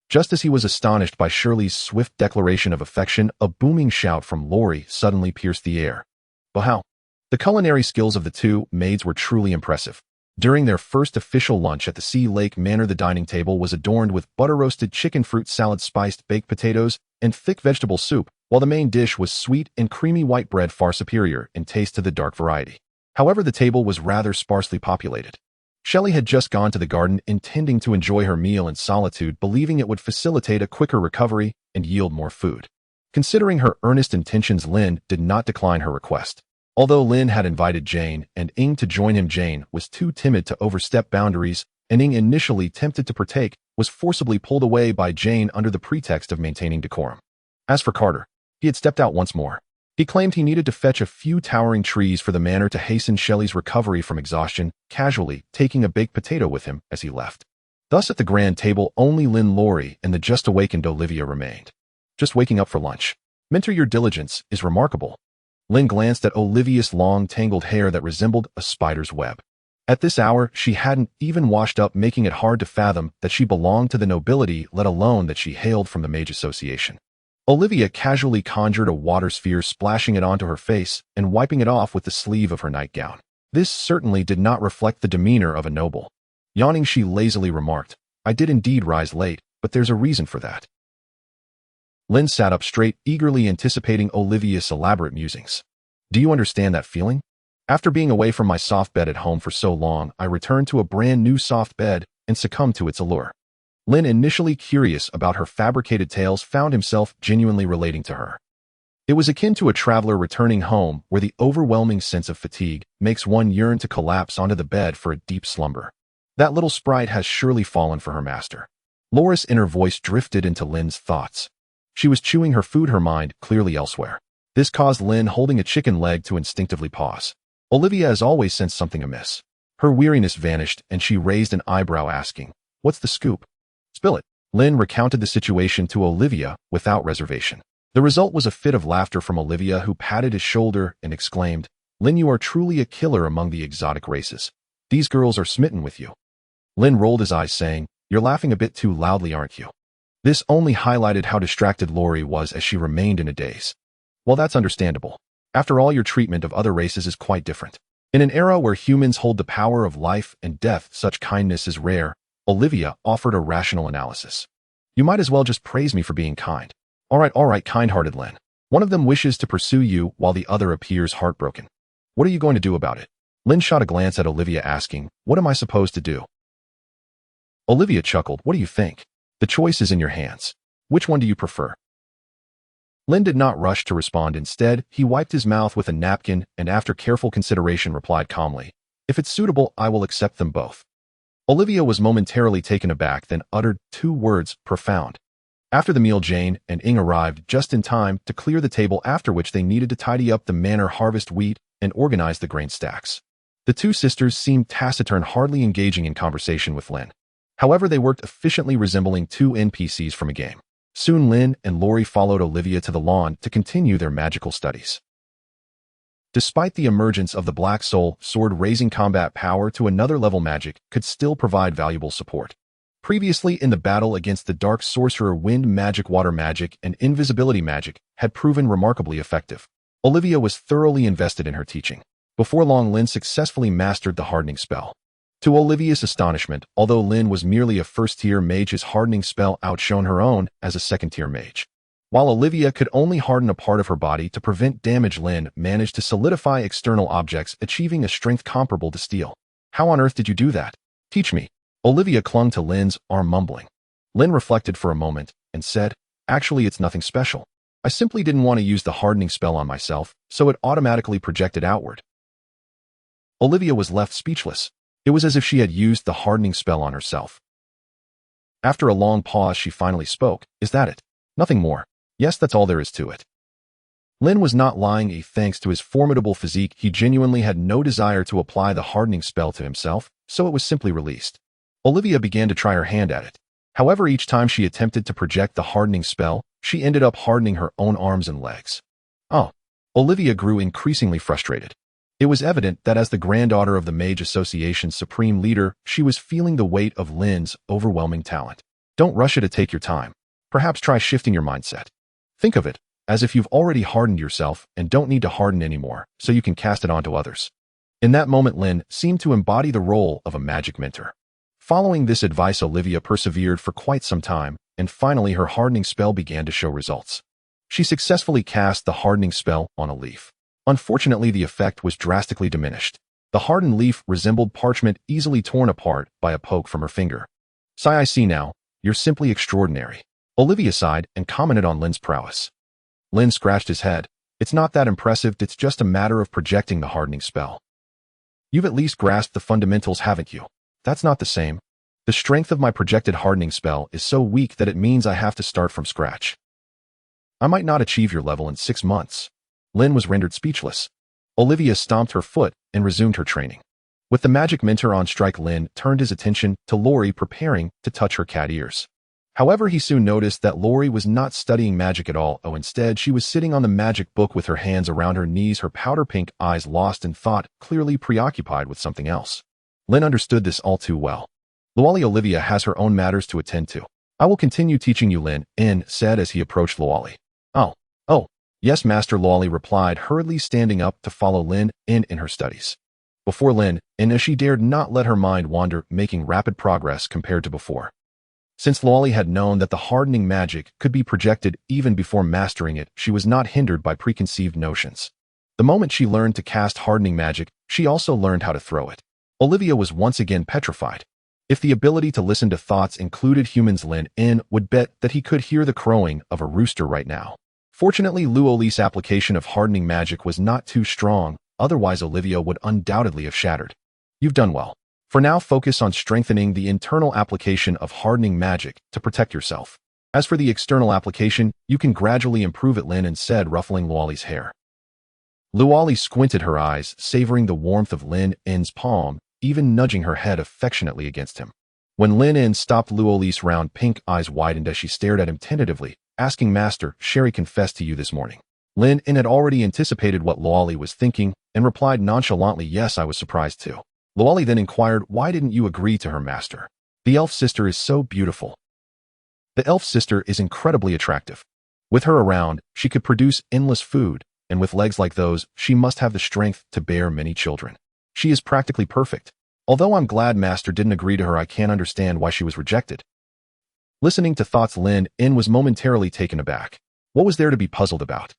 Just as he was astonished by Shirley's swift declaration of affection, a booming shout from Lori suddenly pierced the air. Wow! The culinary skills of the two maids were truly impressive. During their first official lunch at the Sea Lake Manor, the dining table was adorned with butter-roasted chicken, fruit salad, spiced baked potatoes, and thick vegetable soup, while the main dish was sweet and creamy white bread, far superior in taste to the dark variety. However, the table was rather sparsely populated. Shelley had just gone to the garden, intending to enjoy her meal in solitude, believing it would facilitate a quicker recovery and yield more food. Considering her earnest intentions, Lynn did not decline her request. Although Lynn had invited Jane and Ing to join him, Jane was too timid to overstep boundaries, and Ing, initially tempted to partake, was forcibly pulled away by Jane under the pretext of maintaining decorum. As for Carter, he had stepped out once more. He claimed he needed to fetch a few towering trees for the manor to hasten Shelley's recovery from exhaustion, casually taking a baked potato with him as he left. Thus at the grand table, only Lynn, Lori, and the just-awakened Olivia remained. Just waking up for lunch. Mentor, your diligence is remarkable. Lynn glanced at Olivia's long, tangled hair that resembled a spider's web. At this hour, she hadn't even washed up, making it hard to fathom that she belonged to the nobility, let alone that she hailed from the Mage Association. Olivia casually conjured a water sphere, splashing it onto her face and wiping it off with the sleeve of her nightgown. This certainly did not reflect the demeanor of a noble. Yawning, she lazily remarked, I did indeed rise late, but there's a reason for that. Lynn sat up straight, eagerly anticipating Olivia's elaborate musings. Do you understand that feeling? After being away from my soft bed at home for so long, I returned to a brand new soft bed and succumbed to its allure. Lynn, initially curious about her fabricated tales, found himself genuinely relating to her. It was akin to a traveler returning home, where the overwhelming sense of fatigue makes one yearn to collapse onto the bed for a deep slumber. That little sprite has surely fallen for her master. Laura's inner voice drifted into Lynn's thoughts. She was chewing her food, her mind clearly elsewhere. This caused Lynn, holding a chicken leg, to instinctively pause. Olivia as always sensed something amiss. Her weariness vanished, and she raised an eyebrow, asking, What's the scoop? Spill it. Lynn recounted the situation to Olivia without reservation. The result was a fit of laughter from Olivia, who patted his shoulder and exclaimed, Lynn, you are truly a killer among the exotic races. These girls are smitten with you. Lynn rolled his eyes, saying, You're laughing a bit too loudly, aren't you? This only highlighted how distracted Lori was as she remained in a daze. Well, that's understandable. After all, your treatment of other races is quite different. In an era where humans hold the power of life and death, such kindness is rare. Olivia offered a rational analysis. You might as well just praise me for being kind. All right, kind-hearted Lynn. One of them wishes to pursue you while the other appears heartbroken. What are you going to do about it? Lynn shot a glance at Olivia, asking, What am I supposed to do? Olivia chuckled. What do you think? The choice is in your hands. Which one do you prefer? Lynn did not rush to respond. Instead, he wiped his mouth with a napkin and, after careful consideration, replied calmly, If it's suitable, I will accept them both. Olivia was momentarily taken aback, then uttered two words, profound. After the meal, Jane and Ing arrived just in time to clear the table, after which they needed to tidy up the manor, harvest wheat, and organize the grain stacks. The two sisters seemed taciturn, hardly engaging in conversation with Lynn. However, they worked efficiently, resembling two NPCs from a game. Soon Lynn and Lori followed Olivia to the lawn to continue their magical studies. Despite the emergence of the Black Soul, sword-raising combat power to another level magic could still provide valuable support. Previously in the battle against the Dark Sorcerer, wind magic, water magic, and invisibility magic had proven remarkably effective. Olivia was thoroughly invested in her teaching. Before long, Lynn successfully mastered the hardening spell. To Olivia's astonishment, although Lynn was merely a first-tier mage, his hardening spell outshone her own as a second-tier mage. While Olivia could only harden a part of her body to prevent damage, Lynn managed to solidify external objects, achieving a strength comparable to steel. How on earth did you do that? Teach me. Olivia clung to Lynn's arm, mumbling. Lynn reflected for a moment and said, Actually, it's nothing special. I simply didn't want to use the hardening spell on myself, so it automatically projected outward. Olivia was left speechless. It was as if she had used the hardening spell on herself. After a long pause, she finally spoke. Is that it? Nothing more. Yes, that's all there is to it. Lynn was not lying. Thanks to his formidable physique, he genuinely had no desire to apply the hardening spell to himself, so it was simply released. Olivia began to try her hand at it. However, each time she attempted to project the hardening spell, she ended up hardening her own arms and legs. Oh. Olivia grew increasingly frustrated. It was evident that as the granddaughter of the Mage Association's supreme leader, she was feeling the weight of Lynn's overwhelming talent. Don't rush it, to take your time. Perhaps try shifting your mindset. Think of it as if you've already hardened yourself and don't need to harden anymore, so you can cast it onto others. In that moment, Lynn seemed to embody the role of a magic mentor. Following this advice, Olivia persevered for quite some time, and finally her hardening spell began to show results. She successfully cast the hardening spell on a leaf. Unfortunately, the effect was drastically diminished. The hardened leaf resembled parchment easily torn apart by a poke from her finger. Sigh, I see now. You're simply extraordinary. Olivia sighed and commented on Lynn's prowess. Lynn scratched his head. It's not that impressive, it's just a matter of projecting the hardening spell. You've at least grasped the fundamentals, haven't you? That's not the same. The strength of my projected hardening spell is so weak that it means I have to start from scratch. I might not achieve your level in 6 months. Lynn was rendered speechless. Olivia stomped her foot and resumed her training. With the magic mentor on strike, Lynn turned his attention to Lori preparing to touch her cat ears. However, he soon noticed that Lori was not studying magic at all. Instead, she was sitting on the magic book with her hands around her knees, her powder-pink eyes lost in thought, clearly preoccupied with something else. Lynn understood this all too well. Luali, Olivia has her own matters to attend to. I will continue teaching you, Lynn said as he approached Luali. Oh, yes, Master, Luali replied, hurriedly standing up to follow Lynn in her studies. Before Lynn, as she dared not let her mind wander, making rapid progress compared to before. Since Luali had known that the hardening magic could be projected even before mastering it, she was not hindered by preconceived notions. The moment she learned to cast hardening magic, she also learned how to throw it. Olivia was once again petrified. If the ability to listen to thoughts included humans, Lynn would bet that he could hear the crowing of a rooster right now. Fortunately, Luoli's application of hardening magic was not too strong, otherwise Olivia would undoubtedly have shattered. You've done well. For now, focus on strengthening the internal application of hardening magic to protect yourself. As for the external application, you can gradually improve it, Lynn said, ruffling Luali's hair. Luali squinted her eyes, savoring the warmth of Lynn's palm, even nudging her head affectionately against him. When Lynn stopped, Luoli's round pink eyes widened as she stared at him tentatively, asking, Master, Sherry confessed to you this morning. Lynn had already anticipated what Luali was thinking and replied nonchalantly, yes, I was surprised too. Luali then inquired, why didn't you agree to her, Master? The elf sister is so beautiful. The elf sister is incredibly attractive. With her around, she could produce endless food, and with legs like those, she must have the strength to bear many children. She is practically perfect. Although I'm glad Master didn't agree to her, I can't understand why she was rejected. Listening to thoughts, Lynn was momentarily taken aback. What was there to be puzzled about?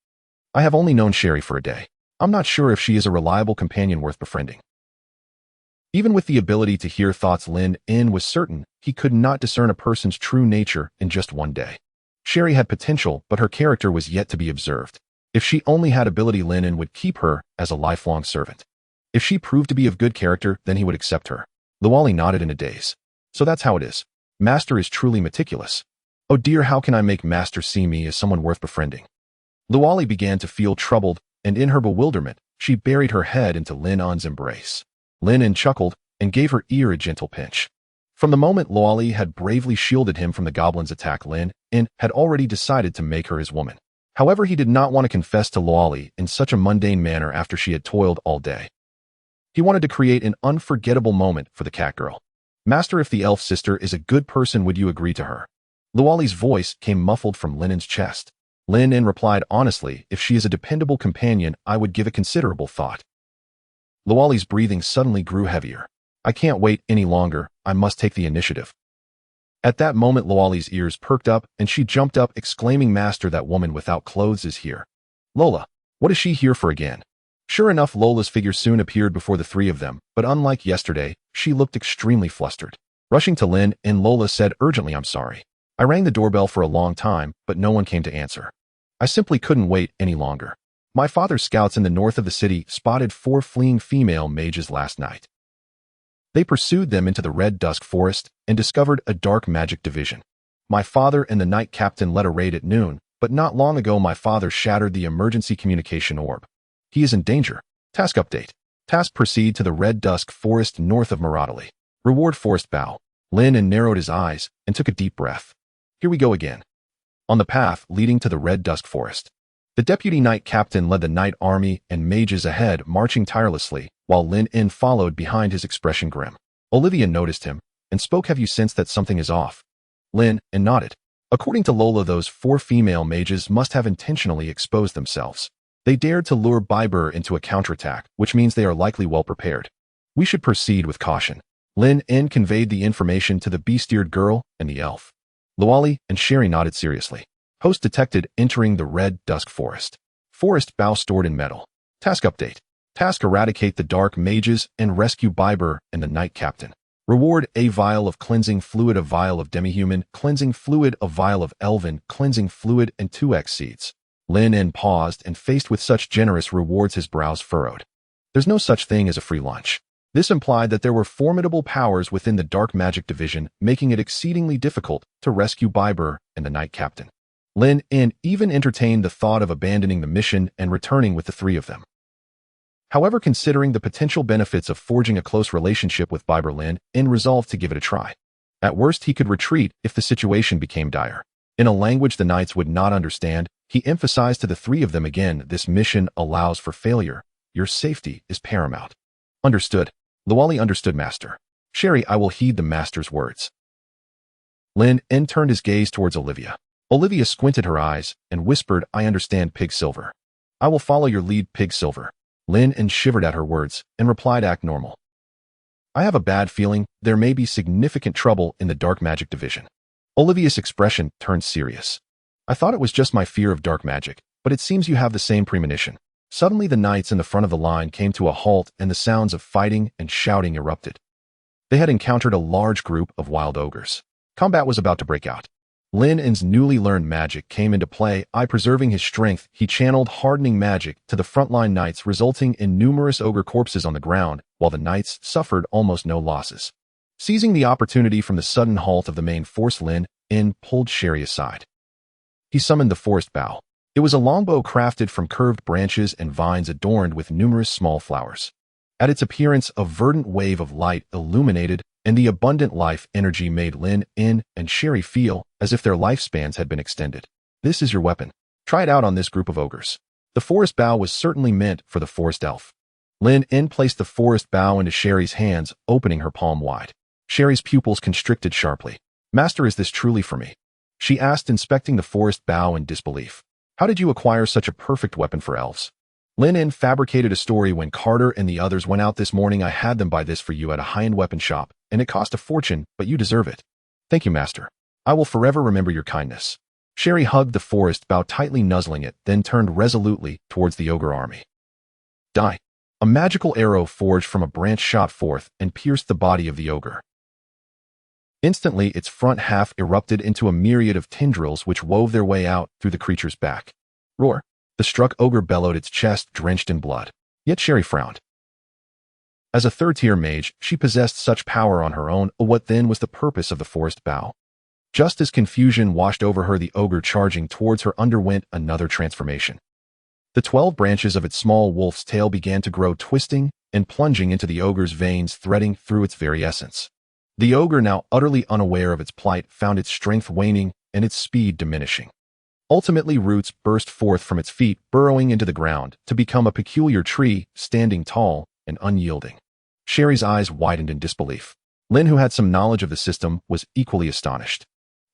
I have only known Sherry for a day. I'm not sure if she is a reliable companion worth befriending. Even with the ability to hear thoughts, Lynn was certain he could not discern a person's true nature in just one day. Sherry had potential, but her character was yet to be observed. If she only had ability, Lynn would keep her as a lifelong servant. If she proved to be of good character, then he would accept her. Luali nodded in a daze. So that's how it is. Master is truly meticulous. Oh dear, how can I make Master see me as someone worth befriending? Luali began to feel troubled, and in her bewilderment, she buried her head into Lynn's embrace. Lynn chuckled and gave her ear a gentle pinch. From the moment Luali had bravely shielded him from the goblin's attack, Lynn had already decided to make her his woman. However, he did not want to confess to Luali in such a mundane manner after she had toiled all day. He wanted to create an unforgettable moment for the catgirl. Master, if the elf sister is a good person, would you agree to her? Luali's voice came muffled from Lynn's chest. Lynn replied honestly, if she is a dependable companion, I would give it considerable thought. Luali's breathing suddenly grew heavier. I can't wait any longer, I must take the initiative. At that moment, Loali's ears perked up, and she jumped up, exclaiming, "Master, that woman without clothes is here." "Lola, what is she here for again?" Sure enough, Lola's figure soon appeared before the three of them, but unlike yesterday, she looked extremely flustered. Rushing to Lynn, Lola said urgently, "I'm sorry. I rang the doorbell for a long time, but no one came to answer. I simply couldn't wait any longer. My father's scouts in the north of the city spotted 4 fleeing female mages last night. They pursued them into the Red Dusk Forest and discovered a dark magic division. My father and the Knight Captain led a raid at noon, but not long ago my father shattered the emergency communication orb. He is in danger. Task update. Task: proceed to the Red Dusk Forest north of Moritol. Reward: forest bow." Lynn narrowed his eyes and took a deep breath. Here we go again. On the path leading to the Red Dusk Forest, the Deputy Knight Captain led the knight army and mages ahead, marching tirelessly, while Lynn followed behind, his expression grim. Olivia noticed him and spoke, "Have you sensed that something is off?" Lynn nodded. According to Lola, those 4 female mages must have intentionally exposed themselves. They dared to lure Biber into a counterattack, which means they are likely well prepared. We should proceed with caution. Lynn conveyed the information to the beast-eared girl and the elf. Loali and Sherry nodded seriously. Host detected entering the Red Dusk Forest. Forest bow stored in metal. Task update. Task: eradicate the dark mages and rescue Biber and the Knight Captain. Reward: a vial of cleansing fluid, a vial of demi-human cleansing fluid, a vial of elven cleansing fluid, and 2x seeds. Lynn paused, and faced with such generous rewards his brows furrowed. There's no such thing as a free lunch. This implied that there were formidable powers within the dark magic division, making it exceedingly difficult to rescue Biber and the Knight Captain. Lynn even entertained the thought of abandoning the mission and returning with the 3 of them. However, considering the potential benefits of forging a close relationship with Biber, Lynn resolved to give it a try. At worst, he could retreat if the situation became dire. In a language the knights would not understand, he emphasized to the 3 of them again, "This mission allows for failure. Your safety is paramount." "Understood." Loali understood, "Master." "Sherry, I will heed the Master's words." Lynn turned his gaze towards Olivia. Olivia squinted her eyes and whispered, "I understand, Pig Silver." "I will follow your lead, Pig Silver." Lynn shivered at her words and replied, "Act normal." "I have a bad feeling there may be significant trouble in the dark magic division." Olivia's expression turned serious. "I thought it was just my fear of dark magic, but it seems you have the same premonition." Suddenly the knights in the front of the line came to a halt, and the sounds of fighting and shouting erupted. They had encountered a large group of wild ogres. Combat was about to break out. Lynn's newly learned magic came into play. Preserving his strength, he channeled hardening magic to the frontline knights, resulting in numerous ogre corpses on the ground, while the knights suffered almost no losses. Seizing the opportunity from the sudden halt of the main force, Lynn pulled Sherry aside. He summoned the forest bow. It was a longbow crafted from curved branches and vines adorned with numerous small flowers. At its appearance, a verdant wave of light illuminated, and the abundant life energy made Lynn and Sherry feel as if their lifespans had been extended. "This is your weapon. Try it out on this group of ogres." The forest bow was certainly meant for the forest elf. Lynn placed the forest bow into Sherry's hands, opening her palm wide. Sherry's pupils constricted sharply. "Master, is this truly for me?" she asked, inspecting the forest bow in disbelief. "How did you acquire such a perfect weapon for elves?" Lynn fabricated a story. "When Carter and the others went out this morning, I had them buy this for you at a high-end weapon shop, and it cost a fortune, but you deserve it." "Thank you, Master. I will forever remember your kindness." Sherry hugged the forest bow tightly, nuzzling it, then turned resolutely towards the ogre army. Die. A magical arrow forged from a branch shot forth and pierced the body of the ogre. Instantly, its front half erupted into a myriad of tendrils which wove their way out through the creature's back. Roar! The struck ogre bellowed, its chest drenched in blood. Yet Sherry frowned. As a third-tier mage, she possessed such power on her own. What then was the purpose of the forest bow? Just as confusion washed over her, the ogre charging towards her underwent another transformation. The 12 branches of its small wolf's tail began to grow, twisting and plunging into the ogre's veins, threading through its very essence. The ogre, now utterly unaware of its plight, found its strength waning and its speed diminishing. Ultimately, roots burst forth from its feet, burrowing into the ground to become a peculiar tree, standing tall and unyielding. Sherry's eyes widened in disbelief. Lynn, who had some knowledge of the system, was equally astonished.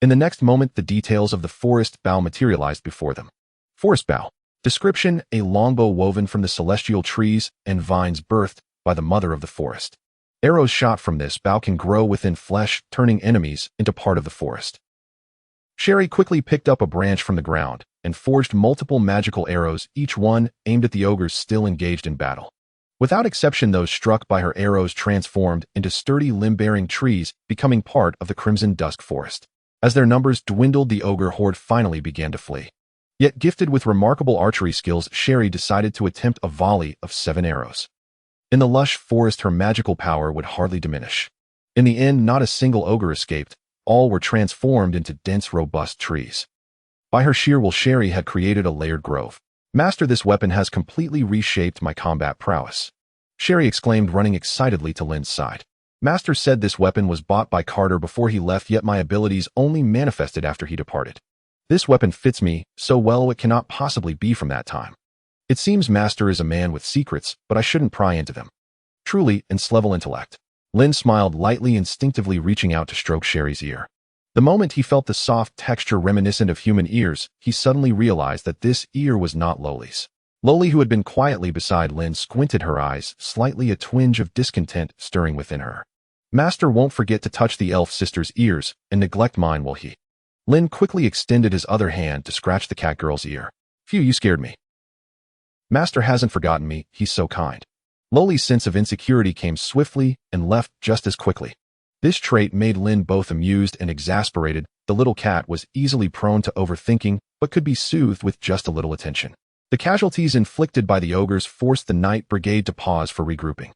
In the next moment, the details of the forest bow materialized before them. Forest bow. Description: a longbow woven from the celestial trees and vines birthed by the mother of the forest. Arrows shot from this bow can grow within flesh, turning enemies into part of the forest. Sherry quickly picked up a branch from the ground and forged multiple magical arrows, each one aimed at the ogres still engaged in battle. Without exception, those struck by her arrows transformed into sturdy limb-bearing trees, becoming part of the crimson dusk forest. As their numbers dwindled, the ogre horde finally began to flee. Yet gifted with remarkable archery skills, Sherry decided to attempt a volley of 7 arrows. In the lush forest, her magical power would hardly diminish. In the end, not a single ogre escaped. All were transformed into dense, robust trees. By her sheer will, Sherry had created a layered grove. "Master, this weapon has completely reshaped my combat prowess," Sherry exclaimed, running excitedly to Lynn's side. "Master said this weapon was bought by Carter before he left, yet my abilities only manifested after he departed. This weapon fits me so well it cannot possibly be from that time. It seems Master is a man with secrets, but I shouldn't pry into them. Truly, enslevel intellect." Lynn smiled lightly, instinctively reaching out to stroke Sherry's ear. The moment he felt the soft texture reminiscent of human ears, he suddenly realized that this ear was not Loli's. Loli, who had been quietly beside Lynn, squinted her eyes, slightly a twinge of discontent stirring within her. "Master won't forget to touch the elf sister's ears and neglect mine, will he?" Lynn quickly extended his other hand to scratch the catgirl's ear. "Phew, you scared me." "Master hasn't forgotten me, he's so kind." Loli's sense of insecurity came swiftly and left just as quickly. This trait made Lynn both amused and exasperated. The little cat was easily prone to overthinking, but could be soothed with just a little attention. The casualties inflicted by the ogres forced the night brigade to pause for regrouping.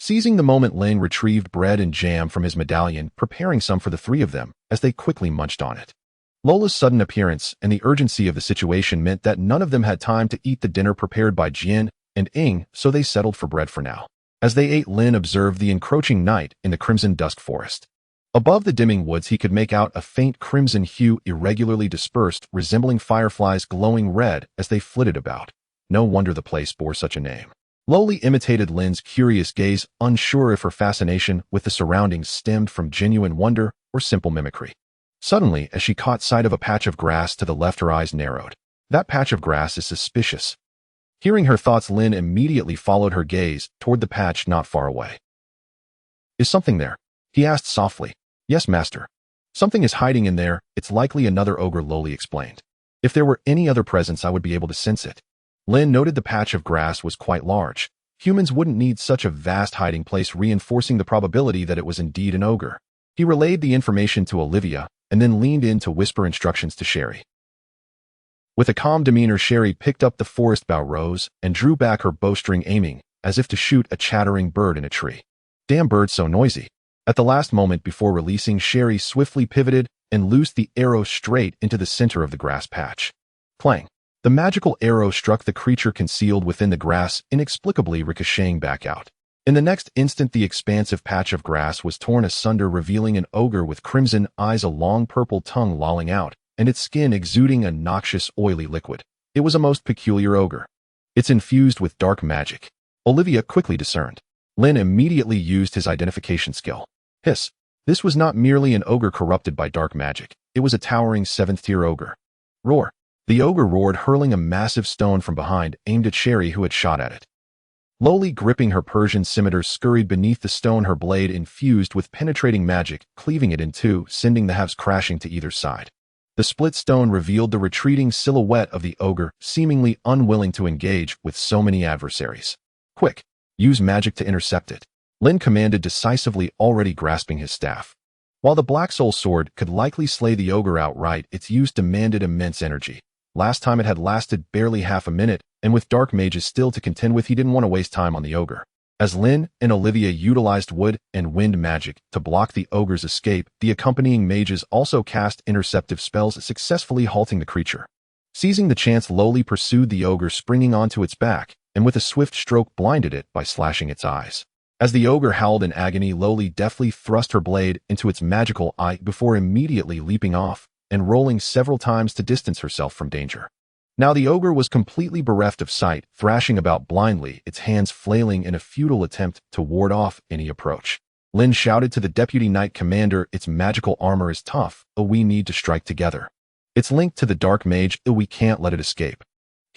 Seizing the moment, Lynn retrieved bread and jam from his medallion, preparing some for the 3 of them as they quickly munched on it. Lola's sudden appearance and the urgency of the situation meant that none of them had time to eat the dinner prepared by Jian and Ing, so they settled for bread for now. As they ate, Lynn observed the encroaching night in the crimson dusk forest. Above the dimming woods, he could make out a faint crimson hue irregularly dispersed, resembling fireflies glowing red as they flitted about. No wonder the place bore such a name. Loli imitated Lynn's curious gaze, unsure if her fascination with the surroundings stemmed from genuine wonder or simple mimicry. Suddenly, as she caught sight of a patch of grass to the left, her eyes narrowed. "That patch of grass is suspicious." Hearing her thoughts, Lynn immediately followed her gaze toward the patch not far away. "Is something there?" he asked softly. "Yes, master. Something is hiding in there. It's likely another ogre," Loli explained. "If there were any other presence, I would be able to sense it." Lynn noted the patch of grass was quite large. Humans wouldn't need such a vast hiding place, reinforcing the probability that it was indeed an ogre. He relayed the information to Olivia and then leaned in to whisper instructions to Sherry. With a calm demeanor, Sherry picked up the forest bough rose and drew back her bowstring, aiming as if to shoot a chattering bird in a tree. "Damn bird, so noisy." At the last moment before releasing, Sherry swiftly pivoted and loosed the arrow straight into the center of the grass patch. Clang! The magical arrow struck the creature concealed within the grass, inexplicably ricocheting back out. In the next instant, the expansive patch of grass was torn asunder, revealing an ogre with crimson eyes, a long purple tongue lolling out, and its skin exuding a noxious, oily liquid. It was a most peculiar ogre. "It's infused with dark magic," Olivia quickly discerned. Lynn immediately used his identification skill. Hiss! This was not merely an ogre corrupted by dark magic. It was a towering 7th-tier ogre. Roar! The ogre roared, hurling a massive stone from behind, aimed at Sherry, who had shot at it. Loli, gripping her Persian scimitar, scurried beneath the stone, her blade infused with penetrating magic, cleaving it in two, sending the halves crashing to either side. The split stone revealed the retreating silhouette of the ogre, seemingly unwilling to engage with so many adversaries. "Quick! Use magic to intercept it," Lynn commanded decisively, already grasping his staff. While the Black Soul Sword could likely slay the ogre outright, its use demanded immense energy. Last time it had lasted barely half a minute, and with dark mages still to contend with, he didn't want to waste time on the ogre. As Lynn and Olivia utilized wood and wind magic to block the ogre's escape, the accompanying mages also cast interceptive spells, successfully halting the creature. Seizing the chance, Loli pursued the ogre, springing onto its back, and with a swift stroke blinded it by slashing its eyes. As the ogre howled in agony, Loli deftly thrust her blade into its magical eye before immediately leaping off and rolling several times to distance herself from danger. Now the ogre was completely bereft of sight, thrashing about blindly, its hands flailing in a futile attempt to ward off any approach. Lynn shouted to the deputy knight commander, "Its magical armor is tough, but we need to strike together. It's linked to the dark mage, we can't let it escape."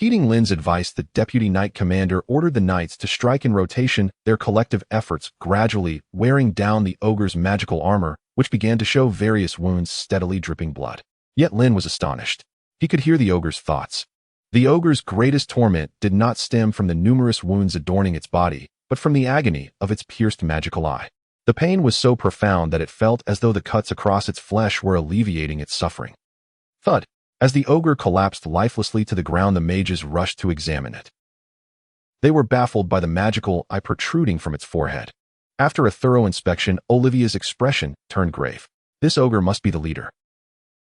Heeding Lynn's advice, the deputy knight commander ordered the knights to strike in rotation, their collective efforts gradually wearing down the ogre's magical armor, which began to show various wounds steadily dripping blood. Yet Lynn was astonished. He could hear the ogre's thoughts. The ogre's greatest torment did not stem from the numerous wounds adorning its body, but from the agony of its pierced magical eye. The pain was so profound that it felt as though the cuts across its flesh were alleviating its suffering. Thud! As the ogre collapsed lifelessly to the ground, the mages rushed to examine it. They were baffled by the magical eye protruding from its forehead. After a thorough inspection, Olivia's expression turned grave. This ogre must be the leader.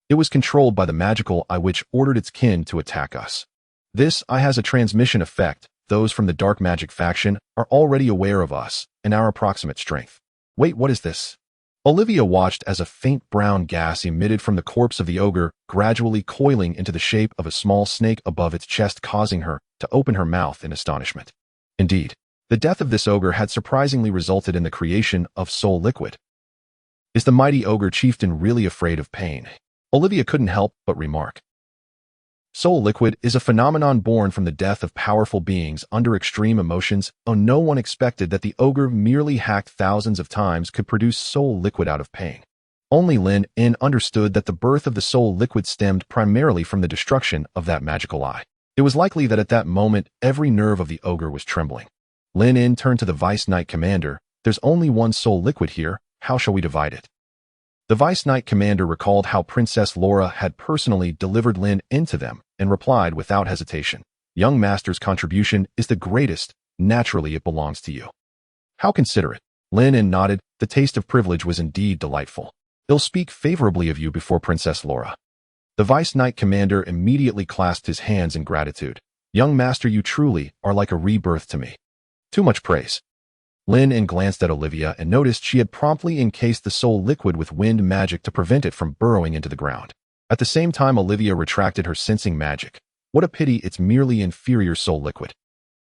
It was controlled by the magical eye which ordered its kin to attack us. This eye has a transmission effect. Those from the dark magic faction are already aware of us and our approximate strength. Wait, what is this? Olivia watched as a faint brown gas emitted from the corpse of the ogre, gradually coiling into the shape of a small snake above its chest, causing her to open her mouth in astonishment. Indeed, the death of this ogre had surprisingly resulted in the creation of soul liquid. Is the mighty ogre chieftain really afraid of pain? Olivia couldn't help but remark. Soul liquid is a phenomenon born from the death of powerful beings under extreme emotions. Oh, no one expected that the ogre, merely hacked thousands of times, could produce soul liquid out of pain. Only Lynn understood that the birth of the soul liquid stemmed primarily from the destruction of that magical eye. It was likely that at that moment, every nerve of the ogre was trembling. Lynn turned to the Vice Knight Commander. There's only one soul liquid here. How shall we divide it? The Vice Knight Commander recalled how Princess Laura had personally delivered Lynn into them and replied without hesitation, "Young Master's contribution is the greatest. Naturally, it belongs to you." How considerate. Lynn nodded. The taste of privilege was indeed delightful. They'll speak favorably of you before Princess Laura. The Vice Knight Commander immediately clasped his hands in gratitude. "Young Master, you truly are like a rebirth to me." Too much praise. Lynn glanced at Olivia and noticed she had promptly encased the soul liquid with wind magic to prevent it from burrowing into the ground. At the same time, Olivia retracted her sensing magic. What a pity it's merely inferior soul liquid.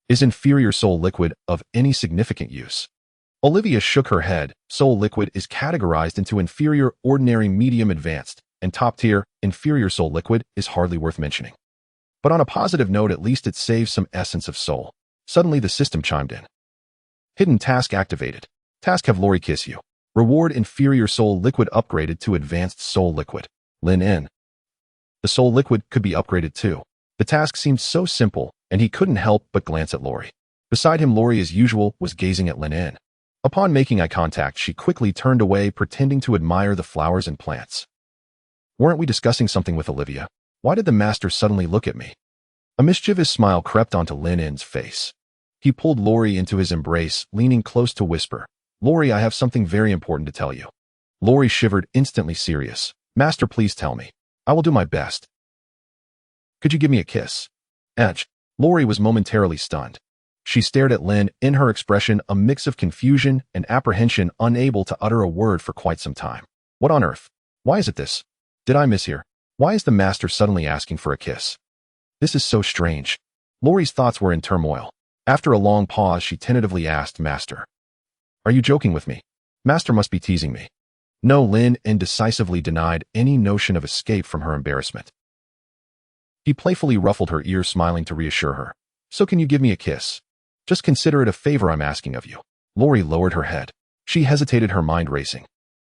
Is inferior soul liquid of any significant use? Olivia shook her head. Soul liquid is categorized into inferior, ordinary, medium, advanced, and top tier. Inferior soul liquid is hardly worth mentioning. But on a positive note, at least it saves some essence of soul. Suddenly the system chimed in. Hidden task activated. Task: have Lori kiss you. Reward: inferior soul liquid upgraded to advanced soul liquid. Lynn. The soul liquid could be upgraded too. The task seemed so simple, and he couldn't help but glance at Lori. Beside him, Lori, as usual, was gazing at Lynn. Upon making eye contact, she quickly turned away, pretending to admire the flowers and plants. Weren't we discussing something with Olivia? Why did the master suddenly look at me? A mischievous smile crept onto Lynn's face. He pulled Lori into his embrace, leaning close to whisper, "Lori, I have something very important to tell you." Lori shivered, instantly serious. "Master, please tell me. I will do my best." "Could you give me a kiss?" Edge. Lori was momentarily stunned. She stared at Lynn, in her expression a mix of confusion and apprehension, unable to utter a word for quite some time. What on earth? Why is it this? Did I mishear? Why is the master suddenly asking for a kiss? This is so strange. Lori's thoughts were in turmoil. After a long pause, she tentatively asked, "Master, are you joking with me? Master must be teasing me." No, Lynn indecisively denied any notion of escape from her embarrassment. He playfully ruffled her ear, smiling to reassure her. "So can you give me a kiss? Just consider it a favor I'm asking of you." Lori lowered her head. She hesitated, her mind racing.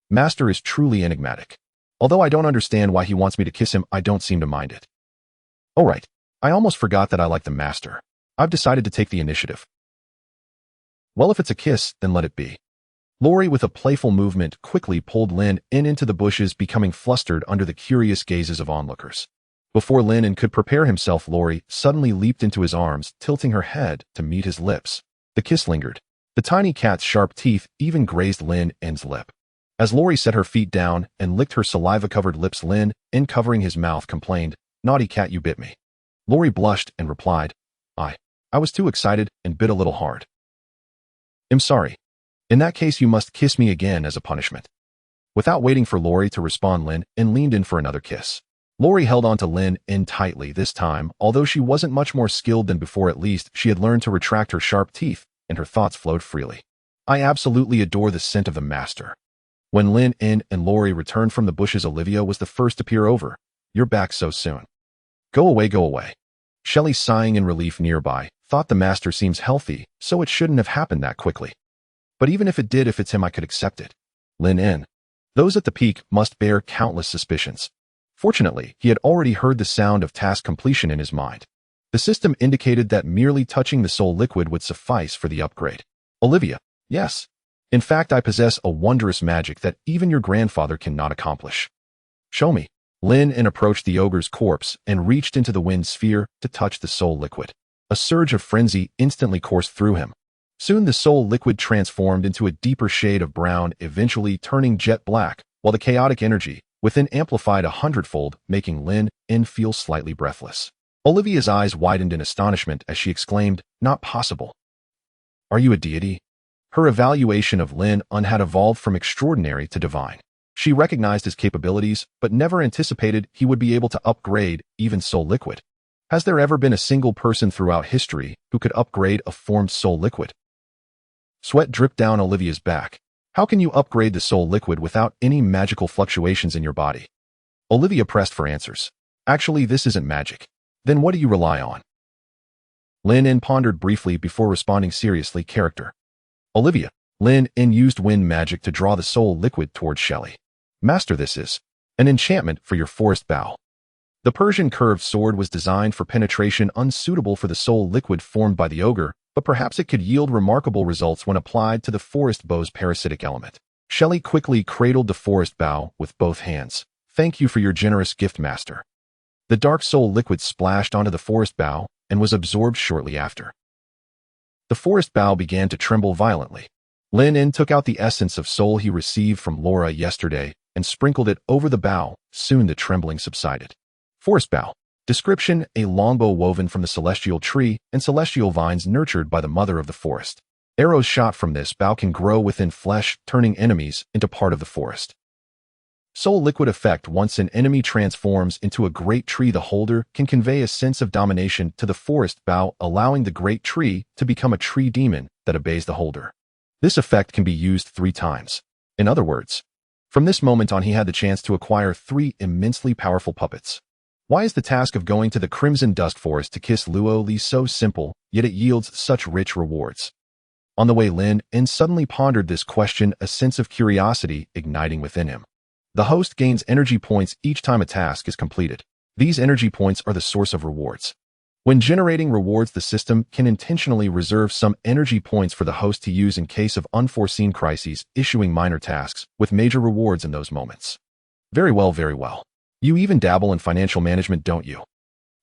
Master is truly enigmatic. Although I don't understand why he wants me to kiss him, I don't seem to mind it. Oh right, I almost forgot that I like the master. I've decided to take the initiative. Well, if it's a kiss, then let it be. Lori, with a playful movement, quickly pulled Lynn into the bushes, becoming flustered under the curious gazes of onlookers. Before Lynn could prepare himself, Lori suddenly leaped into his arms, tilting her head to meet his lips. The kiss lingered. The tiny cat's sharp teeth even grazed Lynn's lip. As Lori set her feet down and licked her saliva-covered lips, Lynn, covering his mouth, complained, "Naughty cat, you bit me." Lori blushed and replied, I was too excited and bit a little hard. I'm sorry. In that case, you must kiss me again as a punishment." Without waiting for Lori to respond, Lynn leaned in for another kiss. Lori held on to Lynn tightly this time. Although she wasn't much more skilled than before, at least she had learned to retract her sharp teeth, and her thoughts flowed freely. "I absolutely adore the scent of the master." When Lynn and Lori returned from the bushes, Olivia was the first to peer over. "You're back so soon." Go away, go away." Shelley, sighing in relief nearby, thought the master seems healthy, so it shouldn't have happened that quickly. But even if it did, if it's him, I could accept it. Lynn. Those at the peak must bear countless suspicions. Fortunately, he had already heard the sound of task completion in his mind. The system indicated that merely touching the soul liquid would suffice for the upgrade. Olivia, yes. In fact, I possess a wondrous magic that even your grandfather cannot accomplish. Show me. Lynn approached the ogre's corpse and reached into the wind sphere to touch the soul liquid. A surge of frenzy instantly coursed through him. Soon the soul liquid transformed into a deeper shade of brown, eventually turning jet black, while the chaotic energy within amplified 100-fold, making Lynn feel slightly breathless. Olivia's eyes widened in astonishment as she exclaimed, "Not possible. Are you a deity?" Her evaluation of Lynn had evolved from extraordinary to divine. She recognized his capabilities, but never anticipated he would be able to upgrade even soul liquid. Has there ever been a single person throughout history who could upgrade a formed soul liquid? Sweat dripped down Olivia's back. How can you upgrade the soul liquid without any magical fluctuations in your body? Olivia pressed for answers. Actually, this isn't magic. Then what do you rely on? Lynn pondered briefly before responding seriously. Character. Olivia. Lynn used wind magic to draw the soul liquid towards Shelley. Master, this is an enchantment for your forest bow. The Persian curved sword was designed for penetration unsuitable for the soul liquid formed by the ogre, but perhaps it could yield remarkable results when applied to the forest bow's parasitic element. Shelley quickly cradled the forest bow with both hands. Thank you for your generous gift, master. The dark soul liquid splashed onto the forest bow and was absorbed shortly after. The forest bow began to tremble violently. Lynn took out the essence of soul he received from Laura yesterday and sprinkled it over the bow. Soon the trembling subsided. Forest bow. Description: a longbow woven from the celestial tree and celestial vines nurtured by the mother of the forest. Arrows shot from this bow can grow within flesh, turning enemies into part of the forest. Soul liquid effect: once an enemy transforms into a great tree, the holder can convey a sense of domination to the forest bow, allowing the great tree to become a tree demon that obeys the holder. This effect can be used 3 times. In other words, from this moment on he had the chance to acquire 3 immensely powerful puppets. Why is the task of going to the Crimson Dusk Forest to kiss Luo so simple, yet it yields such rich rewards? On the way, Lynn suddenly pondered this question, a sense of curiosity igniting within him. The host gains energy points each time a task is completed. These energy points are the source of rewards. When generating rewards, the system can intentionally reserve some energy points for the host to use in case of unforeseen crises, issuing minor tasks with major rewards in those moments. Very well, very well. You even dabble in financial management, don't you?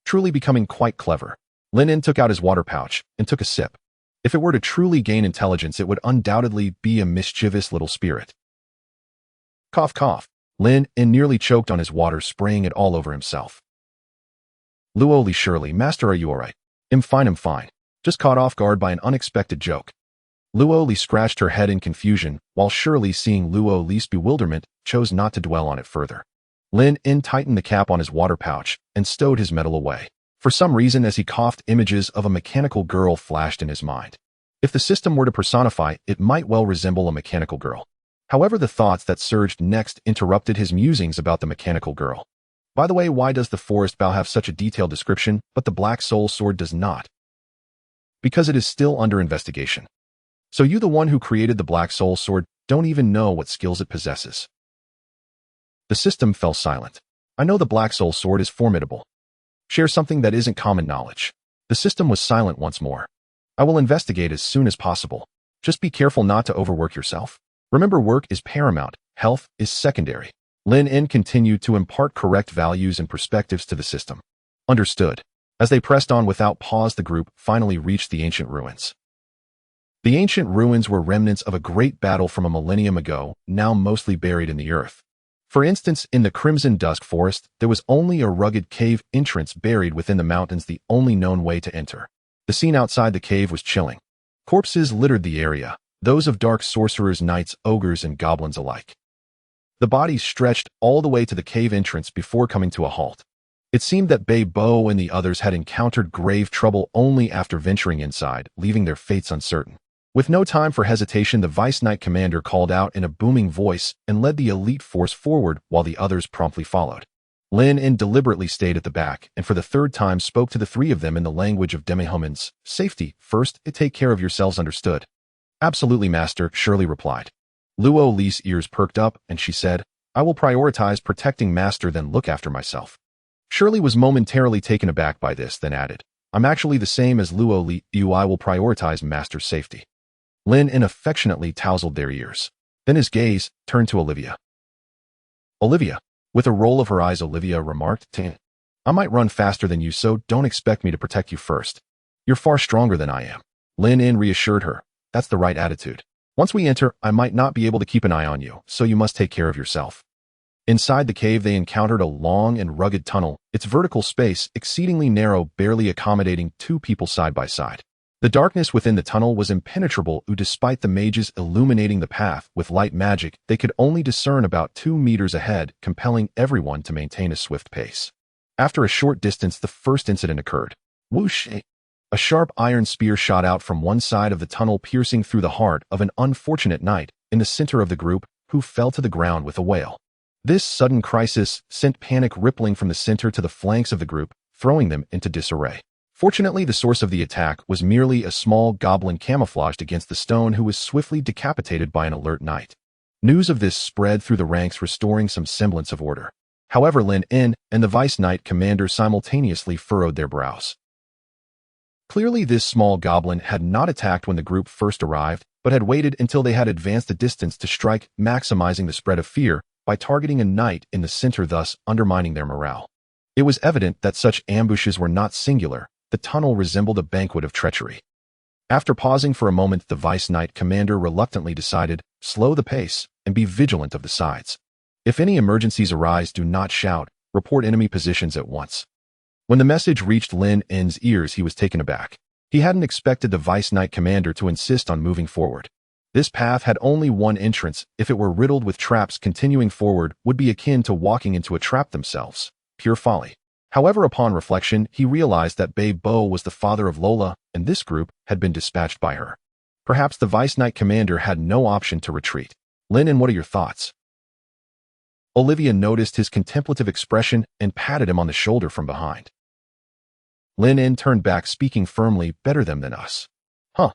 Truly becoming quite clever. Lynn took out his water pouch and took a sip. If it were to truly gain intelligence, it would undoubtedly be a mischievous little spirit. Cough, cough. Lynn nearly choked on his water, spraying it all over himself. Luo, surely, master, are you alright? I'm fine. Just caught off guard by an unexpected joke. Luo scratched her head in confusion, while Shirley, seeing Luo's bewilderment, chose not to dwell on it further. Lynn tightened the cap on his water pouch and stowed his medal away. For some reason, as he coughed, images of a mechanical girl flashed in his mind. If the system were to personify, it might well resemble a mechanical girl. However, the thoughts that surged next interrupted his musings about the mechanical girl. By the way, why does the forest bow have such a detailed description, but the black soul sword does not? Because it is still under investigation. So you, the one who created the black soul sword, don't even know what skills it possesses. The system fell silent. I know the black soul sword is formidable. Share something that isn't common knowledge. The system was silent once more. I will investigate as soon as possible. Just be careful not to overwork yourself. Remember, work is paramount, health is secondary. Lynn continued to impart correct values and perspectives to the system. Understood. As they pressed on without pause, the group finally reached the ancient ruins. The ancient ruins were remnants of a great battle from a millennium ago, now mostly buried in the earth. For instance, in the Crimson Dusk Forest, there was only a rugged cave entrance buried within the mountains, the only known way to enter. The scene outside the cave was chilling. Corpses littered the area, those of dark sorcerers, knights, ogres, and goblins alike. The bodies stretched all the way to the cave entrance before coming to a halt. It seemed that Bei Bo and the others had encountered grave trouble only after venturing inside, leaving their fates uncertain. With no time for hesitation, the Vice Knight commander called out in a booming voice and led the elite force forward while the others promptly followed. Lynn deliberately stayed at the back, and for the third time spoke to the three of them in the language of Demi-Humans. Safety, first, take care of yourselves, understood? Absolutely, Master, Shirley replied. Luo Li's ears perked up, and she said, I will prioritize protecting Master then look after myself. Shirley was momentarily taken aback by this, then added, I'm actually the same as Luo Li, I will prioritize Master's safety. Lynn affectionately tousled their ears. Then his gaze turned to Olivia. Olivia. With a roll of her eyes, Olivia remarked, I might run faster than you, so don't expect me to protect you first. You're far stronger than I am. Lynn reassured her. That's the right attitude. Once we enter, I might not be able to keep an eye on you, so you must take care of yourself. Inside the cave, they encountered a long and rugged tunnel, its vertical space exceedingly narrow, barely accommodating two people side by side. The darkness within the tunnel was impenetrable, despite the mages illuminating the path with light magic. They could only discern about 2 meters ahead, compelling everyone to maintain a swift pace. After a short distance, the first incident occurred. Whoosh! A sharp iron spear shot out from one side of the tunnel, piercing through the heart of an unfortunate knight in the center of the group, who fell to the ground with a wail. This sudden crisis sent panic rippling from the center to the flanks of the group, throwing them into disarray. Fortunately, the source of the attack was merely a small goblin camouflaged against the stone, who was swiftly decapitated by an alert knight. News of this spread through the ranks, restoring some semblance of order. However, Lynn and the Vice Knight Commander simultaneously furrowed their brows. Clearly, this small goblin had not attacked when the group first arrived, but had waited until they had advanced a distance to strike, maximizing the spread of fear by targeting a knight in the center, thus undermining their morale. It was evident that such ambushes were not singular. The tunnel resembled a banquet of treachery. After pausing for a moment, the Vice Knight Commander reluctantly decided, slow the pace and be vigilant of the sides. If any emergencies arise, do not shout, report enemy positions at once. When the message reached Lynn's ears, he was taken aback. He hadn't expected the Vice Knight Commander to insist on moving forward. This path had only one entrance. If it were riddled with traps, continuing forward would be akin to walking into a trap themselves. Pure folly. However, upon reflection, he realized that Babe Bo was the father of Lola, and this group had been dispatched by her. Perhaps the Vice Knight Commander had no option to retreat. Lynn, what are your thoughts? Olivia noticed his contemplative expression and patted him on the shoulder from behind. Lynn turned back, speaking firmly, better them than us. Huh.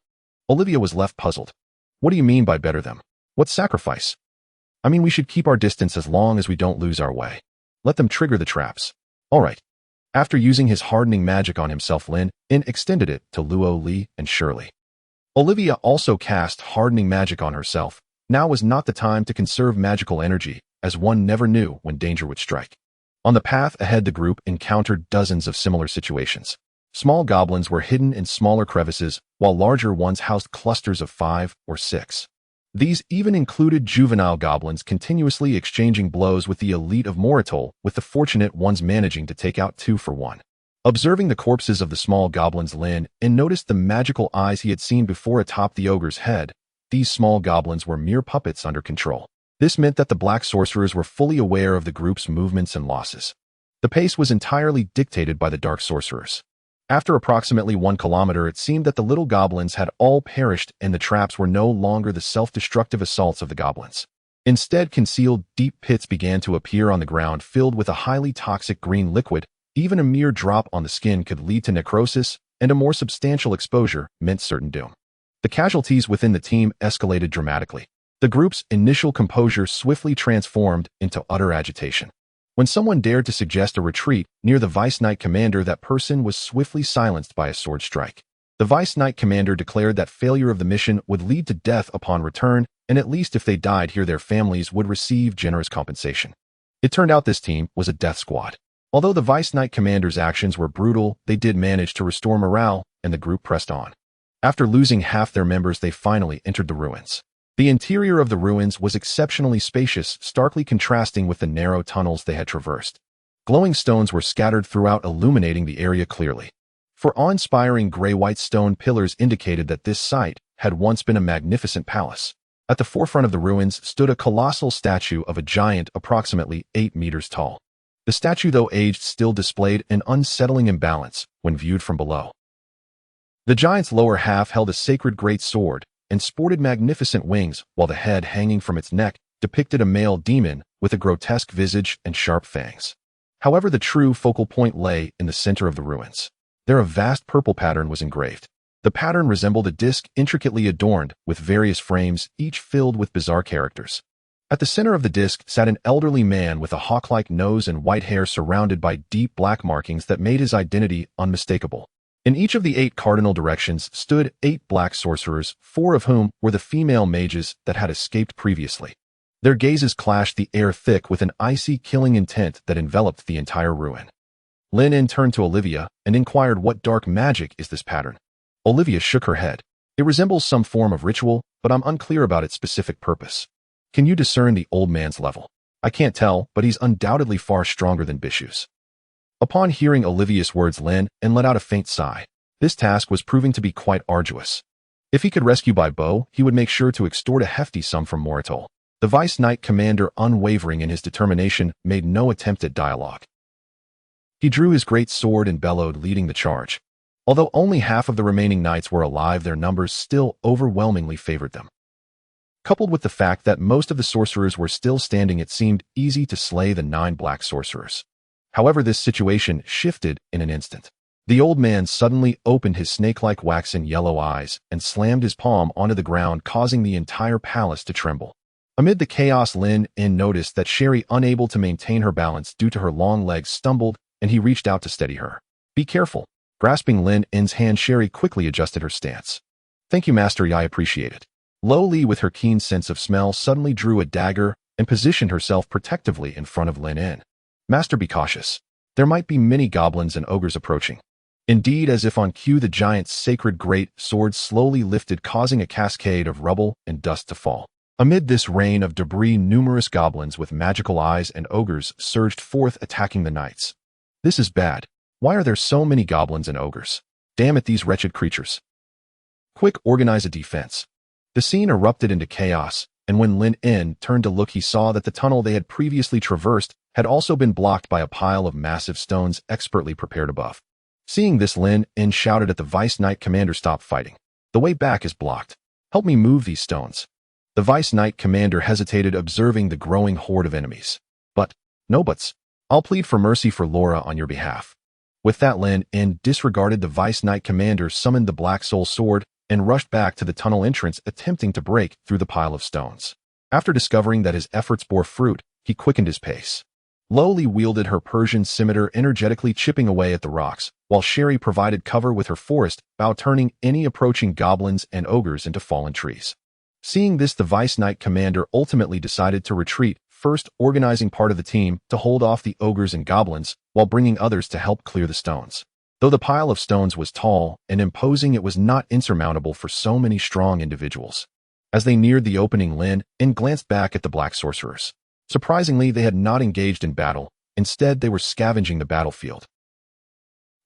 Olivia was left puzzled. What do you mean by better them? What sacrifice? I mean, we should keep our distance as long as we don't lose our way. Let them trigger the traps. All right. After using his hardening magic on himself, Lynn extended it to Luo Li and Shirley. Olivia also cast hardening magic on herself. Now was not the time to conserve magical energy, as one never knew when danger would strike. On the path ahead, the group encountered dozens of similar situations. Small goblins were hidden in smaller crevices, while larger ones housed clusters of 5 or 6. These even included juvenile goblins continuously exchanging blows with the elite of Moritol, with the fortunate ones managing to take out 2 for 1. Observing the corpses of the small goblins, Lynn noticed the magical eyes he had seen before atop the ogre's head. These small goblins were mere puppets under control. This meant that the black sorcerers were fully aware of the group's movements and losses. The pace was entirely dictated by the dark sorcerers. After approximately 1 kilometer, it seemed that the little goblins had all perished, and the traps were no longer the self-destructive assaults of the goblins. Instead, concealed deep pits began to appear on the ground, filled with a highly toxic green liquid. Even a mere drop on the skin could lead to necrosis, and a more substantial exposure meant certain doom. The casualties within the team escalated dramatically. The group's initial composure swiftly transformed into utter agitation. When someone dared to suggest a retreat near the Vice Knight Commander, that person was swiftly silenced by a sword strike. The Vice Knight Commander declared that failure of the mission would lead to death upon return, and at least if they died here, their families would receive generous compensation. It turned out this team was a death squad. Although the Vice Knight Commander's actions were brutal, they did manage to restore morale, and the group pressed on. After losing half their members, they finally entered the ruins. The interior of the ruins was exceptionally spacious, starkly contrasting with the narrow tunnels they had traversed. Glowing stones were scattered throughout, illuminating the area clearly. For awe-inspiring gray-white stone pillars indicated that this site had once been a magnificent palace. At the forefront of the ruins stood a colossal statue of a giant approximately 8 meters tall. The statue, though aged, still displayed an unsettling imbalance when viewed from below. The giant's lower half held a sacred great sword and sported magnificent wings, while the head hanging from its neck depicted a male demon with a grotesque visage and sharp fangs. However, the true focal point lay in the center of the ruins. There a vast purple pattern was engraved. The pattern resembled a disc intricately adorned with various frames, each filled with bizarre characters. At the center of the disc sat an elderly man with a hawk-like nose and white hair surrounded by deep black markings that made his identity unmistakable. In each of the 8 cardinal directions stood 8 black sorcerers, 4 of whom were the female mages that had escaped previously. Their gazes clashed the air thick with an icy killing intent that enveloped the entire ruin. Lynn turned to Olivia and inquired, "What dark magic is this pattern?" Olivia shook her head. "It resembles some form of ritual, but I'm unclear about its specific purpose." "Can you discern the old man's level?" "I can't tell, but he's undoubtedly far stronger than Bishu's." Upon hearing Olivia's words, Lynn let out a faint sigh. This task was proving to be quite arduous. If he could rescue by bow, he would make sure to extort a hefty sum from Moritol. The Vice Knight Commander, unwavering in his determination, made no attempt at dialogue. He drew his great sword and bellowed, leading the charge. Although only half of the remaining knights were alive, their numbers still overwhelmingly favored them. Coupled with the fact that most of the sorcerers were still standing, it seemed easy to slay the 9 black sorcerers. However, this situation shifted in an instant. The old man suddenly opened his snake-like waxen yellow eyes and slammed his palm onto the ground, causing the entire palace to tremble. Amid the chaos, Lynn noticed that Sherry, unable to maintain her balance due to her long legs, stumbled, and he reached out to steady her. "Be careful." Grasping Lynn's hand, Sherry quickly adjusted her stance. "Thank you, Master, I appreciate it." Li, with her keen sense of smell, suddenly drew a dagger and positioned herself protectively in front of Lynn. "Master, be cautious. There might be many goblins and ogres approaching." Indeed, as if on cue, the giant's sacred great sword slowly lifted, causing a cascade of rubble and dust to fall. Amid this rain of debris, numerous goblins with magical eyes and ogres surged forth, attacking the knights. "This is bad. Why are there so many goblins and ogres? Damn it, these wretched creatures. Quick, organize a defense." The scene erupted into chaos, and when Lynn turned to look, he saw that the tunnel they had previously traversed had also been blocked by a pile of massive stones expertly prepared above. Seeing this, Lynn shouted at the Vice Knight Commander, "Stop fighting. The way back is blocked. Help me move these stones." The Vice Knight Commander hesitated, observing the growing horde of enemies. "No buts. I'll plead for mercy for Laura on your behalf." With that, Lynn disregarded the Vice Knight Commander, summoned the Black Soul Sword, and rushed back to the tunnel entrance, attempting to break through the pile of stones. After discovering that his efforts bore fruit, he quickened his pace. Li wielded her Persian scimitar, energetically chipping away at the rocks, while Sherry provided cover with her forest bow, turning any approaching goblins and ogres into fallen trees. Seeing this, the Vice Knight Commander ultimately decided to retreat, first organizing part of the team to hold off the ogres and goblins, while bringing others to help clear the stones. Though the pile of stones was tall and imposing, it was not insurmountable for so many strong individuals. As they neared the opening, Lynn glanced back at the black sorcerers. Surprisingly, they had not engaged in battle. Instead, they were scavenging the battlefield.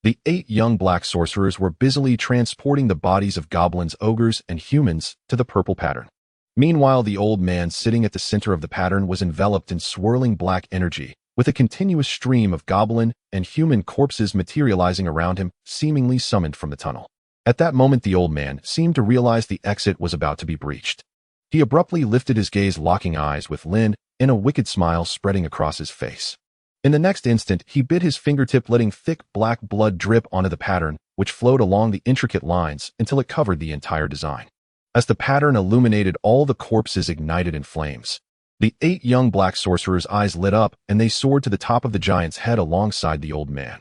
The 8 young black sorcerers were busily transporting the bodies of goblins, ogres, and humans to the purple pattern. Meanwhile, the old man sitting at the center of the pattern was enveloped in swirling black energy, with a continuous stream of goblin and human corpses materializing around him, seemingly summoned from the tunnel. At that moment, the old man seemed to realize the exit was about to be breached. He abruptly lifted his gaze, locking eyes with Lynn, and a wicked smile spreading across his face. In the next instant, he bit his fingertip, letting thick black blood drip onto the pattern, which flowed along the intricate lines until it covered the entire design. As the pattern illuminated, all the corpses ignited in flames. The 8 young black sorcerers' eyes lit up, and they soared to the top of the giant's head alongside the old man.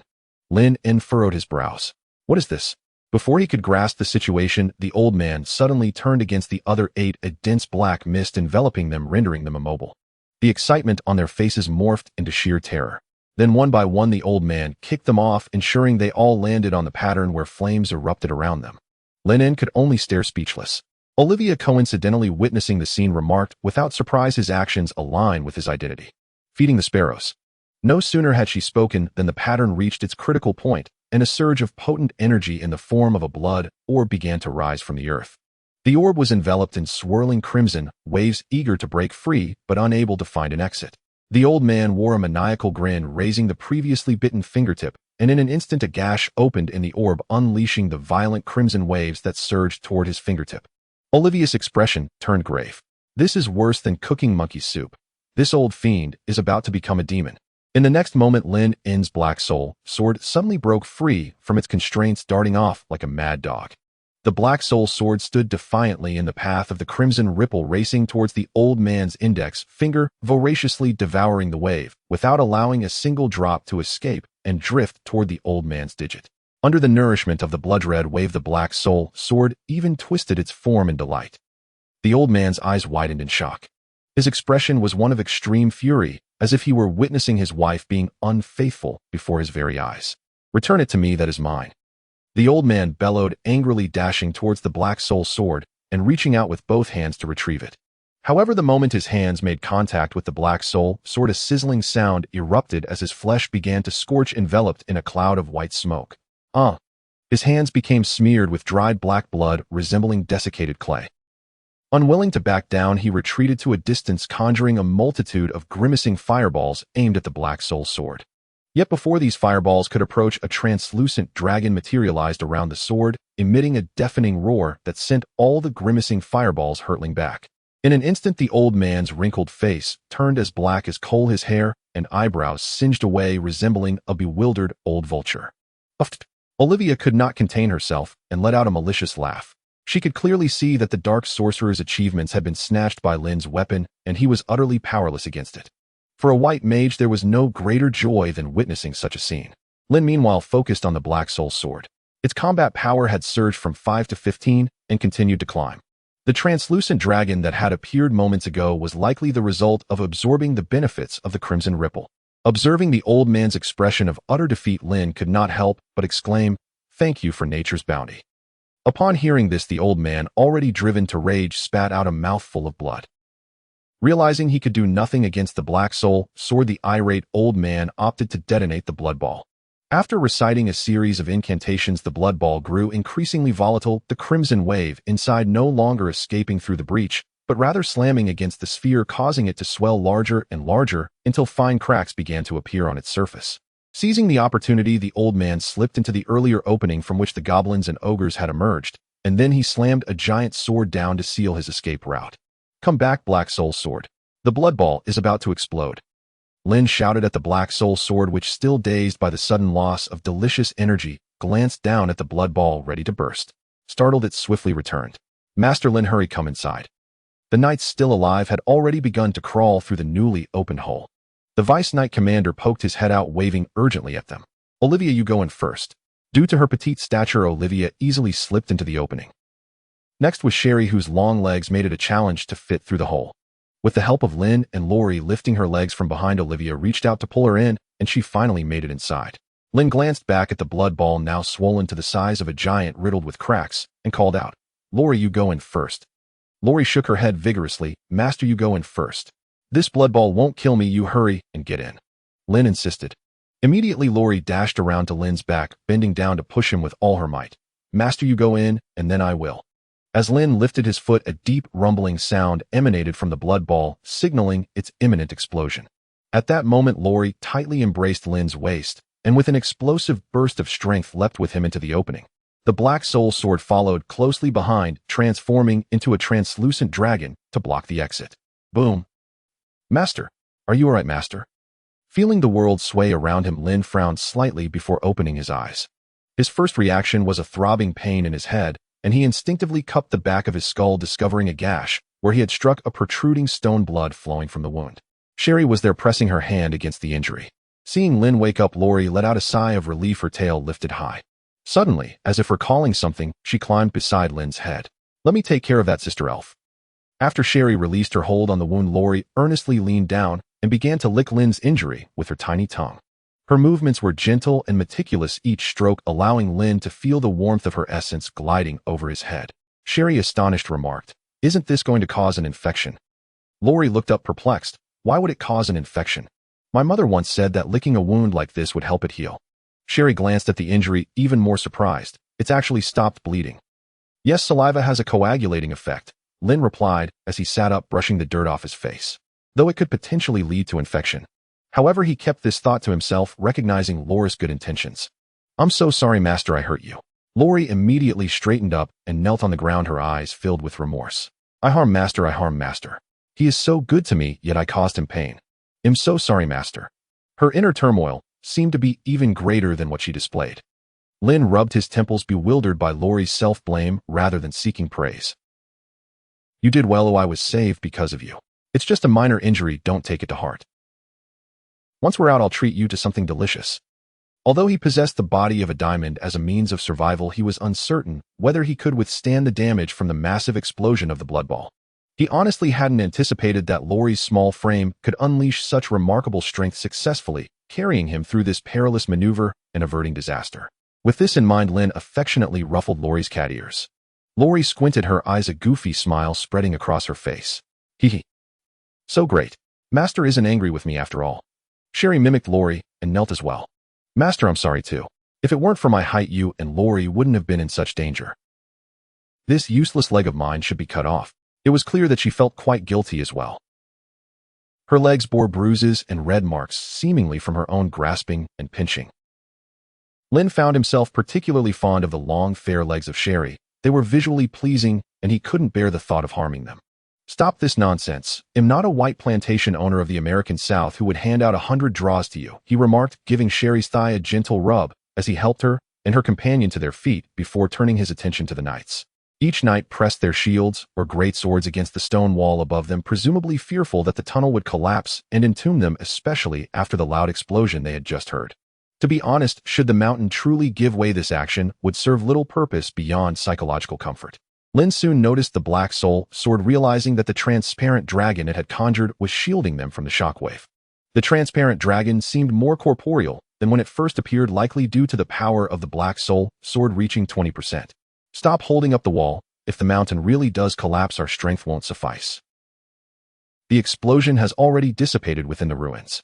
Lynn furrowed his brows. "What is this?" Before he could grasp the situation, the old man suddenly turned against the other 8, a dense black mist enveloping them, rendering them immobile. The excitement on their faces morphed into sheer terror. Then one by one, the old man kicked them off, ensuring they all landed on the pattern, where flames erupted around them. Lynn could only stare, speechless. Olivia, coincidentally witnessing the scene, remarked without surprise his actions align with his identity. Feeding the sparrows. No sooner had she spoken than the pattern reached its critical point, and a surge of potent energy in the form of a blood orb began to rise from the earth. The orb was enveloped in swirling crimson waves, eager to break free but unable to find an exit. The old man wore a maniacal grin, raising the previously bitten fingertip, and in an instant a gash opened in the orb, unleashing the violent crimson waves that surged toward his fingertip. Olivia's expression turned grave. "This is worse than cooking monkey soup. This old fiend is about to become a demon." In the next moment, Lynn's black soul sword suddenly broke free from its constraints, darting off like a mad dog. The black soul sword stood defiantly in the path of the crimson ripple, racing towards the old man's index finger, voraciously devouring the wave, without allowing a single drop to escape and drift toward the old man's digit. Under the nourishment of the blood-red wave, the black soul sword even twisted its form in delight. The old man's eyes widened in shock. His expression was one of extreme fury, as if he were witnessing his wife being unfaithful before his very eyes. "Return it to me, that is mine." The old man bellowed, angrily dashing towards the black soul sword and reaching out with both hands to retrieve it. However, the moment his hands made contact with the black soul sword, a sizzling sound erupted as his flesh began to scorch, enveloped in a cloud of white smoke. His hands became smeared with dried black blood, resembling desiccated clay. Unwilling to back down, he retreated to a distance, conjuring a multitude of grimacing fireballs aimed at the black soul sword. Yet before these fireballs could approach, a translucent dragon materialized around the sword, emitting a deafening roar that sent all the grimacing fireballs hurtling back. In an instant, the old man's wrinkled face turned as black as coal, his hair and eyebrows singed away, resembling a bewildered old vulture. Olivia could not contain herself and let out a malicious laugh. She could clearly see that the dark sorcerer's achievements had been snatched by Lynn's weapon, and he was utterly powerless against it. For a white mage, there was no greater joy than witnessing such a scene. Lynn, meanwhile, focused on the black soul sword. Its combat power had surged from 5 to 15 and continued to climb. The translucent dragon that had appeared moments ago was likely the result of absorbing the benefits of the crimson ripple. Observing the old man's expression of utter defeat, Lynn could not help but exclaim, "Thank you for nature's bounty." Upon hearing this, the old man, already driven to rage, spat out a mouthful of blood. Realizing he could do nothing against the black soul sword, the irate old man opted to detonate the blood ball. After reciting a series of incantations, the blood ball grew increasingly volatile, the crimson wave inside no longer escaping through the breach, but rather slamming against the sphere, causing it to swell larger and larger until fine cracks began to appear on its surface. Seizing the opportunity, the old man slipped into the earlier opening from which the goblins and ogres had emerged, and then he slammed a giant sword down to seal his escape route. "Come back, black soul sword. The blood ball is about to explode." Lynn shouted at the black soul sword, which, still dazed by the sudden loss of delicious energy, glanced down at the blood ball ready to burst. Startled, it swiftly returned. "Master Lynn, hurry, come inside." The knights, still alive, had already begun to crawl through the newly opened hole. The vice-knight commander poked his head out, waving urgently at them. "Olivia, you go in first." Due to her petite stature, Olivia easily slipped into the opening. Next was Sherry, whose long legs made it a challenge to fit through the hole. With the help of Lynn and Lori lifting her legs from behind, Olivia reached out to pull her in, and she finally made it inside. Lynn glanced back at the blood ball, now swollen to the size of a giant riddled with cracks, and called out, "Lori, you go in first." Lori shook her head vigorously. "Master, you go in first. This blood ball won't kill me, you hurry and get in." Lynn insisted. Immediately, Lori dashed around to Lynn's back, bending down to push him with all her might. "Master, you go in, and then I will." As Lynn lifted his foot, a deep rumbling sound emanated from the blood ball, signaling its imminent explosion. At that moment, Lori tightly embraced Lynn's waist, and with an explosive burst of strength leapt with him into the opening. The black soul sword followed closely behind, transforming into a translucent dragon to block the exit. Boom. "Master, are you all right, master?" Feeling the world sway around him, Lynn frowned slightly before opening his eyes. His first reaction was a throbbing pain in his head, and he instinctively cupped the back of his skull, discovering a gash where he had struck a protruding stone, blood flowing from the wound. Sherry was there, pressing her hand against the injury. Seeing Lynn wake up, Lori let out a sigh of relief, her tail lifted high. Suddenly, as if recalling something, she climbed beside Lynn's head. "Let me take care of that, sister elf." After Sherry released her hold on the wound, Lori earnestly leaned down and began to lick Lynn's injury with her tiny tongue. Her movements were gentle and meticulous, each stroke allowing Lynn to feel the warmth of her essence gliding over his head. Sherry, astonished, remarked, "Isn't this going to cause an infection?" Lori looked up, perplexed. "Why would it cause an infection? My mother once said that licking a wound like this would help it heal." Sherry glanced at the injury, even more surprised. "It's actually stopped bleeding." "Yes, saliva has a coagulating effect," Lynn replied as he sat up, brushing the dirt off his face, "though it could potentially lead to infection." However, he kept this thought to himself, recognizing Lori's good intentions. "I'm so sorry, master, I hurt you." Lori immediately straightened up and knelt on the ground, her eyes filled with remorse. I harm master. He is so good to me, yet I caused him pain. I'm so sorry, master." Her inner turmoil seemed to be even greater than what she displayed. Lynn rubbed his temples, bewildered by Laurie's self-blame rather than seeking praise. You did well, I was saved because of you. It's just a minor injury, don't take it to heart. Once we're out, I'll treat you to something delicious. Although he possessed the body of a diamond as a means of survival, he was uncertain whether he could withstand the damage from the massive explosion of the blood ball. He honestly hadn't anticipated that Laurie's small frame could unleash such remarkable strength, successfully carrying him through this perilous maneuver and averting disaster. With this in mind, Lynn affectionately ruffled Laurie's cat ears. Laurie squinted her eyes, a goofy smile spreading across her face. Hee. So great. Master isn't angry with me after all. Sherry mimicked Laurie and knelt as well. Master, I'm sorry too. If it weren't for my height, you and Laurie wouldn't have been in such danger. This useless leg of mine should be cut off. It was clear that she felt quite guilty as well. Her legs bore bruises and red marks, seemingly from her own grasping and pinching. Lynn found himself particularly fond of the long, fair legs of Sherry. They were visually pleasing, and he couldn't bear the thought of harming them. Stop this nonsense. I'm not a white plantation owner of the American South who would hand out 100 draws to you, he remarked, giving Sherry's thigh a gentle rub as he helped her and her companion to their feet before turning his attention to the knights. Each knight pressed their shields or great swords against the stone wall above them, presumably fearful that the tunnel would collapse and entomb them, especially after the loud explosion they had just heard. To be honest, should the mountain truly give way, this action would serve little purpose beyond psychological comfort. Lynn soon noticed the black soul sword, realizing that the transparent dragon it had conjured was shielding them from the shockwave. The transparent dragon seemed more corporeal than when it first appeared, likely due to the power of the black soul sword reaching 20%. Stop holding up the wall. If the mountain really does collapse, our strength won't suffice. The explosion has already dissipated within the ruins.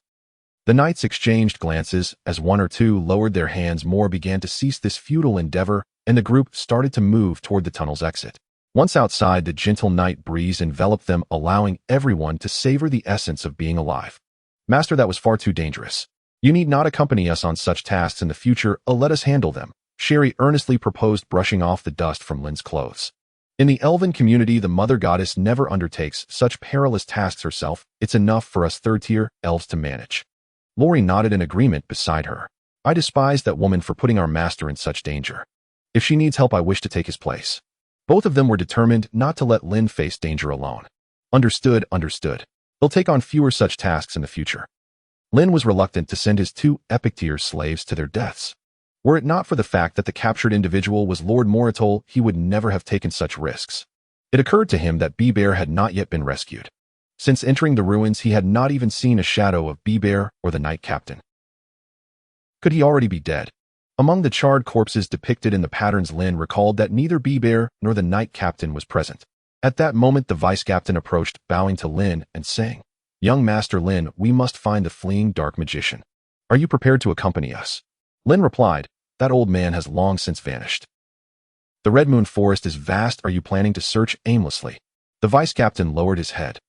The knights exchanged glances as one or two lowered their hands. More began to cease this futile endeavor, and the group started to move toward the tunnel's exit. Once outside, the gentle night breeze enveloped them, allowing everyone to savor the essence of being alive. Master, that was far too dangerous. You need not accompany us on such tasks in the future. Let us handle them, Sherry earnestly proposed, brushing off the dust from Lynn's clothes. In the elven community, the mother goddess never undertakes such perilous tasks herself. It's enough for us third-tier elves to manage. Laurie nodded in agreement beside her. I despise that woman for putting our master in such danger. If she needs help, I wish to take his place. Both of them were determined not to let Lynn face danger alone. Understood. They'll take on fewer such tasks in the future. Lynn was reluctant to send his 2 epic-tier slaves to their deaths. Were it not for the fact that the captured individual was Lord Moritol, he would never have taken such risks. It occurred to him that Bear had not yet been rescued. Since entering the ruins, he had not even seen a shadow of Bear or the knight captain. Could he already be dead? Among the charred corpses depicted in the patterns, Lynn recalled that neither Bear nor the knight captain was present. At that moment, the vice-captain approached, bowing to Lynn and saying, Young Master Lynn, we must find the fleeing dark magician. Are you prepared to accompany us? Lynn replied, That old man has long since vanished. The Red Moon Forest is vast. Are you planning to search aimlessly? The vice-captain lowered his head.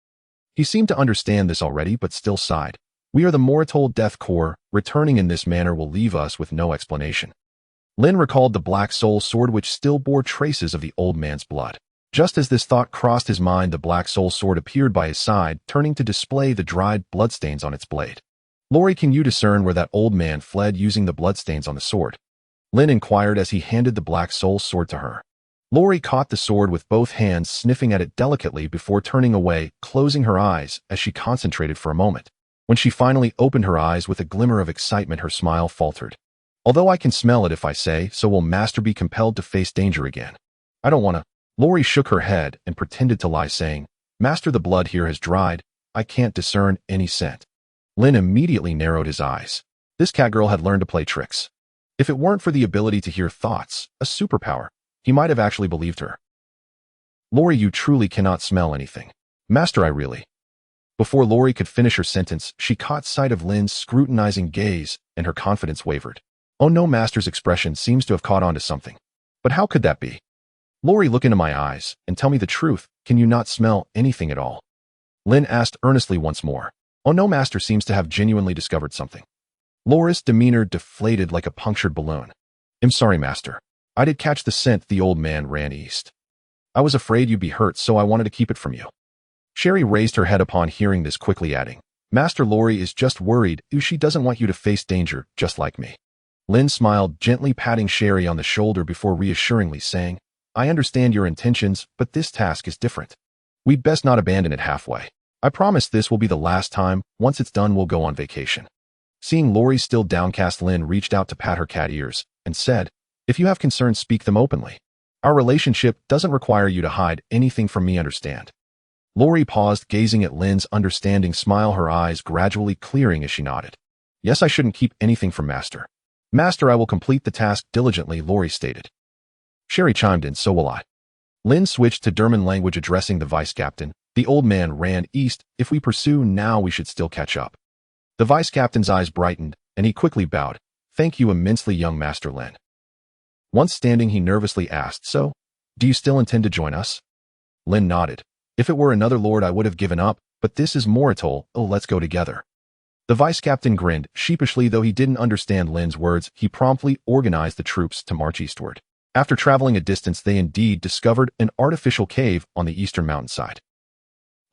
He seemed to understand this already, but still sighed. We are the Moritol Death Corps. Returning in this manner will leave us with no explanation. Lynn recalled the black soul sword, which still bore traces of the old man's blood. Just as this thought crossed his mind, the black soul sword appeared by his side, turning to display the dried bloodstains on its blade. Laurie, can you discern where that old man fled using the bloodstains on the sword? Lynn inquired as he handed the black soul sword to her. Laurie caught the sword with both hands, sniffing at it delicately before turning away, closing her eyes as she concentrated for a moment. When she finally opened her eyes with a glimmer of excitement, her smile faltered. Although I can smell it if I say, so will Master be compelled to face danger again. I don't want to. Laurie shook her head and pretended to lie, saying, Master, the blood here has dried. I can't discern any scent. Lynn immediately narrowed his eyes. This catgirl had learned to play tricks. If it weren't for the ability to hear thoughts, a superpower, he might have actually believed her. Laurie, you truly cannot smell anything. Master, I really. Before Laurie could finish her sentence, she caught sight of Lynn's scrutinizing gaze, and her confidence wavered. Oh no, Master's expression seems to have caught on to something. But how could that be? Laurie, look into my eyes, and tell me the truth. Can you not smell anything at all? Lynn asked earnestly once more. Oh no, Master seems to have genuinely discovered something. Laura's demeanor deflated like a punctured balloon. I'm sorry, Master. I did catch the scent. The old man ran east. I was afraid you'd be hurt, so I wanted to keep it from you. Sherry raised her head upon hearing this, quickly adding, Master Lori is just worried she doesn't want you to face danger just like me. Lynn smiled, gently patting Sherry on the shoulder before reassuringly saying, I understand your intentions, but this task is different. We'd best not abandon it halfway. I promise this will be the last time. Once it's done, we'll go on vacation. Seeing Lori still downcast, Lynn reached out to pat her cat ears and said, If you have concerns, speak them openly. Our relationship doesn't require you to hide anything from me, understand? Lori paused, gazing at Lynn's understanding smile, her eyes gradually clearing as she nodded. Yes, I shouldn't keep anything from Master. Master, I will complete the task diligently, Lori stated. Sherry chimed in, so will I. Lynn switched to German language, addressing the vice captain. The old man ran east. If we pursue now, we should still catch up. The vice captain's eyes brightened, and he quickly bowed. Thank you immensely, young Master Lynn. Once standing, he nervously asked, So, do you still intend to join us? Lynn nodded. If it were another lord, I would have given up, but this is Moritol. Oh, let's go together. The vice captain grinned, sheepishly, though he didn't understand Lynn's words. He promptly organized the troops to march eastward. After traveling a distance, they indeed discovered an artificial cave on the eastern mountainside.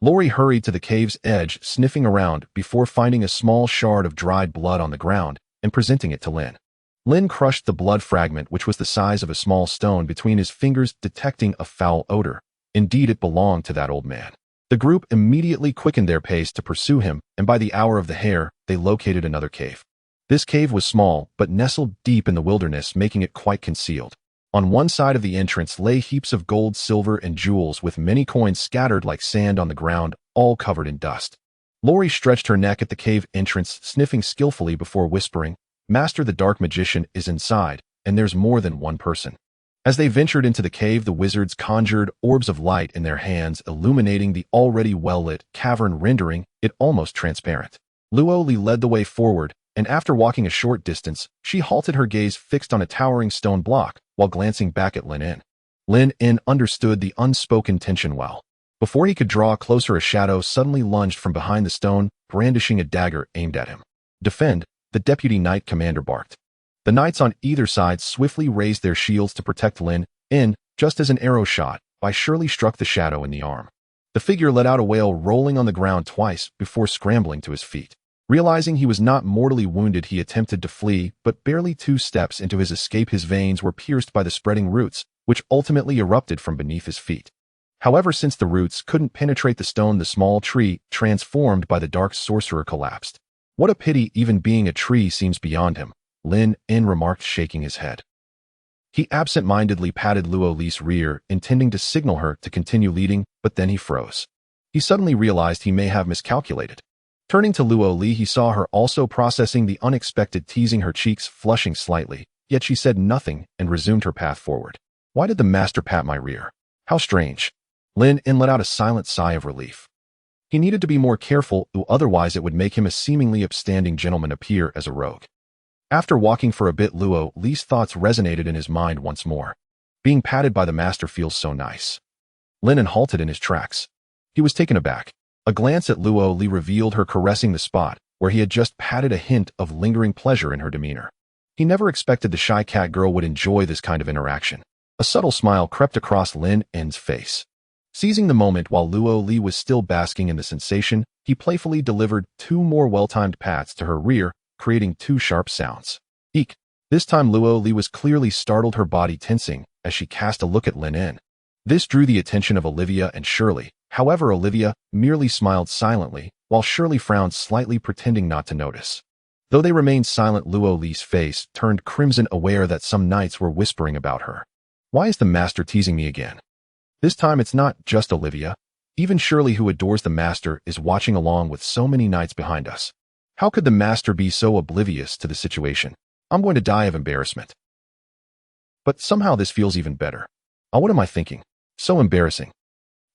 Lori hurried to the cave's edge, sniffing around before finding a small shard of dried blood on the ground and presenting it to Lynn. Lynn crushed the blood fragment, which was the size of a small stone, between his fingers, detecting a foul odor. Indeed, it belonged to that old man. The group immediately quickened their pace to pursue him, and by the hour of the hare, they located another cave. This cave was small, but nestled deep in the wilderness, making it quite concealed. On one side of the entrance lay heaps of gold, silver, and jewels, with many coins scattered like sand on the ground, all covered in dust. Lori stretched her neck at the cave entrance, sniffing skillfully before whispering, Master, the dark magician is inside, and there's more than one person. As they ventured into the cave, the wizards conjured orbs of light in their hands, illuminating the already well-lit cavern, rendering it almost transparent. Luoli led the way forward, and after walking a short distance, she halted, her gaze fixed on a towering stone block, while glancing back at Lynn. Lynn understood the unspoken tension well. Before he could draw closer, a shadow suddenly lunged from behind the stone, brandishing a dagger aimed at him. Defend, the deputy knight commander barked. The knights on either side swiftly raised their shields to protect Lynn, just as an arrow shot by surely struck the shadow in the arm. The figure let out a wail, rolling on the ground twice before scrambling to his feet. Realizing he was not mortally wounded, he attempted to flee, but barely 2 steps into his escape, his veins were pierced by the spreading roots, which ultimately erupted from beneath his feet. However, since the roots couldn't penetrate the stone, the small tree, transformed by the dark sorcerer, collapsed. What a pity, even being a tree seems beyond him, Lynn remarked, shaking his head. He absent-mindedly patted Luoli's rear, intending to signal her to continue leading, but then he froze. He suddenly realized he may have miscalculated. Turning to Luoli, he saw her also processing the unexpected, teasing, her cheeks flushing slightly, yet she said nothing and resumed her path forward. Why did the master pat my rear? How strange. Lynn let out a silent sigh of relief. He needed to be more careful, otherwise it would make him a seemingly upstanding gentleman appear as a rogue. After walking for a bit, Luoli's thoughts resonated in his mind once more. Being patted by the master feels so nice. Lynn halted in his tracks. He was taken aback. A glance at Luoli revealed her caressing the spot where he had just patted, a hint of lingering pleasure in her demeanor. He never expected the shy cat girl would enjoy this kind of interaction. A subtle smile crept across Lynn's face. Seizing the moment while Luoli was still basking in the sensation, he playfully delivered 2 more well-timed pats to her rear, creating 2 sharp sounds. Eek! This time Luoli was clearly startled, her body tensing as she cast a look at Lynn. This drew the attention of Olivia and Shirley. However, Olivia merely smiled silently, while Shirley frowned slightly, pretending not to notice. Though they remained silent, Luoli's face turned crimson, aware that some knights were whispering about her. Why is the master teasing me again? This time it's not just Olivia. Even Shirley, who adores the master, is watching along with so many knights behind us. How could the master be so oblivious to the situation? I'm going to die of embarrassment. But somehow this feels even better. What am I thinking? So embarrassing.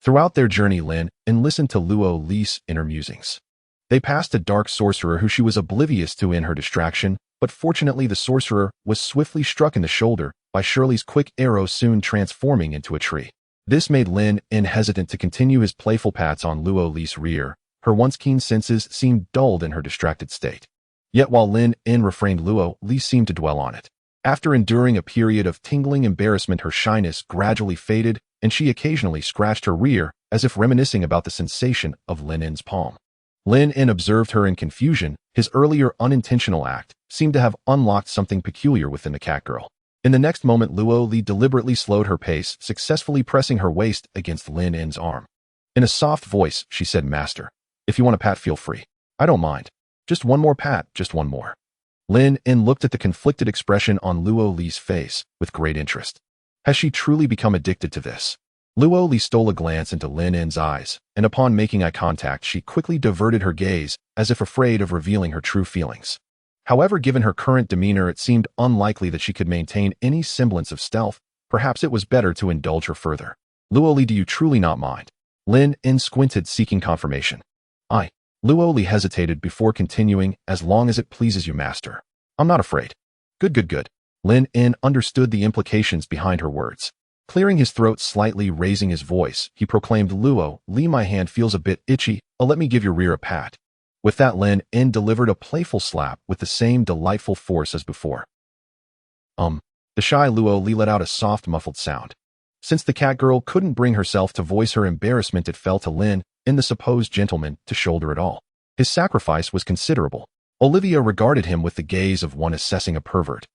Throughout their journey, Lynn listened to Luoli's inner musings. They passed a dark sorcerer who she was oblivious to in her distraction, but fortunately the sorcerer was swiftly struck in the shoulder by Shirley's quick arrow, soon transforming into a tree. This made Lynn hesitant to continue his playful pats on Luoli's rear. Her once keen senses seemed dulled in her distracted state. Yet while Lynn refrained, Luoli seemed to dwell on it. After enduring a period of tingling embarrassment, her shyness gradually faded, and she occasionally scratched her rear, as if reminiscing about the sensation of Lynn's palm. Lin observed her in confusion. His earlier unintentional act seemed to have unlocked something peculiar within the catgirl. In the next moment, Luo Li deliberately slowed her pace, successfully pressing her waist against Lin's arm. In a soft voice, she said, "Master, if you want a pat, feel free. I don't mind. Just one more pat, just one more." Lin looked at the conflicted expression on Luo Li's face with great interest. Has she truly become addicted to this? Luo Li stole a glance into Lin's eyes, and upon making eye contact, she quickly diverted her gaze, as if afraid of revealing her true feelings. However, given her current demeanor, it seemed unlikely that she could maintain any semblance of stealth. Perhaps it was better to indulge her further. "Luo Li, do you truly not mind?" Lin squinted, seeking confirmation. Luo Li hesitated before continuing, "As long as it pleases you, master. I'm not afraid." Good. Lin understood the implications behind her words. Clearing his throat slightly, raising his voice, he proclaimed, "Luo Li, my hand feels a bit itchy. Let me give your rear a pat." With that, Lin delivered a playful slap with the same delightful force as before. The shy Luo Li let out a soft, muffled sound. Since the catgirl couldn't bring herself to voice her embarrassment, it fell to Lin, the supposed gentleman, to shoulder it all. His sacrifice was considerable. Olivia regarded him with the gaze of one assessing a pervert.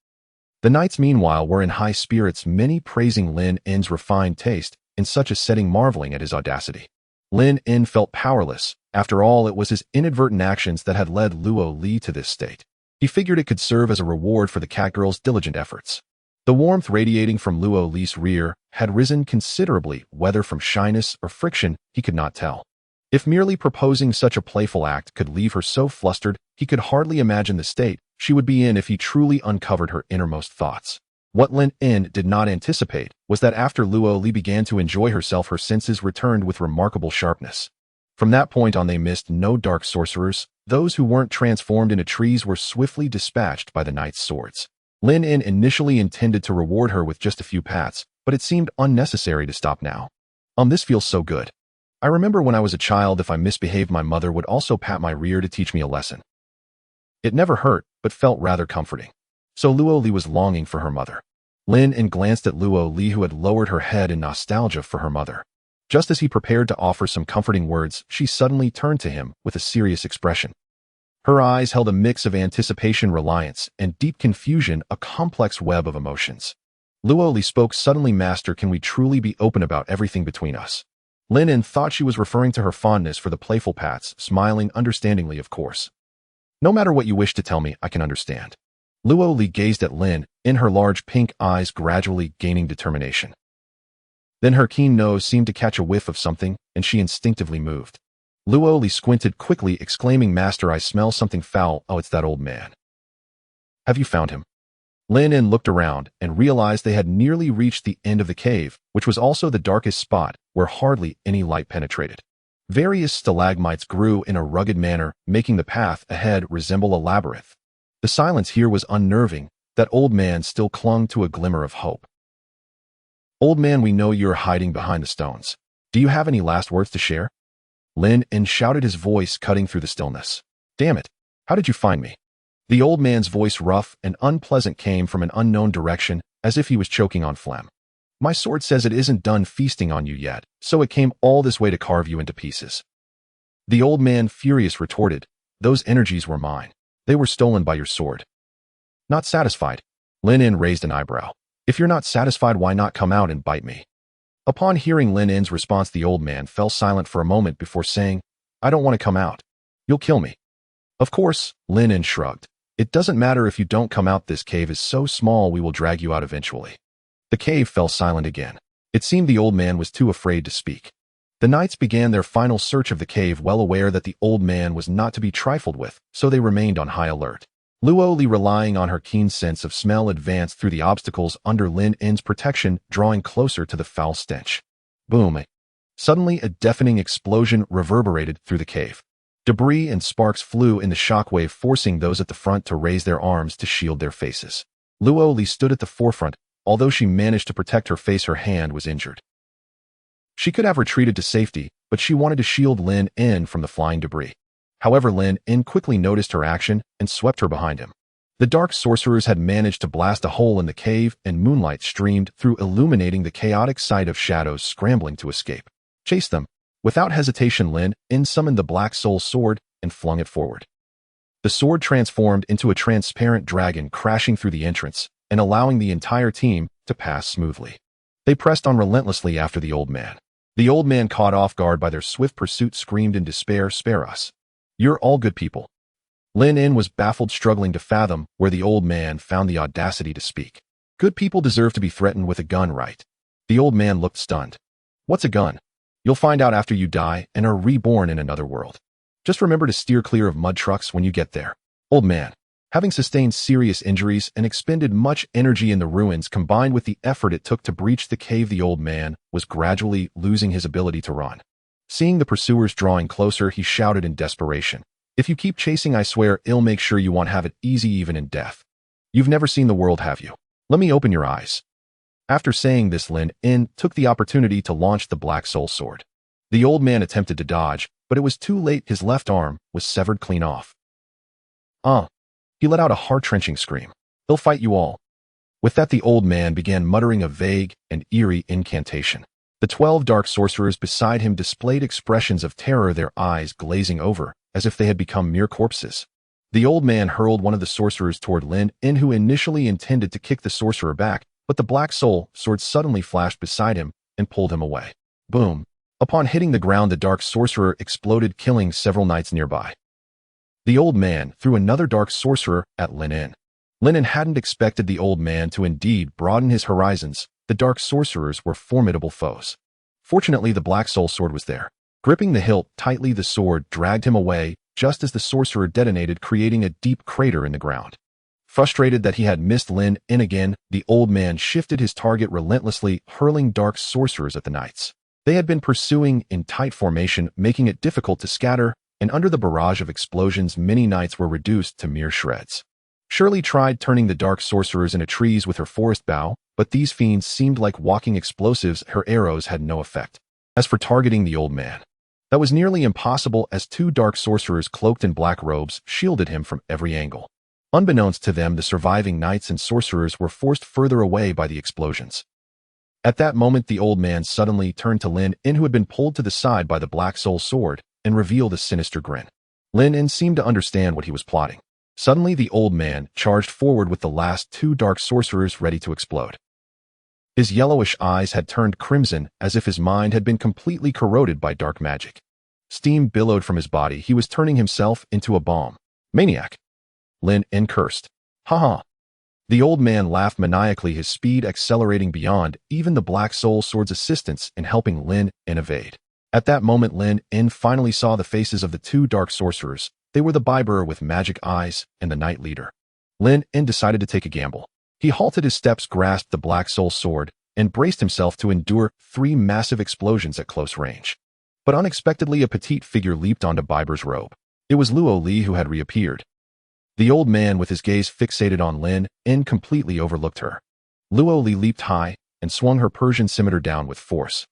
The knights, meanwhile, were in high spirits, many praising Lin's refined taste in such a setting, marveling at his audacity. Lin felt powerless. After all, it was his inadvertent actions that had led Luo Li to this state. He figured it could serve as a reward for the catgirl's diligent efforts. The warmth radiating from Luo Li's rear had risen considerably, whether from shyness or friction, he could not tell. If merely proposing such a playful act could leave her so flustered, he could hardly imagine the state she would be in if he truly uncovered her innermost thoughts. What Lin did not anticipate was that after Luo Li began to enjoy herself, her senses returned with remarkable sharpness. From that point on, they missed no dark sorcerers. Those who weren't transformed into trees were swiftly dispatched by the knight's swords. Lin initially intended to reward her with just a few pats, but it seemed unnecessary to stop now. This feels so good. I remember when I was a child, if I misbehaved, my mother would also pat my rear to teach me a lesson. It never hurt, but felt rather comforting. So Luo Li was longing for her mother. Lin glanced at Luo Li, who had lowered her head in nostalgia for her mother. Just as he prepared to offer some comforting words, she suddenly turned to him with a serious expression. Her eyes held a mix of anticipation, reliance, and deep confusion, a complex web of emotions. Luo Li spoke suddenly, "Master, can we truly be open about everything between us?" Lin thought she was referring to her fondness for the playful pats, smiling understandingly, "Of course. No matter what you wish to tell me, I can understand." Luo Li gazed at Lin, her large pink eyes gradually gaining determination. Then her keen nose seemed to catch a whiff of something, and she instinctively moved. Luo Li squinted quickly, exclaiming, "Master, I smell something foul. Oh, it's that old man." "Have you found him?" Lin looked around and realized they had nearly reached the end of the cave, which was also the darkest spot where hardly any light penetrated. Various stalagmites grew in a rugged manner, making the path ahead resemble a labyrinth. The silence here was unnerving. That old man still clung to a glimmer of hope. "Old man, we know you're hiding behind the stones. Do you have any last words to share?" Lin shouted, his voice cutting through the stillness. "Damn it! How did you find me?" The old man's voice, rough and unpleasant, came from an unknown direction, as if he was choking on phlegm. "My sword says it isn't done feasting on you yet, so it came all this way to carve you into pieces." The old man, furious, retorted, "Those energies were mine. They were stolen by your sword." "Not satisfied?" Lin raised an eyebrow. "If you're not satisfied, why not come out and bite me?" Upon hearing Lin's response, the old man fell silent for a moment before saying, "I don't want to come out. You'll kill me." "Of course," Lin shrugged. "It doesn't matter if you don't come out. This cave is so small, we will drag you out eventually." The cave fell silent again. It seemed the old man was too afraid to speak. The knights began their final search of the cave, well aware that the old man was not to be trifled with, so they remained on high alert. Luo Li, relying on her keen sense of smell, advanced through the obstacles under Lin's protection, drawing closer to the foul stench. Boom! Suddenly, a deafening explosion reverberated through the cave. Debris and sparks flew in the shockwave, forcing those at the front to raise their arms to shield their faces. Luo Li stood at the forefront. Although she managed to protect her face, her hand was injured. She could have retreated to safety, but she wanted to shield Lin from the flying debris. However, Lin quickly noticed her action and swept her behind him. The dark sorcerers had managed to blast a hole in the cave, and moonlight streamed through, illuminating the chaotic sight of shadows scrambling to escape. "Chase them!" Without hesitation, Lin summoned the Black Soul Sword, and flung it forward. The sword transformed into a transparent dragon, crashing through the entrance and allowing the entire team to pass smoothly. They pressed on relentlessly after the old man. The old man, caught off guard by their swift pursuit, screamed in despair, "Spare us. You're all good people." Lynn was baffled, struggling to fathom where the old man found the audacity to speak. Good people deserve to be threatened with a gun, right? The old man looked stunned. What's a gun? You'll find out after you die and are reborn in another world. Just remember to steer clear of mud trucks when you get there. Old man, having sustained serious injuries and expended much energy in the ruins, combined with the effort it took to breach the cave, the old man was gradually losing his ability to run. Seeing the pursuers drawing closer, he shouted in desperation, "If you keep chasing, I swear I'll make sure you won't have it easy even in death. You've never seen the world, have you? Let me open your eyes." After saying this, Lynn took the opportunity to launch the Black Soul Sword. The old man attempted to dodge, but it was too late. His left arm was severed clean off. He let out a heart-wrenching scream. "They'll fight you all." With that, the old man began muttering a vague and eerie incantation. The 12 dark sorcerers beside him displayed expressions of terror, their eyes glazing over, as if they had become mere corpses. The old man hurled one of the sorcerers toward Lynn, who initially intended to kick the sorcerer back, but the Black Soul Sword suddenly flashed beside him and pulled him away. Boom! Upon hitting the ground, the dark sorcerer exploded, killing several knights nearby. The old man threw another dark sorcerer at Lynn. Lynn hadn't expected the old man to indeed broaden his horizons. The dark sorcerers were formidable foes. Fortunately, the Black Soul Sword was there. Gripping the hilt tightly, the sword dragged him away just as the sorcerer detonated, creating a deep crater in the ground. Frustrated that he had missed Lynn again, the old man shifted his target relentlessly, hurling dark sorcerers at the knights. They had been pursuing in tight formation, making it difficult to scatter, and under the barrage of explosions, many knights were reduced to mere shreds. Shirley tried turning the dark sorcerers into trees with her forest bow, but these fiends seemed like walking explosives. Her arrows had no effect. As for targeting the old man, that was nearly impossible, as 2 dark sorcerers cloaked in black robes shielded him from every angle. Unbeknownst to them, the surviving knights and sorcerers were forced further away by the explosions. At that moment, the old man suddenly turned to Lynn, who had been pulled to the side by the Black Soul Sword, and revealed a sinister grin. Lynn seemed to understand what he was plotting. Suddenly, the old man charged forward with the last 2 dark sorcerers ready to explode. His yellowish eyes had turned crimson, as if his mind had been completely corroded by dark magic. Steam billowed from his body. He was turning himself into a bomb. "Maniac!" Lynn cursed. "Ha!" The old man laughed maniacally, his speed accelerating beyond even the Black Soul Sword's assistance in helping Lynn evade. At that moment, Lynn finally saw the faces of the 2 dark sorcerers. They were the Biber with magic eyes and the Knight Leader. Lynn decided to take a gamble. He halted his steps, grasped the Black Soul Sword, and braced himself to endure 3 massive explosions at close range. But unexpectedly, a petite figure leaped onto Biber's robe. It was Luo Li, who had reappeared. The old man, with his gaze fixated on Lynn, completely overlooked her. Luo Li leaped high and swung her Persian scimitar down with force.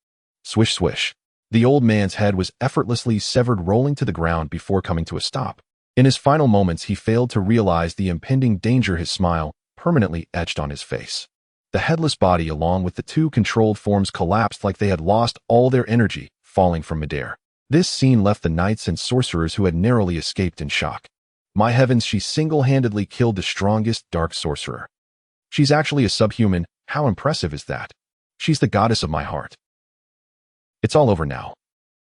Swish, swish. The old man's head was effortlessly severed, rolling to the ground before coming to a stop. In his final moments, he failed to realize the impending danger, his smile permanently etched on his face. The headless body, along with the 2 controlled forms, collapsed like they had lost all their energy, falling from midair. This scene left the knights and sorcerers who had narrowly escaped in shock. My heavens, she single-handedly killed the strongest dark sorcerer. She's actually a subhuman. How impressive is that? She's the goddess of my heart. It's all over now.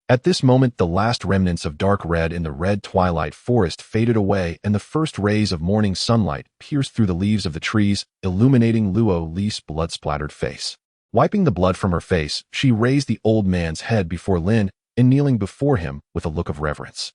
At this moment, the last remnants of dark red in the red twilight forest faded away, and the first rays of morning sunlight pierced through the leaves of the trees, illuminating Luo Li's blood-splattered face. Wiping the blood from her face, she raised the old man's head before Lynn, kneeling before him with a look of reverence.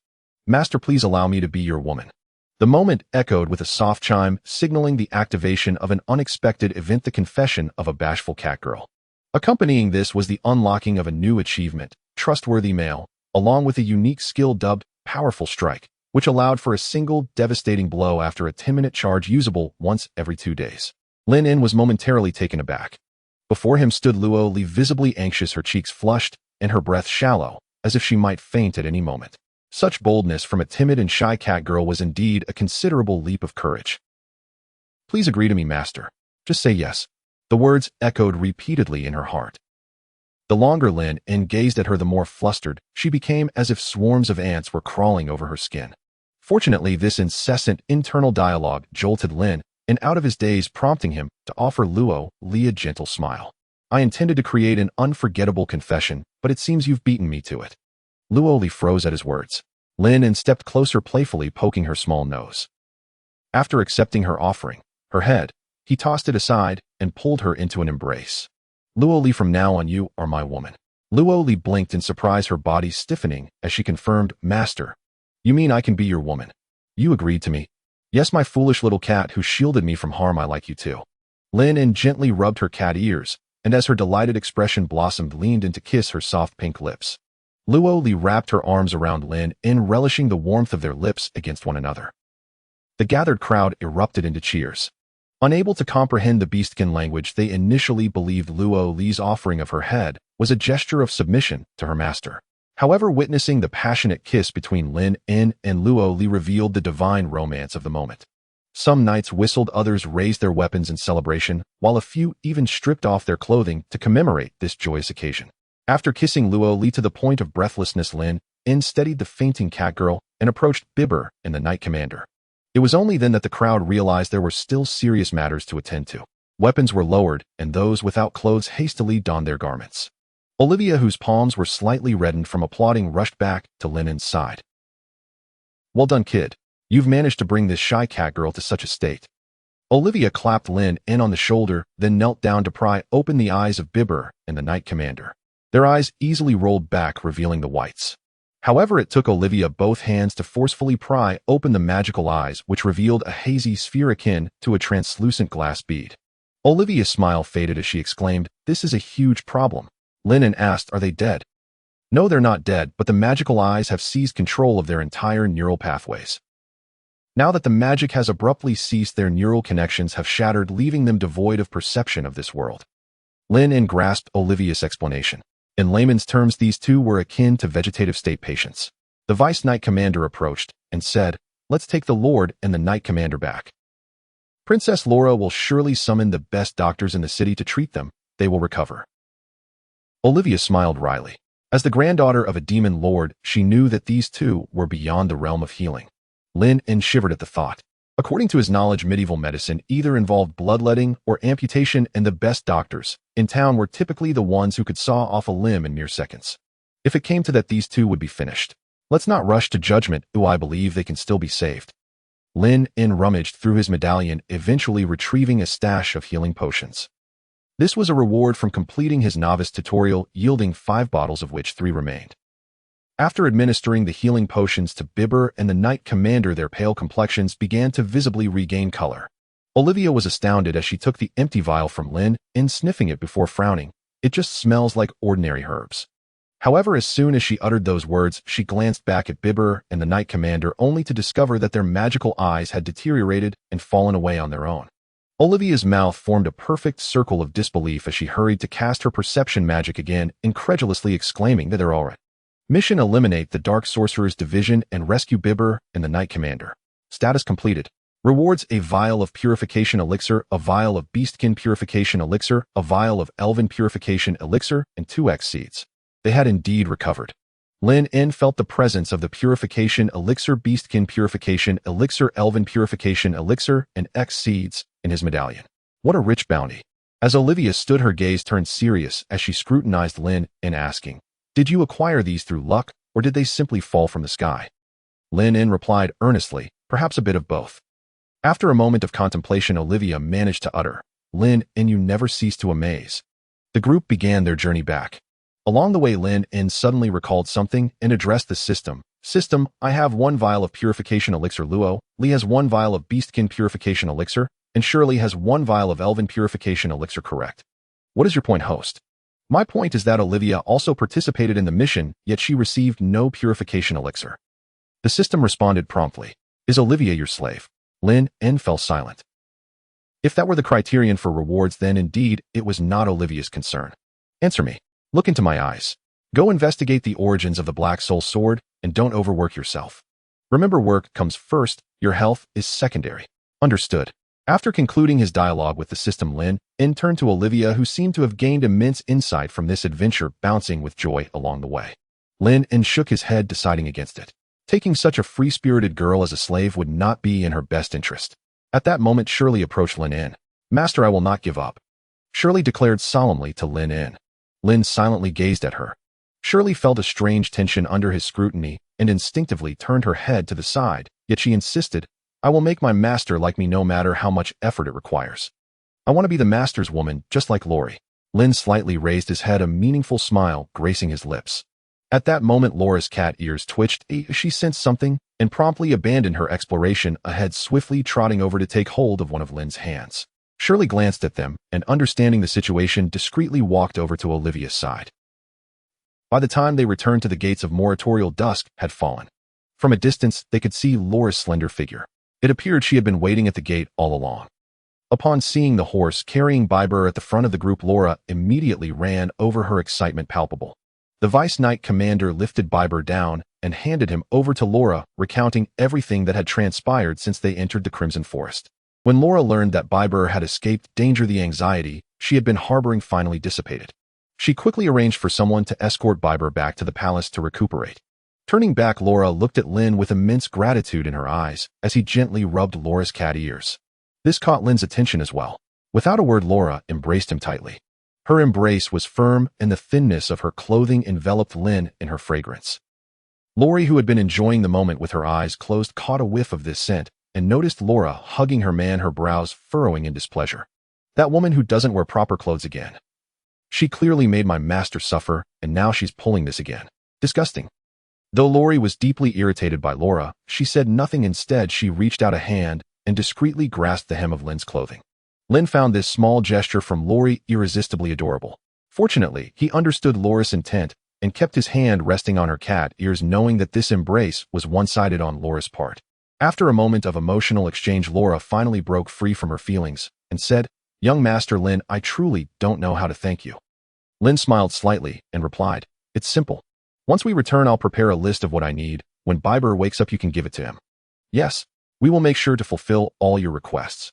"Master, please allow me to be your woman." The moment echoed with a soft chime, signaling the activation of an unexpected event, the confession of a bashful catgirl. Accompanying this was the unlocking of a new achievement, Trustworthy Male, along with a unique skill dubbed Powerful Strike, which allowed for a single devastating blow after a 10-minute charge, usable once every 2 days. Lynn was momentarily taken aback. Before him stood Luo Li, visibly anxious, her cheeks flushed and her breath shallow, as if she might faint at any moment. Such boldness from a timid and shy catgirl was indeed a considerable leap of courage. "Please agree to me, master. Just say yes." The words echoed repeatedly in her heart. The longer Lynn gazed at her, the more flustered she became, as if swarms of ants were crawling over her skin. Fortunately, this incessant internal dialogue jolted Lynn out of his daze, prompting him to offer Luo Li a gentle smile. I intended to create an unforgettable confession, but it seems you've beaten me to it. Luo Li froze at his words. Lynn stepped closer, playfully poking her small nose. After accepting her offering, her head, he tossed it aside and pulled her into an embrace. Luo Li, from now on you are my woman. Luo Li blinked in surprise, her body stiffening as she confirmed, Master. You mean I can be your woman? You agreed to me? Yes, my foolish little cat who shielded me from harm, I like you too. Lynn gently rubbed her cat ears, and as her delighted expression blossomed, leaned in to kiss her soft pink lips. Luo Li wrapped her arms around Lynn, relishing the warmth of their lips against one another. The gathered crowd erupted into cheers. Unable to comprehend the beastkin language, they initially believed Luo Li's offering of her head was a gesture of submission to her master. However, witnessing the passionate kiss between Lynn and Luo Li revealed the divine romance of the moment. Some knights whistled, others raised their weapons in celebration, while a few even stripped off their clothing to commemorate this joyous occasion. After kissing Luo Li to the point of breathlessness, Lynn steadied the fainting catgirl and approached Bibber and the knight commander. It was only then that the crowd realized there were still serious matters to attend to. Weapons were lowered, and those without clothes hastily donned their garments. Olivia, whose palms were slightly reddened from applauding, rushed back to Lynn's side. Well done, kid. You've managed to bring this shy catgirl to such a state. Olivia clapped Lynn on the shoulder, then knelt down to pry open the eyes of Bibber and the knight commander. Their eyes easily rolled back, revealing the whites. However, it took Olivia both hands to forcefully pry open the magical eyes, which revealed a hazy sphere akin to a translucent glass bead. Olivia's smile faded as she exclaimed, This is a huge problem. Lynn asked, Are they dead? No, they're not dead, but the magical eyes have seized control of their entire neural pathways. Now that the magic has abruptly ceased, their neural connections have shattered, leaving them devoid of perception of this world. Lynn grasped Olivia's explanation. In layman's terms, these two were akin to vegetative state patients. The vice knight commander approached and said, Let's take the lord and the knight commander back. Princess Laura will surely summon the best doctors in the city to treat them. They will recover. Olivia smiled wryly. As the granddaughter of a demon lord, she knew that these two were beyond the realm of healing. Lynn shivered at the thought. According to his knowledge, medieval medicine either involved bloodletting or amputation, and the best doctors in town were typically the ones who could saw off a limb in mere seconds. If it came to that, these two would be finished. Let's not rush to judgment. I believe they can still be saved. Lynn rummaged through his medallion, eventually retrieving a stash of healing potions. This was a reward from completing his novice tutorial, yielding 5 bottles, of which 3 remained. After administering the healing potions to Bibber and the knight commander, their pale complexions began to visibly regain color. Olivia was astounded as she took the empty vial from Lynn, sniffing it before frowning. It just smells like ordinary herbs. However, as soon as she uttered those words, she glanced back at Bibber and the knight commander, only to discover that their magical eyes had deteriorated and fallen away on their own. Olivia's mouth formed a perfect circle of disbelief as she hurried to cast her perception magic again, incredulously exclaiming that they're all right. Mission: eliminate the Dark Sorcerers Division and rescue Bibber and the Knight Commander. Status completed. Rewards: a vial of Purification Elixir, a vial of Beastkin Purification Elixir, a vial of Elven Purification Elixir, and 2X seeds. They had indeed recovered. Lynn felt the presence of the Purification Elixir, Beastkin Purification Elixir, Elven Purification Elixir, and X seeds in his medallion. What a rich bounty. As Olivia stood, her gaze turned serious as she scrutinized Lynn, asking, Did you acquire these through luck, or did they simply fall from the sky? Lynn replied earnestly, Perhaps a bit of both. After a moment of contemplation, Olivia managed to utter, Lynn, you never cease to amaze. The group began their journey back. Along the way, Lynn suddenly recalled something and addressed the system. System, I have 1 vial of Purification Elixir. Luo Li has 1 vial of Beastkin Purification Elixir, and Shirley has 1 vial of Elven Purification Elixir. Correct. What is your point, host? My point is that Olivia also participated in the mission, yet she received no Purification Elixir. The system responded promptly. Is Olivia your slave? Lynn fell silent. If that were the criterion for rewards, then indeed it was not Olivia's concern. Answer me. Look into my eyes. Go investigate the origins of the Black Soul Sword, and don't overwork yourself. Remember, work comes first, your health is secondary. Understood. After concluding his dialogue with the system, Lynn In turned to Olivia, who seemed to have gained immense insight from this adventure, bouncing with joy along the way. Lynn shook his head, deciding against it. Taking such a free-spirited girl as a slave would not be in her best interest. At that moment, Shirley approached Lynn. "Master, I will not give up," Shirley declared solemnly to Lynn. Lynn silently gazed at her. Shirley felt a strange tension under his scrutiny and instinctively turned her head to the side, yet she insisted, "I will make my master like me no matter how much effort it requires. I want to be the master's woman, just like Lori." Lynn slightly raised his head, a meaningful smile gracing his lips. At that moment, Laura's cat ears twitched. She sensed something and promptly abandoned her exploration, ahead swiftly trotting over to take hold of one of Lynn's hands. Shirley glanced at them and, understanding the situation, discreetly walked over to Olivia's side. By the time they returned to the gates of Moritol, dusk had fallen. From a distance, they could see Laura's slender figure. It appeared she had been waiting at the gate all along. Upon seeing the horse carrying Biber at the front of the group, Laura immediately ran over, her excitement palpable. The Vice Knight Commander lifted Biber down and handed him over to Laura, recounting everything that had transpired since they entered the Crimson Forest. When Laura learned that Biber had escaped danger, the anxiety she had been harboring finally dissipated. She quickly arranged for someone to escort Biber back to the palace to recuperate. Turning back, Laura looked at Lynn with immense gratitude in her eyes as he gently rubbed Laura's cat ears. This caught Lynn's attention as well. Without a word, Laura embraced him tightly. Her embrace was firm, and the thinness of her clothing enveloped Lynn in her fragrance. Lori, who had been enjoying the moment with her eyes closed, caught a whiff of this scent and noticed Laura hugging her man, her brows furrowing in displeasure. "That woman who doesn't wear proper clothes again. She clearly made my master suffer, and now she's pulling this again. Disgusting." Though Lori was deeply irritated by Laura, she said nothing. Instead, she reached out a hand and discreetly grasped the hem of Lynn's clothing. Lynn found this small gesture from Lori irresistibly adorable. Fortunately, he understood Laura's intent and kept his hand resting on her cat ears, knowing that this embrace was one-sided on Laura's part. After a moment of emotional exchange, Laura finally broke free from her feelings and said, "Young Master Lynn, I truly don't know how to thank you." Lynn smiled slightly and replied, "It's simple. Once we return, I'll prepare a list of what I need. When Biber wakes up, you can give it to him. Yes, we will make sure to fulfill all your requests."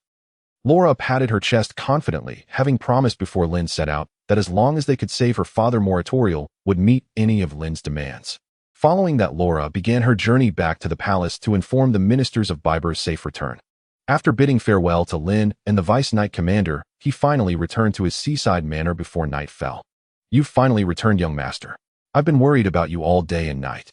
Laura patted her chest confidently, having promised before Lynn set out that as long as they could save her father, Moritol would meet any of Lynn's demands. Following that, Laura began her journey back to the palace to inform the ministers of Biber's safe return. After bidding farewell to Lynn and the Vice Knight Commander, he finally returned to his seaside manor before night fell. "You've finally returned, young master. I've been worried about you all day and night."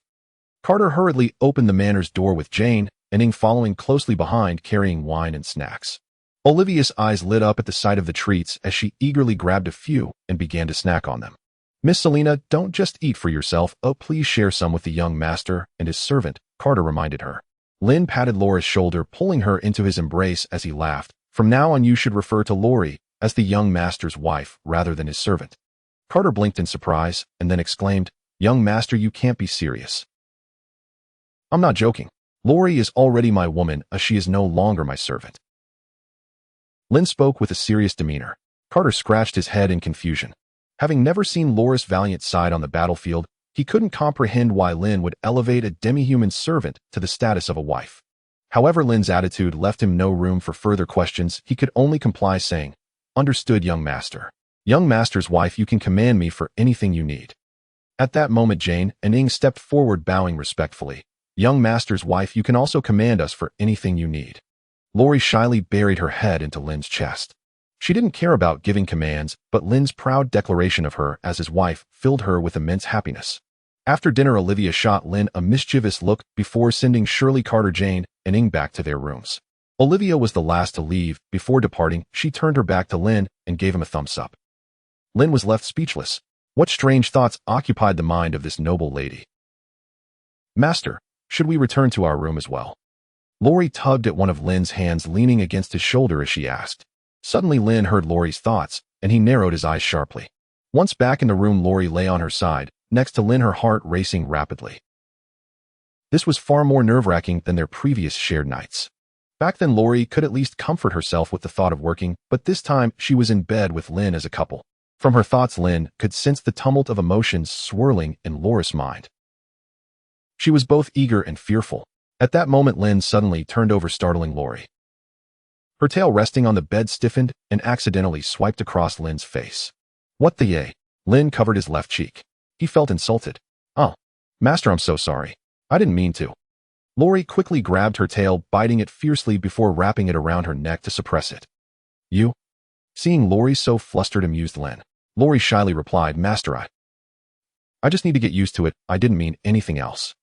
Carter hurriedly opened the manor's door with Jane and Ing following closely behind, carrying wine and snacks. Olivia's eyes lit up at the sight of the treats as she eagerly grabbed a few and began to snack on them. "Miss Selena, don't just eat for yourself. Oh, please share some with the young master and his servant," Carter reminded her. Lynn patted Laura's shoulder, pulling her into his embrace as he laughed. "From now on, you should refer to Lori as the young master's wife rather than his servant." Carter blinked in surprise and then exclaimed, "Young master, you can't be serious." "I'm not joking. Lori is already my woman, as she is no longer my servant." Lynn spoke with a serious demeanor. Carter scratched his head in confusion. Having never seen Laura's valiant side on the battlefield, he couldn't comprehend why Lynn would elevate a demi-human servant to the status of a wife. However, Lynn's attitude left him no room for further questions. He could only comply, saying, "Understood, young master. Young master's wife, you can command me for anything you need." At that moment, Jane and Ing stepped forward, bowing respectfully. "Young master's wife, you can also command us for anything you need." Lori shyly buried her head into Lynn's chest. She didn't care about giving commands, but Lynn's proud declaration of her as his wife filled her with immense happiness. After dinner, Olivia shot Lynn a mischievous look before sending Shirley, Carter, Jane, and Ing back to their rooms. Olivia was the last to leave. Before departing, she turned her back to Lynn and gave him a thumbs up. Lynn was left speechless. What strange thoughts occupied the mind of this noble lady? "Master, should we return to our room as well?" Lori tugged at one of Lynn's hands, leaning against his shoulder as she asked. Suddenly, Lynn heard Lori's thoughts, and he narrowed his eyes sharply. Once back in the room, Lori lay on her side, next to Lynn, her heart racing rapidly. This was far more nerve-wracking than their previous shared nights. Back then, Lori could at least comfort herself with the thought of working, but this time she was in bed with Lynn as a couple. From her thoughts, Lynn could sense the tumult of emotions swirling in Laura's mind. She was both eager and fearful. At that moment, Lynn suddenly turned over, startling Lori. Her tail resting on the bed stiffened and accidentally swiped across Lynn's face. What the yay? Lynn covered his left cheek. He felt insulted. Oh, Master, I'm so sorry. I didn't mean to. Lori quickly grabbed her tail, biting it fiercely before wrapping it around her neck to suppress it. You? Seeing Lori so flustered amused Lynn. Lori shyly replied, Master, I just need to get used to it. I didn't mean anything else.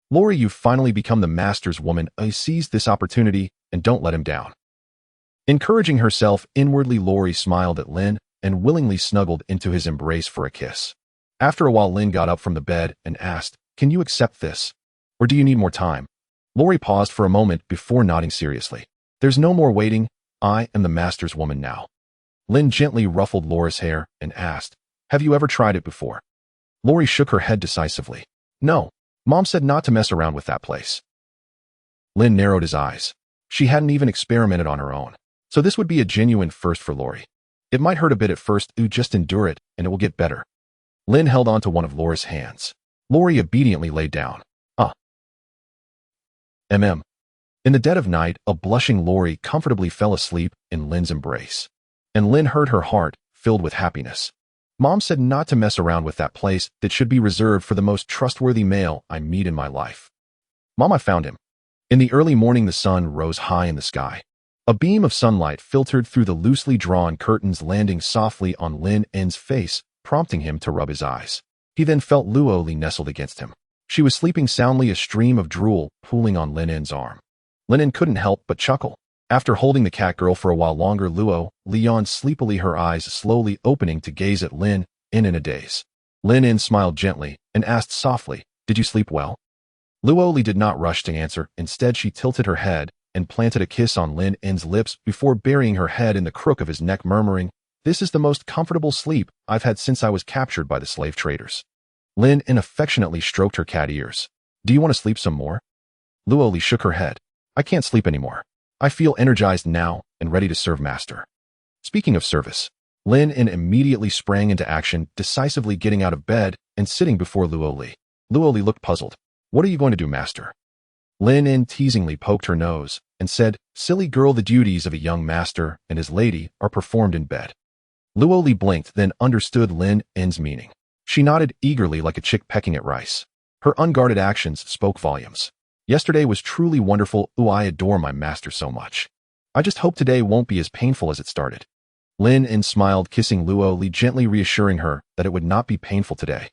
Lori, you've finally become the Master's woman. I seized this opportunity and don't let him down. Encouraging herself inwardly, Lori smiled at Lynn and willingly snuggled into his embrace for a kiss. After a while, Lynn got up from the bed and asked, Can you accept this? Or do you need more time? Lori paused for a moment before nodding seriously. There's no more waiting. I am the Master's woman now. Lynn gently ruffled Lori's hair and asked, Have you ever tried it before? Lori shook her head decisively. No, Mom said not to mess around with that place. Lynn narrowed his eyes. She hadn't even experimented on her own. So this would be a genuine first for Lori. It might hurt a bit at first, just endure it, and it will get better. Lynn held onto one of Lori's hands. Lori obediently lay down. In the dead of night, a blushing Lori comfortably fell asleep in Lynn's embrace. And Lynn heard her heart filled with happiness. Mom said not to mess around with that place that should be reserved for the most trustworthy male I meet in my life. Mom, I found him. In the early morning, the sun rose high in the sky. A beam of sunlight filtered through the loosely drawn curtains, landing softly on Lynn's face, prompting him to rub his eyes. He then felt Luoli nestled against him. She was sleeping soundly, a stream of drool pooling on Lynn's arm. Lynn couldn't help but chuckle. After holding the catgirl for a while longer, yawned sleepily, her eyes slowly opening to gaze at Lynn in a daze. Lynn smiled gently and asked softly, Did you sleep well? Luoli did not rush to answer. Instead, she tilted her head and planted a kiss on Lynn's lips before burying her head in the crook of his neck, murmuring, This is the most comfortable sleep I've had since I was captured by the slave traders. Lynn affectionately stroked her cat ears. Do you want to sleep some more? Luoli shook her head. I can't sleep anymore. I feel energized now and ready to serve Master. Speaking of service, Lynn immediately sprang into action, decisively getting out of bed and sitting before Luoli. Luoli looked puzzled. What are you going to do, Master? Lynn teasingly poked her nose and said, Silly girl, the duties of a young master and his lady are performed in bed. Luoli blinked, then understood Lynn's meaning. She nodded eagerly like a chick pecking at rice. Her unguarded actions spoke volumes. Yesterday was truly wonderful. I adore my master so much. I just hope today won't be as painful as it started. Lynn smiled, kissing Luoli, gently reassuring her that it would not be painful today.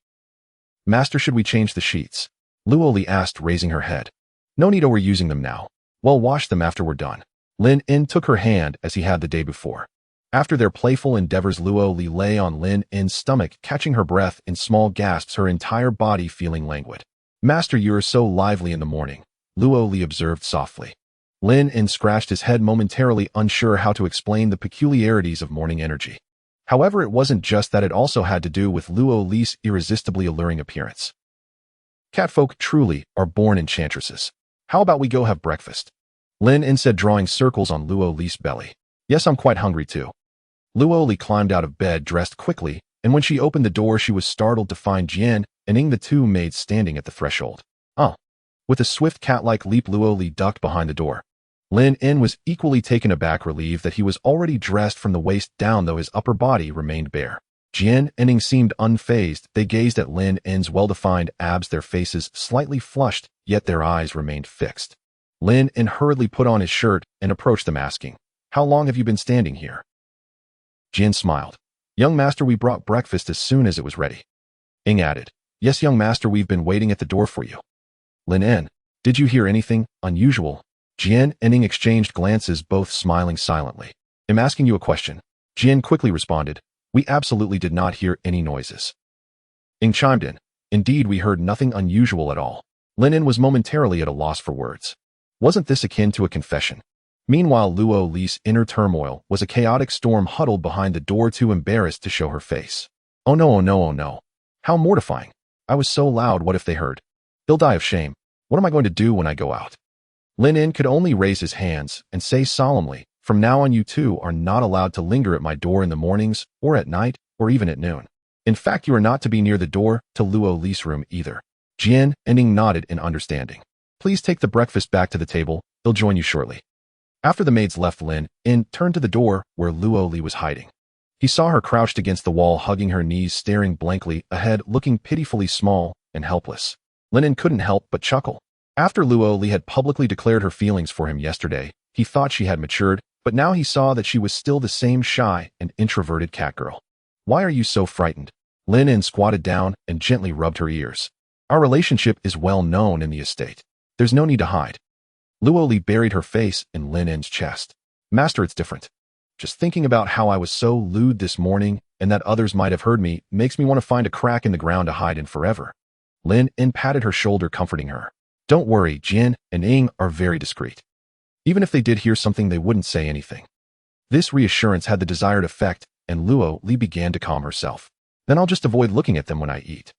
Master, should we change the sheets? Luoli asked, raising her head. No need, we're using them now. Well, wash them after we're done. Lynn took her hand as he had the day before. After their playful endeavors, Luoli lay on Lynn's stomach, catching her breath in small gasps, her entire body feeling languid. Master, you are so lively in the morning, Luoli observed softly. Lynn scratched his head, momentarily unsure how to explain the peculiarities of morning energy. However, it wasn't just that, it also had to do with Luoli's irresistibly alluring appearance. Catfolk truly are born enchantresses. How about we go have breakfast? Lynn said, drawing circles on Luoli's belly. Yes, I'm quite hungry too. Luoli climbed out of bed, dressed quickly, and when she opened the door, she was startled to find Jian and the two maids standing at the threshold. With a swift cat-like leap, Luoli ducked behind the door. Lynn was equally taken aback, relieved that he was already dressed from the waist down, though his upper body remained bare. Jian and Ning seemed unfazed. They gazed at Lynn's well-defined abs, their faces slightly flushed, yet their eyes remained fixed. Lynn hurriedly put on his shirt and approached them, asking, How long have you been standing here? Jian smiled. Young master, we brought breakfast as soon as it was ready. Ing added, Yes, young master, we've been waiting at the door for you. Lynn, did you hear anything unusual? Jian and Ing exchanged glances, both smiling silently. I'm asking you a question. Jian quickly responded, We absolutely did not hear any noises. Ing chimed in, Indeed, we heard nothing unusual at all. Lynn was momentarily at a loss for words. Wasn't this akin to a confession? Meanwhile, Luoli's inner turmoil was a chaotic storm, huddled behind the door, too embarrassed to show her face. Oh no, oh no, oh no. How mortifying. I was so loud, what if they heard? They'll die of shame. What am I going to do when I go out? Lynn could only raise his hands and say solemnly, From now on, you two are not allowed to linger at my door in the mornings, or at night, or even at noon. In fact, you are not to be near the door to Luoli's room either. Jian and Ning nodded in understanding. Please take the breakfast back to the table. They'll join you shortly. After the maids left, Lynn turned to the door where Luoli was hiding. He saw her crouched against the wall, hugging her knees, staring blankly ahead, looking pitifully small and helpless. Lynn couldn't help but chuckle. After Luoli had publicly declared her feelings for him yesterday, he thought she had matured, but now he saw that she was still the same shy and introverted catgirl. Why are you so frightened? Lynn squatted down and gently rubbed her ears. Our relationship is well known in the estate. There's no need to hide. Luoli buried her face in Lynn's chest. Master, it's different. Just thinking about how I was so lewd this morning and that others might have heard me makes me want to find a crack in the ground to hide in forever. Lynn patted her shoulder, comforting her. Don't worry, Jin and Ing are very discreet. Even if they did hear something, they wouldn't say anything. This reassurance had the desired effect, and Luoli began to calm herself. Then I'll just avoid looking at them when I eat.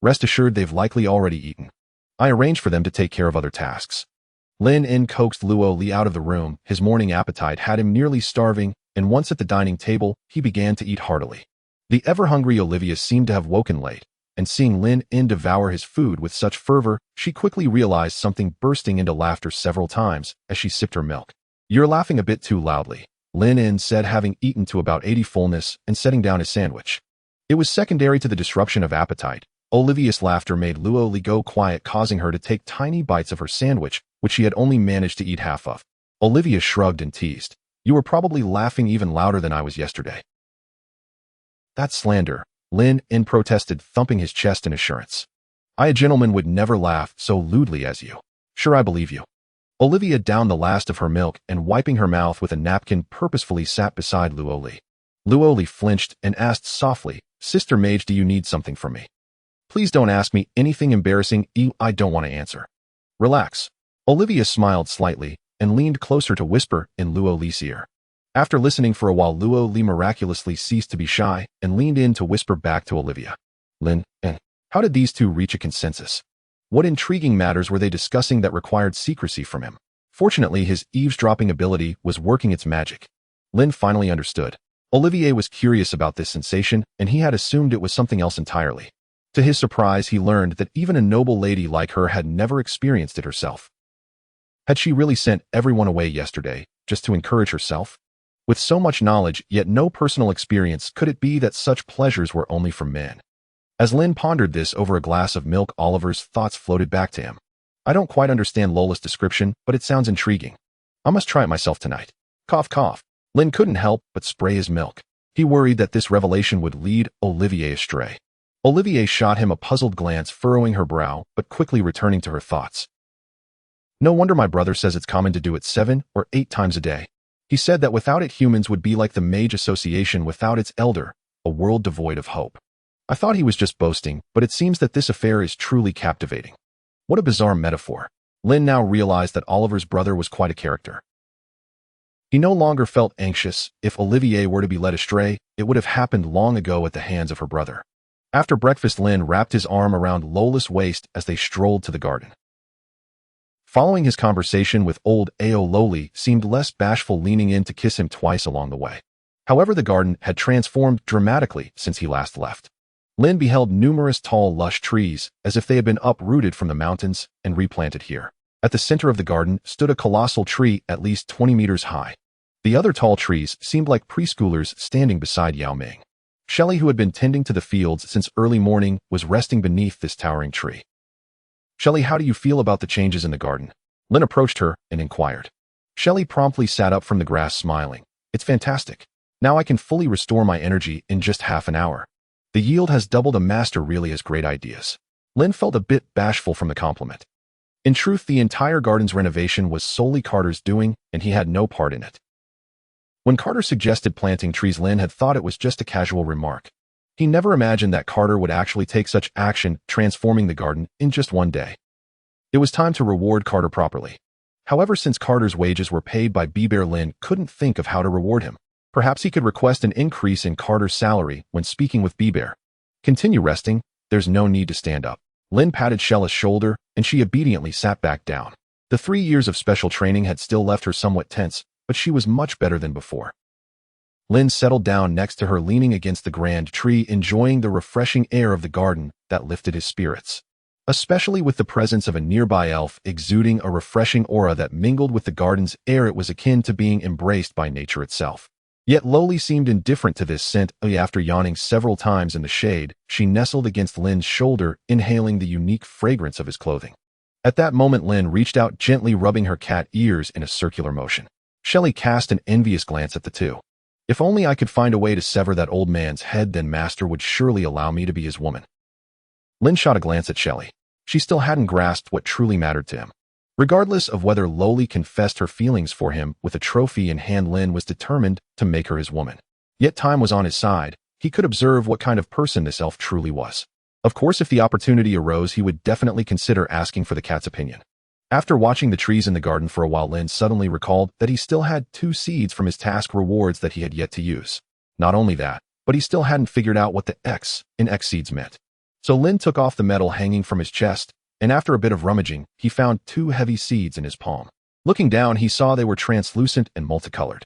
Rest assured, they've likely already eaten. I arranged for them to take care of other tasks. Lynn coaxed Luoli out of the room. His morning appetite had him nearly starving, and once at the dining table, he began to eat heartily. The ever-hungry Olivia seemed to have woken late, and seeing Lynn devour his food with such fervor, she quickly realized something, bursting into laughter several times as she sipped her milk. You're laughing a bit too loudly, Lynn said, having eaten to about 80 fullness and setting down his sandwich. It was secondary to the disruption of appetite. Olivia's laughter made Luoli go quiet, causing her to take tiny bites of her sandwich, which she had only managed to eat half of. Olivia shrugged and teased. You were probably laughing even louder than I was yesterday. That's slander, Lynn protested, thumping his chest in assurance. A gentleman would never laugh so lewdly as you. Sure, I believe you. Olivia downed the last of her milk and, wiping her mouth with a napkin, purposefully sat beside Luoli. Luoli flinched and asked softly, Sister Mage, do you need something from me? Please don't ask me anything embarrassing. I don't want to answer. Relax. Olivia smiled slightly and leaned closer to whisper in Luoli's ear. After listening for a while, Luoli miraculously ceased to be shy and leaned in to whisper back to Olivia. Lynn, how did these two reach a consensus? What intriguing matters were they discussing that required secrecy from him? Fortunately, his eavesdropping ability was working its magic. Lynn finally understood. Olivier was curious about this sensation, and he had assumed it was something else entirely. To his surprise, he learned that even a noble lady like her had never experienced it herself. Had she really sent everyone away yesterday, just to encourage herself? With so much knowledge, yet no personal experience, could it be that such pleasures were only for men? As Lynn pondered this over a glass of milk, Oliver's thoughts floated back to him. I don't quite understand Lola's description, but it sounds intriguing. I must try it myself tonight. Cough, cough. Lynn couldn't help but spray his milk. He worried that this revelation would lead Olivier astray. Olivier shot him a puzzled glance, furrowing her brow, but quickly returning to her thoughts. No wonder my brother says it's common to do it 7 or 8 times a day. He said that without it, humans would be like the Mage Association without its elder, a world devoid of hope. I thought he was just boasting, but it seems that this affair is truly captivating. What a bizarre metaphor. Lynn now realized that Oliver's brother was quite a character. He no longer felt anxious. If Olivier were to be led astray, it would have happened long ago at the hands of her brother. After breakfast, Lynn wrapped his arm around Lola's waist as they strolled to the garden. Following his conversation with old Ao, Loli seemed less bashful, leaning in to kiss him twice along the way. However, the garden had transformed dramatically since he last left. Lynn beheld numerous tall, lush trees, as if they had been uprooted from the mountains and replanted here. At the center of the garden stood a colossal tree at least 20 meters high. The other tall trees seemed like preschoolers standing beside Yao Ming. Shelley, who had been tending to the fields since early morning, was resting beneath this towering tree. Shelley, how do you feel about the changes in the garden? Lynn approached her and inquired. Shelley promptly sat up from the grass, smiling. It's fantastic. Now I can fully restore my energy in just half an hour. The yield has doubled. A master really has great ideas. Lynn felt a bit bashful from the compliment. In truth, the entire garden's renovation was solely Carter's doing, and he had no part in it. When Carter suggested planting trees, Lynn had thought it was just a casual remark. He never imagined that Carter would actually take such action, transforming the garden in just one day. It was time to reward Carter properly. However, since Carter's wages were paid by B-Bear, Lynn couldn't think of how to reward him. Perhaps he could request an increase in Carter's salary when speaking with B-Bear. Continue resting. There's no need to stand up. Lynn patted Shella's shoulder, and she obediently sat back down. The 3 years of special training had still left her somewhat tense, but she was much better than before. Lynn settled down next to her, leaning against the grand tree, enjoying the refreshing air of the garden that lifted his spirits. especially with the presence of a nearby elf exuding a refreshing aura that mingled with the garden's air. It was akin to being embraced by nature itself. Yet Loli seemed indifferent to this scent. After yawning several times in the shade, she nestled against Lynn's shoulder, inhaling the unique fragrance of his clothing. At that moment, Lynn reached out, gently rubbing her cat ears in a circular motion. Shelley cast an envious glance at the two. If only I could find a way to sever that old man's head, then Master would surely allow me to be his woman. Lynn shot a glance at Shelley. She still hadn't grasped what truly mattered to him. Regardless of whether Loli confessed her feelings for him, with a trophy in hand, Lynn was determined to make her his woman. Yet time was on his side. He could observe what kind of person this elf truly was. Of course, if the opportunity arose, he would definitely consider asking for the cat's opinion. After watching the trees in the garden for a while, Lynn suddenly recalled that he still had 2 seeds from his task rewards that he had yet to use. Not only that, but he still hadn't figured out what the X in X seeds meant. So Lynn took off the medal hanging from his chest, and after a bit of rummaging, he found 2 heavy seeds in his palm. Looking down, he saw they were translucent and multicolored.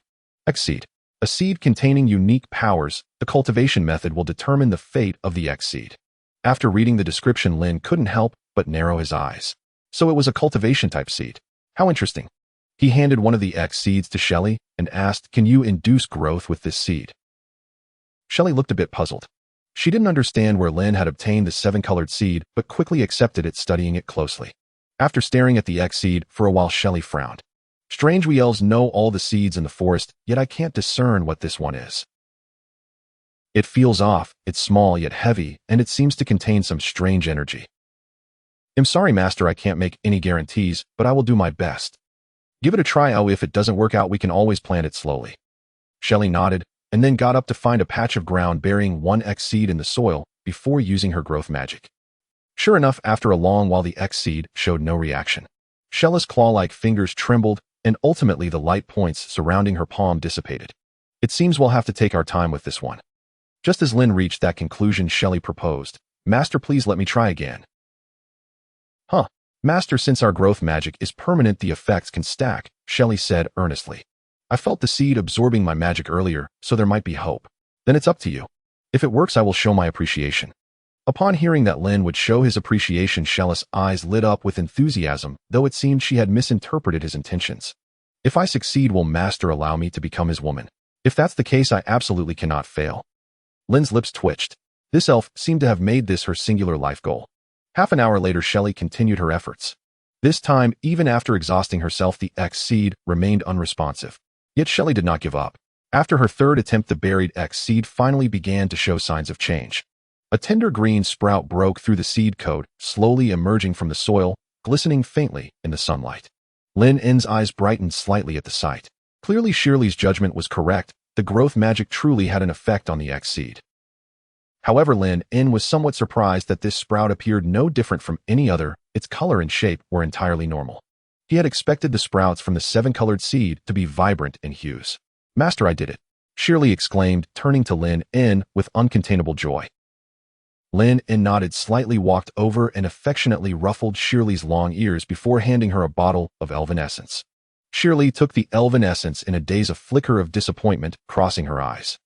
X seed. A seed containing unique powers. The cultivation method will determine the fate of the X seed. After reading the description, Lynn couldn't help but narrow his eyes. So it was a cultivation-type seed. How interesting. He handed one of the X seeds to Shelley and asked, "Can you induce growth with this seed?" Shelley looked a bit puzzled. She didn't understand where Lynn had obtained the 7-colored seed, but quickly accepted it, studying it closely. After staring at the X seed for a while, Shelley frowned. "Strange, we elves know all the seeds in the forest, yet I can't discern what this one is. It feels off, it's small yet heavy, and it seems to contain some strange energy. I'm sorry, Master, I can't make any guarantees, but I will do my best. Give it a try. If it doesn't work out, we can always plant it slowly." Shelley nodded, and then got up to find a patch of ground burying 1 X seed in the soil before using her growth magic. Sure enough, after a long while, the X seed showed no reaction. Shelley's claw-like fingers trembled, and ultimately the light points surrounding her palm dissipated. "It seems we'll have to take our time with this one." Just as Lynn reached that conclusion, Shelley proposed, "Master, please let me try again." "Huh. Master, since our growth magic is permanent, the effects can stack," Shelley said earnestly. "I felt the seed absorbing my magic earlier, so there might be hope. Then it's up to you. If it works, I will show my appreciation." Upon hearing that Lynn would show his appreciation, Shelley's eyes lit up with enthusiasm, though it seemed she had misinterpreted his intentions. "If I succeed, will Master allow me to become his woman? If that's the case, I absolutely cannot fail." Lynn's lips twitched. This elf seemed to have made this her singular life goal. Half an hour later, Shelley continued her efforts. This time, even after exhausting herself, the X seed remained unresponsive. Yet Shelley did not give up. After her 3rd attempt, the buried X seed finally began to show signs of change. A tender green sprout broke through the seed coat, slowly emerging from the soil, glistening faintly in the sunlight. Lynn's eyes brightened slightly at the sight. Clearly, Shirley's judgment was correct. The growth magic truly had an effect on the X seed. However, Lynn was somewhat surprised that this sprout appeared no different from any other. Its color and shape were entirely normal. He had expected the sprouts from the 7-colored seed to be vibrant in hues. "Master, I did it," Shirley exclaimed, turning to Lynn with uncontainable joy. Lynn nodded slightly, walked over and affectionately ruffled Shirley's long ears before handing her a bottle of elven essence. Shirley took the elven essence in a daze, a flicker of disappointment crossing her eyes.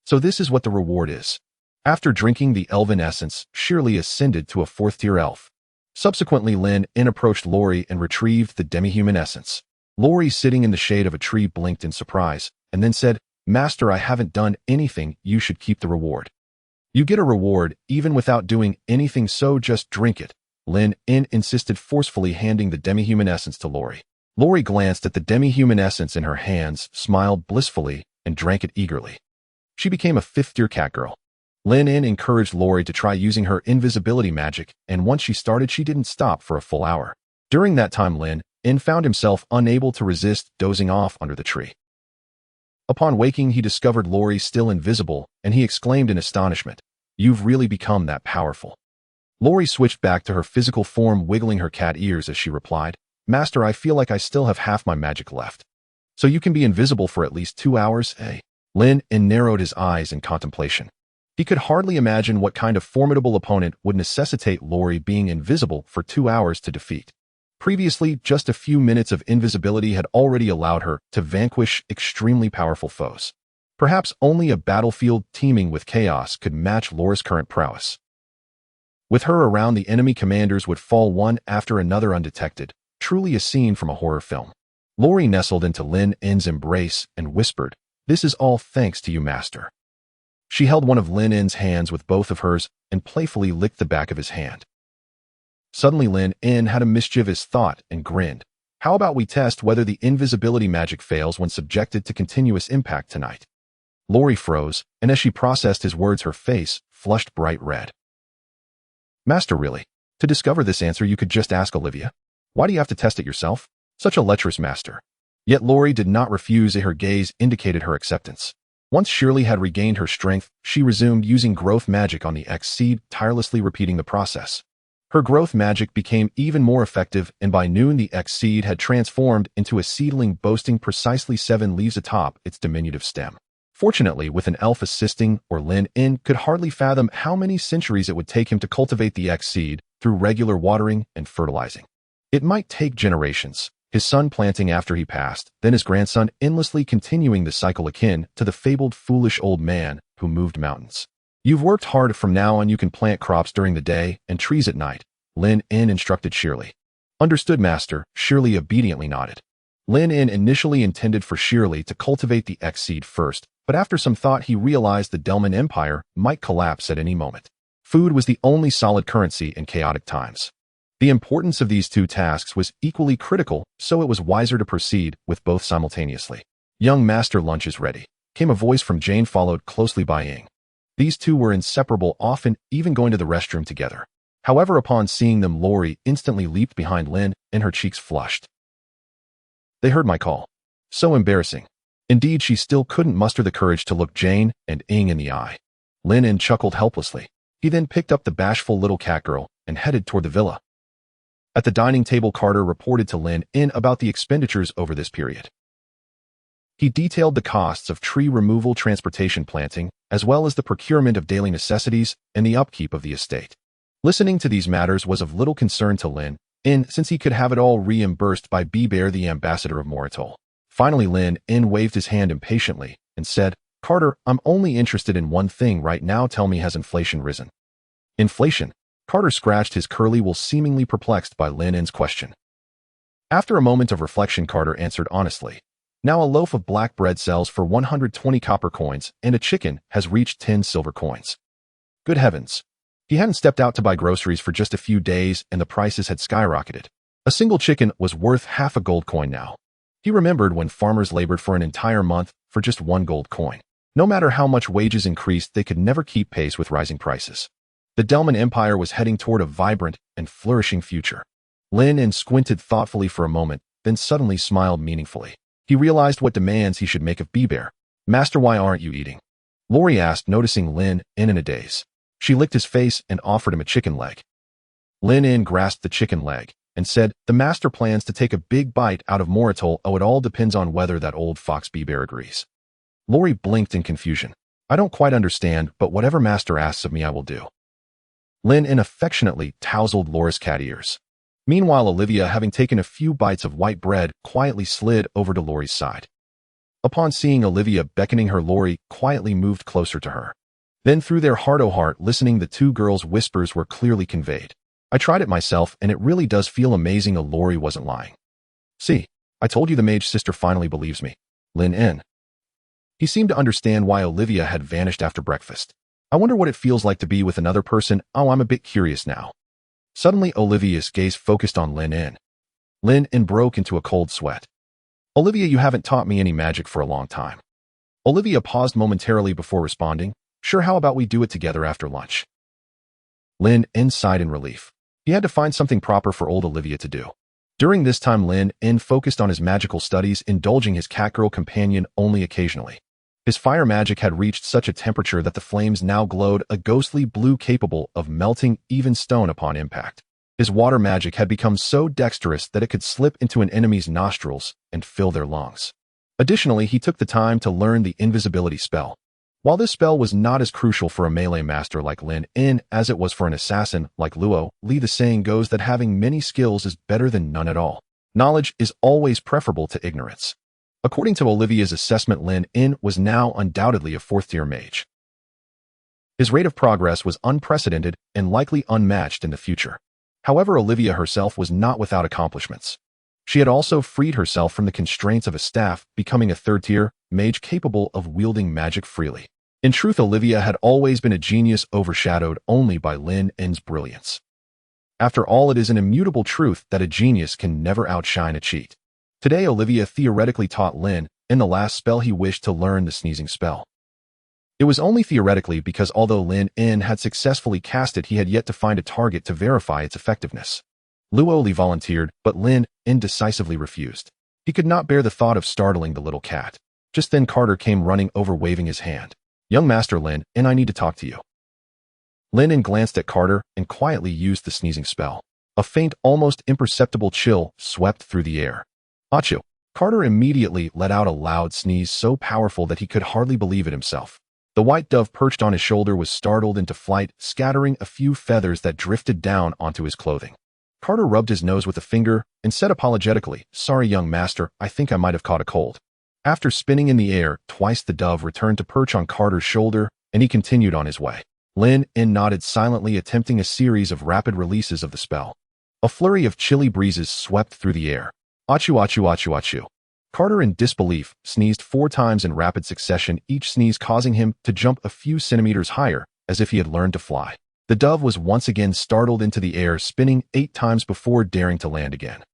"So this is what the reward is." After drinking the elven essence, Shirley ascended to a 4th-tier elf. Subsequently, Lynn approached Lori and retrieved the demi-human essence. Lori, sitting in the shade of a tree, blinked in surprise, and then said, "Master, I haven't done anything. You should keep the reward." "You get a reward even without doing anything, so just drink it," Lynn insisted, forcefully handing the demi-human essence to Lori. Lori glanced at the demi-human essence in her hands, smiled blissfully, and drank it eagerly. She became a 5th-tier catgirl. Lynn encouraged Lori to try using her invisibility magic, and once she started, she didn't stop for a full hour. During that time, Lynn found himself unable to resist dozing off under the tree. Upon waking, he discovered Lori still invisible, and he exclaimed in astonishment, "You've really become that powerful." Lori switched back to her physical form, wiggling her cat ears as she replied, "Master, I feel like I still have half my magic left." "So you can be invisible for at least 2 hours, eh?" Lynn narrowed his eyes in contemplation. He could hardly imagine what kind of formidable opponent would necessitate Lori being invisible for 2 hours to defeat. Previously, just a few minutes of invisibility had already allowed her to vanquish extremely powerful foes. Perhaps only a battlefield teeming with chaos could match Lori's current prowess. With her around, the enemy commanders would fall one after another undetected, truly a scene from a horror film. Lori nestled into Lynn's embrace and whispered, "This is all thanks to you, Master." She held one of Lynn's hands with both of hers and playfully licked the back of his hand. Suddenly Lynn had a mischievous thought and grinned. "How about we test whether the invisibility magic fails when subjected to continuous impact tonight?" Lori froze, and as she processed his words, her face flushed bright red. "Master, really? To discover this answer, you could just ask Olivia. Why do you have to test it yourself? Such a lecherous master." Yet Lori did not refuse, and her gaze indicated her acceptance. Once Shirley had regained her strength, she resumed using growth magic on the X-seed, tirelessly repeating the process. Her growth magic became even more effective, and by noon the X-seed had transformed into a seedling boasting precisely 7 leaves atop its diminutive stem. Fortunately, with an elf assisting, Lynn could hardly fathom how many centuries it would take him to cultivate the X-seed through regular watering and fertilizing. It might take generations, his son planting after he passed, then his grandson endlessly continuing the cycle akin to the fabled foolish old man who moved mountains. "You've worked hard. From now on you can plant crops during the day and trees at night," Lynn instructed Shirley. "Understood, Master," Shirley obediently nodded. Lynn initially intended for Shirley to cultivate the X-seed first, but after some thought he realized the Delman Empire might collapse at any moment. Food was the only solid currency in chaotic times. The importance of these two tasks was equally critical, so it was wiser to proceed with both simultaneously. "Young Master, lunch is ready," came a voice from Jane, followed closely by Ying. These two were inseparable, often even going to the restroom together. However, upon seeing them, Lori instantly leaped behind Lynn, and her cheeks flushed. "They heard my call." So embarrassing. Indeed, she still couldn't muster the courage to look Jane and Ying in the eye. Lynn chuckled helplessly. He then picked up the bashful little catgirl and headed toward the villa. At the dining table, Carter reported to Lynn about the expenditures over this period. He detailed the costs of tree removal, transportation, planting, as well as the procurement of daily necessities and the upkeep of the estate. Listening to these matters was of little concern to Lynn, since he could have it all reimbursed by Bear, the ambassador of Moritol. Finally, Lynn waved his hand impatiently and said, "Carter, I'm only interested in one thing right now. Tell me, has inflation risen?" "Inflation?" Carter scratched his curly wool, seemingly perplexed by Lynn's question. After a moment of reflection, Carter answered honestly, "Now a loaf of black bread sells for 120 copper coins, and a chicken has reached 10 silver coins." Good heavens. He hadn't stepped out to buy groceries for just a few days, and the prices had skyrocketed. A single chicken was worth half a gold coin now. He remembered when farmers labored for an entire month for just 1 gold coin. No matter how much wages increased, they could never keep pace with rising prices. The Delman Empire was heading toward a vibrant and flourishing future. Lynn squinted thoughtfully for a moment, then suddenly smiled meaningfully. He realized what demands he should make of Bear. "Master, why aren't you eating?" Lori asked, noticing Lynn in a daze. She licked his face and offered him a chicken leg. Lynn grasped the chicken leg and said, "The master plans to take a big bite out of Moritol. Oh, it all depends on whether that old fox Bear agrees." Lori blinked in confusion. "I don't quite understand, but whatever master asks of me, I will do." Lynn affectionately tousled Laura's cat ears. Meanwhile, Olivia, having taken a few bites of white bread, quietly slid over to Lori's side. Upon seeing Olivia beckoning her, Lori quietly moved closer to her. Then through their heart-o-heart listening, the two girls' whispers were clearly conveyed. "I tried it myself, and it really does feel amazing." Lori wasn't lying. "See, I told you, the mage sister finally believes me." Lynn. He seemed to understand why Olivia had vanished after breakfast. "I wonder what it feels like to be with another person. Oh, I'm a bit curious now." Suddenly, Olivia's gaze focused on Lynn. Lynn broke into a cold sweat. "Olivia, you haven't taught me any magic for a long time." Olivia paused momentarily before responding. "Sure, how about we do it together after lunch?" Lynn sighed in relief. He had to find something proper for old Olivia to do. During this time, Lynn focused on his magical studies, indulging his catgirl companion only occasionally. His fire magic had reached such a temperature that the flames now glowed a ghostly blue capable of melting even stone upon impact. His water magic had become so dexterous that it could slip into an enemy's nostrils and fill their lungs. Additionally, he took the time to learn the invisibility spell. While this spell was not as crucial for a melee master like Lynn as it was for an assassin like Luo Li, the saying goes that having many skills is better than none at all. Knowledge is always preferable to ignorance. According to Olivia's assessment, Lynn was now undoubtedly a 4th-tier mage. His rate of progress was unprecedented and likely unmatched in the future. However, Olivia herself was not without accomplishments. She had also freed herself from the constraints of a staff, becoming a third-tier mage capable of wielding magic freely. In truth, Olivia had always been a genius overshadowed only by Lynn's brilliance. After all, it is an immutable truth that a genius can never outshine a cheat. Today, Olivia theoretically taught Lynn, in the last spell he wished to learn, the sneezing spell. It was only theoretically because although Lynn had successfully cast it, he had yet to find a target to verify its effectiveness. Luoli volunteered, but Lynn decisively refused. He could not bear the thought of startling the little cat. Just then Carter came running over, waving his hand. "Young Master Lynn, I need to talk to you." Lynn glanced at Carter and quietly used the sneezing spell. A faint, almost imperceptible chill swept through the air. "Achoo!" Carter immediately let out a loud sneeze so powerful that he could hardly believe it himself. The white dove perched on his shoulder was startled into flight, scattering a few feathers that drifted down onto his clothing. Carter rubbed his nose with a finger and said apologetically, "Sorry, young master, I think I might have caught a cold." After spinning in the air twice, the dove returned to perch on Carter's shoulder, and he continued on his way. Lynn nodded silently, attempting a series of rapid releases of the spell. A flurry of chilly breezes swept through the air. "Achoo, achoo, achoo, achoo." Carter, in disbelief, sneezed 4 times in rapid succession, each sneeze causing him to jump a few centimeters higher, as if he had learned to fly. The dove was once again startled into the air, spinning 8 times before daring to land again.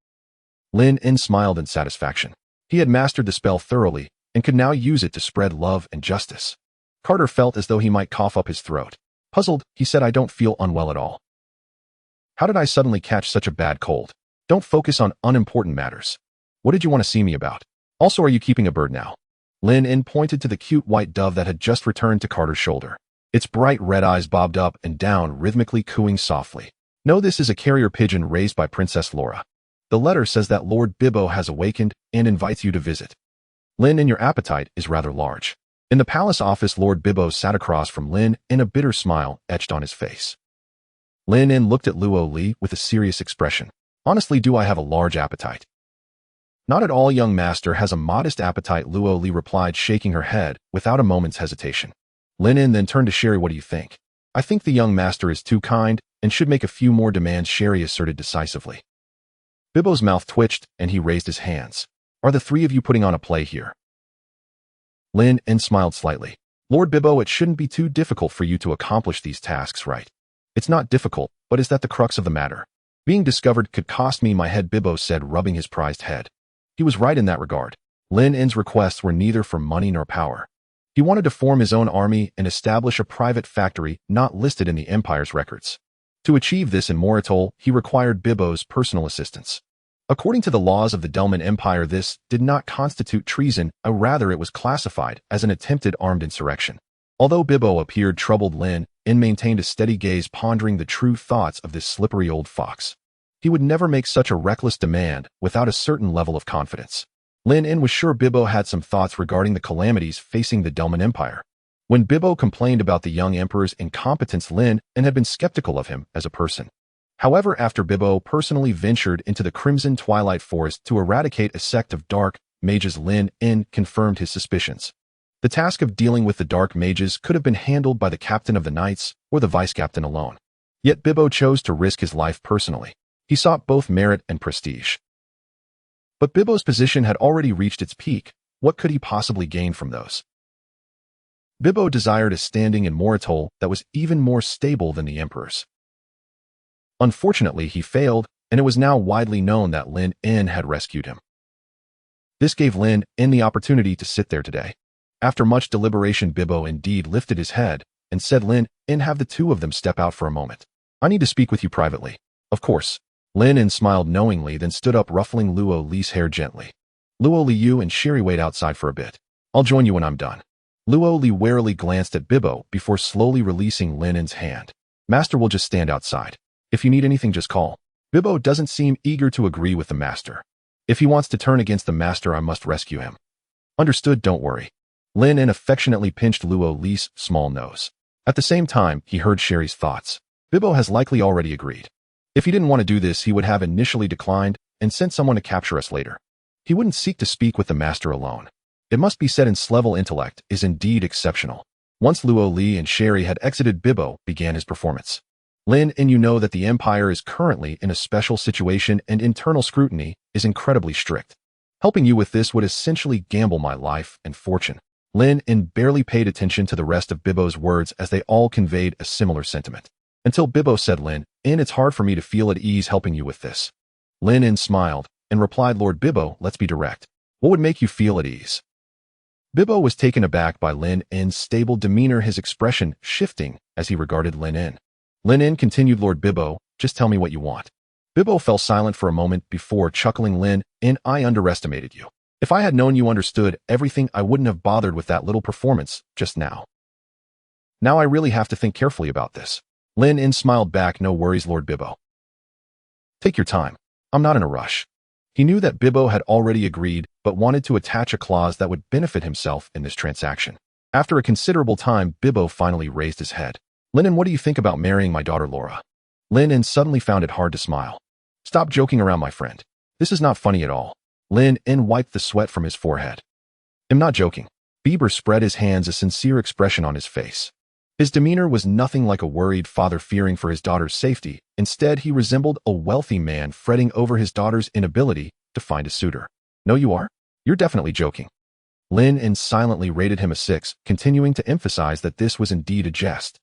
Lynn smiled in satisfaction. He had mastered the spell thoroughly and could now use it to spread love and justice. Carter felt as though he might cough up his throat. Puzzled, he said, "I don't feel unwell at all. How did I suddenly catch such a bad cold?" "Don't focus on unimportant matters. What did you want to see me about? Also, are you keeping a bird now?" Lynn pointed to the cute white dove that had just returned to Carter's shoulder. Its bright red eyes bobbed up and down, rhythmically cooing softly. "No, this is a carrier pigeon raised by Princess Laura. The letter says that Lord Bibbo has awakened and invites you to visit." "Lynn, your appetite is rather large." In the palace office, Lord Bibbo sat across from Lynn, a bitter smile etched on his face. Lynn looked at Luoli with a serious expression. "Honestly, do I have a large appetite?" "Not at all, young master has a modest appetite," Luoli replied, shaking her head without a moment's hesitation. Lynn then turned to Sherry. "What do you think?" "I think the young master is too kind and should make a few more demands," Sherry asserted decisively. Bibbo's mouth twitched and he raised his hands. "Are the 3 of you putting on a play here?" Lynn smiled slightly. "Lord Bibbo, it shouldn't be too difficult for you to accomplish these tasks, right?" "It's not difficult, but is that the crux of the matter? Being discovered could cost me my head," Bibbo said, rubbing his prized head. He was right in that regard. Lynn's requests were neither for money nor power. He wanted to form his own army and establish a private factory not listed in the Empire's records. To achieve this in Moritol, he required Bibbo's personal assistance. According to the laws of the Delman Empire, this did not constitute treason, rather it was classified as an attempted armed insurrection. Although Bibbo appeared troubled, Lynn maintained a steady gaze, pondering the true thoughts of this slippery old fox. He would never make such a reckless demand without a certain level of confidence. Lynn was sure Bibbo had some thoughts regarding the calamities facing the Delman Empire. When Bibbo complained about the young emperor's incompetence, Lynn had been skeptical of him as a person. However, after Bibbo personally ventured into the Crimson Twilight Forest to eradicate a sect of dark mages, Lynn confirmed his suspicions. The task of dealing with the dark mages could have been handled by the captain of the knights or the vice-captain alone. Yet Bibbo chose to risk his life personally. He sought both merit and prestige. But Bibbo's position had already reached its peak. What could he possibly gain from those? Bibbo desired a standing in Moritol that was even more stable than the emperor's. Unfortunately, he failed, and it was now widely known that Lynn had rescued him. This gave Lynn the opportunity to sit there today. After much deliberation, Bibbo indeed lifted his head and said, "Lynn, have the 2 of them step out for a moment. I need to speak with you privately." "Of course." Lynn smiled knowingly, then stood up, ruffling Luoli's hair gently. "Luoli, you and Sherry wait outside for a bit. I'll join you when I'm done." Luoli warily glanced at Bibbo before slowly releasing Lynn's hand. "Master will just stand outside. If you need anything, just call." Bibbo doesn't seem eager to agree with the master. "If he wants to turn against the master, I must rescue him." "Understood, don't worry." Lynn affectionately pinched Luoli's small nose. At the same time, he heard Sherry's thoughts. Bibbo has likely already agreed. If he didn't want to do this, he would have initially declined and sent someone to capture us later. He wouldn't seek to speak with the master alone. It must be said, Ins' level intellect is indeed exceptional. Once Luo Li and Sherry had exited, Bibbo began his performance. Lynn, and you know that the Empire is currently in a special situation and internal scrutiny is incredibly strict. Helping you with this would essentially gamble my life and fortune. Lynn and barely paid attention to the rest of Bibbo's words as they all conveyed a similar sentiment. Until Bibbo said, Lynn, and it's hard for me to feel at ease helping you with this. Lynn and smiled and replied, Lord Bibbo, let's be direct. What would make you feel at ease? Bibbo was taken aback by Lynn N's stable demeanor, his expression shifting as he regarded Lynn N. Lynn N continued, Lord Bibbo, just tell me what you want. Bibbo fell silent for a moment before chuckling, Lynn N, I underestimated you. If I had known you understood everything, I wouldn't have bothered with that little performance just now. Now I really have to think carefully about this. Lynn N smiled back, no worries, Lord Bibbo. Take your time. I'm not in a rush. He knew that Bibbo had already agreed, but wanted to attach a clause that would benefit himself in this transaction. After a considerable time, Bibbo finally raised his head. Lynn N, what do you think about marrying my daughter Laura? Lynn N suddenly found it hard to smile. Stop joking around, my friend. This is not funny at all. Lynn N wiped the sweat from his forehead. I'm not joking. Bieber spread his hands, a sincere expression on his face. His demeanor was nothing like a worried father fearing for his daughter's safety. Instead, he resembled a wealthy man fretting over his daughter's inability to find a suitor. No, you are? You're definitely joking. Lynn N silently rated him a 6, continuing to emphasize that this was indeed a jest.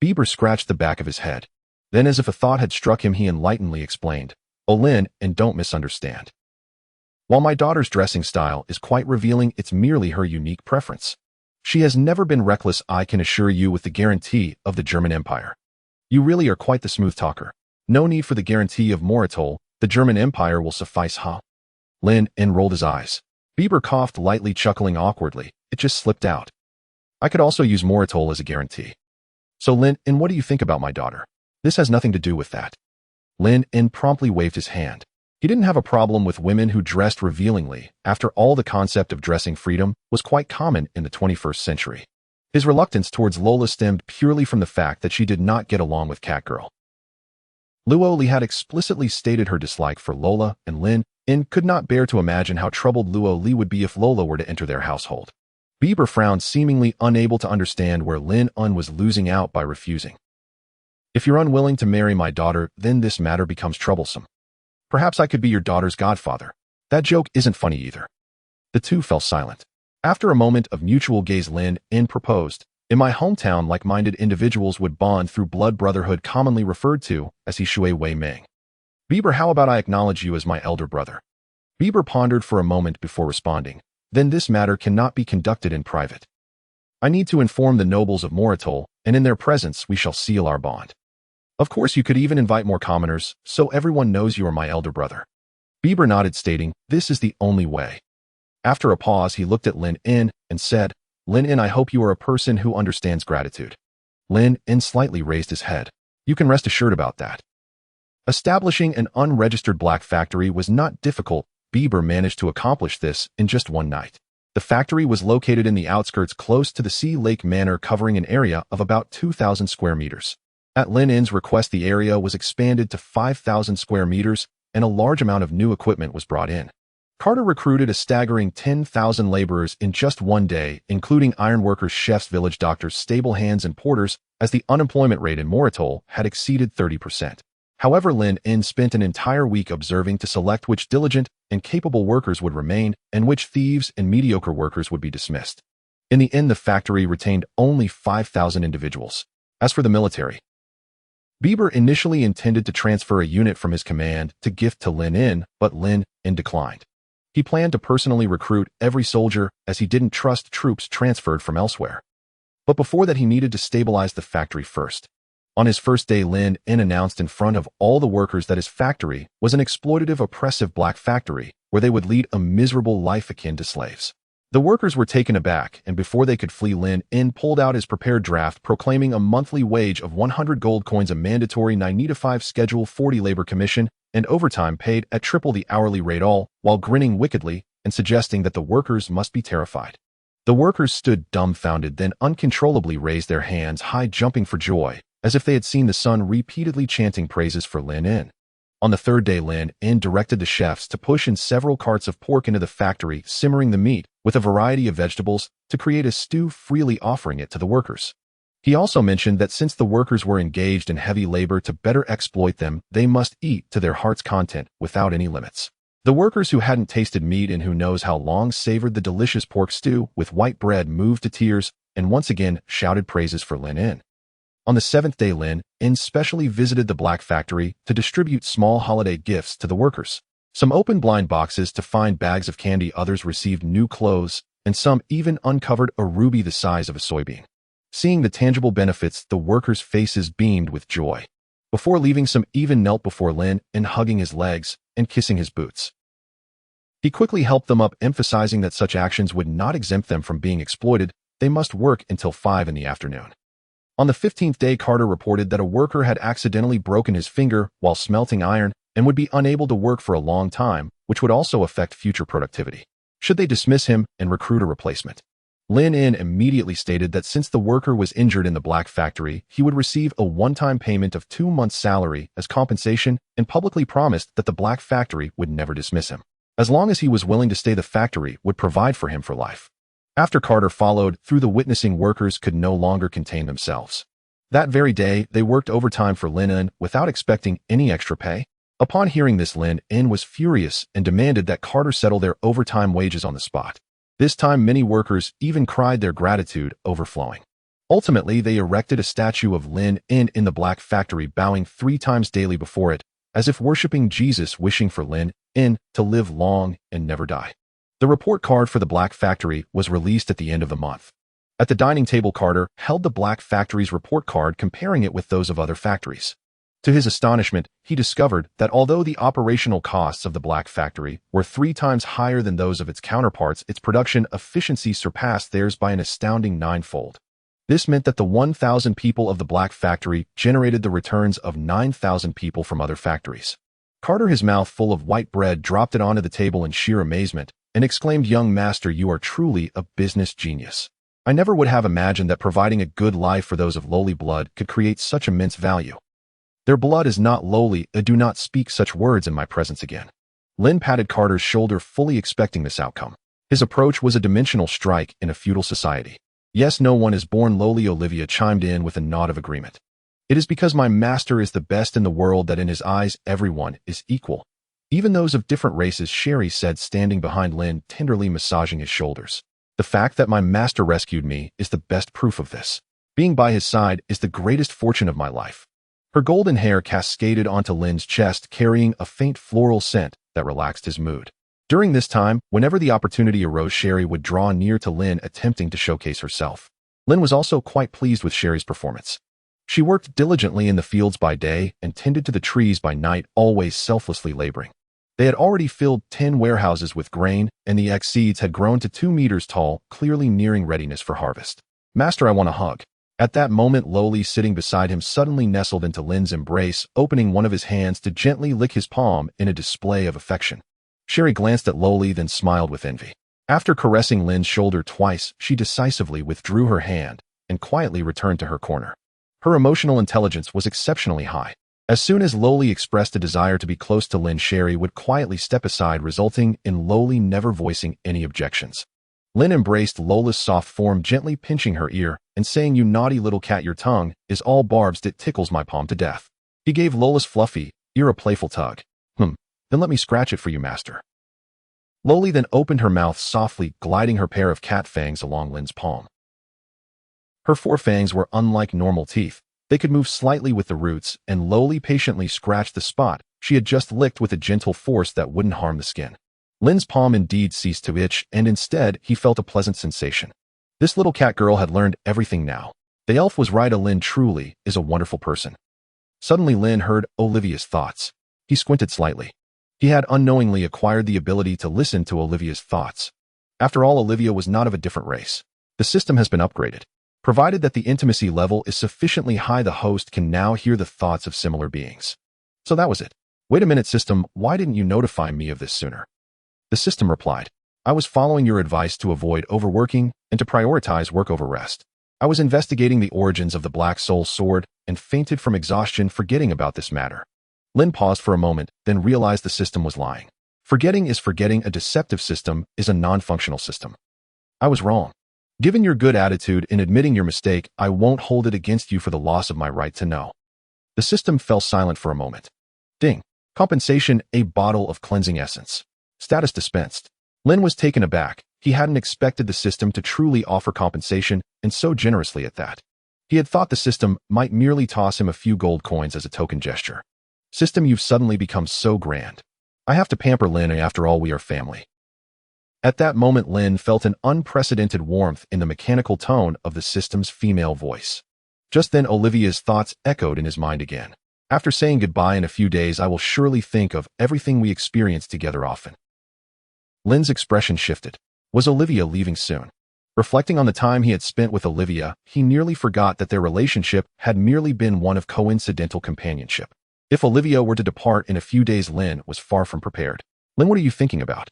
Bieber scratched the back of his head. Then, as if a thought had struck him, he enlightenedly explained, Oh, Lynn, and don't misunderstand. While my daughter's dressing style is quite revealing, it's merely her unique preference. She has never been reckless, I can assure you, with the guarantee of the German Empire. You really are quite the smooth talker. No need for the guarantee of Moritol, the German Empire will suffice, huh? Lynn N rolled his eyes. Bieber coughed lightly, chuckling awkwardly. It just slipped out. I could also use Moritol as a guarantee. So Lynn N, what do you think about my daughter? This has nothing to do with that. Lynn N promptly waved his hand. He didn't have a problem with women who dressed revealingly. After all, the concept of dressing freedom was quite common in the 21st century. His reluctance towards Lola stemmed purely from the fact that she did not get along with Catgirl. Luo Li had explicitly stated her dislike for Lola, and Lynn N could not bear to imagine how troubled Luo Li would be if Lola were to enter their household. Bieber frowned, seemingly unable to understand where Lynn N was losing out by refusing. If you're unwilling to marry my daughter, then this matter becomes troublesome. Perhaps I could be your daughter's godfather. That joke isn't funny either. The two fell silent. After a moment of mutual gaze, Lynn N proposed, in my hometown, like-minded individuals would bond through blood brotherhood, commonly referred to as he shui wei meng. Bieber, how about I acknowledge you as my elder brother? Bieber pondered for a moment before responding, then this matter cannot be conducted in private. I need to inform the nobles of Moritol, and in their presence we shall seal our bond. Of course, you could even invite more commoners, so everyone knows you are my elder brother. Bieber nodded, stating, this is the only way. After a pause, he looked at Lynn N and said, Lynn N, I hope you are a person who understands gratitude. Lynn N slightly raised his head. You can rest assured about that. Establishing an unregistered black factory was not difficult. Bieber managed to accomplish this in just one night. The factory was located in the outskirts close to the Sea Lake Manor, covering an area of about 2,000 square meters. At Lynn N's request, the area was expanded to 5,000 square meters, and a large amount of new equipment was brought in. Carter recruited a staggering 10,000 laborers in just one day, including ironworkers, chefs, village doctors, stable hands, and porters, as the unemployment rate in Moritol had exceeded 30%. However, Lynn N spent an entire week observing to select which diligent and capable workers would remain and which thieves and mediocre workers would be dismissed. In the end, the factory retained only 5,000 individuals. As for the military, Bieber initially intended to transfer a unit from his command to gift to Lynn N, but Lynn N declined. He planned to personally recruit every soldier, as he didn't trust troops transferred from elsewhere. But before that, he needed to stabilize the factory first. On his first day, Lynn N announced in front of all the workers that his factory was an exploitative, oppressive black factory where they would lead a miserable life akin to slaves. The workers were taken aback, and before they could flee, Lynn N pulled out his prepared draft proclaiming a monthly wage of 100 gold coins, a mandatory 9-to-5 Schedule 40 labor commission, and overtime paid at triple the hourly rate, all while grinning wickedly and suggesting that the workers must be terrified. The workers stood dumbfounded, then uncontrollably raised their hands high, jumping for joy, as if they had seen the sun, repeatedly chanting praises for Lynn N. On the third day, Lynn directed the chefs to push in several carts of pork into the factory, simmering the meat with a variety of vegetables to create a stew, freely offering it to the workers. He also mentioned that since the workers were engaged in heavy labor to better exploit them, they must eat to their heart's content without any limits. The workers who hadn't tasted meat and who knows how long savored the delicious pork stew with white bread moved to tears and once again shouted praises for Lynn. On the seventh day, Lynn specially visited the black factory to distribute small holiday gifts to the workers. Some opened blind boxes to find bags of candy, others received new clothes, and some even uncovered a ruby the size of a soybean. Seeing the tangible benefits, the workers' faces beamed with joy. Before leaving, some even knelt before Lynn hugging his legs and kissing his boots. He quickly helped them up, emphasizing that such actions would not exempt them from being exploited. They must work until 5 in the afternoon. On the 15th day, Carter reported that a worker had accidentally broken his finger while smelting iron and would be unable to work for a long time, which would also affect future productivity. Should they dismiss him and recruit a replacement? Lynn immediately stated that since the worker was injured in the black factory, he would receive a one-time payment of 2 months' salary as compensation and publicly promised that the black factory would never dismiss him. As long as he was willing to stay, the factory would provide for him for life. After Carter followed through, the witnessing workers could no longer contain themselves. That very day, they worked overtime for Lynn without expecting any extra pay. Upon hearing this, Lynn was furious and demanded that Carter settle their overtime wages on the spot. This time, many workers even cried, their gratitude overflowing. Ultimately, they erected a statue of Lynn in the black factory, bowing 3 times daily before it, as if worshiping Jesus, wishing for Lynn to live long and never die. The report card for the black factory was released at the end of the month. At the dining table, Carter held the black factory's report card, comparing it with those of other factories. To his astonishment, he discovered that although the operational costs of the black factory were 3 times higher than those of its counterparts, its production efficiency surpassed theirs by an astounding 9-fold. This meant that the 1,000 people of the black factory generated the returns of 9,000 people from other factories. Carter, his mouth full of white bread, dropped it onto the table in sheer amazement and exclaimed, "Young master, you are truly a business genius. I never would have imagined that providing a good life for those of lowly blood could create such immense value. Their blood is not lowly. Do not speak such words in my presence again." Lynn patted Carter's shoulder, fully expecting this outcome. His approach was a dimensional strike in a feudal society. "Yes, no one is born lowly," Olivia chimed in with a nod of agreement. "It is because my master is the best in the world that in his eyes everyone is equal, even those of different races," Sherry said, standing behind Lynn, tenderly massaging his shoulders. "The fact that my master rescued me is the best proof of this. Being by his side is the greatest fortune of my life." Her golden hair cascaded onto Lynn's chest, carrying a faint floral scent that relaxed his mood. During this time, whenever the opportunity arose, Sherry would draw near to Lynn, attempting to showcase herself. Lynn was also quite pleased with Sherry's performance. She worked diligently in the fields by day and tended to the trees by night, always selflessly laboring. They had already filled 10 warehouses with grain, and the seeds had grown to 2 meters tall, clearly nearing readiness for harvest. "Master, I want a hug." At that moment, Lowly, sitting beside him, suddenly nestled into Lynn's embrace, opening one of his hands to gently lick his palm in a display of affection. Sherry glanced at Lowly, then smiled with envy. After caressing Lynn's shoulder twice, she decisively withdrew her hand and quietly returned to her corner. Her emotional intelligence was exceptionally high. As soon as Lowly expressed a desire to be close to Lynn, Sherry would quietly step aside, resulting in Lowly never voicing any objections. Lynn embraced Lola's soft form, gently pinching her ear and saying, "You naughty little cat, your tongue is all barbs. It tickles my palm to death." He gave Lola's fluffy ear a playful tug. Then let me scratch it for you, master." Lowly then opened her mouth softly, gliding her pair of cat fangs along Lynn's palm. Her forefangs were unlike normal teeth. They could move slightly with the roots, and Lowly patiently scratched the spot she had just licked with a gentle force that wouldn't harm the skin. Lynn's palm indeed ceased to itch, and instead he felt a pleasant sensation. This little cat girl had learned everything now. The elf was right. Lynn truly is a wonderful person. Suddenly Lynn heard Olivia's thoughts. He squinted slightly. He had unknowingly acquired the ability to listen to Olivia's thoughts. After all, Olivia was not of a different race. The system has been upgraded. Provided that the intimacy level is sufficiently high, the host can now hear the thoughts of similar beings. So that was it. "Wait a minute, system, why didn't you notify me of this sooner?" The system replied, "I was following your advice to avoid overworking and to prioritize work over rest. I was investigating the origins of the Black Soul Sword and fainted from exhaustion, forgetting about this matter." Lynn paused for a moment, then realized the system was lying. Forgetting is forgetting. A deceptive system is a non-functional system. I was wrong. Given your good attitude in admitting your mistake, I won't hold it against you for the loss of my right to know. The system fell silent for a moment. Ding. Compensation, a bottle of cleansing essence. Status dispensed. Lynn was taken aback. He hadn't expected the system to truly offer compensation, and so generously at that. He had thought the system might merely toss him a few gold coins as a token gesture. System, you've suddenly become so grand. I have to pamper Lynn, and after all, we are family. At that moment, Lynn felt an unprecedented warmth in the mechanical tone of the system's female voice. Just then, Olivia's thoughts echoed in his mind again. After saying goodbye in a few days, I will surely think of everything we experienced together often. Lynn's expression shifted. Was Olivia leaving soon? Reflecting on the time he had spent with Olivia, he nearly forgot that their relationship had merely been one of coincidental companionship. If Olivia were to depart in a few days, Lynn was far from prepared. Lynn, what are you thinking about?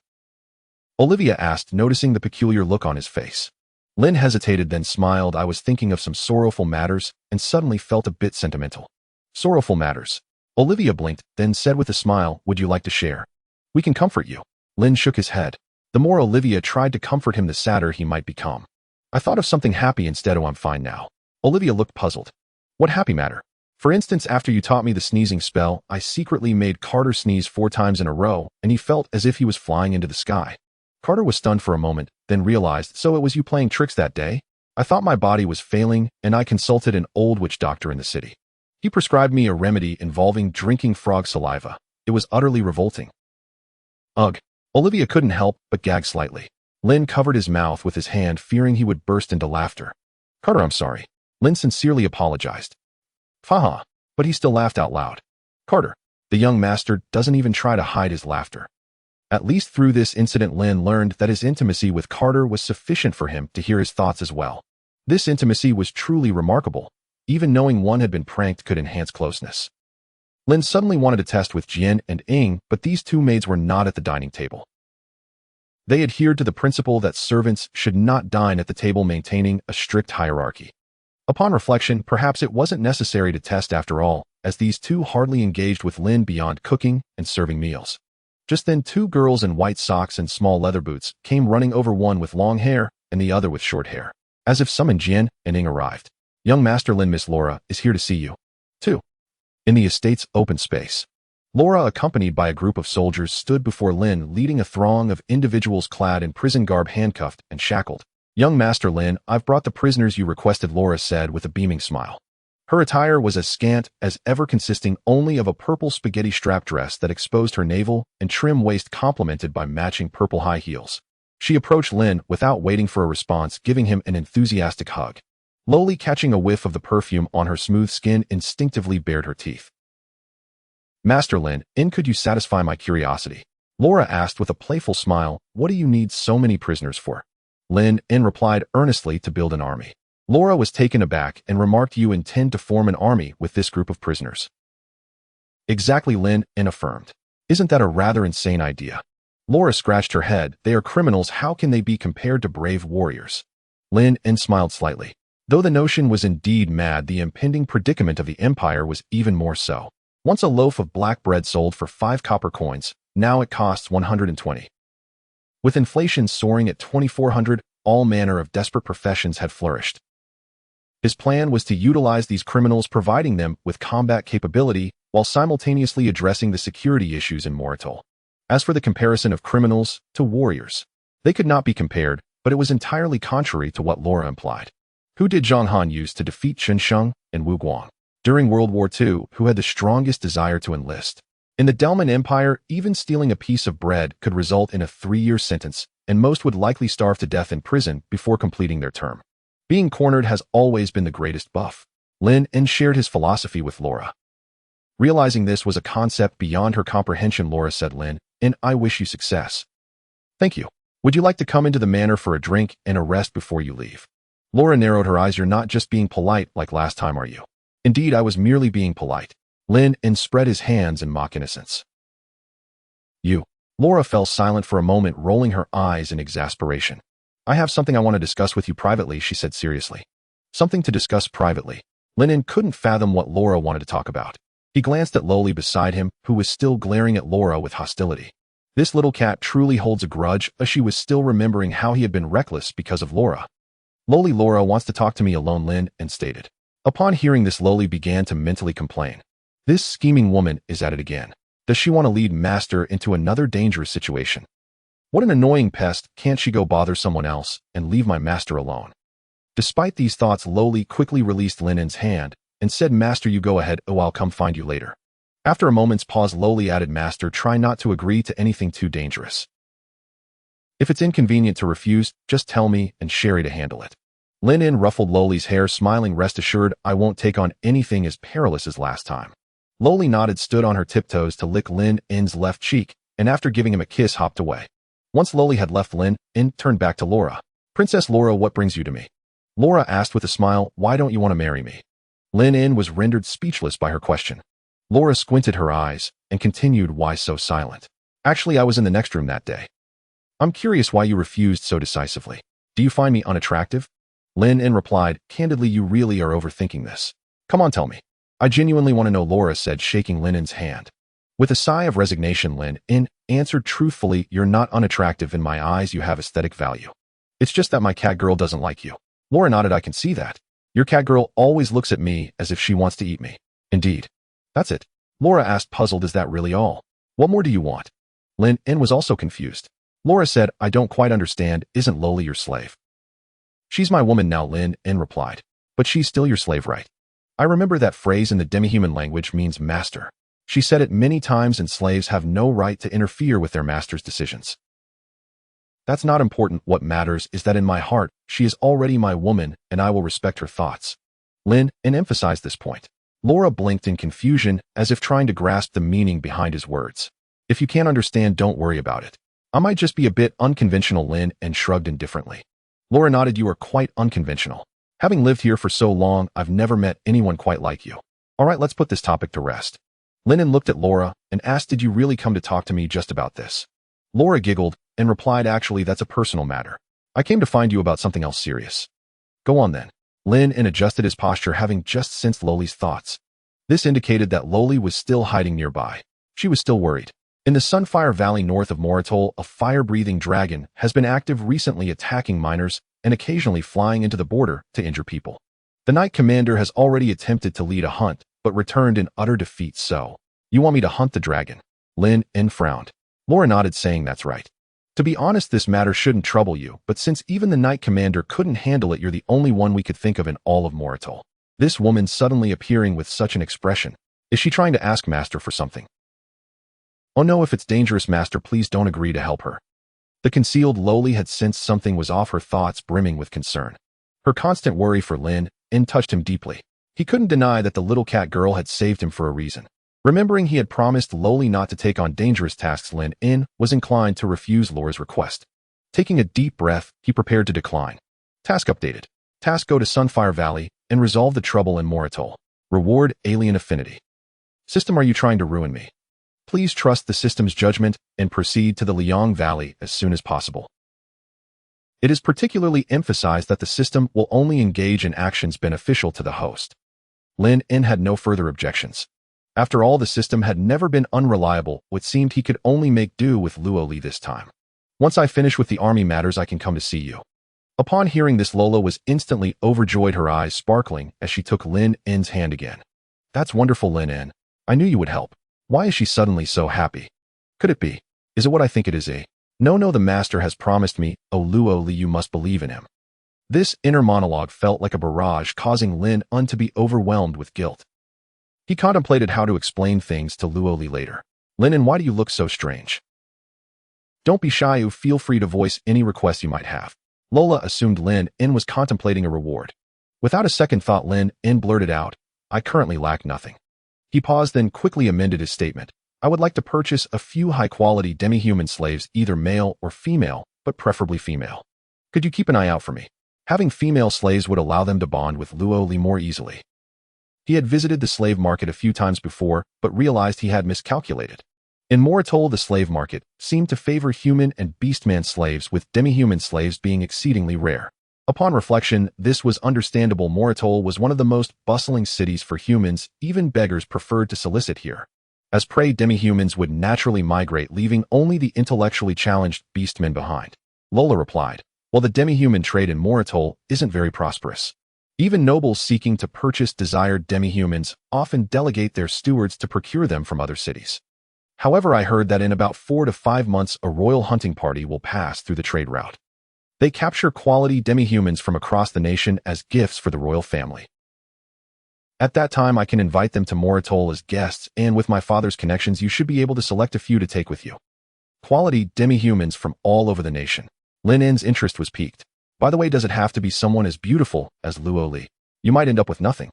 Olivia asked, noticing the peculiar look on his face. Lynn hesitated, then smiled. I was thinking of some sorrowful matters, and suddenly felt a bit sentimental. Sorrowful matters. Olivia blinked, then said with a smile, would you like to share? We can comfort you. Lynn shook his head. The more Olivia tried to comfort him, the sadder he might become. I thought of something happy instead. Oh, I'm fine now. Olivia looked puzzled. What happy matter? For instance, after you taught me the sneezing spell, I secretly made Carter sneeze 4 times in a row, and he felt as if he was flying into the sky. Carter was stunned for a moment, then realized, so it was you playing tricks that day? I thought my body was failing, and I consulted an old witch doctor in the city. He prescribed me a remedy involving drinking frog saliva. It was utterly revolting. Ugh. Olivia couldn't help but gag slightly. Lynn covered his mouth with his hand, fearing he would burst into laughter. Carter, I'm sorry. Lynn sincerely apologized. Faha. But he still laughed out loud. Carter. The young master doesn't even try to hide his laughter. At least through this incident, Lynn learned that his intimacy with Carter was sufficient for him to hear his thoughts as well. This intimacy was truly remarkable. Even knowing one had been pranked could enhance closeness. Lynn suddenly wanted to test with Jian and Ying, but these 2 maids were not at the dining table. They adhered to the principle that servants should not dine at the table, maintaining a strict hierarchy. Upon reflection, perhaps it wasn't necessary to test after all, as these 2 hardly engaged with Lynn beyond cooking and serving meals. Just then 2 girls in white socks and small leather boots came running over, one with long hair and the other with short hair. As if summoned, Jian and Ying arrived. Young Master Lynn, Miss Laura is here to see you. 2. In the estate's open space. Laura, accompanied by a group of soldiers, stood before Lynn, leading a throng of individuals clad in prison garb, handcuffed and shackled. Young Master Lynn, I've brought the prisoners you requested, Laura said with a beaming smile. Her attire was as scant as ever, consisting only of a purple spaghetti strap dress that exposed her navel and trim waist, complemented by matching purple high heels. She approached Lynn without waiting for a response, giving him an enthusiastic hug. Lowly catching a whiff of the perfume on her smooth skin, instinctively bared her teeth. Master Lynn, could you satisfy my curiosity? Laura asked with a playful smile. What do you need so many prisoners for? Lynn replied earnestly, to build an army. Laura was taken aback and remarked, you intend to form an army with this group of prisoners? Exactly, Lynn affirmed. Isn't that a rather insane idea? Laura scratched her head. They are criminals. How can they be compared to brave warriors? Lynn smiled slightly. Though the notion was indeed mad, the impending predicament of the empire was even more so. Once a loaf of black bread sold for 5 copper coins, now it costs 120. With inflation soaring at 2,400, all manner of desperate professions had flourished. His plan was to utilize these criminals, providing them with combat capability while simultaneously addressing the security issues in Moritol. As for the comparison of criminals to warriors, they could not be compared, but it was entirely contrary to what Laura implied. Who did Zhang Han use to defeat Chen Sheng and Wu Guang? During World War II, who had the strongest desire to enlist? In the Delman Empire, even stealing a piece of bread could result in a 3-year sentence, and most would likely starve to death in prison before completing their term. Being cornered has always been the greatest buff. Lynn shared his philosophy with Laura. Realizing this was a concept beyond her comprehension, Laura said, Lynn, I wish you success. Thank you. Would you like to come into the manor for a drink and a rest before you leave? Laura narrowed her eyes. You're not just being polite like last time, are you? Indeed, I was merely being polite. Lynn spread his hands in mock innocence. You. Laura fell silent for a moment, rolling her eyes in exasperation. I have something I want to discuss with you privately, she said seriously. Something to discuss privately. Lynn couldn't fathom what Laura wanted to talk about. He glanced at Loli beside him, who was still glaring at Laura with hostility. This little cat truly holds a grudge, as she was still remembering how he had been reckless because of Laura. Laura wants to talk to me alone, Lynn stated. Upon hearing this, Loli began to mentally complain. This scheming woman is at it again. Does she want to lead Master into another dangerous situation? What an annoying pest, can't she go bother someone else and leave my master alone? Despite these thoughts, Loli quickly released Lynn's hand and said, Master, you go ahead, I'll come find you later. After a moment's pause, Loli added, Master, try not to agree to anything too dangerous. If it's inconvenient to refuse, just tell me and Sherry to handle it. Lynn ruffled Loli's hair, smiling, rest assured, I won't take on anything as perilous as last time. Loli nodded, stood on her tiptoes to lick Lynn's left cheek, and after giving him a kiss, hopped away. Once Loli had left, Lynn turned back to Laura. Princess Laura, what brings you to me? Laura asked with a smile, why don't you want to marry me? Lynn was rendered speechless by her question. Laura squinted her eyes and continued, why so silent? Actually, I was in the next room that day. I'm curious why you refused so decisively. Do you find me unattractive? Lynn replied, candidly, you really are overthinking this. Come on, tell me. I genuinely want to know, Laura said, shaking Lynn's hand. With a sigh of resignation, Lynn answered truthfully, you're not unattractive in my eyes, you have aesthetic value. It's just that my catgirl doesn't like you. Laura nodded, I can see that. Your catgirl always looks at me as if she wants to eat me. Indeed. That's it. Laura asked, puzzled, is that really all? What more do you want? Lynn was also confused. Laura said, I don't quite understand, isn't Loli your slave? She's my woman now, Lynn replied. But she's still your slave, right? I remember that phrase in the demi-human language means master. She said it many times, and slaves have no right to interfere with their master's decisions. That's not important. What matters is that in my heart, she is already my woman, and I will respect her thoughts. Lynn emphasized this point. Laura blinked in confusion, as if trying to grasp the meaning behind his words. If you can't understand, don't worry about it. I might just be a bit unconventional, Lynn shrugged indifferently. Laura nodded, you are quite unconventional. Having lived here for so long, I've never met anyone quite like you. All right, let's put this topic to rest. Lynn looked at Laura and asked, did you really come to talk to me just about this? Laura giggled and replied, actually, that's a personal matter. I came to find you about something else serious. Go on then. Lynn adjusted his posture, having just sensed Loli's thoughts. This indicated that Loli was still hiding nearby. She was still worried. In the Sunfire Valley north of Moritol, a fire-breathing dragon has been active recently, attacking miners and occasionally flying into the border to injure people. The Knight Commander has already attempted to lead a hunt, but returned in utter defeat. So, you want me to hunt the dragon? Lynn frowned. Laura nodded, saying that's right. To be honest, this matter shouldn't trouble you, but since even the Knight Commander couldn't handle it, you're the only one we could think of in all of Moritol. This woman suddenly appearing with such an expression. Is she trying to ask Master for something? Oh no, if it's dangerous, Master, please don't agree to help her. The concealed Loli had sensed something was off, her thoughts brimming with concern. Her constant worry for Lynn touched him deeply. He couldn't deny that the little cat girl had saved him for a reason. Remembering he had promised Loli not to take on dangerous tasks, Lynn was inclined to refuse Laura's request. Taking a deep breath, he prepared to decline. Task updated. Task: go to Sunfire Valley and resolve the trouble in Moritol. Reward: alien affinity. System, are you trying to ruin me? Please trust the system's judgment and proceed to the Liang Valley as soon as possible. It is particularly emphasized that the system will only engage in actions beneficial to the host. Lynn had no further objections. After all, the system had never been unreliable. It seemed he could only make do with Luoli this time. Once I finish with the army matters, I can come to see you. Upon hearing this, Lola was instantly overjoyed, her eyes sparkling as she took Lynn's hand again. That's wonderful, Lynn. I knew you would help. Why is she suddenly so happy? Could it be? Is it what I think it is? No, the master has promised me. Oh, Luoli, you must believe in him. This inner monologue felt like a barrage, causing Lynn to be overwhelmed with guilt. He contemplated how to explain things to Luoli later. Lynn, why do you look so strange? Don't be shy, you feel free to voice any requests you might have. Lola assumed Lynn was contemplating a reward. Without a second thought, Lynn blurted out, I currently lack nothing. He paused, then quickly amended his statement. I would like to purchase a few high-quality demi-human slaves, either male or female, but preferably female. Could you keep an eye out for me? Having female slaves would allow them to bond with Luoli more easily. He had visited the slave market a few times before, but realized he had miscalculated. In Moritol, the slave market seemed to favor human and beastman slaves, with demi-human slaves being exceedingly rare. Upon reflection, this was understandable. Moritol was one of the most bustling cities for humans, even beggars preferred to solicit here. As prey, demi-humans would naturally migrate, leaving only the intellectually challenged beastmen behind. Lola replied, "Well, the demi-human trade in Moritol isn't very prosperous. Even nobles seeking to purchase desired demi-humans often delegate their stewards to procure them from other cities. However, I heard that in about 4 to 5 months a royal hunting party will pass through the trade route. They capture quality demi-humans from across the nation as gifts for the royal family. At that time, I can invite them to Moritol as guests, and with my father's connections, you should be able to select a few to take with you. Quality demi-humans from all over the nation." Lynn's interest was piqued. "By the way, does it have to be someone as beautiful as Luo? You might end up with nothing."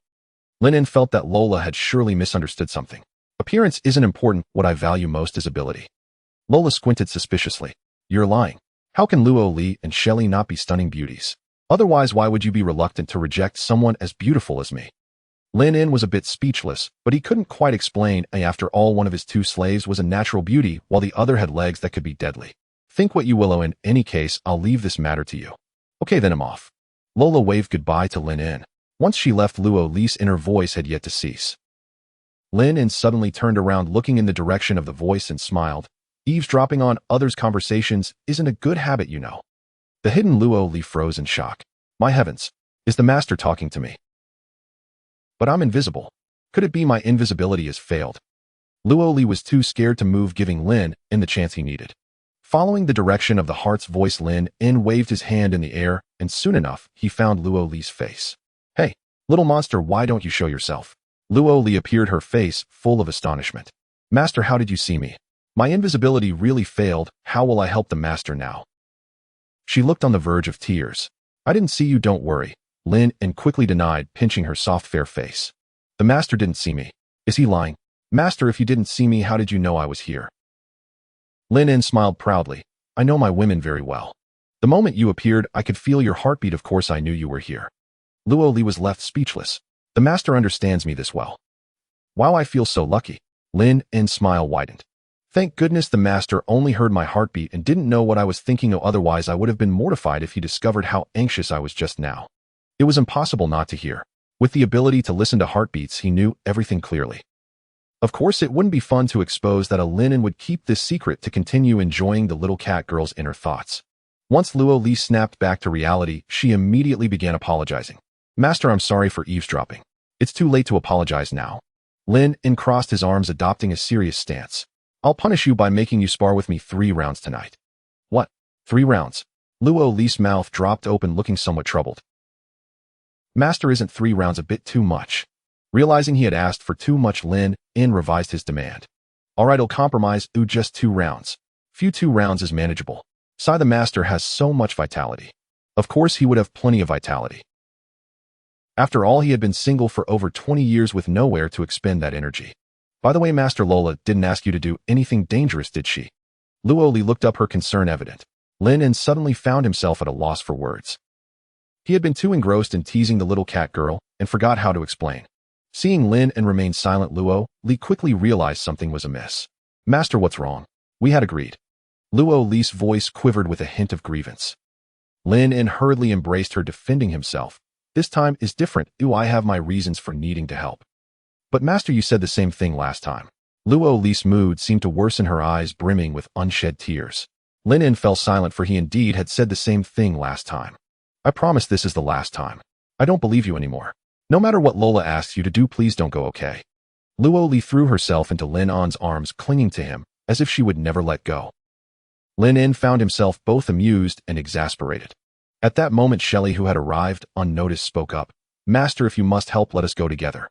Lynn felt that Lola had surely misunderstood something. "Appearance isn't important. What I value most is ability." Lola squinted suspiciously. "You're lying. How can Luo and Shelley not be stunning beauties? Otherwise, why would you be reluctant to reject someone as beautiful as me?" Lynn was a bit speechless, but he couldn't quite explain. After all, one of his 2 slaves was a natural beauty, while the other had legs that could be deadly. "Think what you will. In any case, I'll leave this matter to you." "Okay, then I'm off." Lola waved goodbye to Lynn. Once she left, Luo's inner voice had yet to cease. Lynn suddenly turned around, looking in the direction of the voice, and smiled. "Eavesdropping on others' conversations isn't a good habit, you know." The hidden Luo froze in shock. "My heavens, is the master talking to me? But I'm invisible. Could it be my invisibility has failed?" Luo was too scared to move, giving Lynn the chance he needed. Following the direction of the heart's voice, Lynn waved his hand in the air, and soon enough, he found Luo's face. "Hey, little monster, why don't you show yourself?" Luo appeared, her face full of astonishment. "Master, how did you see me? My invisibility really failed. How will I help the master now?" She looked on the verge of tears. "I didn't see you, don't worry," Lynn quickly denied, pinching her soft fair face. "The master didn't see me. Is he lying? Master, if you didn't see me, how did you know I was here?" Lynn smiled proudly. "I know my women very well. The moment you appeared, I could feel your heartbeat. Of course I knew you were here." Luo was left speechless. "The master understands me this well. Wow, I feel so lucky." Lynn's smile widened. "Thank goodness the master only heard my heartbeat and didn't know what I was thinking. Otherwise I would have been mortified if he discovered how anxious I was just now." It was impossible not to hear. With the ability to listen to heartbeats, he knew everything clearly. Of course, it wouldn't be fun to expose that Lynn would keep this secret to continue enjoying the little cat girl's inner thoughts. Once Luo snapped back to reality, she immediately began apologizing. "Master, I'm sorry for eavesdropping. It's too late to apologize now." Lynn crossed his arms, adopting a serious stance. "I'll punish you by making you spar with me 3 rounds tonight." "What? 3 rounds?" Luo's mouth dropped open, looking somewhat troubled. "Master, isn't 3 rounds a bit too much?" Realizing he had asked for too much, Lynn revised his demand. "All right, I'll compromise. Just 2 rounds. 2 rounds is manageable. The master has so much vitality." Of course he would have plenty of vitality. After all, he had been single for over 20 years with nowhere to expend that energy. "By the way, Master, Lola didn't ask you to do anything dangerous, did she?" Luo looked up, her concern evident. Lynn suddenly found himself at a loss for words. He had been too engrossed in teasing the little cat girl and forgot how to explain. Seeing Lynn remain silent, Luo quickly realized something was amiss. "Master, what's wrong? We had agreed." Luo's voice quivered with a hint of grievance. Lynn hurriedly embraced her, defending himself. "This time is different. I have my reasons for needing to help." "But Master, you said the same thing last time." Luo's mood seemed to worsen, her eyes brimming with unshed tears. Lynn fell silent, for he indeed had said the same thing last time. "I promise this is the last time. I don't believe you anymore. No matter what Lola asks you to do, please don't go, okay?" Luo threw herself into Lynn's arms, clinging to him as if she would never let go. Lynn found himself both amused and exasperated. At that moment, Shelley, who had arrived unnoticed, spoke up. "Master, if you must help, let us go together."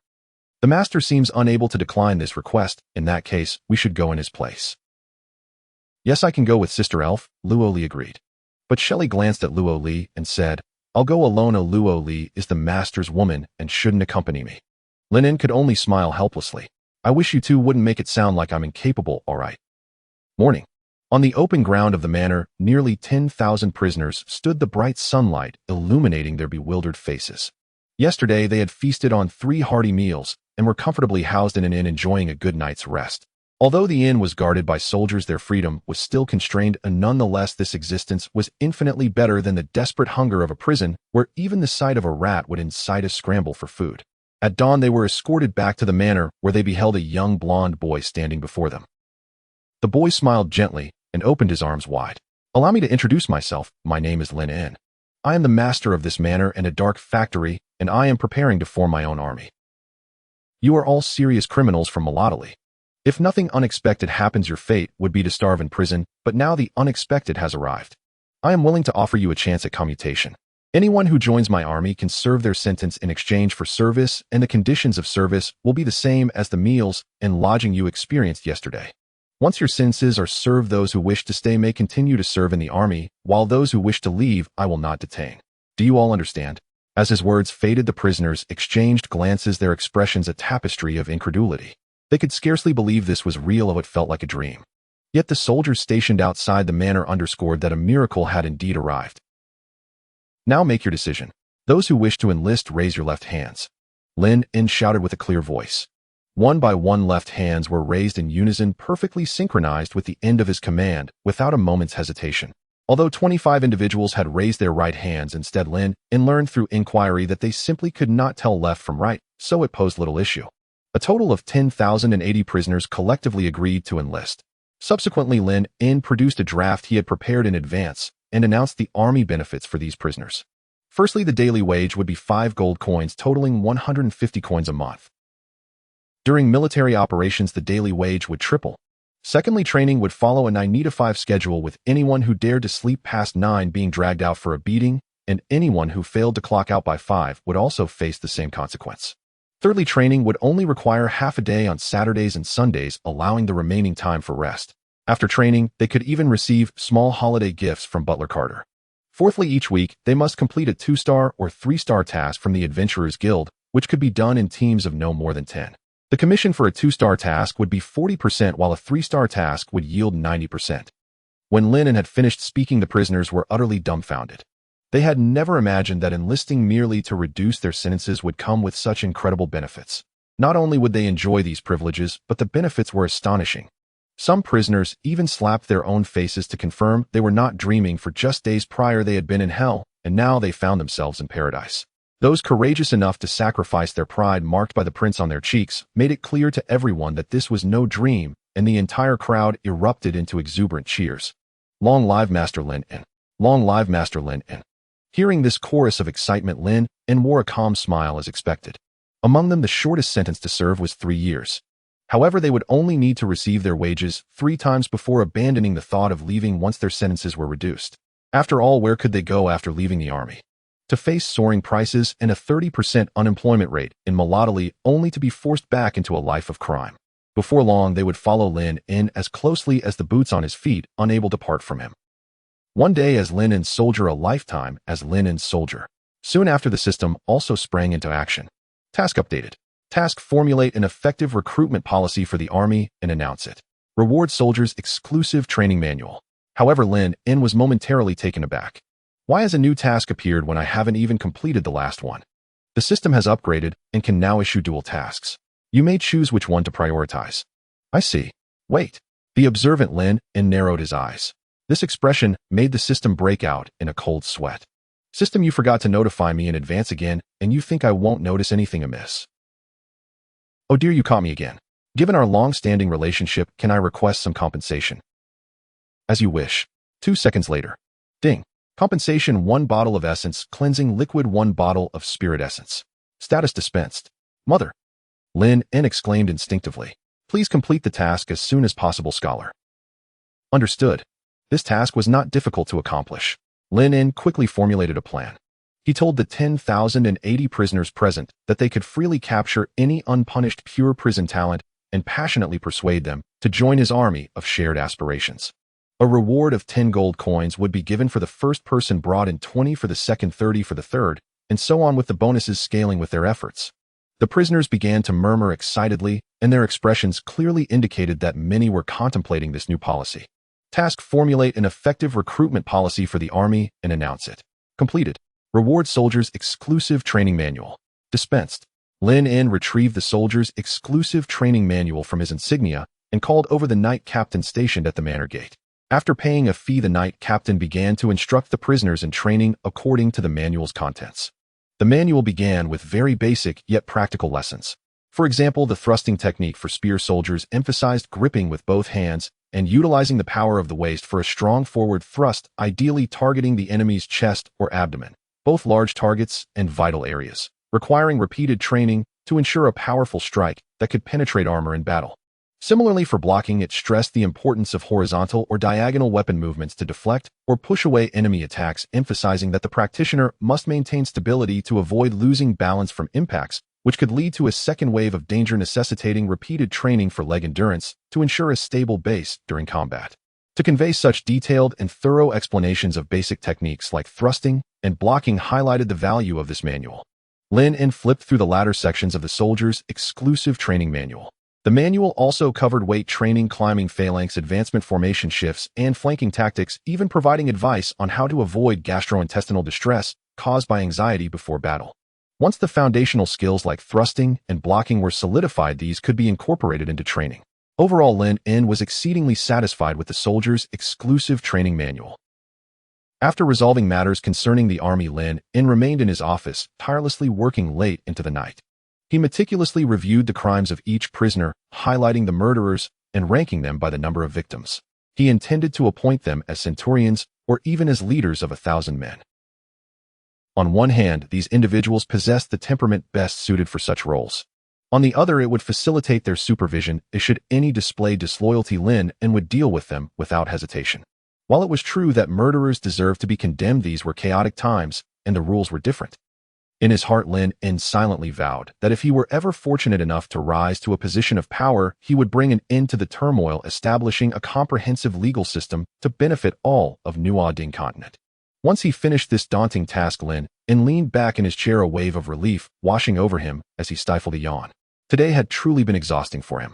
"The master seems unable to decline this request. In that case, we should go in his place." "Yes, I can go with Sister Elf," Luo agreed. But Shelley glanced at Luo and said, "I'll go alone. Luo is the master's woman and shouldn't accompany me." Lynn could only smile helplessly. "I wish you two wouldn't make it sound like I'm incapable, all right?" Morning. On the open ground of the manor, nearly 10,000 prisoners stood, the bright sunlight illuminating their bewildered faces. Yesterday, they had feasted on 3 hearty meals and were comfortably housed in an inn, enjoying a good night's rest. Although the inn was guarded by soldiers, their freedom was still constrained, and nonetheless this existence was infinitely better than the desperate hunger of a prison where even the sight of a rat would incite a scramble for food. At dawn they were escorted back to the manor where they beheld a young blonde boy standing before them. The boy smiled gently and opened his arms wide. "Allow me to introduce myself. My name is Lynn. I am the master of this manor and a dark factory, and I am preparing to form my own army. You are all serious criminals from Moritol. If nothing unexpected happens, your fate would be to starve in prison, but now the unexpected has arrived. I am willing to offer you a chance at commutation. Anyone who joins my army can serve their sentence in exchange for service, and the conditions of service will be the same as the meals and lodging you experienced yesterday. Once your sentences are served, those who wish to stay may continue to serve in the army, while those who wish to leave I will not detain. Do you all understand?" As his words faded, the prisoners exchanged glances, their expressions a tapestry of incredulity. They could scarcely believe this was real, or it felt like a dream. Yet the soldiers stationed outside the manor underscored that a miracle had indeed arrived. "Now make your decision. Those who wish to enlist, raise your left hands," Lynn shouted with a clear voice. One by one left hands were raised in unison, perfectly synchronized with the end of his command, without a moment's hesitation. Although 25 individuals had raised their right hands instead, Lynn learned through inquiry that they simply could not tell left from right, so it posed little issue. A total of 10,080 prisoners collectively agreed to enlist. Subsequently, Lynn produced a draft he had prepared in advance and announced the army benefits for these prisoners. Firstly, the daily wage would be 5 gold coins, totaling 150 coins a month. During military operations, the daily wage would triple. Secondly, training would follow a 9-to-5 schedule, with anyone who dared to sleep past 9 being dragged out for a beating, and anyone who failed to clock out by 5 would also face the same consequence. Thirdly, training would only require half a day on Saturdays and Sundays, allowing the remaining time for rest. After training, they could even receive small holiday gifts from Butler Carter. Fourthly, each week, they must complete a 2-star or 3-star task from the Adventurers Guild, which could be done in teams of no more than 10. The commission for a 2-star task would be 40%, while a 3-star task would yield 90%. When Lynn had finished speaking, the prisoners were utterly dumbfounded. They had never imagined that enlisting merely to reduce their sentences would come with such incredible benefits. Not only would they enjoy these privileges, but the benefits were astonishing. Some prisoners even slapped their own faces to confirm they were not dreaming, for just days prior they had been in hell, and now they found themselves in paradise. Those courageous enough to sacrifice their pride, marked by the prints on their cheeks, made it clear to everyone that this was no dream, and the entire crowd erupted into exuberant cheers. "Long live Master Lynn! Long live Master Lynn!" Hearing this chorus of excitement, Lynn wore a calm smile as expected. Among them, the shortest sentence to serve was 3 years. However, they would only need to receive their wages 3 times before abandoning the thought of leaving once their sentences were reduced. After all, where could they go after leaving the army? To face soaring prices and a 30% unemployment rate in Moritol, only to be forced back into a life of crime. Before long, they would follow Lynn as closely as the boots on his feet, unable to part from him. One day as Lynn's soldier, a lifetime as Lynn's soldier. Soon after, the system also sprang into action. Task updated. Task: formulate an effective recruitment policy for the army and announce it. Reward soldiers exclusive training manual. However, Lynn was momentarily taken aback. Why has a new task appeared when I haven't even completed the last one? The system has upgraded and can now issue dual tasks. You may choose which one to prioritize. I see. Wait. The observant Lynn narrowed his eyes. This expression made the system break out in a cold sweat. System, you forgot to notify me in advance again, and you think I won't notice anything amiss? Oh dear, you caught me again. Given our long-standing relationship, can I request some compensation? As you wish. 2 seconds later. Ding. Compensation: 1 bottle of essence, cleansing liquid, 1 bottle of spirit essence. Status dispensed. Mother! Lynn exclaimed instinctively. Please complete the task as soon as possible, scholar. Understood. This task was not difficult to accomplish. Lynn quickly formulated a plan. He told the 10,080 prisoners present that they could freely capture any unpunished pure prison talent and passionately persuade them to join his army of shared aspirations. A reward of 10 gold coins would be given for the first person brought in, 20 for the second, 30 for the third, and so on, with the bonuses scaling with their efforts. The prisoners began to murmur excitedly, and their expressions clearly indicated that many were contemplating this new policy. Task: formulate an effective recruitment policy for the army and announce it. Completed. Reward soldiers exclusive training manual. Dispensed. Lynn retrieved the soldier's exclusive training manual from his insignia and called over the knight captain stationed at the manor gate. After paying a fee, the knight captain began to instruct the prisoners in training according to the manual's contents. The manual began with very basic yet practical lessons. For example, the thrusting technique for spear soldiers emphasized gripping with both hands and utilizing the power of the waist for a strong forward thrust, ideally targeting the enemy's chest or abdomen, both large targets and vital areas, requiring repeated training to ensure a powerful strike that could penetrate armor in battle. Similarly, for blocking, it stressed the importance of horizontal or diagonal weapon movements to deflect or push away enemy attacks, emphasizing that the practitioner must maintain stability to avoid losing balance from impacts, which could lead to a second wave of danger, necessitating repeated training for leg endurance to ensure a stable base during combat. To convey such detailed and thorough explanations of basic techniques like thrusting and blocking highlighted the value of this manual. Lynn flipped through the latter sections of the soldier's exclusive training manual. The manual also covered weight training, climbing phalanx, advancement formation shifts, and flanking tactics, even providing advice on how to avoid gastrointestinal distress caused by anxiety before battle. Once the foundational skills like thrusting and blocking were solidified, these could be incorporated into training. Overall, Lynn was exceedingly satisfied with the soldier's exclusive training manual. After resolving matters concerning the army, Lynn remained in his office, tirelessly working late into the night. He meticulously reviewed the crimes of each prisoner, highlighting the murderers and ranking them by the number of victims. He intended to appoint them as centurions or even as leaders of 1,000 men. On one hand, these individuals possessed the temperament best suited for such roles. On the other, it would facilitate their supervision should any display disloyalty. Lynn would deal with them without hesitation. While it was true that murderers deserved to be condemned, these were chaotic times, and the rules were different. In his heart, Lynn silently vowed that if he were ever fortunate enough to rise to a position of power, he would bring an end to the turmoil, establishing a comprehensive legal system to benefit all of Nuading continent. Once he finished this daunting task, Lynn leaned back in his chair, a wave of relief washing over him as he stifled a yawn. Today had truly been exhausting for him.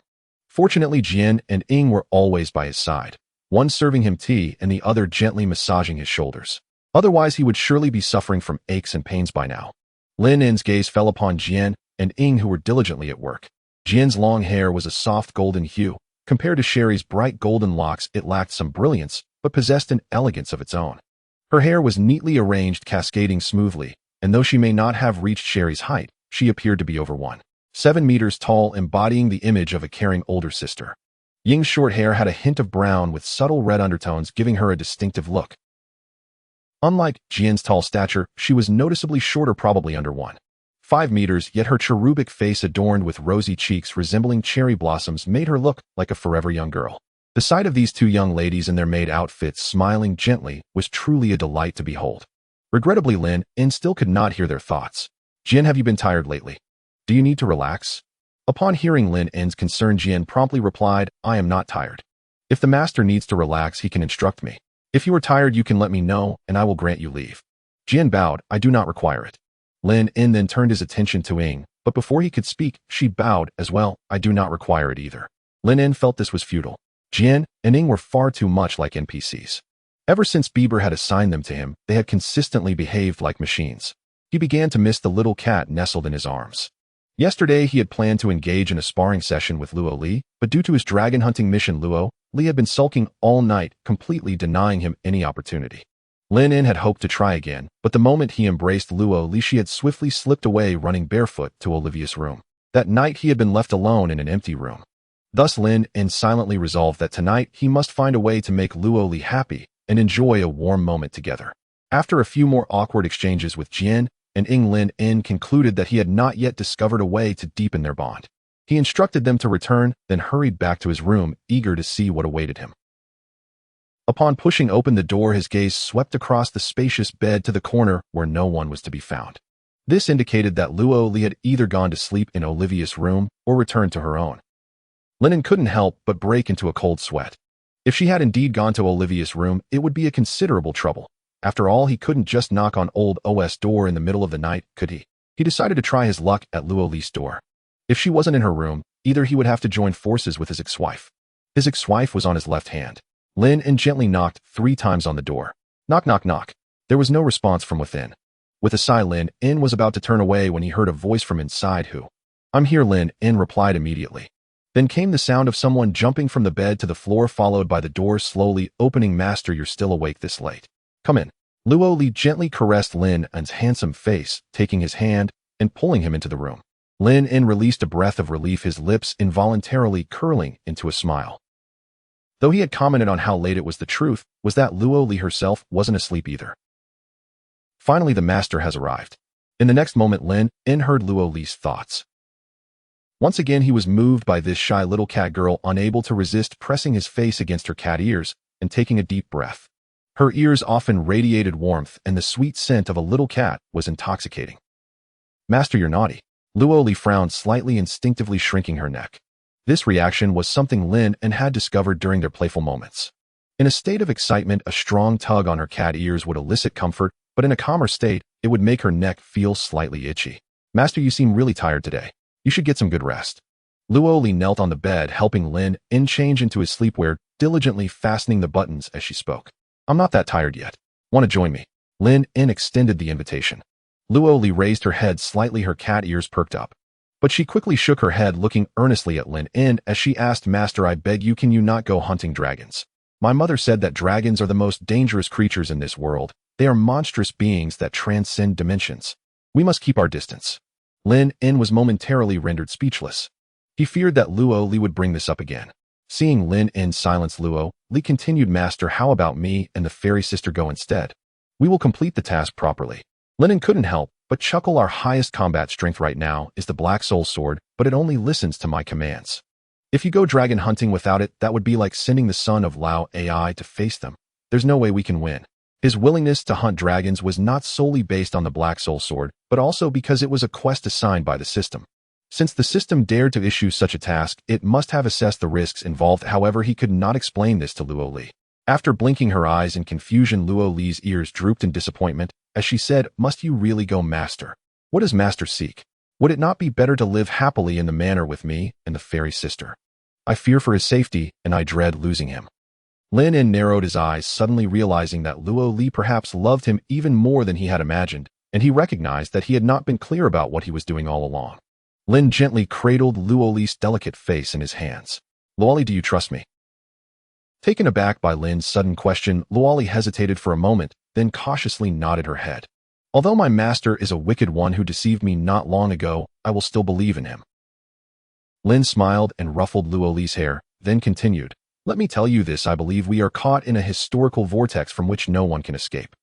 Fortunately, Jian and Ying were always by his side, one serving him tea and the other gently massaging his shoulders. Otherwise, he would surely be suffering from aches and pains by now. Lynn's gaze fell upon Jian and Ying, who were diligently at work. Jian's long hair was a soft golden hue. Compared to Sherry's bright golden locks, it lacked some brilliance, but possessed an elegance of its own. Her hair was neatly arranged, cascading smoothly, and though she may not have reached Sherry's height, she appeared to be over 1.7 meters tall, embodying the image of a caring older sister. Ying's short hair had a hint of brown with subtle red undertones, giving her a distinctive look. Unlike Jian's tall stature, she was noticeably shorter, probably under 1.5 meters, yet her cherubic face adorned with rosy cheeks resembling cherry blossoms made her look like a forever young girl. The sight of these two young ladies in their maid outfits smiling gently was truly a delight to behold. Regrettably, Lynn still could not hear their thoughts. Jian, have you been tired lately? Do you need to relax? Upon hearing Lynn's concern, Jian promptly replied, I am not tired. If the master needs to relax, he can instruct me. If you are tired, you can let me know, and I will grant you leave. Jian bowed, I do not require it. Lynn then turned his attention to Ying, but before he could speak, she bowed as well, I do not require it either. Lynn felt this was futile. Jian and Ying were far too much like NPCs. Ever since Bieber had assigned them to him, they had consistently behaved like machines. He began to miss the little cat nestled in his arms. Yesterday, he had planned to engage in a sparring session with Luo Li, but due to his dragon hunting mission, Luo Li had been sulking all night, completely denying him any opportunity. Lynn had hoped to try again, but the moment he embraced Luo Li, she had swiftly slipped away, running barefoot to Olivia's room. That night, he had been left alone in an empty room. Thus, Lynn silently resolved that tonight he must find a way to make Luo Li happy and enjoy a warm moment together. After a few more awkward exchanges with Jian and Ying, Lynn concluded that he had not yet discovered a way to deepen their bond. He instructed them to return, then hurried back to his room, eager to see what awaited him. Upon pushing open the door, his gaze swept across the spacious bed to the corner where no one was to be found. This indicated that Luo Li had either gone to sleep in Olivia's room or returned to her own. Lynn couldn't help but break into a cold sweat. If she had indeed gone to Olivia's room, it would be a considerable trouble. After all, he couldn't just knock on old OS door in the middle of the night, could he? He decided to try his luck at Luo Li's door. If she wasn't in her room, either he would have to join forces with his ex-wife. His ex-wife was on his left hand. Lynn gently knocked 3 times on the door. Knock, knock, knock. There was no response from within. With a sigh, Lynn was about to turn away when he heard a voice from inside. Who? I'm here, Lynn replied immediately. Then came the sound of someone jumping from the bed to the floor, followed by the door slowly opening. Master, you're still awake this late. Come in. Luo Li gently caressed Lin's handsome face, taking his hand and pulling him into the room. Lin released a breath of relief, his lips involuntarily curling into a smile. Though he had commented on how late it was, the truth was that Luo Li herself wasn't asleep either. Finally, the master has arrived. In the next moment, Lin heard Luo Li's thoughts. Once again, he was moved by this shy little cat girl, unable to resist pressing his face against her cat ears and taking a deep breath. Her ears often radiated warmth, and the sweet scent of a little cat was intoxicating. Master, you're naughty. Luo Li frowned slightly, instinctively shrinking her neck. This reaction was something Lin had discovered during their playful moments. In a state of excitement, a strong tug on her cat ears would elicit comfort, but in a calmer state, it would make her neck feel slightly itchy. Master, you seem really tired today. You should get some good rest. Luo Li knelt on the bed, helping Lin change into his sleepwear, diligently fastening the buttons as she spoke. I'm not that tired yet. Want to join me? Lin extended the invitation. Luo Li raised her head slightly, her cat ears perked up. But she quickly shook her head, looking earnestly at Lin as she asked, Master, I beg you, can you not go hunting dragons? My mother said that dragons are the most dangerous creatures in this world. They are monstrous beings that transcend dimensions. We must keep our distance. Lin was momentarily rendered speechless. He feared that Luo Li would bring this up again. Seeing Lin silence, Luo Li continued, Master, how about me and the fairy sister go instead? We will complete the task properly. Lin couldn't help but chuckle. Our highest combat strength right now is the Black Soul Sword, but it only listens to my commands. If you go dragon hunting without it, that would be like sending the son of Lao Ai to face them. There's no way we can win. His willingness to hunt dragons was not solely based on the Black Soul Sword, but also because it was a quest assigned by the system. Since the system dared to issue such a task, it must have assessed the risks involved. However, he could not explain this to Luo Li. After blinking her eyes in confusion, Luo Li's ears drooped in disappointment as she said, Must you really go, Master? What does Master seek? Would it not be better to live happily in the manor with me and the fairy sister? I fear for his safety, and I dread losing him. Lin narrowed his eyes, suddenly realizing that Luo Li perhaps loved him even more than he had imagined, and he recognized that he had not been clear about what he was doing all along. Lin gently cradled Luo Li's delicate face in his hands. Luo Li, do you trust me? Taken aback by Lin's sudden question, Luo Li hesitated for a moment, then cautiously nodded her head. Although my master is a wicked one who deceived me not long ago, I will still believe in him. Lin smiled and ruffled Luo Li's hair, then continued, Let me tell you this, I believe we are caught in a historical vortex from which no one can escape.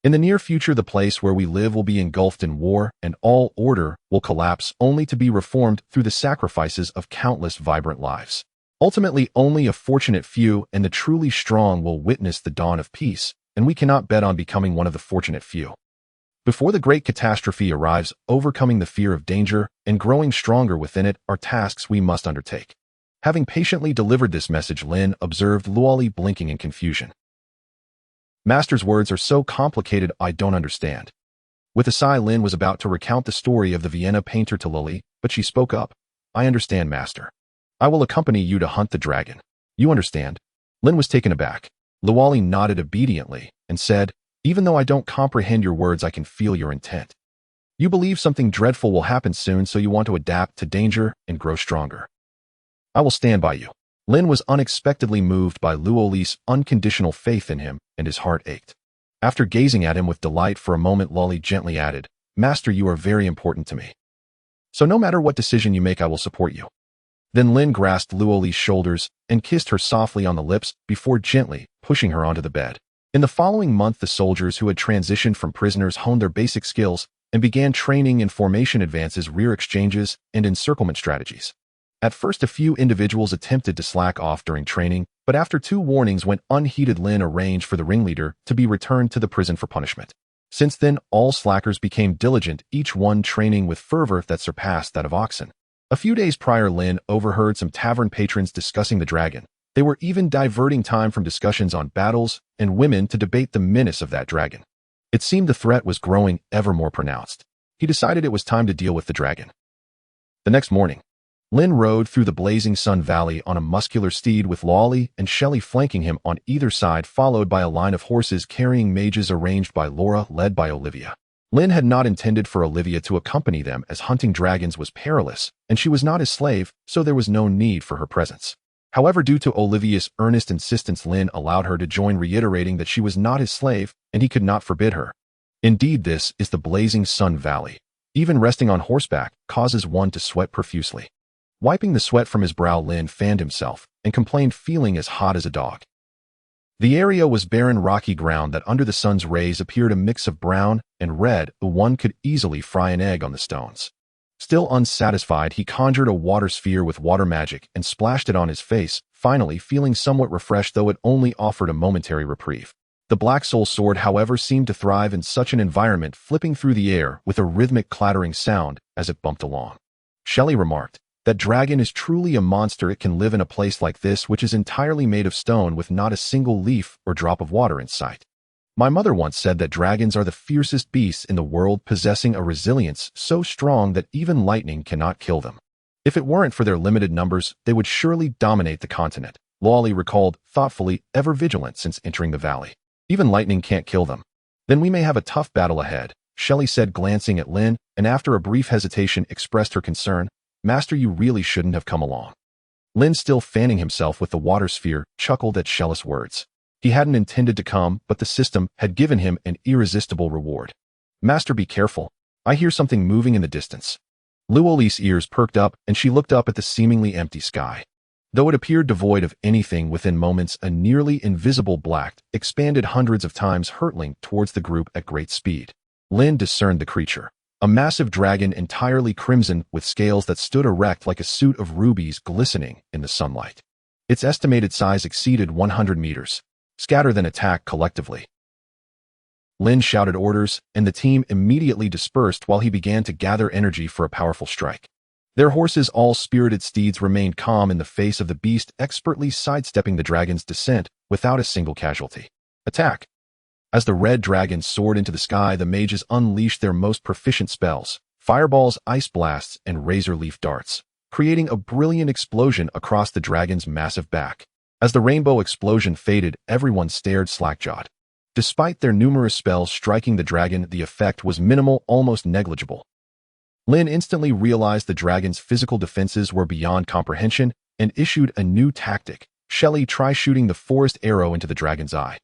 In the near future, the place where we live will be engulfed in war, and all order will collapse, only to be reformed through the sacrifices of countless vibrant lives. Ultimately, only a fortunate few and the truly strong will witness the dawn of peace, and we cannot bet on becoming one of the fortunate few. Before the great catastrophe arrives, overcoming the fear of danger and growing stronger within it are tasks we must undertake. Having patiently delivered this message, Lin observed Luo Li blinking in confusion. Master's words are so complicated, I don't understand. With a sigh, Lin was about to recount the story of the Vienna painter to Lily, but she spoke up. I understand, Master. I will accompany you to hunt the dragon. You understand? Lin was taken aback. Luo Li nodded obediently and said, Even though I don't comprehend your words, I can feel your intent. You believe something dreadful will happen soon, so you want to adapt to danger and grow stronger. I will stand by you. Lin was unexpectedly moved by Luo Li's unconditional faith in him, and his heart ached. After gazing at him with delight for a moment, Luo Li gently added, Master, you are very important to me. So no matter what decision you make, I will support you. Then Lin grasped Luo Li's shoulders and kissed her softly on the lips before gently pushing her onto the bed. In the following month, the soldiers who had transitioned from prisoners honed their basic skills and began training in formation advances, rear exchanges, and encirclement strategies. At first, a few individuals attempted to slack off during training, but after 2 warnings went unheeded, Lin arranged for the ringleader to be returned to the prison for punishment. Since then, all slackers became diligent, each one training with fervor that surpassed that of oxen. A few days prior, Lin overheard some tavern patrons discussing the dragon. They were even diverting time from discussions on battles and women to debate the menace of that dragon. It seemed the threat was growing ever more pronounced. He decided it was time to deal with the dragon. The next morning, Lin rode through the blazing Sun Valley on a muscular steed with Luo Li and Shelley flanking him on either side, followed by a line of horses carrying mages arranged by Laura, led by Olivia. Lynn had not intended for Olivia to accompany them as hunting dragons was perilous, and she was not his slave, so there was no need for her presence. However, due to Olivia's earnest insistence, Lynn allowed her to join, reiterating that she was not his slave and he could not forbid her. Indeed, this is the Blazing Sun Valley. Even resting on horseback causes one to sweat profusely. Wiping the sweat from his brow, Lynn fanned himself and complained, feeling as hot as a dog. The area was barren, rocky ground that under the sun's rays appeared a mix of brown and red. One could easily fry an egg on the stones. Still unsatisfied, he conjured a water sphere with water magic and splashed it on his face, finally feeling somewhat refreshed, though it only offered a momentary reprieve. The Black Soul Sword, however, seemed to thrive in such an environment, flipping through the air with a rhythmic clattering sound as it bumped along. Shelley remarked, "That dragon is truly a monster. It can live in a place like this, which is entirely made of stone with not a single leaf or drop of water in sight. My mother once said that dragons are the fiercest beasts in the world, possessing a resilience so strong that even lightning cannot kill them. If it weren't for their limited numbers, they would surely dominate the continent," Lawley recalled, thoughtfully, ever vigilant since entering the valley. "Even lightning can't kill them. Then we may have a tough battle ahead," Shelley said, glancing at Lynn, and after a brief hesitation expressed her concern, "Master, you really shouldn't have come along." Lynn, still fanning himself with the water sphere, chuckled at Shelley's words. He hadn't intended to come, but the system had given him an irresistible reward. "Master, be careful. I hear something moving in the distance." Luoli's ears perked up, and she looked up at the seemingly empty sky. Though it appeared devoid of anything, within moments a nearly invisible black expanded hundreds of times, hurtling towards the group at great speed. Lynn discerned the creature. A massive dragon, entirely crimson, with scales that stood erect like a suit of rubies glistening in the sunlight. Its estimated size exceeded 100 meters. "Scatter, then attack collectively." Lynn shouted orders, and the team immediately dispersed while he began to gather energy for a powerful strike. Their horses, all spirited steeds, remained calm in the face of the beast, expertly sidestepping the dragon's descent without a single casualty. "Attack!" As the red dragon soared into the sky, the mages unleashed their most proficient spells: fireballs, ice blasts, and razor leaf darts, creating a brilliant explosion across the dragon's massive back. As the rainbow explosion faded, everyone stared slack-jawed. Despite their numerous spells striking the dragon, the effect was minimal, almost negligible. Lynn instantly realized the dragon's physical defenses were beyond comprehension and issued a new tactic. "Shelley, try shooting the forest arrow into the dragon's eye."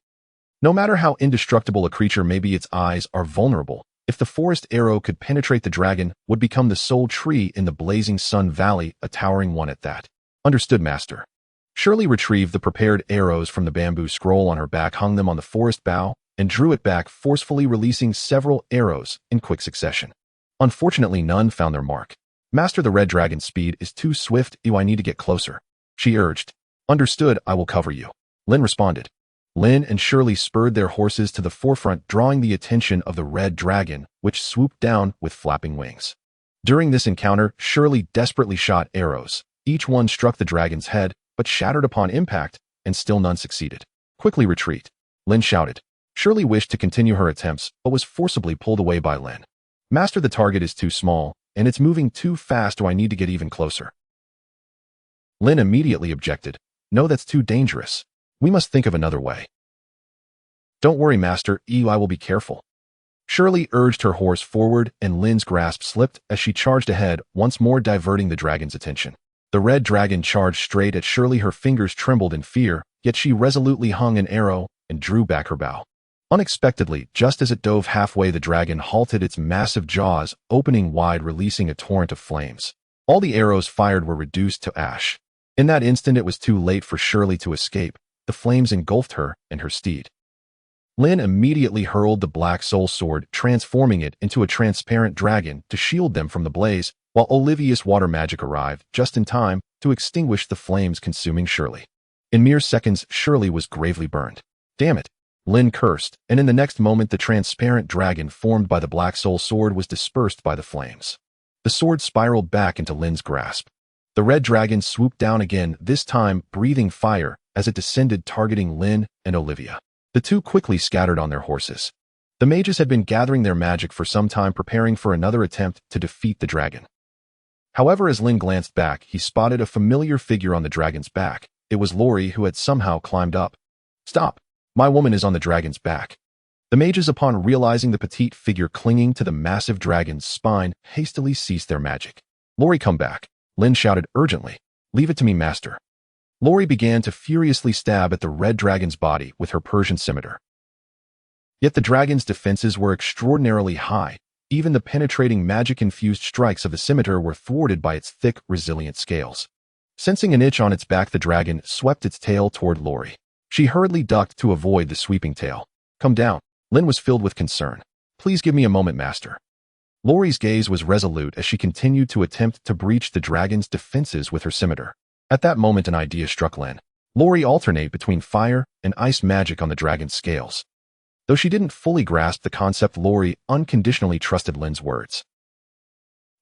No matter how indestructible a creature may be, its eyes are vulnerable. If the forest arrow could penetrate, the dragon would become the sole tree in the Blazing Sun Valley, a towering one at that. "Understood, Master." Shirley retrieved the prepared arrows from the bamboo scroll on her back, hung them on the forest bough, and drew it back, forcefully releasing several arrows in quick succession. Unfortunately, none found their mark. "Master, the red dragon's speed is too swift. I need to get closer," she urged. "Understood, I will cover you," Lynn responded. Lynn and Shirley spurred their horses to the forefront, drawing the attention of the red dragon, which swooped down with flapping wings. During this encounter, Shirley desperately shot arrows. Each one struck the dragon's head, but shattered upon impact, and still none succeeded. "Quickly retreat," Lynn shouted. Shirley wished to continue her attempts, but was forcibly pulled away by Lynn. "Master, the target is too small, and it's moving too fast. I need to get even closer." Lynn immediately objected. "No, that's too dangerous. We must think of another way." "Don't worry, Master, I will be careful." Shirley urged her horse forward, and Lynn's grasp slipped as she charged ahead, once more diverting the dragon's attention. The red dragon charged straight at Shirley. Her fingers trembled in fear, yet she resolutely hung an arrow and drew back her bow. Unexpectedly, just as it dove halfway, the dragon halted, its massive jaws opening wide, releasing a torrent of flames. All the arrows fired were reduced to ash. In that instant, it was too late for Shirley to escape. The flames engulfed her and her steed. Lynn immediately hurled the Black Soul Sword, transforming it into a transparent dragon to shield them from the blaze, while Olivia's water magic arrived just in time to extinguish the flames consuming Shirley. In mere seconds, Shirley was gravely burned. "Damn it," Lynn cursed, and in the next moment the transparent dragon formed by the Black Soul Sword was dispersed by the flames. The sword spiraled back into Lynn's grasp. The red dragon swooped down again, this time breathing fire as it descended, targeting Lynn and Olivia. The two quickly scattered on their horses. The mages had been gathering their magic for some time, preparing for another attempt to defeat the dragon. However, as Lynn glanced back, he spotted a familiar figure on the dragon's back. It was Lori, who had somehow climbed up. "Stop! My woman is on the dragon's back." The mages, upon realizing the petite figure clinging to the massive dragon's spine, hastily ceased their magic. "Lori, come back," Lynn shouted urgently. "Leave it to me, master." Lori began to furiously stab at the red dragon's body with her Persian scimitar. Yet the dragon's defenses were extraordinarily high. Even the penetrating magic-infused strikes of the scimitar were thwarted by its thick, resilient scales. Sensing an itch on its back, the dragon swept its tail toward Lori. She hurriedly ducked to avoid the sweeping tail. "Come down." Lynn was filled with concern. "Please give me a moment, master." Lori's gaze was resolute as she continued to attempt to breach the dragon's defenses with her scimitar. At that moment, an idea struck Lynn. Lori alternate between fire and ice magic on the dragon's scales. Though she didn't fully grasp the concept, Lori unconditionally trusted Lynn's words.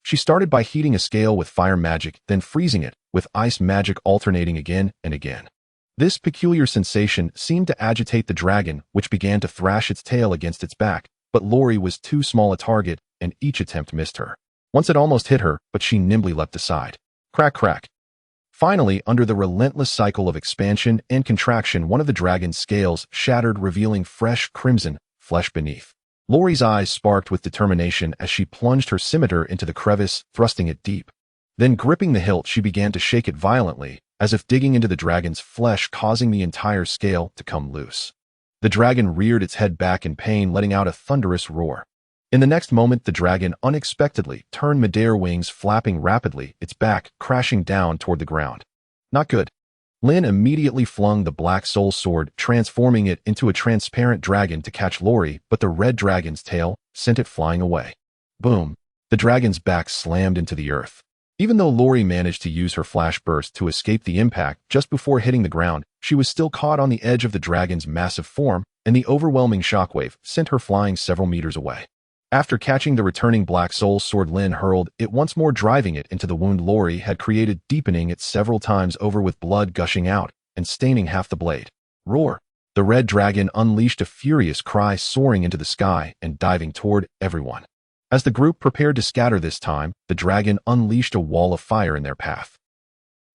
She started by heating a scale with fire magic, then freezing it, with ice magic alternating again and again. This peculiar sensation seemed to agitate the dragon, which began to thrash its tail against its back, but Lori was too small a target, and each attempt missed her. Once it almost hit her, but she nimbly leapt aside. Crack, crack. Finally, under the relentless cycle of expansion and contraction, one of the dragon's scales shattered, revealing fresh, crimson flesh beneath. Lori's eyes sparked with determination as she plunged her scimitar into the crevice, thrusting it deep. Then, gripping the hilt, she began to shake it violently, as if digging into the dragon's flesh, causing the entire scale to come loose. The dragon reared its head back in pain, letting out a thunderous roar. In the next moment, the dragon unexpectedly turned midair, wings flapping rapidly, its back crashing down toward the ground. Not good. Lynn immediately flung the black soul sword, transforming it into a transparent dragon to catch Lori, but the red dragon's tail sent it flying away. Boom! The dragon's back slammed into the earth. Even though Lori managed to use her flash burst to escape the impact just before hitting the ground, she was still caught on the edge of the dragon's massive form, and the overwhelming shockwave sent her flying several meters away. After catching the returning black soul sword, Lynn hurled it once more, driving it into the wound Lori had created, deepening it several times over with blood gushing out and staining half the blade. Roar! The red dragon unleashed a furious cry, soaring into the sky and diving toward everyone. As the group prepared to scatter this time, the dragon unleashed a wall of fire in their path.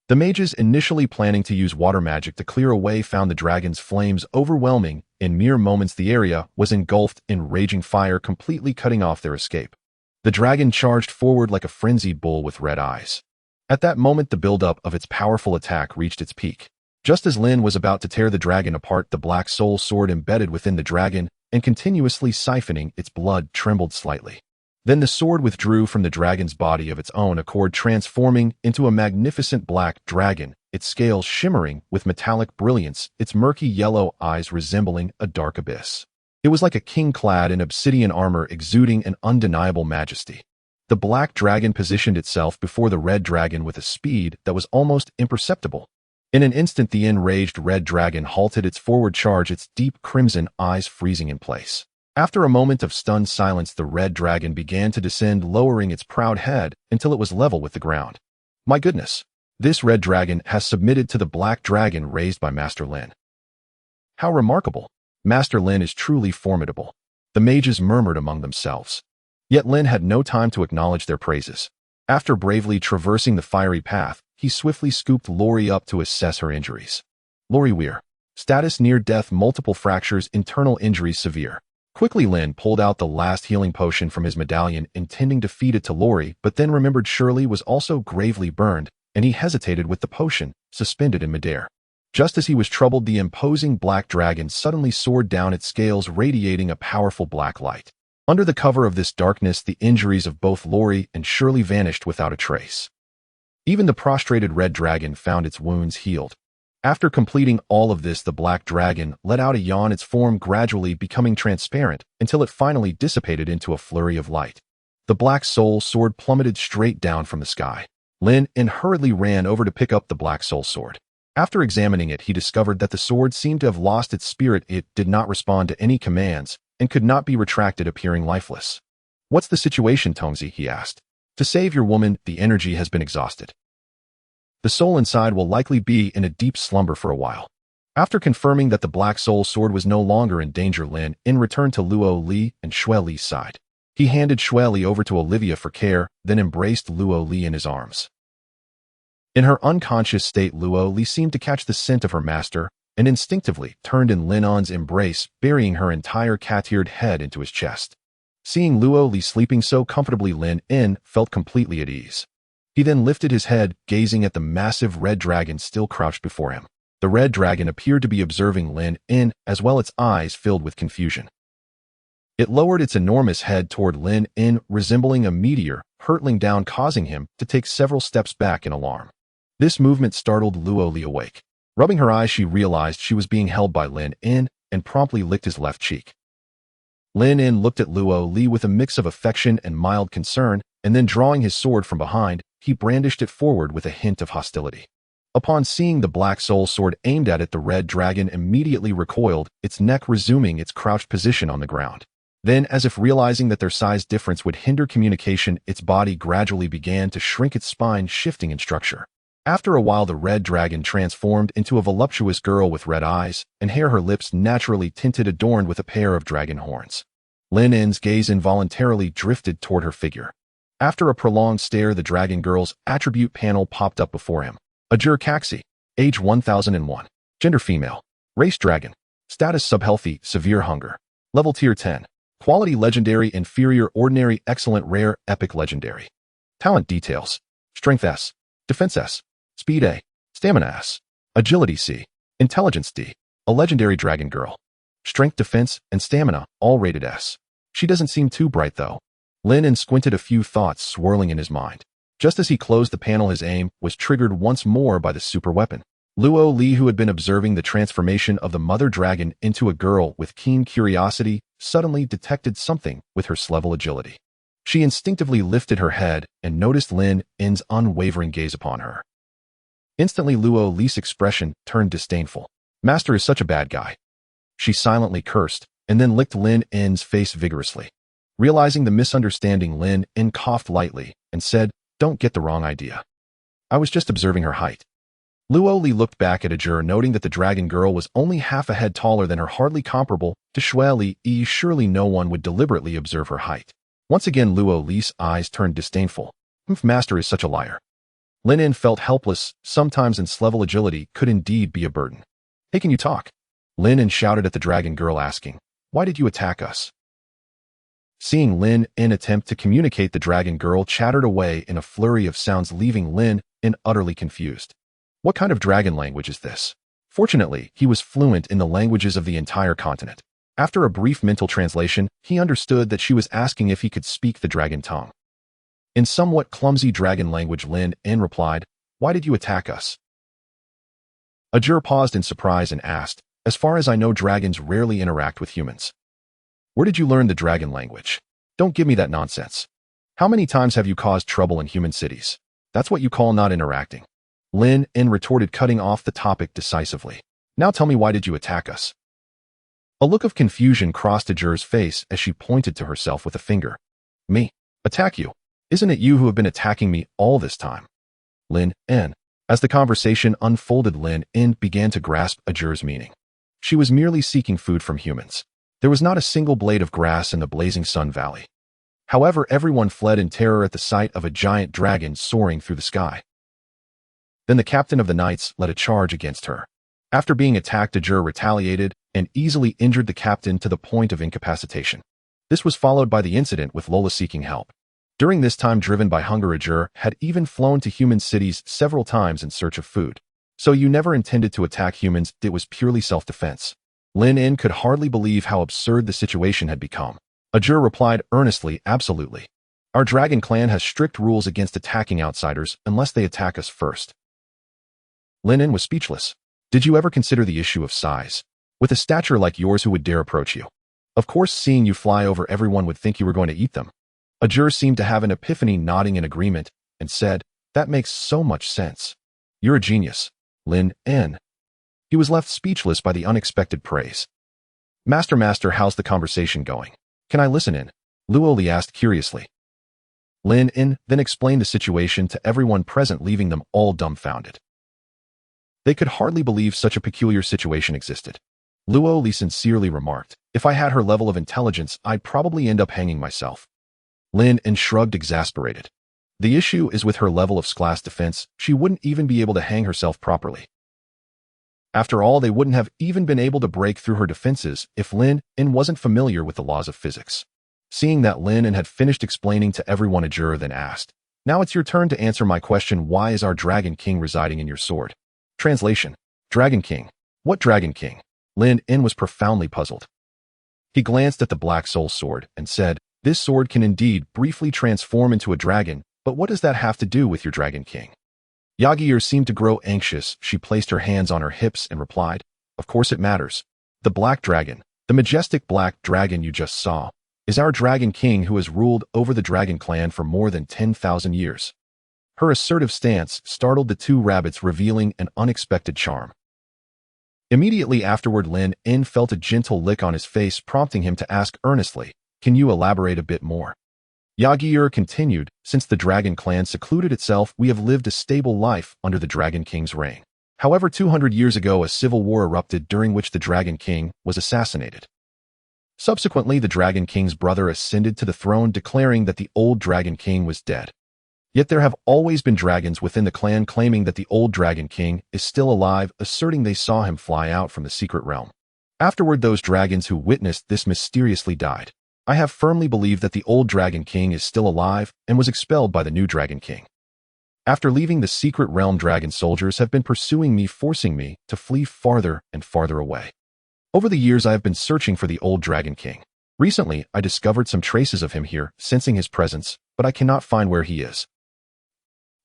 The mages, initially planning to use water magic to clear away, found the dragon's flames overwhelming. In mere moments, the area was engulfed in raging fire, completely cutting off their escape. The dragon charged forward like a frenzied bull with red eyes. At that moment, the buildup of its powerful attack reached its peak. Just as Lynn was about to tear the dragon apart, the black soul sword embedded within the dragon and continuously siphoning its blood trembled slightly. Then the sword withdrew from the dragon's body of its own accord, transforming into a magnificent black dragon, its scales shimmering with metallic brilliance, its murky yellow eyes resembling a dark abyss. It was like a king clad in obsidian armor, exuding an undeniable majesty. The black dragon positioned itself before the red dragon with a speed that was almost imperceptible. In an instant, the enraged red dragon halted its forward charge, its deep crimson eyes freezing in place. After a moment of stunned silence, the red dragon began to descend, lowering its proud head until it was level with the ground. My goodness! This red dragon has submitted to the black dragon raised by Master Lynn. How remarkable! Master Lynn is truly formidable. The mages murmured among themselves. Yet Lynn had no time to acknowledge their praises. After bravely traversing the fiery path, he swiftly scooped Lori up to assess her injuries. Lori Weir. Status near death, multiple fractures, internal injuries severe. Quickly, Lynn pulled out the last healing potion from his medallion, intending to feed it to Lori, but then remembered Shirley was also gravely burned, and he hesitated with the potion, suspended in midair. Just as he was troubled, the imposing black dragon suddenly soared down, its scales radiating a powerful black light. Under the cover of this darkness, the injuries of both Lori and Shirley vanished without a trace. Even the prostrated red dragon found its wounds healed. After completing all of this, the black dragon let out a yawn, its form gradually becoming transparent until it finally dissipated into a flurry of light. The black soul sword plummeted straight down from the sky. Lynn hurriedly ran over to pick up the black soul sword. After examining it, he discovered that the sword seemed to have lost its spirit. It did not respond to any commands and could not be retracted, appearing lifeless. What's the situation, Tomsy? He asked. To save your woman, the energy has been exhausted. The soul inside will likely be in a deep slumber for a while. After confirming that the black soul sword was no longer in danger, Lynn returned to Luo Li and Xue Li's side. He handed Xue Li over to Olivia for care, then embraced Luo Li in his arms. In her unconscious state, Luo Li seemed to catch the scent of her master, and instinctively turned in Lin-On's embrace, burying her entire cat-eared head into his chest. Seeing Luo Li sleeping so comfortably, Lin-In felt completely at ease. He then lifted his head, gazing at the massive red dragon still crouched before him. The red dragon appeared to be observing Lin-In as well, its eyes filled with confusion. It lowered its enormous head toward Lin-In, resembling a meteor, hurtling down, causing him to take several steps back in alarm. This movement startled Luo Li awake. Rubbing her eyes, she realized she was being held by Lin-In and promptly licked his left cheek. Lin-In looked at Luo Li with a mix of affection and mild concern, and then drawing his sword from behind, he brandished it forward with a hint of hostility. Upon seeing the black soul sword aimed at it, the red dragon immediately recoiled, its neck resuming its crouched position on the ground. Then, as if realizing that their size difference would hinder communication, its body gradually began to shrink, its spine shifting in structure. After a while, the red dragon transformed into a voluptuous girl with red eyes and hair, her lips naturally tinted, adorned with a pair of dragon horns. Lin-In's gaze involuntarily drifted toward her figure. After a prolonged stare, the dragon girl's attribute panel popped up before him. Ajur Caxi, age 1001, gender female, race dragon, status subhealthy, severe hunger, level tier 10, quality legendary, inferior, ordinary, excellent, rare, epic, legendary. Talent details: strength S, defense S, speed A, stamina S, agility C, intelligence D. A legendary dragon girl. Strength, defense, and stamina, all rated S. She doesn't seem too bright though. Lin-In squinted, a few thoughts swirling in his mind. Just as he closed the panel, his aim was triggered once more by the super weapon. Luo Li, who had been observing the transformation of the mother dragon into a girl with keen curiosity, suddenly detected something with her level agility. She instinctively lifted her head and noticed Lin-In's unwavering gaze upon her. Instantly, Luo Li's expression turned disdainful. Master is such a bad guy. She silently cursed, and then licked Lin-In's face vigorously. Realizing the misunderstanding, Lin-In coughed lightly and said, "Don't get the wrong idea. I was just observing her height." Luo Li looked back at Ajur, noting that the dragon girl was only half a head taller than her, hardly comparable to Shui Li. Surely no one would deliberately observe her height. Once again, Luo Li's eyes turned disdainful. Master is such a liar. Lin-In felt helpless. Sometimes its level agility could indeed be a burden. "Hey, can you talk?" Lin-In shouted at the dragon girl, asking, "Why did you attack us?" Seeing Lin-In attempt to communicate, the dragon girl chattered away in a flurry of sounds, leaving Lin-In utterly confused. What kind of dragon language is this? Fortunately, he was fluent in the languages of the entire continent. After a brief mental translation, he understood that she was asking if he could speak the dragon tongue. In somewhat clumsy dragon language, Lin-In replied, "Why did you attack us?" Ajur paused in surprise and asked, "As far as I know, dragons rarely interact with humans. Where did you learn the dragon language? Don't give me that nonsense. How many times have you caused trouble in human cities? That's what you call not interacting?" Lin-In retorted, cutting off the topic decisively. "Now tell me, why did you attack us?" A look of confusion crossed Ajur's face as she pointed to herself with a finger. "Me? Attack you? Isn't it you who have been attacking me all this time?" Lin-In. As the conversation unfolded, Lin-In began to grasp Ajur's meaning. She was merely seeking food from humans. There was not a single blade of grass in the blazing Sun Valley. However, everyone fled in terror at the sight of a giant dragon soaring through the sky. Then the captain of the knights led a charge against her. After being attacked, Ajur retaliated and easily injured the captain to the point of incapacitation. This was followed by the incident with Lola seeking help. During this time, driven by hunger, Ajur had even flown to human cities several times in search of food. "So you never intended to attack humans, it was purely self-defense." Lin-In could hardly believe how absurd the situation had become. Ajur replied earnestly, "Absolutely. Our dragon clan has strict rules against attacking outsiders unless they attack us first." Lin-In was speechless. "Did you ever consider the issue of size? With a stature like yours, who would dare approach you? Of course, seeing you fly over, everyone would think you were going to eat them." Ajur seemed to have an epiphany, nodding in agreement, and said, "That makes so much sense. You're a genius, Lin-In." He was left speechless by the unexpected praise. Master, how's the conversation going? Can I listen in?" Luo Li asked curiously. Lin-In then explained the situation to everyone present, leaving them all dumbfounded. They could hardly believe such a peculiar situation existed. Luo Li sincerely remarked, "If I had her level of intelligence, I'd probably end up hanging myself." Lin-In shrugged, exasperated. "The issue is with her level of class defense, she wouldn't even be able to hang herself properly." After all, they wouldn't have even been able to break through her defenses if Lynn wasn't familiar with the laws of physics. Seeing that Lynn had finished explaining to everyone, Ajura then asked, "Now it's your turn to answer my question. Why is our Dragon King residing in your sword?" Translation: Dragon King. What Dragon King? Lynn was profoundly puzzled. He glanced at the Black Soul sword and said, "This sword can indeed briefly transform into a dragon, but what does that have to do with your Dragon King?" Yagir seemed to grow anxious. She placed her hands on her hips and replied, "Of course it matters. The Black Dragon, the majestic Black Dragon you just saw, is our Dragon King who has ruled over the Dragon Clan for more than 10,000 years. Her assertive stance startled the two rabbits, revealing an unexpected charm. Immediately afterward, Lynn felt a gentle lick on his face, prompting him to ask earnestly, "Can you elaborate a bit more?" Yagir continued, "Since the Dragon Clan secluded itself, we have lived a stable life under the Dragon King's reign. However, 200 years ago, a civil war erupted during which the Dragon King was assassinated. Subsequently, the Dragon King's brother ascended to the throne, declaring that the old Dragon King was dead. Yet there have always been dragons within the clan claiming that the old Dragon King is still alive, asserting they saw him fly out from the secret realm. Afterward, those dragons who witnessed this mysteriously died. I have firmly believed that the old Dragon King is still alive and was expelled by the new Dragon King. After leaving the secret realm, dragon soldiers have been pursuing me, forcing me to flee farther and farther away. Over the years, I have been searching for the old Dragon King. Recently, I discovered some traces of him here, sensing his presence, but I cannot find where he is."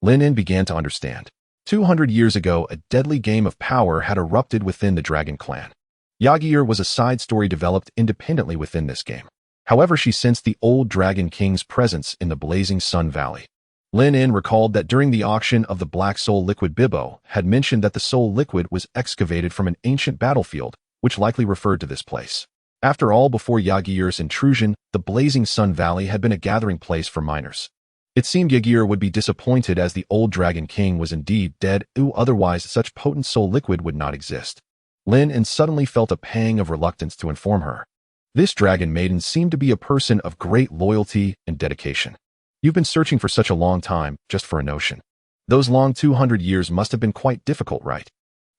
Lynn began to understand. 200 years ago, a deadly game of power had erupted within the Dragon Clan. Yagir was a side story developed independently within this game. However, she sensed the old Dragon King's presence in the Blazing Sun Valley. Lynn recalled that during the auction of the Black Soul Liquid, Bibbo had mentioned that the soul liquid was excavated from an ancient battlefield, which likely referred to this place. After all, before Yagir's intrusion, the Blazing Sun Valley had been a gathering place for miners. It seemed Yagir would be disappointed, as the old Dragon King was indeed dead, otherwise such potent soul liquid would not exist. Lynn suddenly felt a pang of reluctance to inform her. This dragon maiden seemed to be a person of great loyalty and dedication. "You've been searching for such a long time, just for a notion. Those long 200 years must have been quite difficult, right?"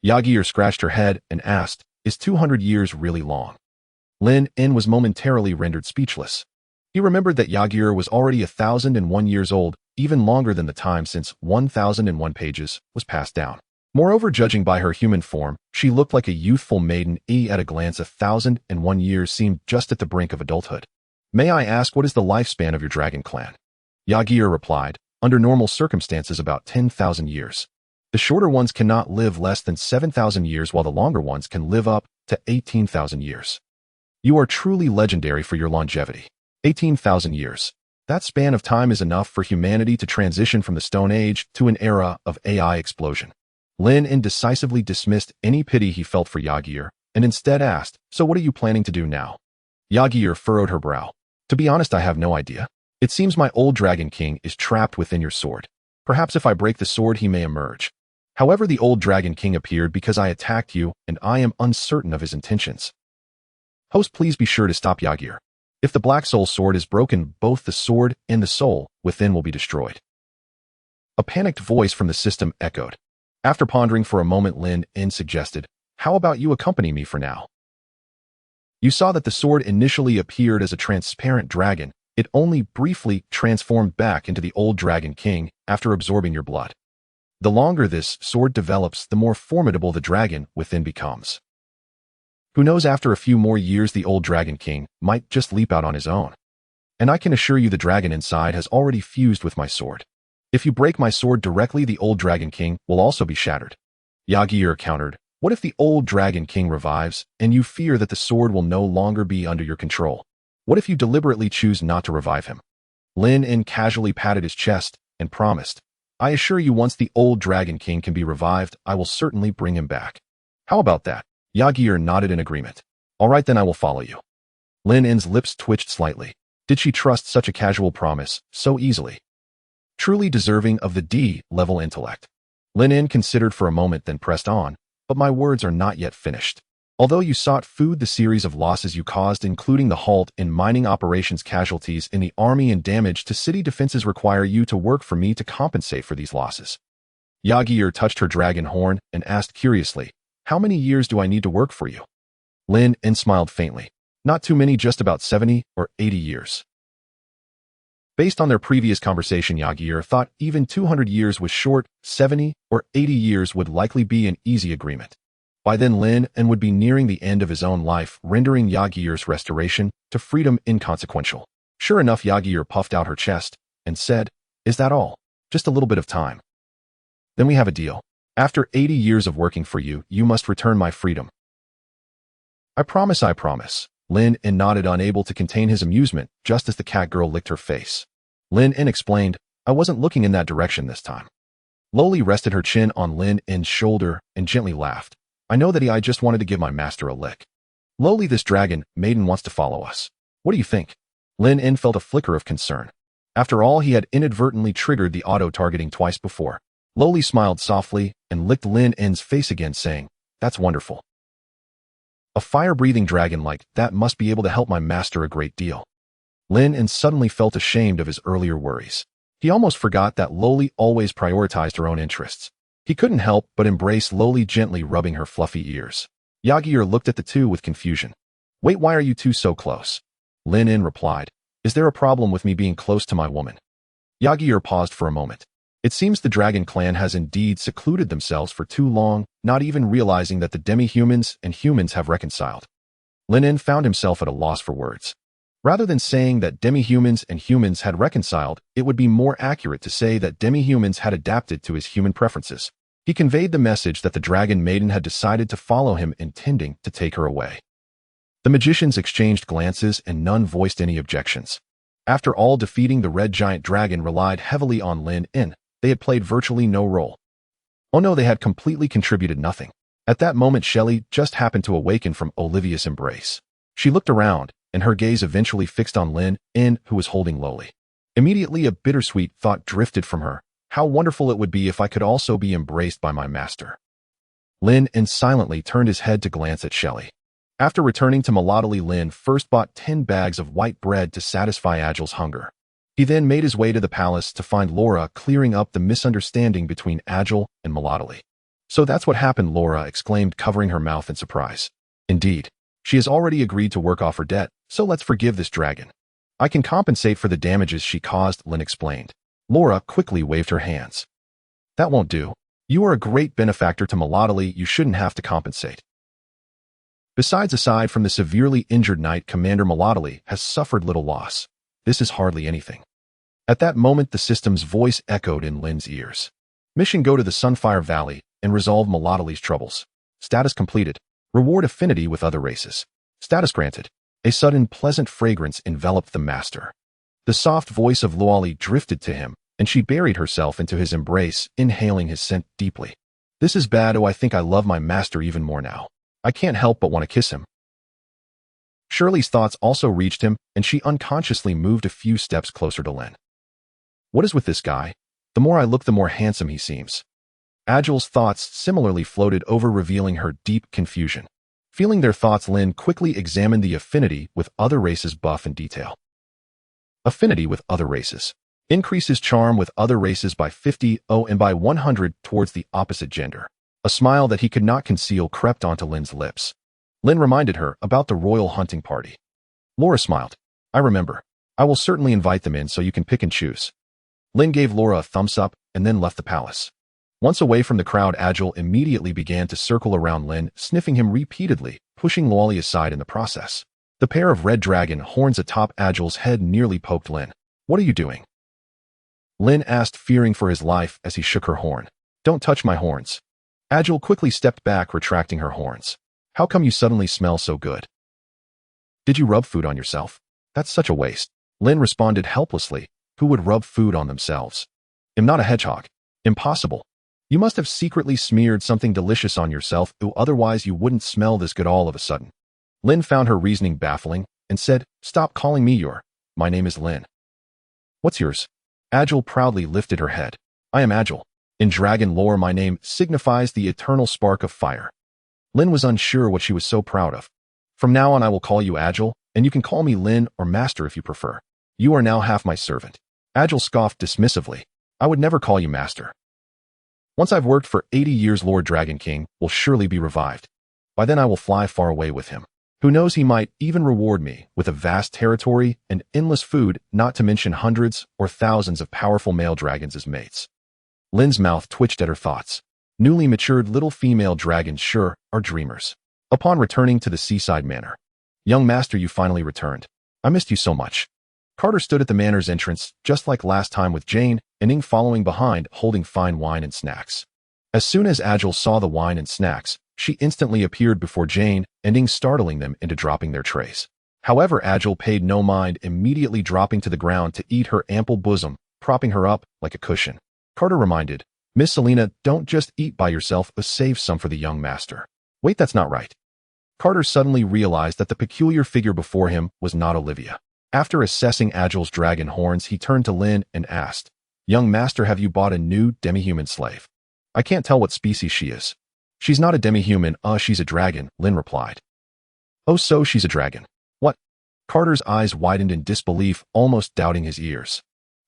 Yagir scratched her head and asked, "Is 200 years really long?" Lynn was momentarily rendered speechless. He remembered that Yagir was already 1,001 years old, even longer than the time since 1,001 pages was passed down. Moreover, judging by her human form, she looked like a youthful maiden. At a glance, 1,001 years seemed just at the brink of adulthood. "May I ask, what is the lifespan of your Dragon Clan?" Yagir replied, "Under normal circumstances, about 10,000 years. The shorter ones cannot live less than 7,000 years, while the longer ones can live up to 18,000 years. You are truly legendary for your longevity. 18,000 years. That span of time is enough for humanity to transition from the Stone Age to an era of AI explosion." Lynn decisively dismissed any pity he felt for Yagir and instead asked, "So what are you planning to do now?" Yagir furrowed her brow. "To be honest, I have no idea. It seems my old Dragon King is trapped within your sword. Perhaps if I break the sword, he may emerge. However, the old Dragon King appeared because I attacked you, and I am uncertain of his intentions." Host, please be sure to stop Yagir. If the Black Soul sword is broken, both the sword and the soul within will be destroyed. A panicked voice from the system echoed. After pondering for a moment, Lynn suggested, "How about you accompany me for now? You saw that the sword initially appeared as a transparent dragon. It only briefly transformed back into the old Dragon King after absorbing your blood. The longer this sword develops, the more formidable the dragon within becomes. Who knows, after a few more years, the old Dragon King might just leap out on his own. And I can assure you the dragon inside has already fused with my sword. If you break my sword directly, the old Dragon King will also be shattered." Yagir countered, "What if the old Dragon King revives, and you fear that the sword will no longer be under your control? What if you deliberately choose not to revive him?" Lynn casually patted his chest and promised, "I assure you, once the old Dragon King can be revived, I will certainly bring him back." "How about that?" Yagir nodded in agreement. "All right, then I will follow you." Lynn's lips twitched slightly. Did she trust such a casual promise so easily? Truly deserving of the D-level intellect. Lynn considered for a moment, then pressed on, "But my words are not yet finished. Although you sought food, the series of losses you caused, including the halt in mining operations, casualties in the army, and damage to city defenses, require you to work for me to compensate for these losses." Yagir touched her dragon horn and asked curiously, How many years do I need to work for you? Lynn smiled faintly. Not too many, just about 70 or 80 years. Based on their previous conversation, Yagir thought even 200 years was short. 70 or 80 years would likely be an easy agreement. By then Lynn would be nearing the end of his own life, rendering Yagir's restoration to freedom inconsequential. Sure enough, Yagir puffed out her chest and said, "Is that all? Just a little bit of time. Then we have a deal. After 80 years of working for you, you must return my freedom." I promise. Lynn nodded, unable to contain his amusement, just as the catgirl licked her face. Lynn explained, "I wasn't looking in that direction this time." Loli rested her chin on Lynn's shoulder and gently laughed. "I know that I just wanted to give my master a lick. Loli, this dragon, maiden wants to follow us. What do you think?" Lynn felt a flicker of concern. After all, he had inadvertently triggered the auto-targeting twice before. Loli smiled softly and licked Lynn's face again, saying, "That's wonderful. A fire-breathing dragon like that must be able to help my master a great deal." Lynn suddenly felt ashamed of his earlier worries. He almost forgot that Loli always prioritized her own interests. He couldn't help but embrace Loli, gently rubbing her fluffy ears. Yagir looked at the two with confusion. "Wait, why are you two so close?" Lynn replied, "Is there a problem with me being close to my woman?" Yagir paused for a moment. It seems the dragon clan has indeed secluded themselves for too long, not even realizing that the demi-humans and humans have reconciled. Lynn found himself at a loss for words. Rather than saying that demi-humans and humans had reconciled, it would be more accurate to say that demi-humans had adapted to his human preferences. He conveyed the message that the dragon maiden had decided to follow him, intending to take her away. The magicians exchanged glances and none voiced any objections. After all, defeating the red giant dragon relied heavily on Lynn. They had played virtually no role. Oh no, they had completely contributed nothing. At that moment, Shelley just happened to awaken from Olivia's embrace. She looked around, and her gaze eventually fixed on Lynn, who was holding Loli. Immediately, a bittersweet thought drifted from her. How wonderful it would be if I could also be embraced by my master. Lynn silently turned his head to glance at Shelley. After returning to Moritol, Lynn first bought 10 bags of white bread to satisfy Agil's hunger. He then made his way to the palace to find Laura, clearing up the misunderstanding between Agil and Moritol. "So that's what happened," Laura exclaimed, covering her mouth in surprise. "Indeed. She has already agreed to work off her debt, so let's forgive this dragon. I can compensate for the damages she caused," Lynn explained. Laura quickly waved her hands. "That won't do. You are a great benefactor to Moritol, you shouldn't have to compensate. Besides, aside from the severely injured knight, Commander Moritol has suffered little loss. This is hardly anything." At that moment, the system's voice echoed in Lynn's ears. "Mission: go to the Sunfire Valley and resolve Moritol's troubles. Status completed. Reward: affinity with other races. Status granted." A sudden pleasant fragrance enveloped the master. The soft voice of Loli drifted to him, and she buried herself into his embrace, inhaling his scent deeply. "This is bad. Oh, I think I love my master even more now. I can't help but want to kiss him." Shirley's thoughts also reached him, and she unconsciously moved a few steps closer to Lynn. "What is with this guy? The more I look, the more handsome he seems." Agil's thoughts similarly floated over, revealing her deep confusion. Feeling their thoughts, Lynn quickly examined the affinity with other races buff in detail. Affinity with other races. Increases charm with other races by 50 and by 100 towards the opposite gender. A smile that he could not conceal crept onto Lynn's lips. Lynn reminded her about the royal hunting party. Laura smiled. "I remember. I will certainly invite them in so you can pick and choose." Lynn gave Laura a thumbs up and then left the palace. Once away from the crowd, Agil immediately began to circle around Lynn, sniffing him repeatedly, pushing Loli aside in the process. The pair of red dragon horns atop Agil's head nearly poked Lynn. "What are you doing?" Lynn asked, fearing for his life as he shook her horn. "Don't touch my horns." Agil quickly stepped back, retracting her horns. "How come you suddenly smell so good? Did you rub food on yourself? That's such a waste." Lynn responded helplessly. Who would rub food on themselves? "I'm not a hedgehog. Impossible. You must have secretly smeared something delicious on yourself, otherwise you wouldn't smell this good all of a sudden." Lynn found her reasoning baffling and said, "Stop calling me your. My name is Lynn." "What's yours?" Agil proudly lifted her head. "I am Agil. In dragon lore, my name signifies the eternal spark of fire." Lynn was unsure what she was so proud of. "From now on, I will call you Agil, and you can call me Lynn or Master if you prefer. You are now half my servant." Agil scoffed dismissively. "I would never call you Master." Once I've worked for 80 years, Lord Dragon King will surely be revived. By then I will fly far away with him. Who knows, he might even reward me with a vast territory and endless food, not to mention hundreds or thousands of powerful male dragons as mates. Lynn's mouth twitched at her thoughts. Newly matured little female dragons sure are dreamers. Upon returning to the seaside manor. Young master, you finally returned. I missed you so much. Carter stood at the manor's entrance, just like last time with Jane, and Ing following behind, holding fine wine and snacks. As soon as Agile saw the wine and snacks, she instantly appeared before Jane, and Ing startling them into dropping their trays. However, Agile paid no mind, immediately dropping to the ground to eat her ample bosom, propping her up like a cushion. Carter reminded, Miss Selena, don't just eat by yourself, but save some for the young master. Wait, that's not right. Carter suddenly realized that the peculiar figure before him was not Olivia. After assessing Agile's dragon horns, he turned to Lynn and asked, Young master, have you bought a new demi-human slave? I can't tell what species she is. She's not a demi-human, she's a dragon, Lynn replied. Oh, so she's a dragon. What? Carter's eyes widened in disbelief, almost doubting his ears.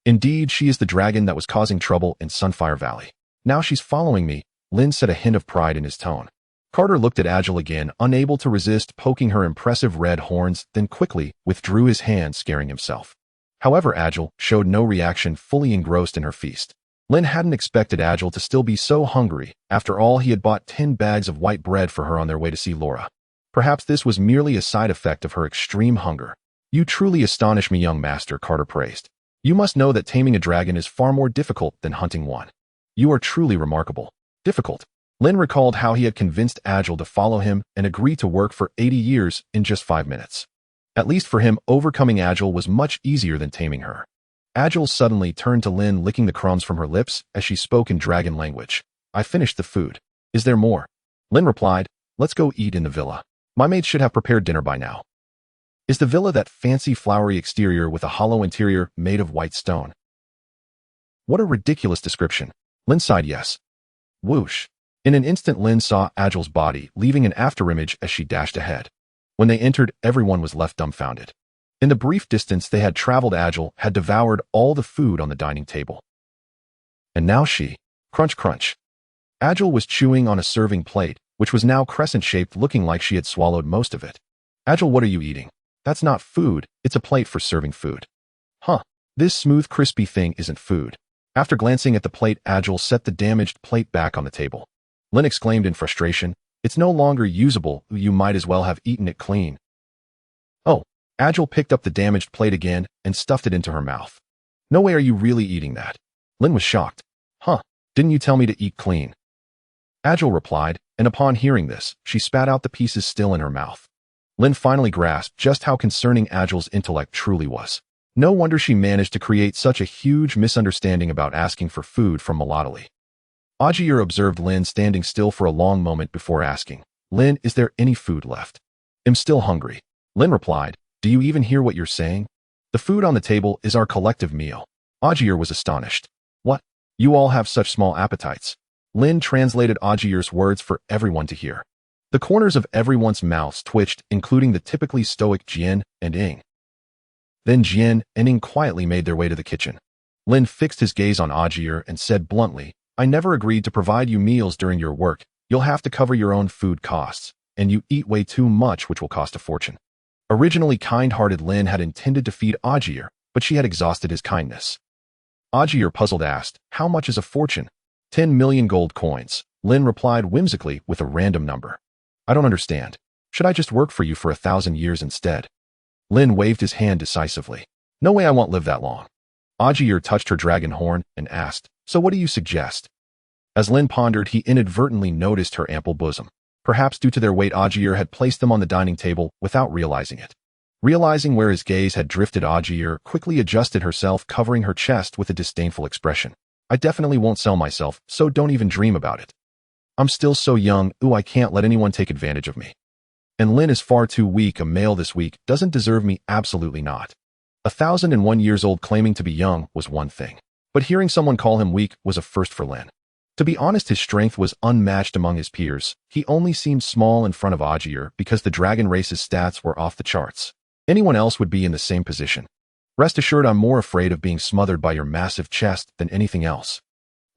Indeed, she is the dragon that was causing trouble in Sunfire Valley. Now she's following me, Lynn said, a hint of pride in his tone. Carter looked at Agile again, unable to resist poking her impressive red horns, then quickly withdrew his hand, scaring himself. However, Agile showed no reaction, fully engrossed in her feast. Lynn hadn't expected Agile to still be so hungry. After all, he had bought 10 bags of white bread for her on their way to see Laura. Perhaps this was merely a side effect of her extreme hunger. You truly astonish me, young master, Carter praised. You must know that taming a dragon is far more difficult than hunting one. You are truly remarkable. Difficult. Lynn recalled how he had convinced Agile to follow him and agree to work for 80 years in just 5 minutes. At least for him, overcoming Agile was much easier than taming her. Agile suddenly turned to Lynn, licking the crumbs from her lips as she spoke in dragon language. I finished the food. Is there more? Lynn replied, Let's go eat in the villa. My maid should have prepared dinner by now. Is the villa that fancy flowery exterior with a hollow interior made of white stone? What a ridiculous description. Lynn sighed yes. Whoosh. In an instant, Lynn saw Agile's body, leaving an afterimage as she dashed ahead. When they entered, everyone was left dumbfounded. In the brief distance they had traveled, Agile had devoured all the food on the dining table. And now she, crunch crunch. Agile was chewing on a serving plate, which was now crescent-shaped, looking like she had swallowed most of it. Agile, what are you eating? That's not food, it's a plate for serving food. Huh, this smooth, crispy thing isn't food. After glancing at the plate, Agile set the damaged plate back on the table. Lynn exclaimed in frustration, It's no longer usable, you might as well have eaten it clean. Oh, Agile picked up the damaged plate again and stuffed it into her mouth. No way, are you really eating that? Lynn was shocked. Huh, didn't you tell me to eat clean? Agile replied, and upon hearing this, she spat out the pieces still in her mouth. Lynn finally grasped just how concerning Agile's intellect truly was. No wonder she managed to create such a huge misunderstanding about asking for food from Moritol. Ogres observed Lynn standing still for a long moment before asking, Lynn, is there any food left? I'm still hungry. Lynn replied, Do you even hear what you're saying? The food on the table is our collective meal. Ogres was astonished. What? You all have such small appetites. Lynn translated Ogres' words for everyone to hear. The corners of everyone's mouths twitched, including the typically stoic Jian and Ing. Then Jian and Ing quietly made their way to the kitchen. Lynn fixed his gaze on Ogres and said bluntly, I never agreed to provide you meals during your work. You'll have to cover your own food costs, and you eat way too much, which will cost a fortune. Originally kind-hearted, Lynn had intended to feed Ogres, but she had exhausted his kindness. Ogres, puzzled, asked, How much is a fortune? 10 million gold coins. Lynn replied whimsically with a random number. I don't understand. Should I just work for you for 1,000 years instead? Lynn waved his hand decisively. No way, I won't live that long. Ogres touched her dragon horn and asked, So what do you suggest? As Lynn pondered, he inadvertently noticed her ample bosom. Perhaps due to their weight, Ogres had placed them on the dining table without realizing it. Realizing where his gaze had drifted, Ogres quickly adjusted herself, covering her chest with a disdainful expression. I definitely won't sell myself, so don't even dream about it. I'm still so young, I can't let anyone take advantage of me. And Lynn is far too weak. A male this weak doesn't deserve me, absolutely not. 1,001 years old claiming to be young was one thing, but hearing someone call him weak was a first for Lynn. To be honest, his strength was unmatched among his peers. He only seemed small in front of Ogres because the dragon race's stats were off the charts. Anyone else would be in the same position. Rest assured, I'm more afraid of being smothered by your massive chest than anything else.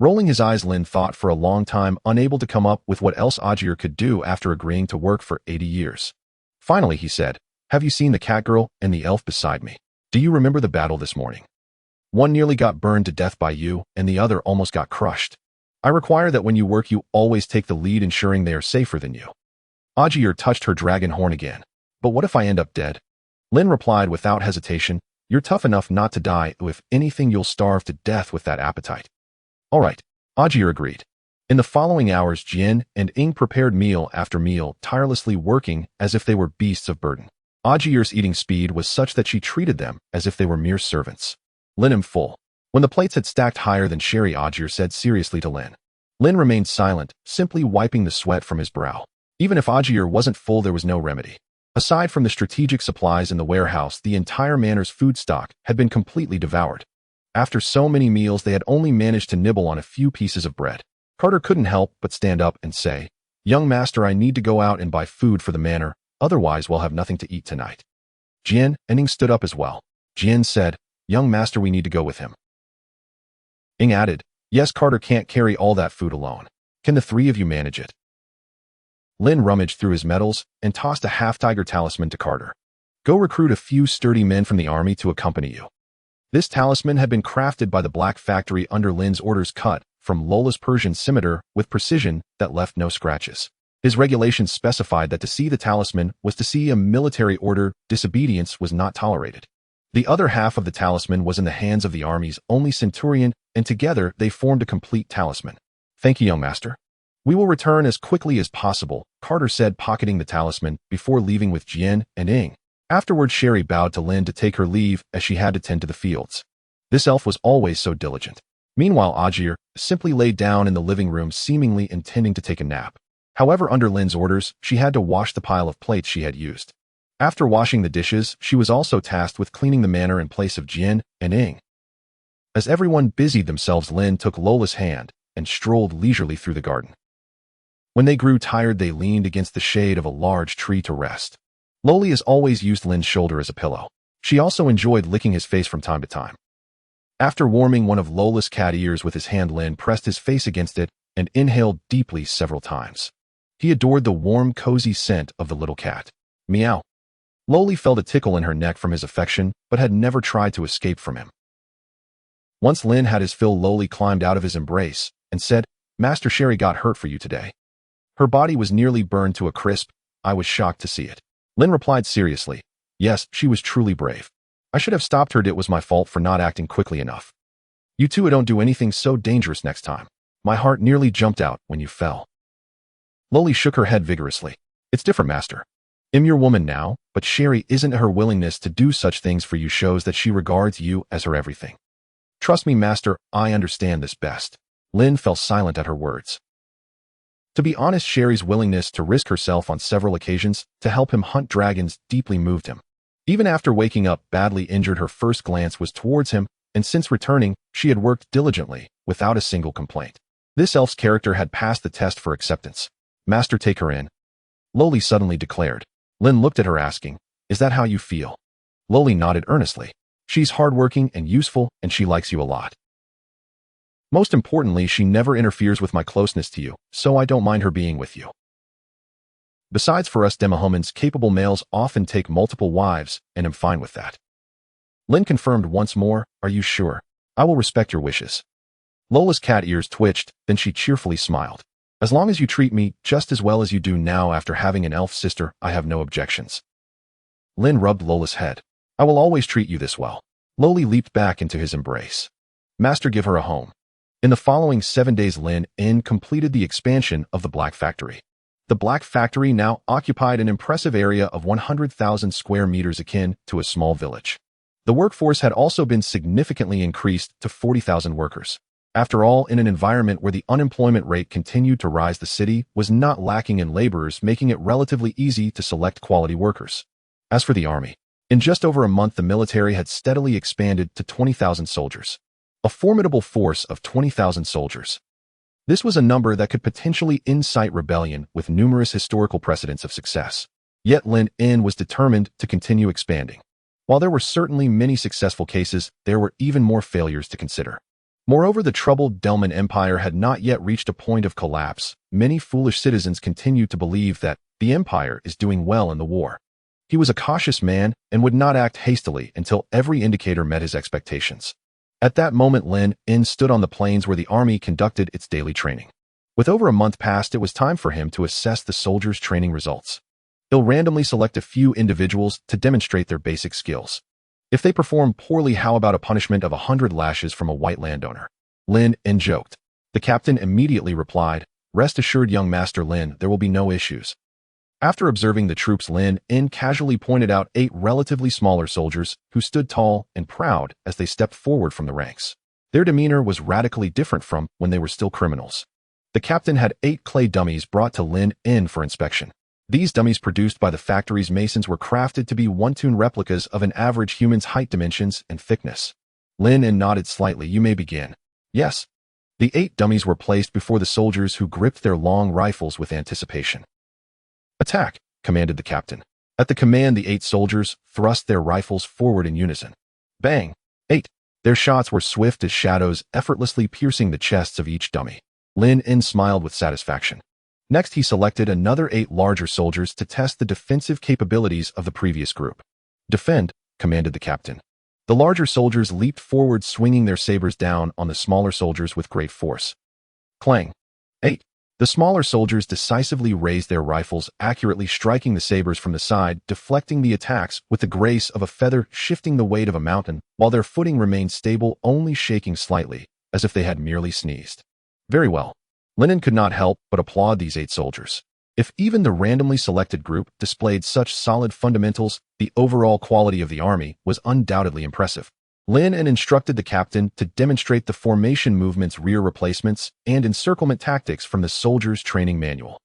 Rolling his eyes, Lynn thought for a long time, unable to come up with what else Ogres could do after agreeing to work for 80 years. Finally, he said, "Have you seen the catgirl and the elf beside me? Do you remember the battle this morning? One nearly got burned to death by you, and the other almost got crushed. I require that when you work you always take the lead, ensuring they are safer than you." Ogres touched her dragon horn again. "But what if I end up dead?" Lynn replied without hesitation, "You're tough enough not to die. If anything, you'll starve to death with that appetite." "All right," Ogres agreed. In the following hours, Jin and Ing prepared meal after meal, tirelessly working as if they were beasts of burden. Ogres' eating speed was such that she treated them as if they were mere servants. "Lynn, I'm full." When the plates had stacked higher than Sherry, Ogres said seriously to Lynn. Lynn remained silent, simply wiping the sweat from his brow. Even if Ogres wasn't full, there was no remedy. Aside from the strategic supplies in the warehouse, the entire manor's food stock had been completely devoured. After so many meals, they had only managed to nibble on a few pieces of bread. Carter couldn't help but stand up and say, "Young master, I need to go out and buy food for the manor, otherwise we'll have nothing to eat tonight." Jin and Ing stood up as well. Jin said, "Young master, we need to go with him." Ing added, "Yes, Carter can't carry all that food alone. Can the three of you manage it?" Lynn rummaged through his medals and tossed a half-tiger talisman to Carter. "Go recruit a few sturdy men from the army to accompany you." This talisman had been crafted by the Black Factory under Lynn's orders, cut from Lola's Persian scimitar with precision that left no scratches. His regulations specified that to see the talisman was to see a military order. Disobedience was not tolerated. The other half of the talisman was in the hands of the army's only centurion, and together they formed a complete talisman. "Thank you, young master. We will return as quickly as possible," Carter said, pocketing the talisman before leaving with Jin and Ing. Afterward, Sherry bowed to Lynn to take her leave as she had to tend to the fields. This elf was always so diligent. Meanwhile, Ogres simply lay down in the living room, seemingly intending to take a nap. However, under Lynn's orders, she had to wash the pile of plates she had used. After washing the dishes, she was also tasked with cleaning the manor in place of Jin and Ing. As everyone busied themselves, Lynn took Lola's hand and strolled leisurely through the garden. When they grew tired, they leaned against the shade of a large tree to rest. Lola has always used Lynn's shoulder as a pillow. She also enjoyed licking his face from time to time. After warming one of Lola's cat ears with his hand, Lynn pressed his face against it and inhaled deeply several times. He adored the warm, cozy scent of the little cat. Meow. Lola felt a tickle in her neck from his affection, but had never tried to escape from him. Once Lynn had his fill, Lola climbed out of his embrace and said, "Master, Sherry got hurt for you today. Her body was nearly burned to a crisp. I was shocked to see it." Lynn replied seriously, "Yes, she was truly brave. I should have stopped her. It was my fault for not acting quickly enough. You two don't do anything so dangerous next time. My heart nearly jumped out when you fell." Lola shook her head vigorously. "It's different, master. I'm your woman now, but Sherry isn't. Her willingness to do such things for you shows that she regards you as her everything. Trust me, master, I understand this best." Lynn fell silent at her words. To be honest, Sherry's willingness to risk herself on several occasions to help him hunt dragons deeply moved him. Even after waking up badly injured, her first glance was towards him, and since returning, she had worked diligently, without a single complaint. This elf's character had passed the test for acceptance. "Master, take her in," Lola suddenly declared. Lynn looked at her, asking, "Is that how you feel?" Lola nodded earnestly. "She's hardworking and useful, and she likes you a lot. Most importantly, she never interferes with my closeness to you, so I don't mind her being with you. Besides, for us Demi-Humans, capable males often take multiple wives, and am fine with that." Lynn confirmed once more, "Are you sure? I will respect your wishes." Lola's cat ears twitched, then she cheerfully smiled. "As long as you treat me just as well as you do now after having an elf sister, I have no objections." Lynn rubbed Lola's head. "I will always treat you this well." Lola leaped back into his embrace. "Master, give her a home." In the following 7 days, Lynn completed the expansion of the Black Factory. The Black Factory now occupied an impressive area of 100,000 square meters, akin to a small village. The workforce had also been significantly increased to 40,000 workers. After all, in an environment where the unemployment rate continued to rise, the city was not lacking in laborers, making it relatively easy to select quality workers. As for the army, in just over a month, the military had steadily expanded to 20,000 soldiers. A formidable force of 20,000 soldiers. This was a number that could potentially incite rebellion, with numerous historical precedents of success. Yet Lynn was determined to continue expanding. While there were certainly many successful cases, there were even more failures to consider. Moreover, the troubled Delman Empire had not yet reached a point of collapse. Many foolish citizens continued to believe that the Empire is doing well in the war. He was a cautious man and would not act hastily until every indicator met his expectations. At that moment, Lynn stood on the plains where the army conducted its daily training. With over a month past, it was time for him to assess the soldiers' training results. He'll randomly select a few individuals to demonstrate their basic skills. If they perform poorly, how about a punishment of 100 lashes from a white landowner? Lynn joked. The captain immediately replied, "Rest assured, young Master Lynn, there will be no issues." After observing the troops, Lynn casually pointed out 8 relatively smaller soldiers who stood tall and proud as they stepped forward from the ranks. Their demeanor was radically different from when they were still criminals. The captain had 8 clay dummies brought to Lynn for inspection. These dummies, produced by the factory's masons, were crafted to be one-tune replicas of an average human's height, dimensions, and thickness. Lynn nodded slightly. "You may begin." "Yes." The 8 dummies were placed before the soldiers, who gripped their long rifles with anticipation. "Attack," commanded the captain. At the command, the 8 soldiers thrust their rifles forward in unison. Bang! 8. Their shots were swift as shadows, effortlessly piercing the chests of each dummy. Lynn smiled with satisfaction. Next, he selected another 8 larger soldiers to test the defensive capabilities of the previous group. "Defend," commanded the captain. The larger soldiers leaped forward, swinging their sabers down on the smaller soldiers with great force. Clang! 8. The smaller soldiers decisively raised their rifles, accurately striking the sabers from the side, deflecting the attacks with the grace of a feather, shifting the weight of a mountain, while their footing remained stable, only shaking slightly, as if they had merely sneezed. Very well. Lynn could not help but applaud these 8 soldiers. If even the randomly selected group displayed such solid fundamentals, the overall quality of the army was undoubtedly impressive. Lynn instructed the captain to demonstrate the formation movements, rear replacements, and encirclement tactics from the soldiers' training manual.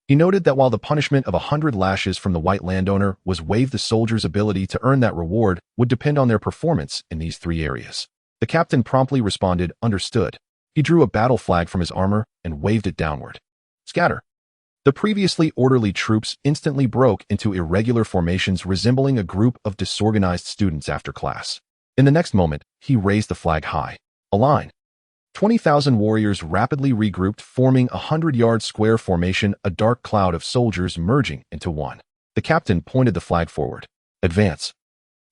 He noted that while the punishment of 100 lashes from the white landowner was waived, the soldiers' ability to earn that reward would depend on their performance in these 3 areas. The captain promptly responded, "Understood." He drew a battle flag from his armor and waved it downward. Scatter. The previously orderly troops instantly broke into irregular formations, resembling a group of disorganized students after class. In the next moment, he raised the flag high. Align. 20,000 warriors rapidly regrouped, forming a 100-yard square formation, a dark cloud of soldiers merging into one. The captain pointed the flag forward. Advance.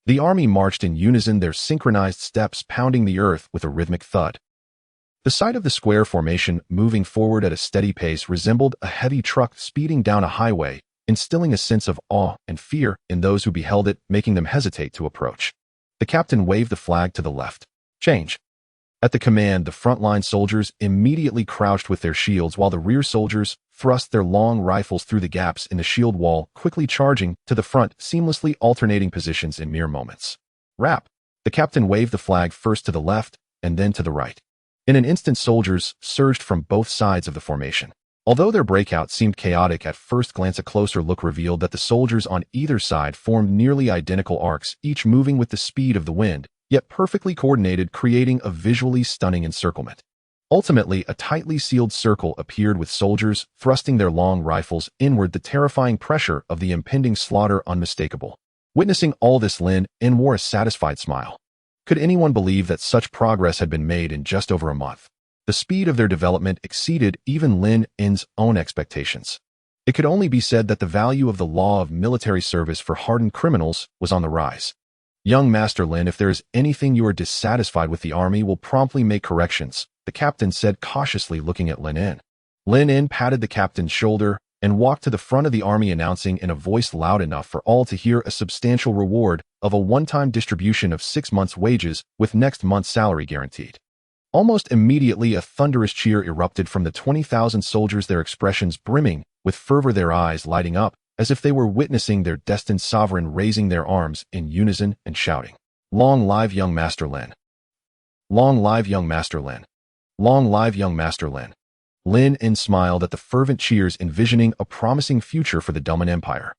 The army marched in unison, their synchronized steps pounding the earth with a rhythmic thud. The sight of the square formation moving forward at a steady pace resembled a heavy truck speeding down a highway, instilling a sense of awe and fear in those who beheld it, making them hesitate to approach. The captain waved the flag to the left. Change. At the command, the frontline soldiers immediately crouched with their shields, while the rear soldiers thrust their long rifles through the gaps in the shield wall, quickly charging to the front, seamlessly alternating positions in mere moments. Rap. The captain waved the flag first to the left and then to the right. In an instant, soldiers surged from both sides of the formation. Although their breakout seemed chaotic at first glance, a closer look revealed that the soldiers on either side formed nearly identical arcs, each moving with the speed of the wind, yet perfectly coordinated, creating a visually stunning encirclement. Ultimately, a tightly sealed circle appeared with soldiers thrusting their long rifles inward, the terrifying pressure of the impending slaughter unmistakable. Witnessing all this, Lynn wore a satisfied smile. Could anyone believe that such progress had been made in just over a month? The speed of their development exceeded even Lynn's own expectations. It could only be said that the value of the law of military service for hardened criminals was on the rise. Young Master Lynn, if there is anything you are dissatisfied with, the army will promptly make corrections, the captain said, cautiously looking at Lynn. Lynn patted the captain's shoulder and walked to the front of the army, announcing in a voice loud enough for all to hear a substantial reward of a one-time distribution of 6 months' wages with next month's salary guaranteed. Almost immediately, a thunderous cheer erupted from the 20,000 soldiers, their expressions brimming with fervor, their eyes lighting up as if they were witnessing their destined sovereign, raising their arms in unison and shouting, "Long live young Master Lynn! Long live young Master Lynn! Long live young Master Lynn!" Lynn smiled at the fervent cheers, envisioning a promising future for the Delman Empire.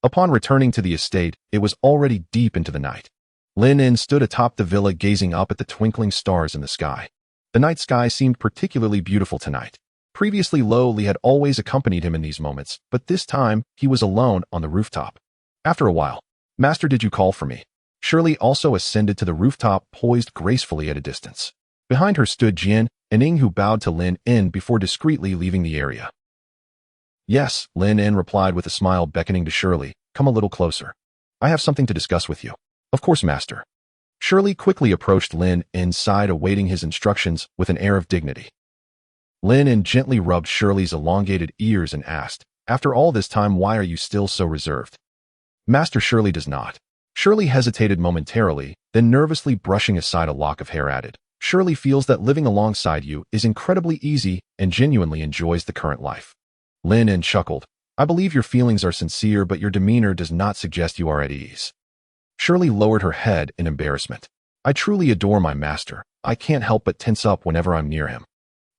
Upon returning to the estate, it was already deep into the night. Lynn stood atop the villa, gazing up at the twinkling stars in the sky. The night sky seemed particularly beautiful tonight. Previously, Lee had always accompanied him in these moments, but this time he was alone on the rooftop. After a while, "Master, did you call for me?" Shirley also ascended to the rooftop, poised gracefully at a distance. Behind her stood Jian and Ing, who bowed to Lin In before discreetly leaving the area. Yes, Lin In replied with a smile, beckoning to Shirley. Come a little closer. I have something to discuss with you. Of course, master. Shirley quickly approached Lin In's side, awaiting his instructions with an air of dignity. Lin In gently rubbed Shirley's elongated ears and asked, after all this time, why are you still so reserved? Master, Shirley does not. Shirley hesitated momentarily, then nervously brushing aside a lock of hair added, Shirley feels that living alongside you is incredibly easy and genuinely enjoys the current life. Lin In chuckled. I believe your feelings are sincere, but your demeanor does not suggest you are at ease. Shirley lowered her head in embarrassment. I truly adore my master. I can't help but tense up whenever I'm near him.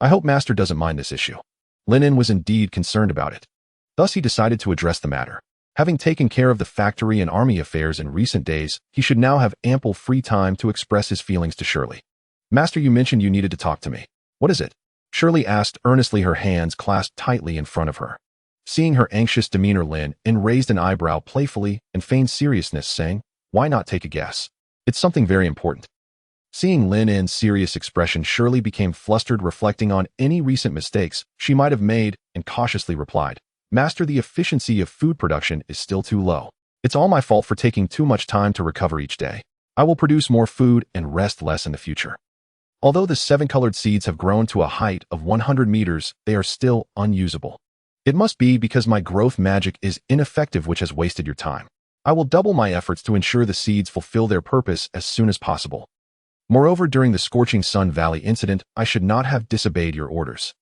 I hope master doesn't mind this issue. Lin In was indeed concerned about it. Thus he decided to address the matter. Having taken care of the factory and army affairs in recent days, he should now have ample free time to express his feelings to Shirley. Master, you mentioned you needed to talk to me. What is it? Shirley asked earnestly, her hands clasped tightly in front of her. Seeing her anxious demeanor, Lin In raised an eyebrow playfully and feigned seriousness, saying, why not take a guess? It's something very important. Seeing Lin In's serious expression, Shirley became flustered, reflecting on any recent mistakes she might have made, and cautiously replied, Master, the efficiency of food production is still too low. It's all my fault for taking too much time to recover each day. I will produce more food and rest less in the future. Although the 7-colored seeds have grown to a height of 100 meters, they are still unusable. It must be because my growth magic is ineffective, which has wasted your time. I will double my efforts to ensure the seeds fulfill their purpose as soon as possible. Moreover, during the Scorching Sun Valley incident, I should not have disobeyed your orders.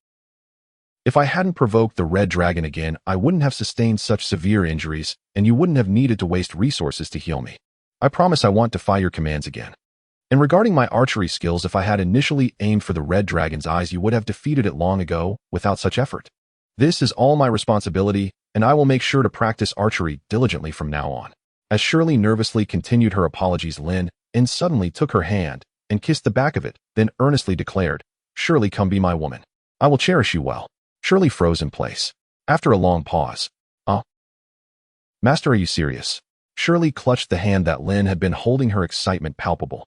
If I hadn't provoked the red dragon again, I wouldn't have sustained such severe injuries, and you wouldn't have needed to waste resources to heal me. I promise I won't defy your commands again. And regarding my archery skills, if I had initially aimed for the red dragon's eyes, you would have defeated it long ago without such effort. This is all my responsibility, and I will make sure to practice archery diligently from now on. As Shirley nervously continued her apologies, Lin In suddenly took her hand and kissed the back of it, then earnestly declared, Shirley, come be my woman. I will cherish you well. Shirley froze in place. After a long pause, Master, are you serious? Shirley clutched the hand that Lin had been holding, her excitement palpable.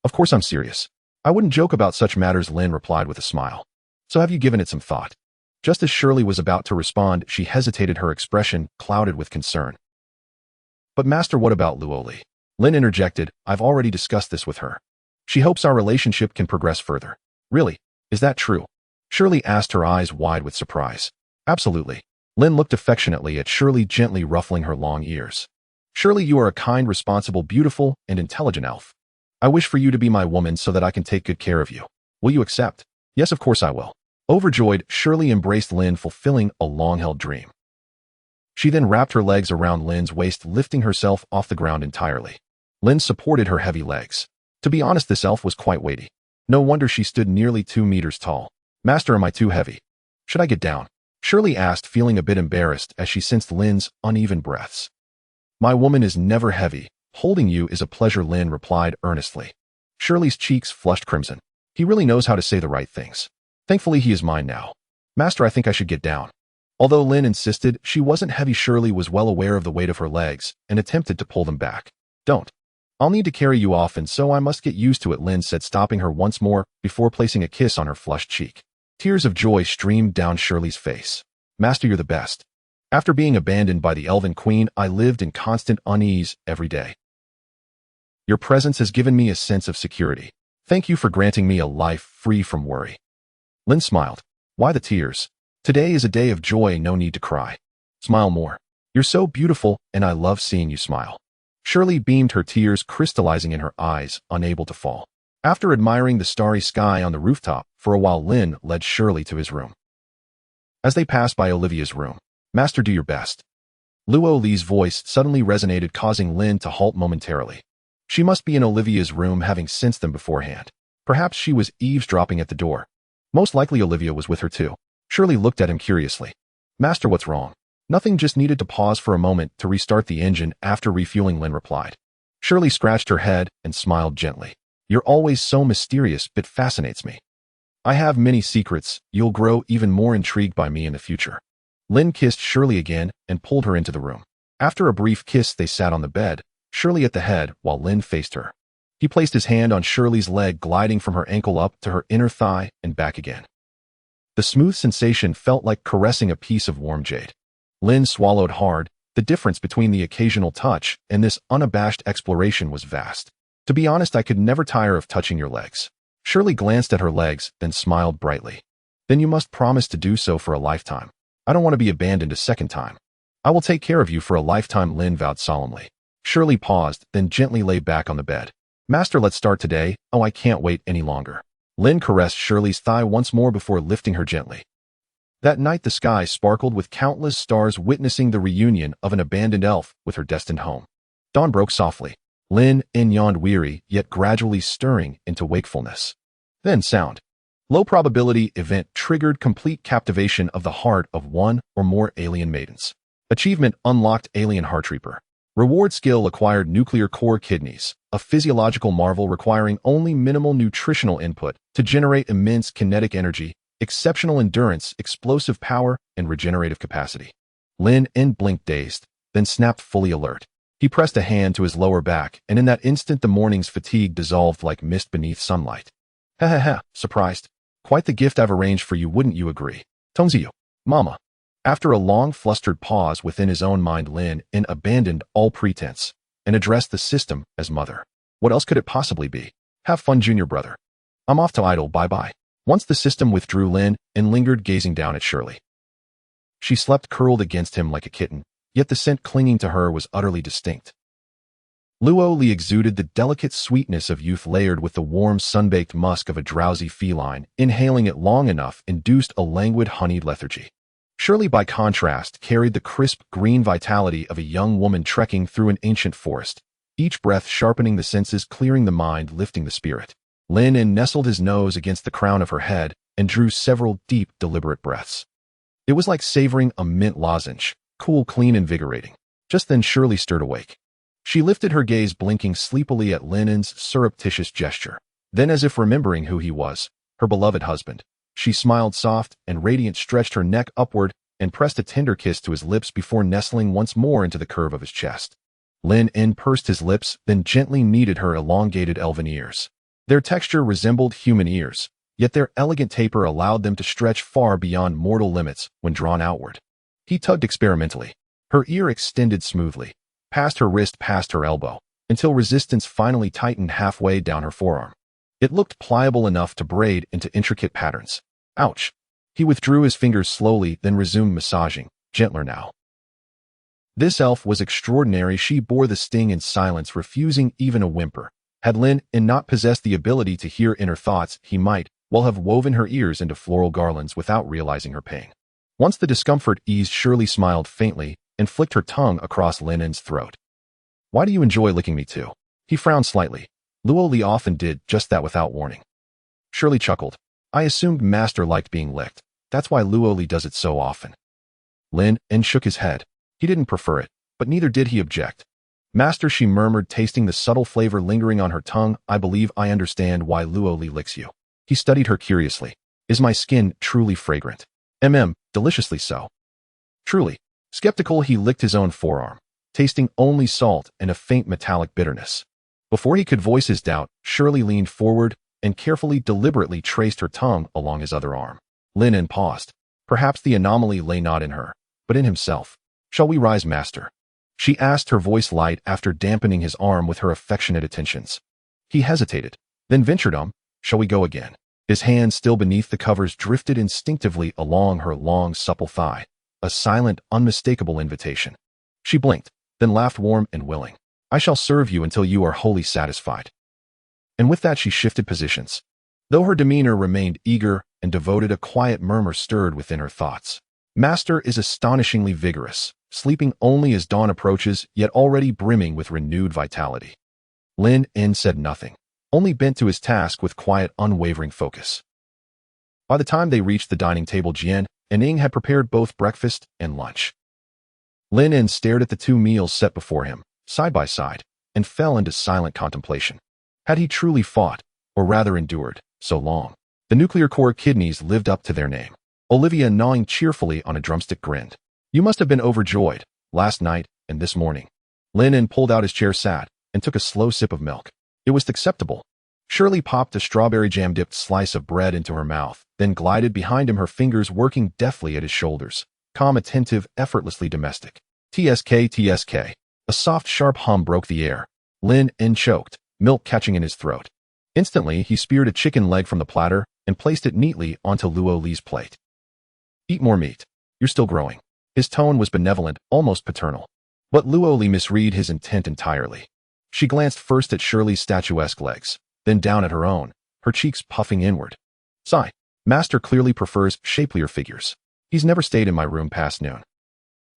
Of course I'm serious. I wouldn't joke about such matters, Lin replied with a smile. So have you given it some thought? Just as Shirley was about to respond, she hesitated, her expression clouded with concern. But master, what about Luoli? Lin interjected, I've already discussed this with her. She hopes our relationship can progress further. Really? Is that true? Shirley asked, her eyes wide with surprise. Absolutely. Lin looked affectionately at Shirley, gently ruffling her long ears. Shirley, you are a kind, responsible, beautiful, and intelligent elf. I wish for you to be my woman so that I can take good care of you. Will you accept? Yes, of course I will. Overjoyed, Shirley embraced Lin, fulfilling a long-held dream. She then wrapped her legs around Lin's waist, lifting herself off the ground entirely. Lin supported her heavy legs. To be honest, this elf was quite weighty. No wonder she stood nearly 2 meters tall. Master, am I too heavy? Should I get down? Shirley asked, feeling a bit embarrassed as she sensed Lin's uneven breaths. My woman is never heavy. Holding you is a pleasure, Lin replied earnestly. Shirley's cheeks flushed crimson. He really knows how to say the right things. Thankfully, he is mine now. Master, I think I should get down. Although Lin insisted she wasn't heavy, Shirley was well aware of the weight of her legs and attempted to pull them back. Don't. I'll need to carry you off, and so I must get used to it, Lin said, stopping her once more before placing a kiss on her flushed cheek. Tears of joy streamed down Shirley's face. Master, you're the best. After being abandoned by the Elven Queen, I lived in constant unease every day. Your presence has given me a sense of security. Thank you for granting me a life free from worry. Lin smiled. Why the tears? Today is a day of joy, no need to cry. Smile more. You're so beautiful, and I love seeing you smile. Shirley beamed, her tears crystallizing in her eyes, unable to fall. After admiring the starry sky on the rooftop for a while, Lin led Shirley to his room. As they passed by Olivia's room, Master, do your best. Luo Li's voice suddenly resonated, causing Lin to halt momentarily. She must be in Olivia's room, having sensed them beforehand. Perhaps she was eavesdropping at the door. Most likely Olivia was with her too. Shirley looked at him curiously. Master, what's wrong? Nothing, just needed to pause for a moment to restart the engine after refueling, Lin replied. Shirley scratched her head and smiled gently. You're always so mysterious, but fascinates me. I have many secrets. You'll grow even more intrigued by me in the future. Lin kissed Shirley again and pulled her into the room. After a brief kiss, they sat on the bed, Shirley at the head while Lin faced her. He placed his hand on Shirley's leg, gliding from her ankle up to her inner thigh and back again. The smooth sensation felt like caressing a piece of warm jade. Lynn swallowed hard. The difference between the occasional touch and this unabashed exploration was vast. To be honest, I could never tire of touching your legs. Shirley glanced at her legs, then smiled brightly. Then you must promise to do so for a lifetime. I don't want to be abandoned a second time. I will take care of you for a lifetime, Lynn vowed solemnly. Shirley paused, then gently lay back on the bed. Master, let's start today. Oh, I can't wait any longer. Lynn caressed Shirley's thigh once more before lifting her gently. That night the sky sparkled with countless stars, witnessing the reunion of an abandoned elf with her destined home. Dawn broke softly. Lynn yawned, weary, yet gradually stirring into wakefulness. Then sound. Low probability event triggered complete captivation of the heart of one or more alien maidens. Achievement unlocked, alien heart reaper. Reward skill acquired, nuclear core kidneys, a physiological marvel requiring only minimal nutritional input to generate immense kinetic energy, exceptional endurance, explosive power, and regenerative capacity. Lynn blinked dazed, then snapped, fully alert. He pressed a hand to his lower back, and in that instant the morning's fatigue dissolved like mist beneath sunlight. Ha ha ha, surprised. Quite the gift I've arranged for you, wouldn't you agree? Tongziyu, Mama. After a long, flustered pause within his own mind, Lynn abandoned all pretense and addressed the system as mother. What else could it possibly be? Have fun, junior brother. I'm off to idle, bye-bye. Once the system withdrew, Lynn lingered, gazing down at Shirley. She slept curled against him like a kitten, yet the scent clinging to her was utterly distinct. Luoli exuded the delicate sweetness of youth layered with the warm, sun-baked musk of a drowsy feline. Inhaling it long enough induced a languid, honeyed lethargy. Shirley, by contrast, carried the crisp, green vitality of a young woman trekking through an ancient forest, each breath sharpening the senses, clearing the mind, lifting the spirit. Lynn nestled his nose against the crown of her head and drew several deep, deliberate breaths. It was like savoring a mint lozenge, cool, clean, invigorating. Just then Shirley stirred awake. She lifted her gaze, blinking sleepily at Lynn's surreptitious gesture. Then, as if remembering who he was, her beloved husband, she smiled soft and radiant, stretched her neck upward, and pressed a tender kiss to his lips before nestling once more into the curve of his chest. Lynn pursed his lips, then gently kneaded her elongated elven ears. Their texture resembled human ears, yet their elegant taper allowed them to stretch far beyond mortal limits when drawn outward. He tugged experimentally. Her ear extended smoothly, past her wrist, past her elbow, until resistance finally tightened halfway down her forearm. It looked pliable enough to braid into intricate patterns. Ouch! He withdrew his fingers slowly, then resumed massaging, gentler now. This elf was extraordinary. She bore the sting in silence, refusing even a whimper. Had Lynn not possessed the ability to hear inner thoughts, he might well have woven her ears into floral garlands without realizing her pain. Once the discomfort eased, Shirley smiled faintly and flicked her tongue across Lynn's throat. Why do you enjoy licking me too? He frowned slightly. Luoli often did just that without warning. Shirley chuckled. I assumed Master liked being licked. That's why Luoli does it so often. Lynn shook his head. He didn't prefer it, but neither did he object. Master, she murmured, tasting the subtle flavor lingering on her tongue, I believe I understand why Luoli licks you. He studied her curiously. Is my skin truly fragrant? Deliciously so. Truly. Skeptical, he licked his own forearm, tasting only salt and a faint metallic bitterness. Before he could voice his doubt, Shirley leaned forward and carefully, deliberately traced her tongue along his other arm. Lynn paused. Perhaps the anomaly lay not in her, but in himself. Shall we rise, Master? She asked, her voice light after dampening his arm with her affectionate attentions. He hesitated, then ventured, shall we go again? His hand, still beneath the covers, drifted instinctively along her long, supple thigh, a silent, unmistakable invitation. She blinked, then laughed, warm and willing. I shall serve you until you are wholly satisfied. And with that she shifted positions. Though her demeanor remained eager and devoted, a quiet murmur stirred within her thoughts. Master is astonishingly vigorous, sleeping only as dawn approaches, yet already brimming with renewed vitality. Lynn said nothing, only bent to his task with quiet, unwavering focus. By the time they reached the dining table, Jian and Ing had prepared both breakfast and lunch. Lynn stared at the two meals set before him, side by side, and fell into silent contemplation. Had he truly fought, or rather endured, so long? The nuclear core kidneys lived up to their name. Olivia, gnawing cheerfully on a drumstick, grinned. You must have been overjoyed, last night and this morning. Lynn pulled out his chair, sat, and took a slow sip of milk. It was acceptable. Shirley popped a strawberry jam-dipped slice of bread into her mouth, then glided behind him, her fingers working deftly at his shoulders. Calm, attentive, effortlessly domestic. TSK, TSK. A soft, sharp hum broke the air. Lynn choked, milk catching in his throat. Instantly, he speared a chicken leg from the platter and placed it neatly onto Luo Li's plate. Eat more meat. You're still growing. His tone was benevolent, almost paternal. But Luo Li misread his intent entirely. She glanced first at Shirley's statuesque legs, then down at her own, her cheeks puffing inward. Sigh. Master clearly prefers shapelier figures. He's never stayed in my room past noon.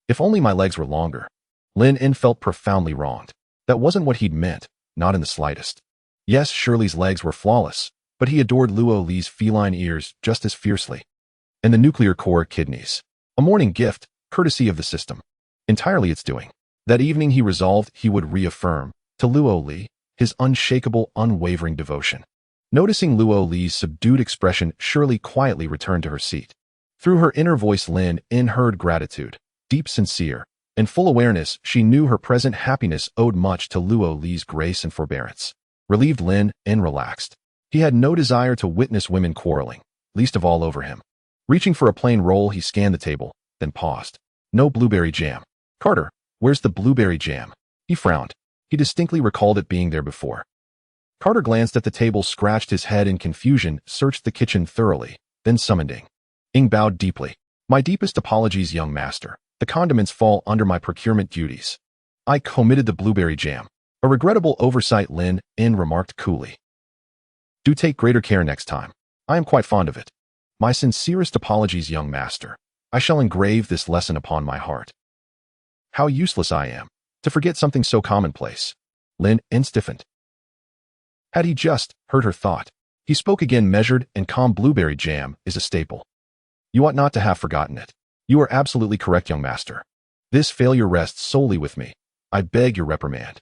If only my legs were longer. Lynn felt profoundly wronged. That wasn't what he'd meant, not in the slightest. Yes, Shirley's legs were flawless, but he adored Luo Li's feline ears just as fiercely. And the nuclear core kidneys. A morning gift, courtesy of the system. Entirely its doing. That evening he resolved he would reaffirm, to Luo Li, his unshakable, unwavering devotion. Noticing Luo Li's subdued expression, Shirley quietly returned to her seat. Through her inner voice, Lynn heard gratitude, deep, sincere, and full awareness. She knew her present happiness owed much to Luo Li's grace and forbearance. Relieved, Lynn relaxed. He had no desire to witness women quarreling, least of all over him. Reaching for a plain roll, he scanned the table, then paused. No blueberry jam. Carter, where's the blueberry jam? He frowned. He distinctly recalled it being there before. Carter glanced at the table, scratched his head in confusion, searched the kitchen thoroughly, then summoned Ing. Ing bowed deeply. My deepest apologies, young master. The condiments fall under my procurement duties. I committed the blueberry jam. A regrettable oversight, Lynn remarked coolly. Do take greater care next time. I am quite fond of it. My sincerest apologies, young master. I shall engrave this lesson upon my heart. How useless I am to forget something so commonplace. Lynn stiffened. Had he just heard her thought? He spoke again, measured and calm. Blueberry jam is a staple. You ought not to have forgotten it. You are absolutely correct, young master. This failure rests solely with me. I beg your reprimand.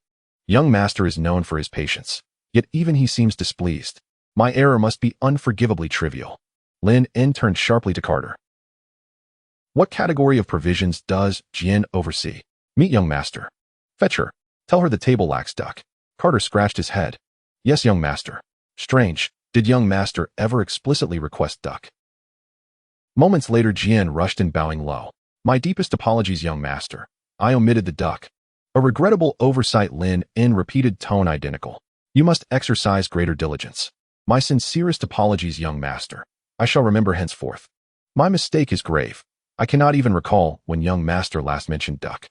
Young master is known for his patience, yet even he seems displeased. My error must be unforgivably trivial. Lynn turned sharply to Carter. What category of provisions does Jin oversee? Meet, young master. Fetch her. Tell her the table lacks duck. Carter scratched his head. Yes, young master. Strange, did young master ever explicitly request duck? Moments later, Jin rushed in, bowing low. My deepest apologies, young master. I omitted the duck. A regrettable oversight, Lynn repeated, tone identical. You must exercise greater diligence. My sincerest apologies, young master. I shall remember henceforth. My mistake is grave. I cannot even recall when young master last mentioned duck.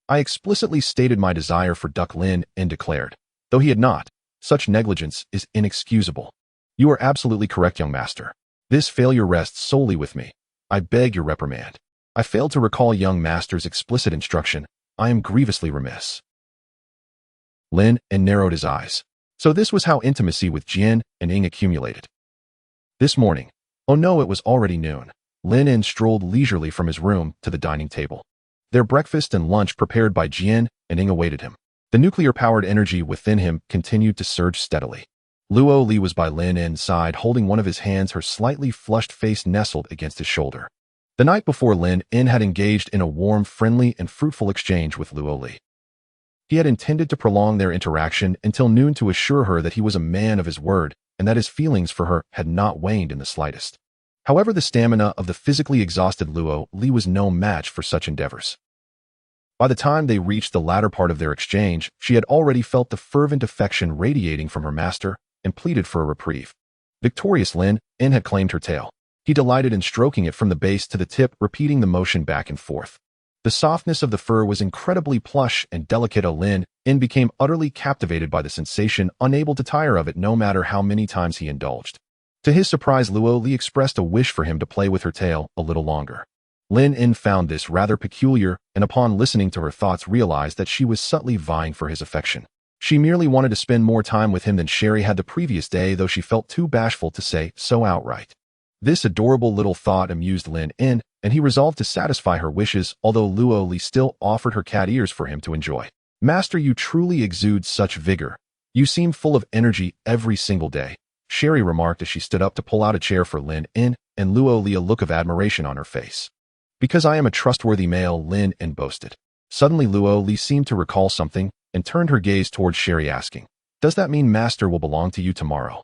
I explicitly stated my desire for duck, Lynn declared. Though he had not, such negligence is inexcusable. You are absolutely correct, young master. This failure rests solely with me. I beg your reprimand. I failed to recall young master's explicit instruction. I am grievously remiss. Lynn narrowed his eyes. So this was how intimacy with Jin and Ing accumulated. This morning, oh no, it was already noon. Lynn strolled leisurely from his room to the dining table. Their breakfast and lunch prepared by Jin and Ing awaited him. The nuclear-powered energy within him continued to surge steadily. Luo Li was by Lynn's side, holding one of his hands, her slightly flushed face nestled against his shoulder. The night before, Lynn had engaged in a warm, friendly, and fruitful exchange with Luo Li. He had intended to prolong their interaction until noon to assure her that he was a man of his word and that his feelings for her had not waned in the slightest. However, the stamina of the physically exhausted Luo Li was no match for such endeavors. By the time they reached the latter part of their exchange, she had already felt the fervent affection radiating from her master and pleaded for a reprieve. Victorious, Lynn had claimed her tail. He delighted in stroking it from the base to the tip, repeating the motion back and forth. The softness of the fur was incredibly plush and delicate. Lynn became utterly captivated by the sensation, unable to tire of it no matter how many times he indulged. To his surprise, Luo Li expressed a wish for him to play with her tail a little longer. Lynn found this rather peculiar, and upon listening to her thoughts realized that she was subtly vying for his affection. She merely wanted to spend more time with him than Sherry had the previous day, though she felt too bashful to say so outright. This adorable little thought amused Lynn, and he resolved to satisfy her wishes, although Luo Li still offered her cat ears for him to enjoy. Master, you truly exude such vigor. You seem full of energy every single day, Sherry remarked as she stood up to pull out a chair for Lynn, and Luo Li, a look of admiration on her face. Because I am a trustworthy male, Lynn boasted. Suddenly Luo Li seemed to recall something and turned her gaze towards Sherry, asking, Does that mean Master will belong to you tomorrow?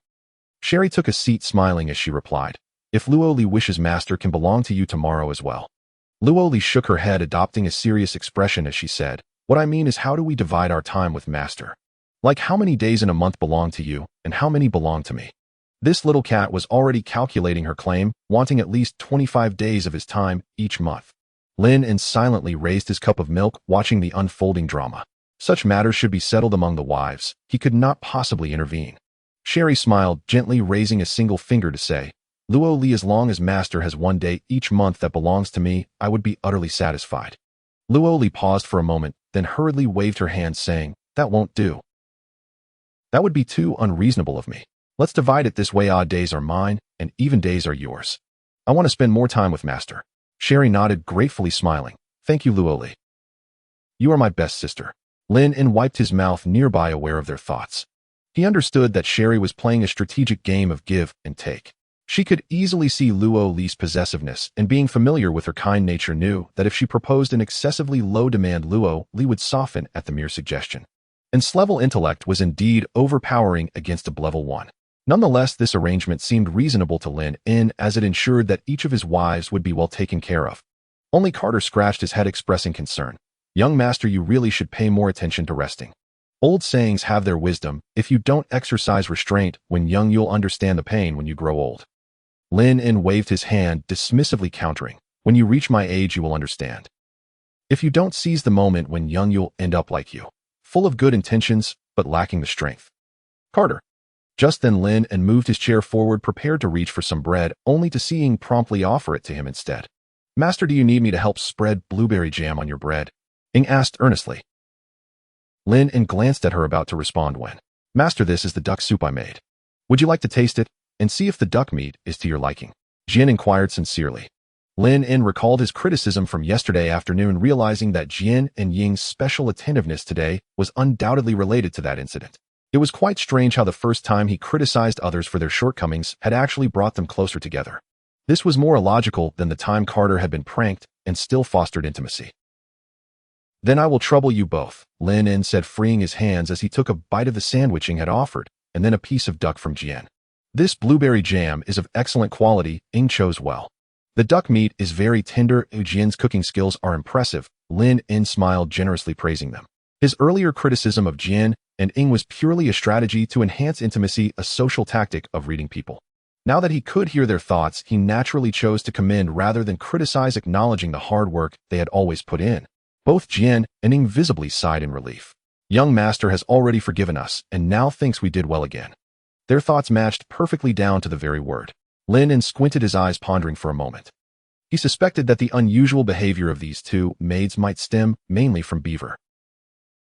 Sherry took a seat smiling as she replied, if Luoli wishes Master can belong to you tomorrow as well. Luoli shook her head, adopting a serious expression as she said, what I mean is how do we divide our time with Master? Like how many days in a month belong to you, and how many belong to me? This little cat was already calculating her claim, wanting at least 25 days of his time each month. Lynn silently raised his cup of milk, watching the unfolding drama. Such matters should be settled among the wives. He could not possibly intervene. Sherry smiled, gently raising a single finger to say, Luoli, as long as Master has 1 day each month that belongs to me, I would be utterly satisfied. Luoli paused for a moment, then hurriedly waved her hand, saying, that won't do. That would be too unreasonable of me. Let's divide it this way, odd days are mine, and even days are yours. I want to spend more time with Master. Sherry nodded, gratefully smiling. Thank you, Luoli. You are my best sister. Lynn wiped his mouth nearby, aware of their thoughts. He understood that Sherry was playing a strategic game of give and take. She could easily see Luoli's possessiveness, and being familiar with her kind nature knew that if she proposed an excessively low demand, Luoli would soften at the mere suggestion. Level intellect was indeed overpowering against a level 1. Nonetheless, this arrangement seemed reasonable to Lynn as it ensured that each of his wives would be well taken care of. Only Carter scratched his head, expressing concern. Young Master, you really should pay more attention to resting. Old sayings have their wisdom. If you don't exercise restraint when young, you'll understand the pain when you grow old. Lynn waved his hand, dismissively countering, when you reach my age, you will understand. If you don't seize the moment when young, you'll end up like you, full of good intentions, but lacking the strength. Carter. Just then Lynn moved his chair forward, prepared to reach for some bread, only to see Ing promptly offer it to him instead. Master, do you need me to help spread blueberry jam on your bread? Ing asked earnestly. Lynn glanced at her, about to respond when, Master, this is the duck soup I made. Would you like to taste it, and see if the duck meat is to your liking? Jian inquired sincerely. Lynn recalled his criticism from yesterday afternoon, realizing that Jian and Ying's special attentiveness today was undoubtedly related to that incident. It was quite strange how the first time he criticized others for their shortcomings had actually brought them closer together. This was more illogical than the time Carter had been pranked and still fostered intimacy. Then I will trouble you both, Lynn said, freeing his hands as he took a bite of the sandwich Ing had offered, and then a piece of duck from Jian. This blueberry jam is of excellent quality. Ing chose well. The duck meat is very tender. Jian's cooking skills are impressive. Lynn smiled, generously praising them. His earlier criticism of Jian and Ing was purely a strategy to enhance intimacy, a social tactic of reading people. Now that he could hear their thoughts, he naturally chose to commend rather than criticize, acknowledging the hard work they had always put in. Both Jian and Ing visibly sighed in relief. Young Master has already forgiven us and now thinks we did well again. Their thoughts matched perfectly down to the very word. Lynn squinted his eyes, pondering for a moment. He suspected that the unusual behavior of these two maids might stem mainly from Beaver.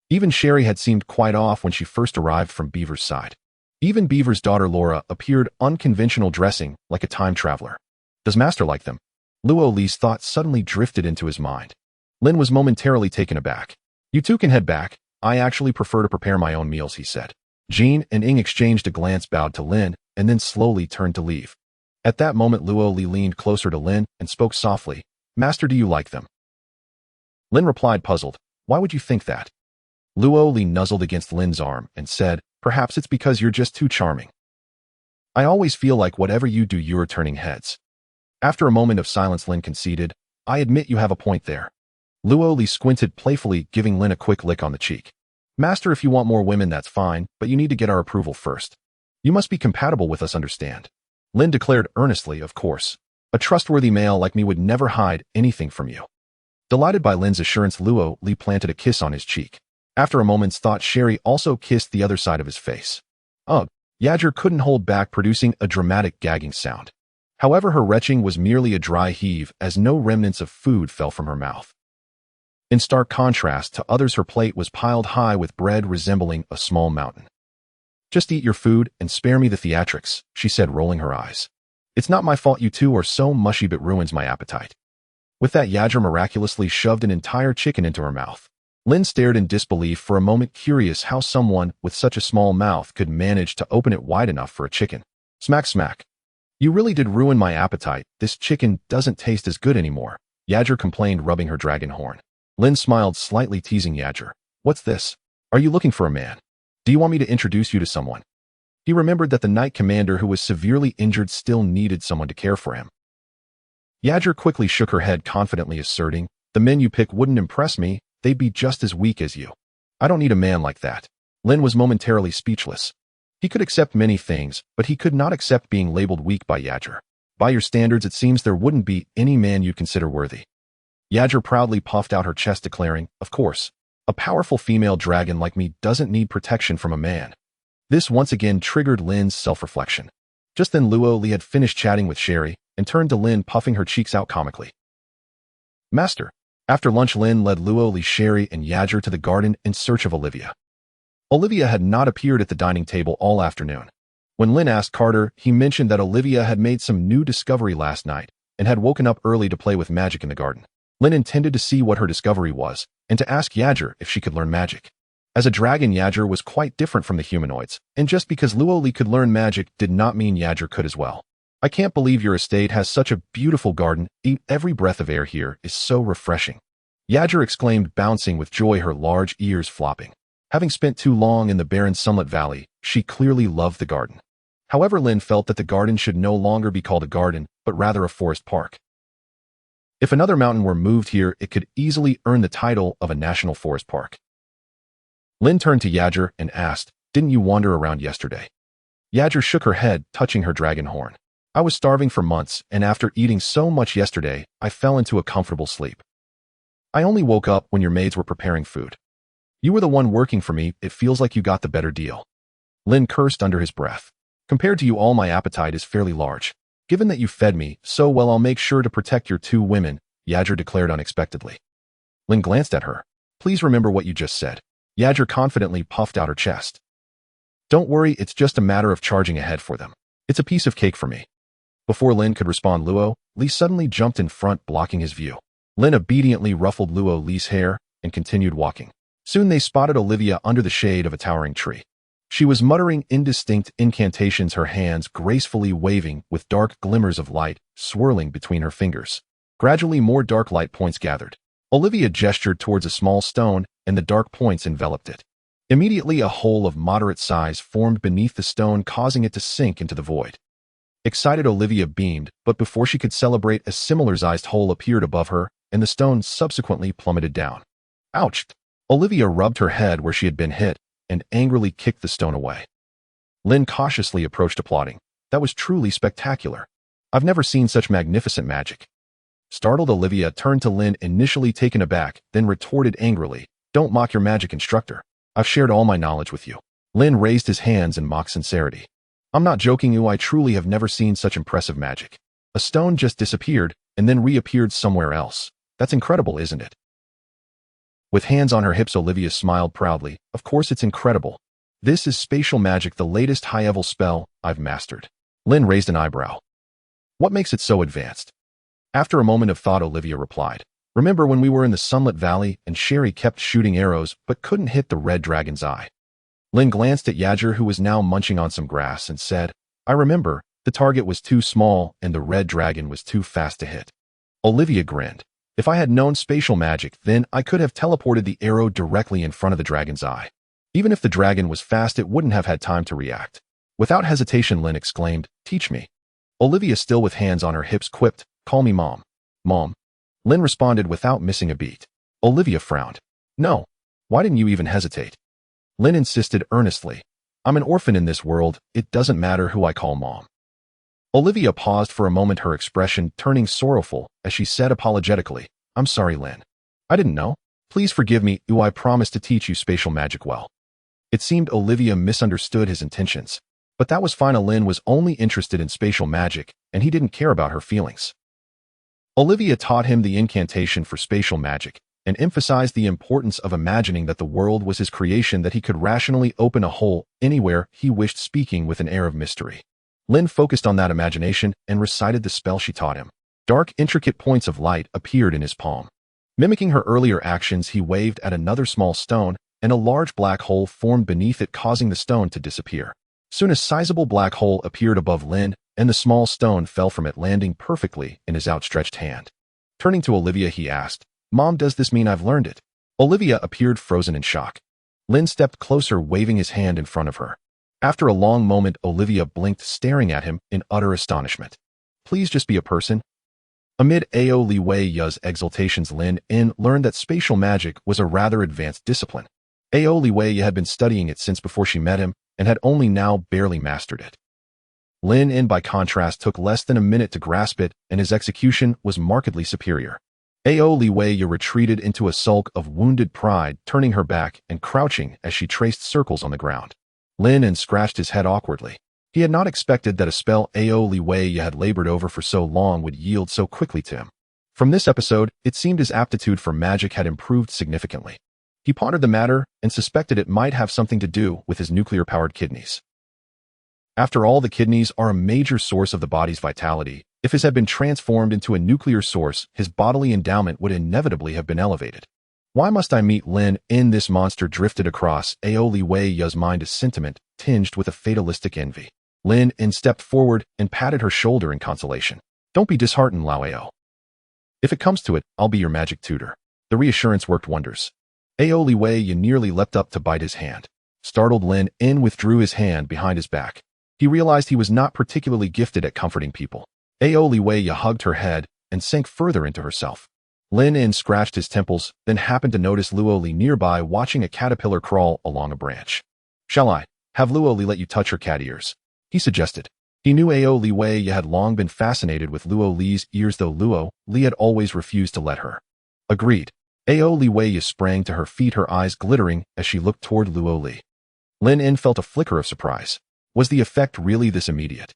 Even Sherry had seemed quite off when she first arrived from Beaver's side. Even Beaver's daughter Laura appeared unconventional, dressing like a time traveler. Does Master like them? Luoli's thoughts suddenly drifted into his mind. Lynn was momentarily taken aback. You two can head back. I actually prefer to prepare my own meals, he said. Jean and Ing exchanged a glance, bowed to Lynn, and then slowly turned to leave. At that moment, Luoli leaned closer to Lynn and spoke softly. Master, do you like them? Lynn replied, puzzled. Why would you think that? Luoli nuzzled against Lynn's arm and said, perhaps it's because you're just too charming. I always feel like whatever you do, you're turning heads. After a moment of silence, Lynn conceded, I admit you have a point there. Luoli squinted playfully, giving Lynn a quick lick on the cheek. Master, if you want more women, that's fine, but you need to get our approval first. You must be compatible with us, understand? Lynn declared earnestly, of course. A trustworthy male like me would never hide anything from you. Delighted by Lynn's assurance, Luoli planted a kiss on his cheek. After a moment's thought, Sherry also kissed the other side of his face. Ugh! Yadger couldn't hold back, producing a dramatic gagging sound. However, her retching was merely a dry heave, as no remnants of food fell from her mouth. In stark contrast to others, her plate was piled high with bread resembling a small mountain. Just eat your food and spare me the theatrics, she said, rolling her eyes. It's not my fault you two are so mushy, but ruins my appetite. With that, Yadger miraculously shoved an entire chicken into her mouth. Lynn stared in disbelief for a moment, curious how someone with such a small mouth could manage to open it wide enough for a chicken. Smack, smack. You really did ruin my appetite. This chicken doesn't taste as good anymore, Yadger complained, rubbing her dragon horn. Lynn smiled, slightly teasing Yadger. What's this? Are you looking for a man? Do you want me to introduce you to someone? He remembered that the knight commander who was severely injured still needed someone to care for him. Yager quickly shook her head, confidently asserting, "The men you pick wouldn't impress me, they'd be just as weak as you. I don't need a man like that." Lynn was momentarily speechless. He could accept many things, but he could not accept being labeled weak by Yager. By your standards, it seems there wouldn't be any man you'd consider worthy. Yager proudly puffed out her chest, declaring, "Of course, a powerful female dragon like me doesn't need protection from a man." This once again triggered Lynn's self-reflection. Just then Luo Li had finished chatting with Sherry and turned to Lynn, puffing her cheeks out comically. "Master." After lunch, Lynn led Luo Li, Sherry, and Yager to the garden in search of Olivia. Olivia had not appeared at the dining table all afternoon. When Lynn asked Carter, he mentioned that Olivia had made some new discovery last night and had woken up early to play with magic in the garden. Lynn intended to see what her discovery was and to ask Yager if she could learn magic. As a dragon, Yager was quite different from the humanoids, and just because Luo Li could learn magic did not mean Yager could as well. "I can't believe your estate has such a beautiful garden. Every breath of air here is so refreshing," Yager exclaimed, bouncing with joy, her large ears flopping. Having spent too long in the barren Sunlit Valley, she clearly loved the garden. However, Lynn felt that the garden should no longer be called a garden, but rather a forest park. If another mountain were moved here, it could easily earn the title of a national forest park. Lynn turned to Yager and asked, "Didn't you wander around yesterday?" Yager shook her head, touching her dragon horn. "I was starving for months, and after eating so much yesterday, I fell into a comfortable sleep. I only woke up when your maids were preparing food. You were the one working for me. It feels like you got the better deal." Lynn cursed under his breath. "Compared to you all, my appetite is fairly large. Given that you fed me so well, I'll make sure to protect your two women," Yager declared unexpectedly. Lynn glanced at her. "Please remember what you just said." Yager confidently puffed out her chest. "Don't worry, it's just a matter of charging ahead for them. It's a piece of cake for me." Before Lynn could respond, Luo Li suddenly jumped in front, blocking his view. Lynn obediently ruffled Luo Li's hair and continued walking. Soon they spotted Olivia under the shade of a towering tree. She was muttering indistinct incantations, her hands gracefully waving with dark glimmers of light swirling between her fingers. Gradually, more dark light points gathered. Olivia gestured towards a small stone, and the dark points enveloped it. Immediately, a hole of moderate size formed beneath the stone, causing it to sink into the void. Excited, Olivia beamed, but before she could celebrate, a similar-sized hole appeared above her, and the stone subsequently plummeted down. "Ouch!" Olivia rubbed her head where she had been hit and angrily kicked the stone away. Lynn cautiously approached, applauding. "That was truly spectacular. I've never seen such magnificent magic." Startled, Olivia turned to Lynn, initially taken aback, then retorted angrily, "Don't mock your magic instructor. I've shared all my knowledge with you." Lynn raised his hands in mock sincerity. "I'm not joking you, I truly have never seen such impressive magic. A stone just disappeared and then reappeared somewhere else. That's incredible, isn't it?" With hands on her hips, Olivia smiled proudly. "Of course it's incredible. This is spatial magic, the latest high-level spell I've mastered." Lynn raised an eyebrow. "What makes it so advanced?" After a moment of thought, Olivia replied, "Remember when we were in the Sunlit Valley and Sherry kept shooting arrows but couldn't hit the red dragon's eye?" Lynn glanced at Yager, who was now munching on some grass, and said, "I remember. The target was too small and the red dragon was too fast to hit." Olivia grinned. "If I had known spatial magic, then I could have teleported the arrow directly in front of the dragon's eye. Even if the dragon was fast, it wouldn't have had time to react." Without hesitation, Lynn exclaimed, "Teach me." Olivia, still with hands on her hips, quipped, "Call me Mom." "Mom?" Lynn responded without missing a beat. Olivia frowned. "No. Why didn't you even hesitate?" Lynn insisted earnestly. "I'm an orphan in this world. It doesn't matter who I call Mom." Olivia paused for a moment, her expression turning sorrowful as she said apologetically, "I'm sorry, Lynn. I didn't know. Please forgive me. I promise to teach you spatial magic well." It seemed Olivia misunderstood his intentions. But that was fine. Lynn was only interested in spatial magic, and he didn't care about her feelings. Olivia taught him the incantation for spatial magic and emphasized the importance of imagining that the world was his creation, that he could rationally open a hole anywhere he wished, speaking with an air of mystery. Lynn focused on that imagination and recited the spell she taught him. Dark, intricate points of light appeared in his palm. Mimicking her earlier actions, he waved at another small stone, and a large black hole formed beneath it, causing the stone to disappear. Soon a sizable black hole appeared above Lynn, and the small stone fell from it, landing perfectly in his outstretched hand. Turning to Olivia, he asked, "Mom, does this mean I've learned it?" Olivia appeared frozen in shock. Lynn stepped closer, waving his hand in front of her. After a long moment, Olivia blinked, staring at him in utter astonishment. Please just be a person. Amid Olivia's exultations, Lynn learned that spatial magic was a rather advanced discipline. Olivia had been studying it since before she met him and had only now barely mastered it. Lynn, by contrast, took less than a minute to grasp it, and his execution was markedly superior. Olivia retreated into a sulk of wounded pride, turning her back and crouching as she traced circles on the ground. Lynn scratched his head awkwardly. He had not expected that a spell Olivia had labored over for so long would yield so quickly to him. From this episode, it seemed his aptitude for magic had improved significantly. He pondered the matter and suspected it might have something to do with his nuclear-powered kidneys. After all, the kidneys are a major source of the body's vitality. If his had been transformed into a nuclear source, his bodily endowment would inevitably have been elevated. Why must I meet Lynn? This monster drifted across Olivia's mind, a sentiment tinged with a fatalistic envy. Lynn stepped forward and patted her shoulder in consolation. Don't be disheartened, Lao. If it comes to it, I'll be your magic tutor. The reassurance worked wonders. Olivia nearly leapt up to bite his hand. Startled, Lynn withdrew his hand behind his back. He realized he was not particularly gifted at comforting people. Olivia hugged her head and sank further into herself. Lynn scratched his temples, then happened to notice Luoli nearby watching a caterpillar crawl along a branch. Shall I have Luoli let you touch her cat ears? He suggested. He knew Olivia had long been fascinated with Luoli's ears, though Luoli had always refused to let her. Agreed. Olivia sprang to her feet, her eyes glittering as she looked toward Luoli. Lynn felt a flicker of surprise. Was the effect really this immediate?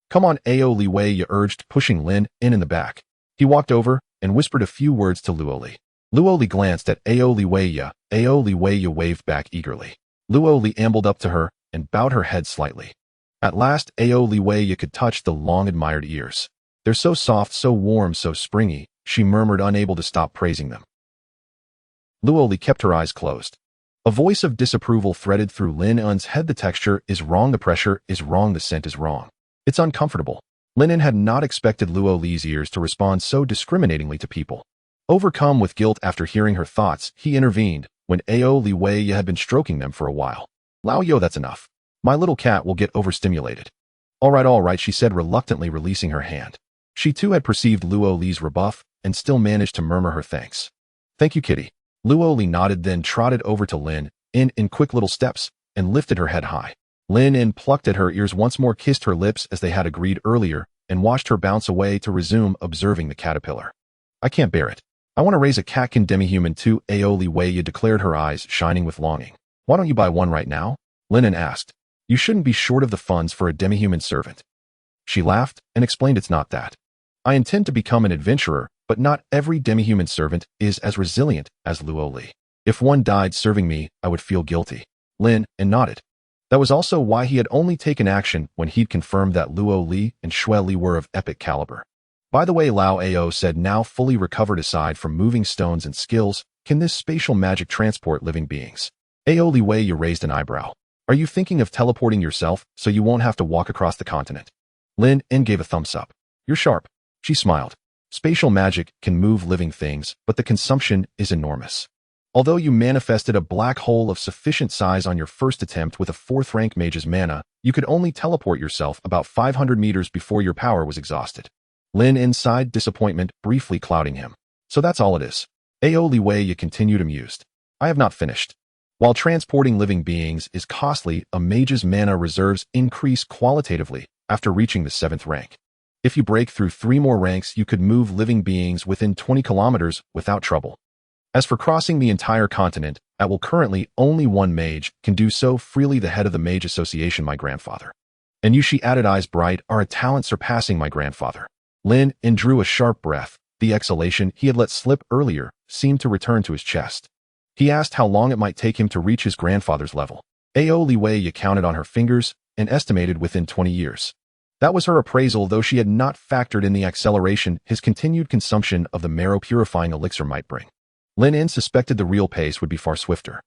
Come on, Olivia urged, pushing Lynn in the back. He walked over and whispered a few words to Luoli. Luoli glanced at Olivia. Olivia waved back eagerly. Luoli ambled up to her and bowed her head slightly. At last, Olivia could touch the long-admired ears. They're so soft, so warm, so springy, she murmured, unable to stop praising them. Luoli kept her eyes closed. A voice of disapproval threaded through Lynn's head. The texture is wrong, the pressure is wrong, the scent is wrong. It's uncomfortable. Lynn had not expected Luoli's ears to respond so discriminatingly to people. Overcome with guilt after hearing her thoughts, he intervened when Olivia had been stroking them for a while. Lao, that's enough. My little cat will get overstimulated. All right, she said, reluctantly releasing her hand. She too had perceived Luoli's rebuff and still managed to murmur her thanks. Thank you, kitty. Luoli nodded, then trotted over to Lynn in quick little steps and lifted her head high. Lynn plucked at her ears once more, kissed her lips as they had agreed earlier, and watched her bounce away to resume observing the caterpillar. I can't bear it. I want to raise a catkin demi-human too, Olivia declared, her eyes shining with longing. Why don't you buy one right now? Lynn asked. You shouldn't be short of the funds for a demi-human servant. She laughed and explained, it's not that. I intend to become an adventurer, but not every demi-human servant is as resilient as Luoli. If one died serving me, I would feel guilty. Lynn nodded. That was also why he had only taken action when he'd confirmed that Luoli and Shueli were of epic caliber. By the way, Lao said, now fully recovered, aside from moving stones and skills, can this spatial magic transport living beings? Olivia raised an eyebrow. Are you thinking of teleporting yourself so you won't have to walk across the continent? Lynn gave a thumbs up. You're sharp. She smiled. Spatial magic can move living things, but the consumption is enormous. Although you manifested a black hole of sufficient size on your first attempt with a 4th-rank mage's mana, you could only teleport yourself about 500 meters before your power was exhausted. Lynn sighed, disappointment briefly clouding him. So that's all it is. Olivia continued, amused. I have not finished. While transporting living beings is costly, a mage's mana reserves increase qualitatively after reaching the 7th rank. If you break through 3 more ranks, you could move living beings within 20 kilometers without trouble. As for crossing the entire continent, currently only one mage can do so freely, the head of the Mage Association, my grandfather. And you, she added, eyes bright, are a talent surpassing my grandfather. Lynn drew a sharp breath. The exhalation he had let slip earlier seemed to return to his chest. He asked how long it might take him to reach his grandfather's level. Olivia counted on her fingers and estimated within 20 years. That was her appraisal, though she had not factored in the acceleration his continued consumption of the marrow-purifying elixir might bring. Lynn suspected the real pace would be far swifter.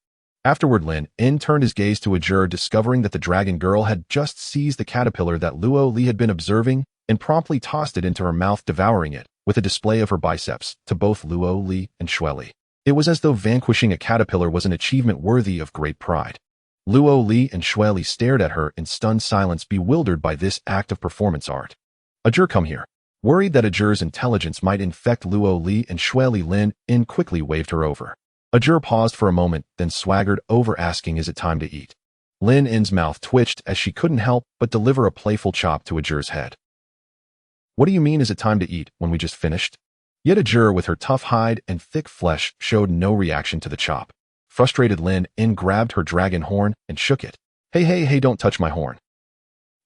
Afterward, Lynn turned his gaze to Ajur, discovering that the dragon girl had just seized the caterpillar that Luoli had been observing and promptly tossed it into her mouth, devouring it with a display of her biceps to both Luoli and Shueli. It was as though vanquishing a caterpillar was an achievement worthy of great pride. Luo Li and Shui Li stared at her in stunned silence, bewildered by this act of performance art. Ajur, come here. Worried that Ajur's intelligence might infect Luo Li and Shui Li, Lin In quickly waved her over. Ajur paused for a moment, then swaggered over, asking, is it time to eat? Lin In's mouth twitched as she couldn't help but deliver a playful chop to Ajur's head. What do you mean, is it time to eat, when we just finished? Yet Ajur, with her tough hide and thick flesh, showed no reaction to the chop. Frustrated, Lin In grabbed her dragon horn and shook it. Hey, don't touch my horn.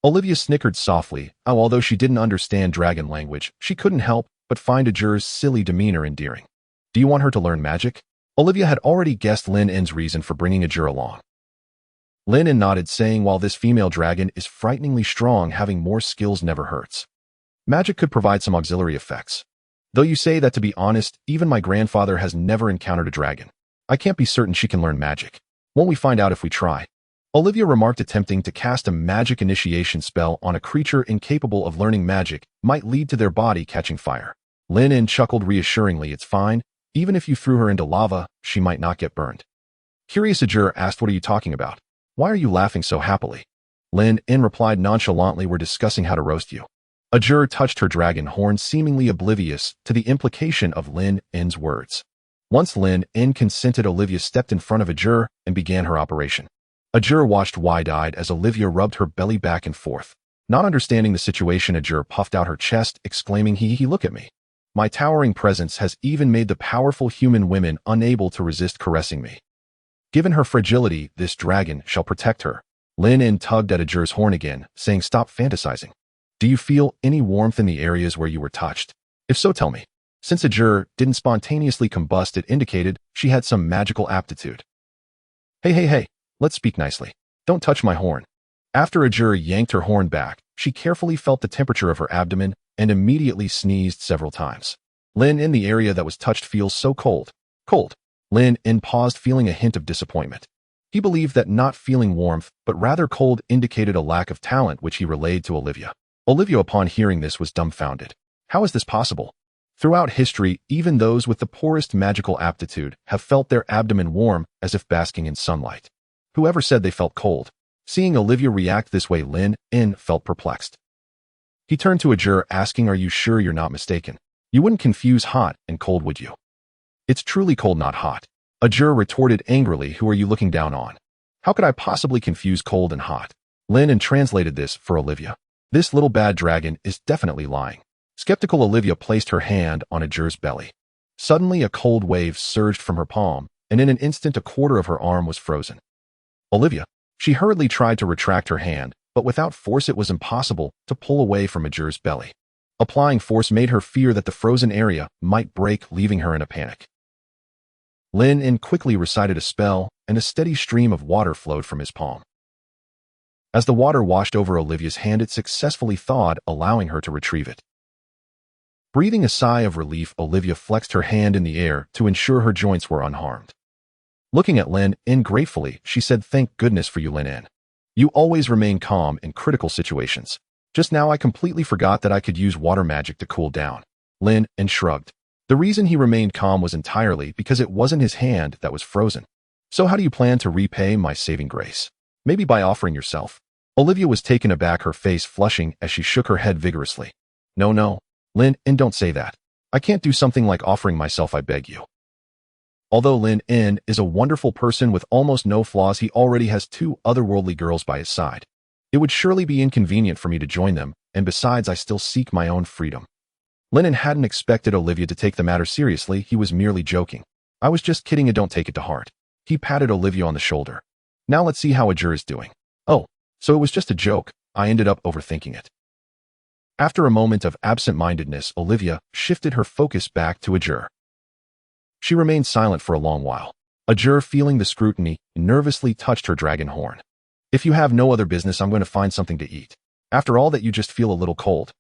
Olivia snickered softly. Although she didn't understand dragon language, she couldn't help but find Ajur's silly demeanor endearing. Do you want her to learn magic? Olivia had already guessed Lin In's reason for bringing Ajur along. Lin In nodded, saying, while this female dragon is frighteningly strong, having more skills never hurts. Magic could provide some auxiliary effects. Though you say that, to be honest, even my grandfather has never encountered a dragon. I can't be certain she can learn magic. Won't we find out if we try? Olivia remarked, attempting to cast a magic initiation spell on a creature incapable of learning magic might lead to their body catching fire. Lin In chuckled reassuringly, it's fine. Even if you threw her into lava, she might not get burned. Curious, Ajur asked, what are you talking about? Why are you laughing so happily? Lin In replied nonchalantly, we're discussing how to roast you. Ajur touched her dragon horn, seemingly oblivious to the implication of Lin In's words. Once Lin In consented, Olivia stepped in front of Ajur and began her operation. Ajur watched wide-eyed as Olivia rubbed her belly back and forth. Not understanding the situation, Ajur puffed out her chest, exclaiming, look at me. My towering presence has even made the powerful human women unable to resist caressing me. Given her fragility, this dragon shall protect her. Lin In tugged at Ajur's horn again, saying, stop fantasizing. Do you feel any warmth in the areas where you were touched? If so, tell me. Since Ajur didn't spontaneously combust, it indicated she had some magical aptitude. Hey, let's speak nicely. Don't touch my horn. After Ajur yanked her horn back, she carefully felt the temperature of her abdomen and immediately sneezed several times. Lin In, the area that was touched feels so cold. Cold. Lin In paused, feeling a hint of disappointment. He believed that not feeling warmth, but rather cold, indicated a lack of talent, which he relayed to Olivia. Olivia, upon hearing this, was dumbfounded. How is this possible? Throughout history, even those with the poorest magical aptitude have felt their abdomen warm, as if basking in sunlight. Whoever said they felt cold? Seeing Olivia react this way, Lin In felt perplexed. He turned to Ajur, asking, are you sure you're not mistaken? You wouldn't confuse hot and cold, would you? It's truly cold, not hot. Ajur retorted angrily, who are you looking down on? How could I possibly confuse cold and hot? Lin In translated this for Olivia. This little bad dragon is definitely lying. Skeptical Olivia placed her hand on Ajur's belly. Suddenly a cold wave surged from her palm, and in an instant a quarter of her arm was frozen. Olivia. She hurriedly tried to retract her hand, but without force it was impossible to pull away from Ajur's belly. Applying force made her fear that the frozen area might break, leaving her in a panic. Lin In quickly recited a spell, and a steady stream of water flowed from his palm. As the water washed over Olivia's hand, it successfully thawed, allowing her to retrieve it. Breathing a sigh of relief, Olivia flexed her hand in the air to ensure her joints were unharmed. Looking at Lin In gratefully, she said, thank goodness for you, Lin In. You always remain calm in critical situations. Just now I completely forgot that I could use water magic to cool down. Lin In shrugged. The reason he remained calm was entirely because it wasn't his hand that was frozen. So how do you plan to repay my saving grace? Maybe by offering yourself. Olivia was taken aback, her face flushing as she shook her head vigorously. No, Lin In, don't say that. I can't do something like offering myself, I beg you. Although Lin In is a wonderful person with almost no flaws, he already has two otherworldly girls by his side. It would surely be inconvenient for me to join them, and besides, I still seek my own freedom. Lin In hadn't expected Olivia to take the matter seriously. He was merely joking. I was just kidding, and don't take it to heart. He patted Olivia on the shoulder. Now let's see how Ajur is doing. Oh, so it was just a joke. I ended up overthinking it. After a moment of absent-mindedness, Olivia shifted her focus back to Ajur. She remained silent for a long while. Ajur, feeling the scrutiny, nervously touched her dragon horn. If you have no other business, I'm going to find something to eat. After all that, you just feel a little cold.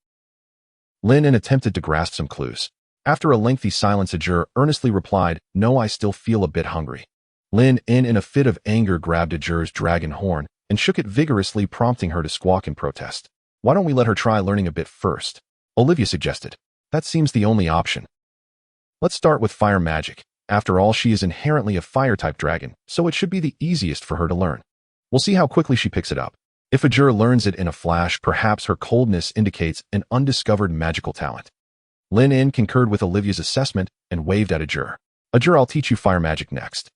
Lin In attempted to grasp some clues. After a lengthy silence, Ajur earnestly replied, no, I still feel a bit hungry. Lin In a fit of anger, grabbed Ajur's dragon horn and shook it vigorously, prompting her to squawk in protest. Why don't we let her try learning a bit first? Olivia suggested. That seems the only option. Let's start with fire magic. After all, she is inherently a fire-type dragon, so it should be the easiest for her to learn. We'll see how quickly she picks it up. If Ogres learns it in a flash, perhaps her coldness indicates an undiscovered magical talent. Lynn concurred with Olivia's assessment and waved at Ogres. Ogres, I'll teach you fire magic next.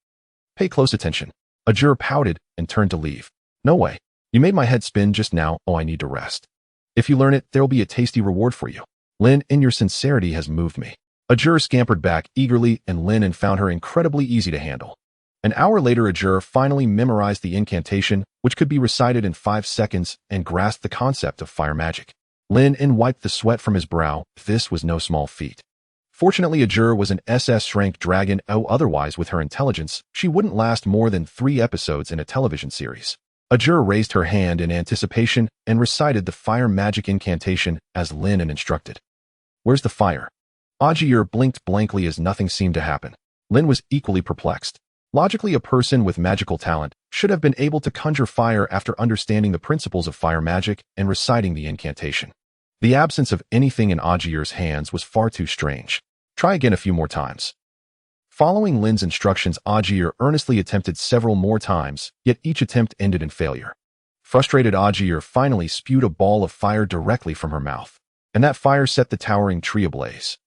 Pay close attention. Ogres pouted and turned to leave. No way. You made my head spin just now. Oh, I need to rest. If you learn it, there'll be a tasty reward for you. Lynn, your sincerity has moved me. Ogres scampered back eagerly, and Lynn found her incredibly easy to handle. An hour later, Ogres finally memorized the incantation, which could be recited in 5 seconds, and grasped the concept of fire magic. Lynn wiped the sweat from his brow. This was no small feat. Fortunately, Ogres was an SS-rank dragon, otherwise with her intelligence, she wouldn't last more than 3 episodes in a television series. Ogres raised her hand in anticipation and recited the fire magic incantation as Lynn instructed. Where's the fire? Ogres blinked blankly as nothing seemed to happen. Lynn was equally perplexed. Logically, a person with magical talent should have been able to conjure fire after understanding the principles of fire magic and reciting the incantation. The absence of anything in Ogres' hands was far too strange. Try again a few more times. Following Lynn's instructions, Ogres earnestly attempted several more times, yet each attempt ended in failure. Frustrated, Ogres finally spewed a ball of fire directly from her mouth, and that fire set the towering tree ablaze.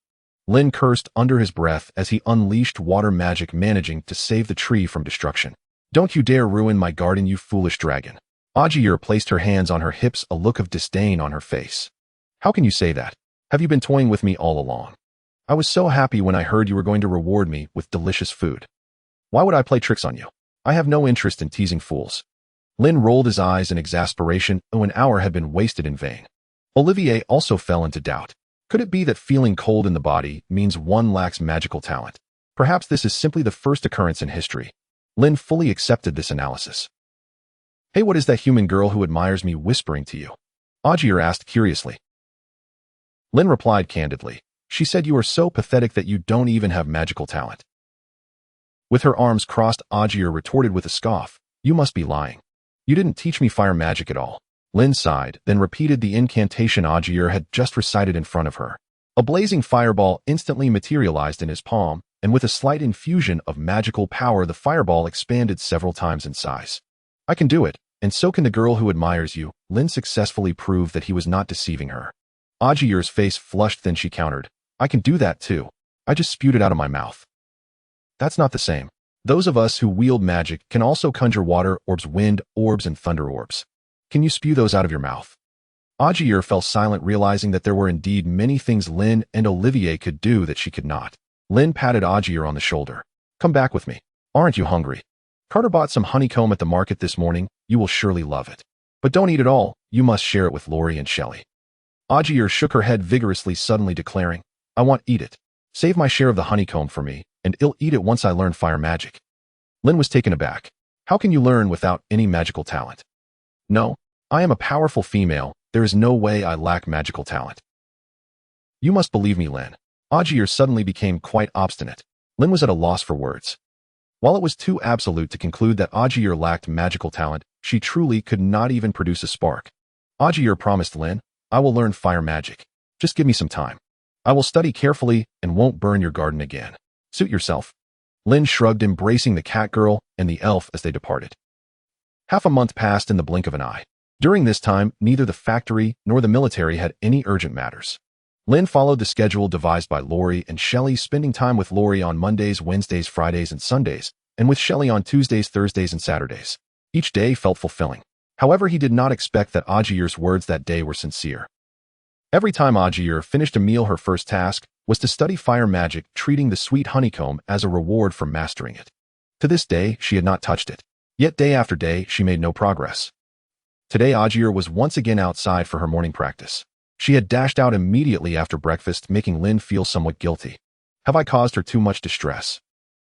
Lynn cursed under his breath as he unleashed water magic, managing to save the tree from destruction. Don't you dare ruin my garden, you foolish dragon. Ogres placed her hands on her hips, a look of disdain on her face. How can you say that? Have you been toying with me all along? I was so happy when I heard you were going to reward me with delicious food. Why would I play tricks on you? I have no interest in teasing fools. Lynn rolled his eyes in exasperation. An hour had been wasted in vain. Olivia also fell into doubt. Could it be that feeling cold in the body means one lacks magical talent? Perhaps this is simply the first occurrence in history. Lynn fully accepted this analysis. Hey, what is that human girl who admires me whispering to you? Ogres asked curiously. Lynn replied candidly. She said you are so pathetic that you don't even have magical talent. With her arms crossed, Ogres retorted with a scoff. You must be lying. You didn't teach me fire magic at all. Lynn sighed, then repeated the incantation Ogres had just recited in front of her. A blazing fireball instantly materialized in his palm, and with a slight infusion of magical power, the fireball expanded several times in size. I can do it, and so can the girl who admires you. Lynn successfully proved that he was not deceiving her. Ogres' face flushed, then she countered. I can do that too. I just spewed it out of my mouth. That's not the same. Those of us who wield magic can also conjure water orbs, wind orbs, and thunder orbs. Can you spew those out of your mouth? Ogres fell silent, realizing that there were indeed many things Lynn and Olivia could do that she could not. Lynn patted Ogres on the shoulder. Come back with me. Aren't you hungry? Carter bought some honeycomb at the market this morning. You will surely love it. But don't eat it all. You must share it with Lori and Shelley. Ogres shook her head vigorously, suddenly declaring, I want eat it. Save my share of the honeycomb for me, and I'll eat it once I learn fire magic. Lynn was taken aback. How can you learn without any magical talent? No, I am a powerful female. There is no way I lack magical talent. You must believe me, Lynn. Ogres suddenly became quite obstinate. Lynn was at a loss for words. While it was too absolute to conclude that Ogres lacked magical talent, she truly could not even produce a spark. Ogres promised Lynn, I will learn fire magic. Just give me some time. I will study carefully and won't burn your garden again. Suit yourself. Lynn shrugged, embracing the catgirl and the elf as they departed. Half a month passed in the blink of an eye. During this time, neither the factory nor the military had any urgent matters. Lynn followed the schedule devised by Lori and Shelley, spending time with Lori on Mondays, Wednesdays, Fridays, and Sundays, and with Shelley on Tuesdays, Thursdays, and Saturdays. Each day felt fulfilling. However, he did not expect that Ogres' words that day were sincere. Every time Ogres finished a meal, her first task was to study fire magic, treating the sweet honeycomb as a reward for mastering it. To this day, she had not touched it. Yet day after day, she made no progress. Today, Ogres was once again outside for her morning practice. She had dashed out immediately after breakfast, making Lynn feel somewhat guilty. Have I caused her too much distress?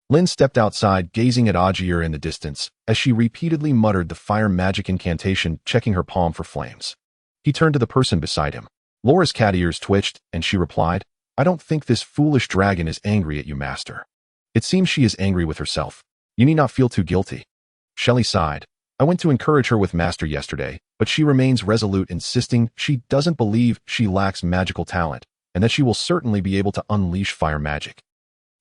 Lynn stepped outside, gazing at Ogres in the distance, as she repeatedly muttered the fire magic incantation, checking her palm for flames. He turned to the person beside him. Laura's cat ears twitched, and she replied, I don't think this foolish dragon is angry at you, master. It seems she is angry with herself. You need not feel too guilty. Shelley sighed. I went to encourage her with master yesterday, but she remains resolute, insisting she doesn't believe she lacks magical talent, and that she will certainly be able to unleash fire magic.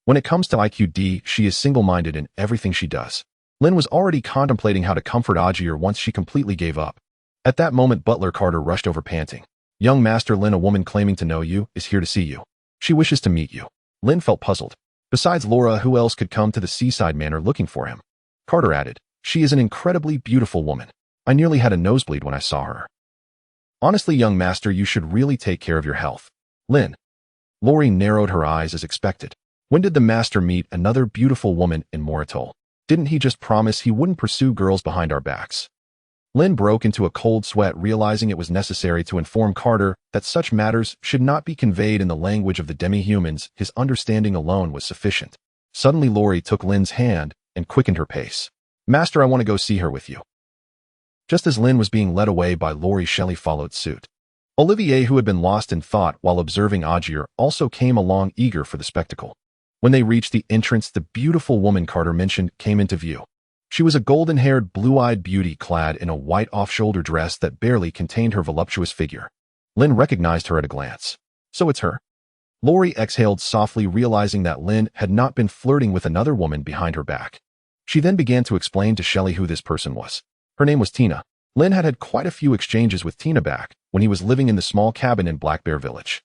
When it comes to IQD, she is single-minded in everything she does. Lynn was already contemplating how to comfort Ogres once she completely gave up. At that moment, Butler Carter rushed over panting. "Young Master Lynn, a woman claiming to know you, is here to see you. She wishes to meet you." Lynn felt puzzled. Besides Laura, who else could come to the seaside manor looking for him? Carter added, "She is an incredibly beautiful woman. I nearly had a nosebleed when I saw her." "Honestly, young master, you should really take care of your health." Lynn. Lori narrowed her eyes as expected. When did the master meet another beautiful woman in Moritol? Didn't he just promise he wouldn't pursue girls behind our backs? Lynn broke into a cold sweat, realizing it was necessary to inform Carter that such matters should not be conveyed in the language of the demi-humans. His understanding alone was sufficient. Suddenly Lori took Lynn's hand and quickened her pace. "Master, I want to go see her with you." Just as Lynn was being led away by Lori, Shelley followed suit. Olivia, who had been lost in thought while observing Ogres, also came along, eager for the spectacle. When they reached the entrance, the beautiful woman Carter mentioned came into view. She was a golden-haired, blue-eyed beauty clad in a white off-shoulder dress that barely contained her voluptuous figure. Lynn recognized her at a glance. "So it's her." Lori exhaled softly, realizing that Lynn had not been flirting with another woman behind her back. She then began to explain to Shelley who this person was. Her name was Tina. Lynn had had quite a few exchanges with Tina back when he was living in the small cabin in Black Bear Village.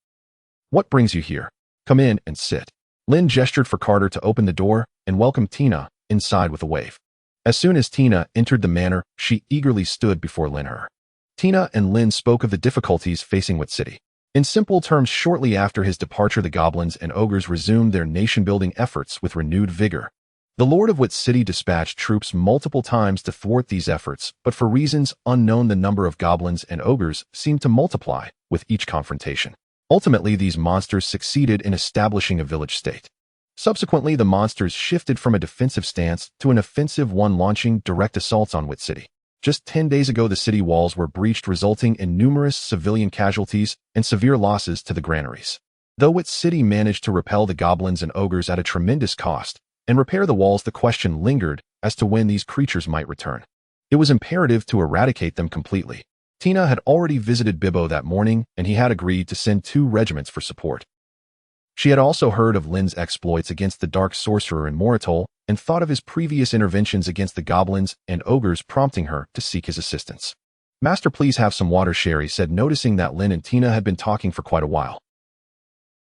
"What brings you here? Come in and sit." Lynn gestured for Carter to open the door and welcomed Tina inside with a wave. As soon as Tina entered the manor, she eagerly stood before Lynn. Tina and Lynn spoke of the difficulties facing Wit City. In simple terms, shortly after his departure, the goblins and ogres resumed their nation-building efforts with renewed vigor. The Lord of Wit City dispatched troops multiple times to thwart these efforts, but for reasons unknown, the number of goblins and ogres seemed to multiply with each confrontation. Ultimately, these monsters succeeded in establishing a village state. Subsequently, the monsters shifted from a defensive stance to an offensive one, launching direct assaults on Wit City. Just 10 days ago, the city walls were breached, resulting in numerous civilian casualties and severe losses to the granaries. Though Wit City managed to repel the goblins and ogres at a tremendous cost and repair the walls, the question lingered as to when these creatures might return. It was imperative to eradicate them completely. Tina had already visited Bibbo that morning, and he had agreed to send 2 regiments for support. She had also heard of Lynn's exploits against the dark sorcerer in Moritol and thought of his previous interventions against the goblins and ogres, prompting her to seek his assistance. "Master, please have some water," Sherry said, noticing that Lynn and Tina had been talking for quite a while.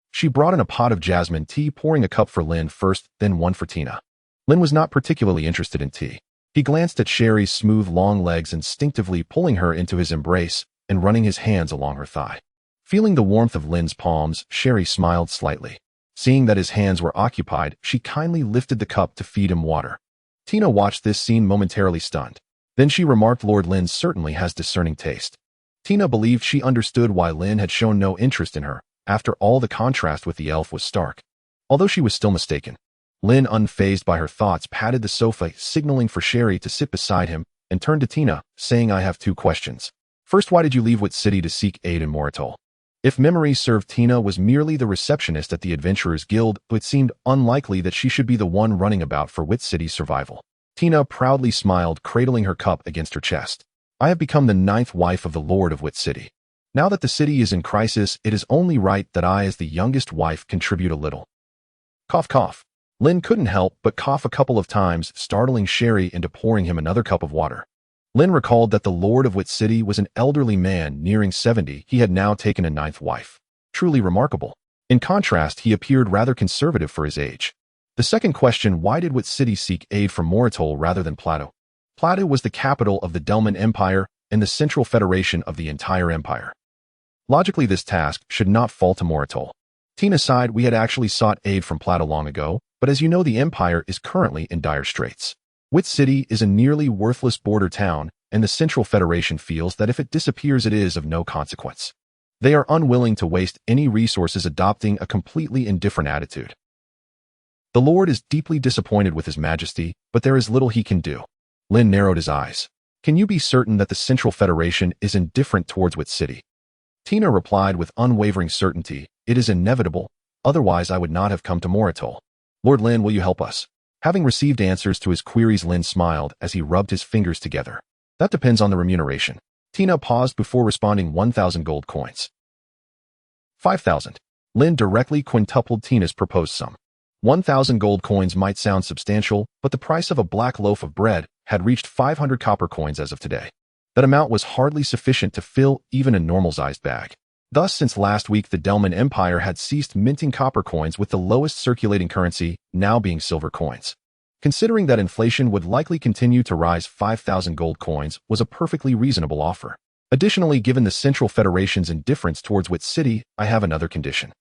She brought in a pot of jasmine tea, pouring a cup for Lynn first, then one for Tina. Lynn was not particularly interested in tea. He glanced at Sherry's smooth, long legs, instinctively pulling her into his embrace and running his hands along her thigh. Feeling the warmth of Lynn's palms, Sherry smiled slightly. Seeing that his hands were occupied, she kindly lifted the cup to feed him water. Tina watched this scene momentarily stunned. Then she remarked, "Lord Lynn certainly has discerning taste." Tina believed she understood why Lynn had shown no interest in her. After all, the contrast with the elf was stark. Although she was still mistaken, Lynn, unfazed by her thoughts, patted the sofa, signaling for Sherry to sit beside him, and turned to Tina, saying, "I have 2 questions. First, why did you leave Wit City to seek aid in Moritol?" If memory served, Tina was merely the receptionist at the Adventurers Guild, but it seemed unlikely that she should be the one running about for Wit City's survival. Tina proudly smiled, cradling her cup against her chest. "I have become the 9th wife of the Lord of Wit City. Now that the city is in crisis, it is only right that I, as the youngest wife, contribute a little." Cough, cough. Lynn couldn't help but cough a couple of times, startling Sherry into pouring him another cup of water. Lynn recalled that the Lord of Wit City was an elderly man nearing 70. He had now taken a 9th wife. Truly remarkable. In contrast, he appeared rather conservative for his age. The second question: why did Wit City seek aid from Moritol rather than Plateau? Plateau was the capital of the Delman Empire and the central federation of the entire empire. Logically, this task should not fall to Moritol. Tina sighed. "We had actually sought aid from Plateau long ago, but as you know, the empire is currently in dire straits. Wit City is a nearly worthless border town, and the Central Federation feels that if it disappears, it is of no consequence. They are unwilling to waste any resources, adopting a completely indifferent attitude. The Lord is deeply disappointed with His Majesty, but there is little he can do." Lynn narrowed his eyes. "Can you be certain that the Central Federation is indifferent towards Wit City?" Tina replied with unwavering certainty, "It is inevitable, otherwise I would not have come to Moritol. Lord Lynn, will you help us?" Having received answers to his queries, Lynn smiled as he rubbed his fingers together. "That depends on the remuneration." Tina paused before responding. 1,000 gold coins. 5,000. Lynn directly quintupled Tina's proposed sum. 1,000 gold coins might sound substantial, but the price of a black loaf of bread had reached 500 copper coins as of today. That amount was hardly sufficient to fill even a normal-sized bag. Thus, since last week, the Delman Empire had ceased minting copper coins, with the lowest circulating currency now being silver coins. Considering that inflation would likely continue to rise, 5,000 gold coins was a perfectly reasonable offer. Additionally, given the Central Federation's indifference towards Wit City, I have another condition.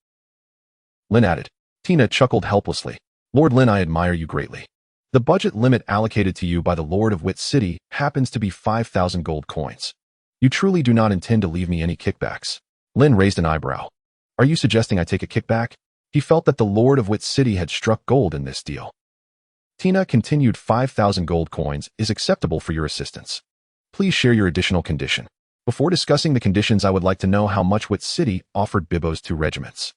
Lynn added. Tina chuckled helplessly. Lord Lynn, I admire you greatly. The budget limit allocated to you by the Lord of Wit City happens to be 5,000 gold coins. You truly do not intend to leave me any kickbacks. Lynn raised an eyebrow. Are you suggesting I take a kickback? He felt that the Lord of Wit City had struck gold in this deal. Tina continued. 5,000 gold coins is acceptable for your assistance. Please share your additional condition. Before discussing the conditions, I would like to know how much Wit City offered Bibbo's 2 regiments.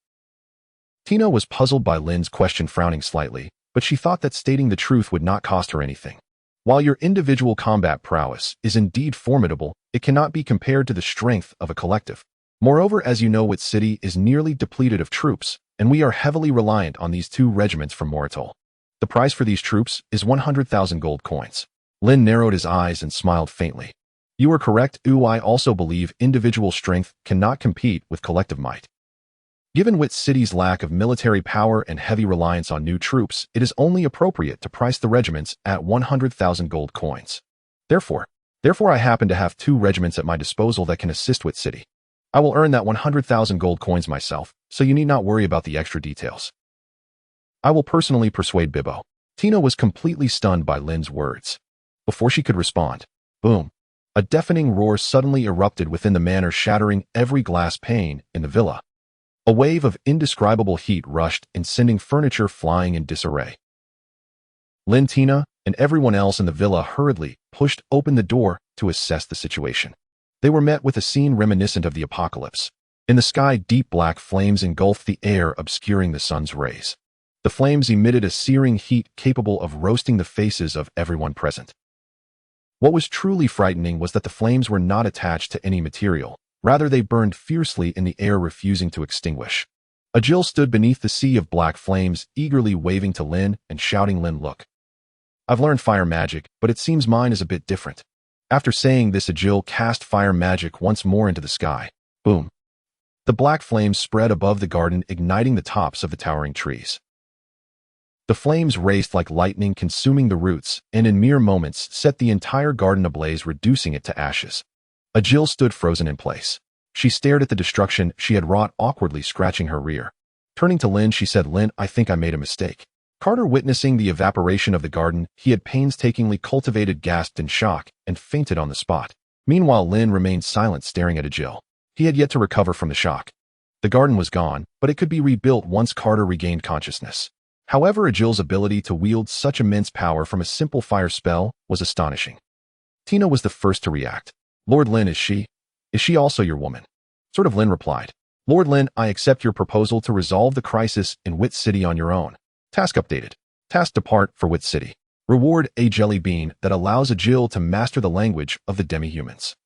Tina was puzzled by Lynn's question, frowning slightly, but she thought that stating the truth would not cost her anything. While your individual combat prowess is indeed formidable, it cannot be compared to the strength of a collective. Moreover, as you know, Wit City is nearly depleted of troops, and we are heavily reliant on these 2 regiments from Moritol. The price for these troops is 100,000 gold coins. Lynn narrowed his eyes and smiled faintly. You are correct. I also believe individual strength cannot compete with collective might. Given Wit City's lack of military power and heavy reliance on new troops, it is only appropriate to price the regiments at 100,000 gold coins. Therefore, I happen to have 2 regiments at my disposal that can assist Wit City. I will earn that 100,000 gold coins myself, so you need not worry about the extra details. I will personally persuade Bibbo. Tina was completely stunned by Lynn's words. Before she could respond, boom, a deafening roar suddenly erupted within the manor, shattering every glass pane in the villa. A wave of indescribable heat rushed in, sending furniture flying in disarray. Lynn, Tina, and everyone else in the villa hurriedly pushed open the door to assess the situation. They were met with a scene reminiscent of the apocalypse. In the sky, deep black flames engulfed the air, obscuring the sun's rays. The flames emitted a searing heat capable of roasting the faces of everyone present. What was truly frightening was that the flames were not attached to any material. Rather, they burned fiercely in the air, refusing to extinguish. Agil stood beneath the sea of black flames, eagerly waving to Lynn and shouting, Lynn, look. I've learned fire magic, but it seems mine is a bit different. After saying this, Agil cast fire magic once more into the sky. Boom. The black flames spread above the garden, igniting the tops of the towering trees. The flames raced like lightning, consuming the roots, and in mere moments set the entire garden ablaze, reducing it to ashes. Agil stood frozen in place. She stared at the destruction she had wrought, awkwardly scratching her rear. Turning to Lynn, she said, Lynn, I think I made a mistake. Carter, witnessing the evaporation of the garden he had painstakingly cultivated, gasped in shock and fainted on the spot. Meanwhile, Lynn remained silent, staring at Agil. He had yet to recover from the shock. The garden was gone, but it could be rebuilt once Carter regained consciousness. However, Agil's ability to wield such immense power from a simple fire spell was astonishing. Tina was the first to react. Lord Lynn, is she also your woman? Sort of, Lynn replied. Lord Lynn, I accept your proposal to resolve the crisis in Wit City on your own. Task updated. Task depart for Wit City. Reward a jelly bean that allows Agil to master the language of the Demi-Humans.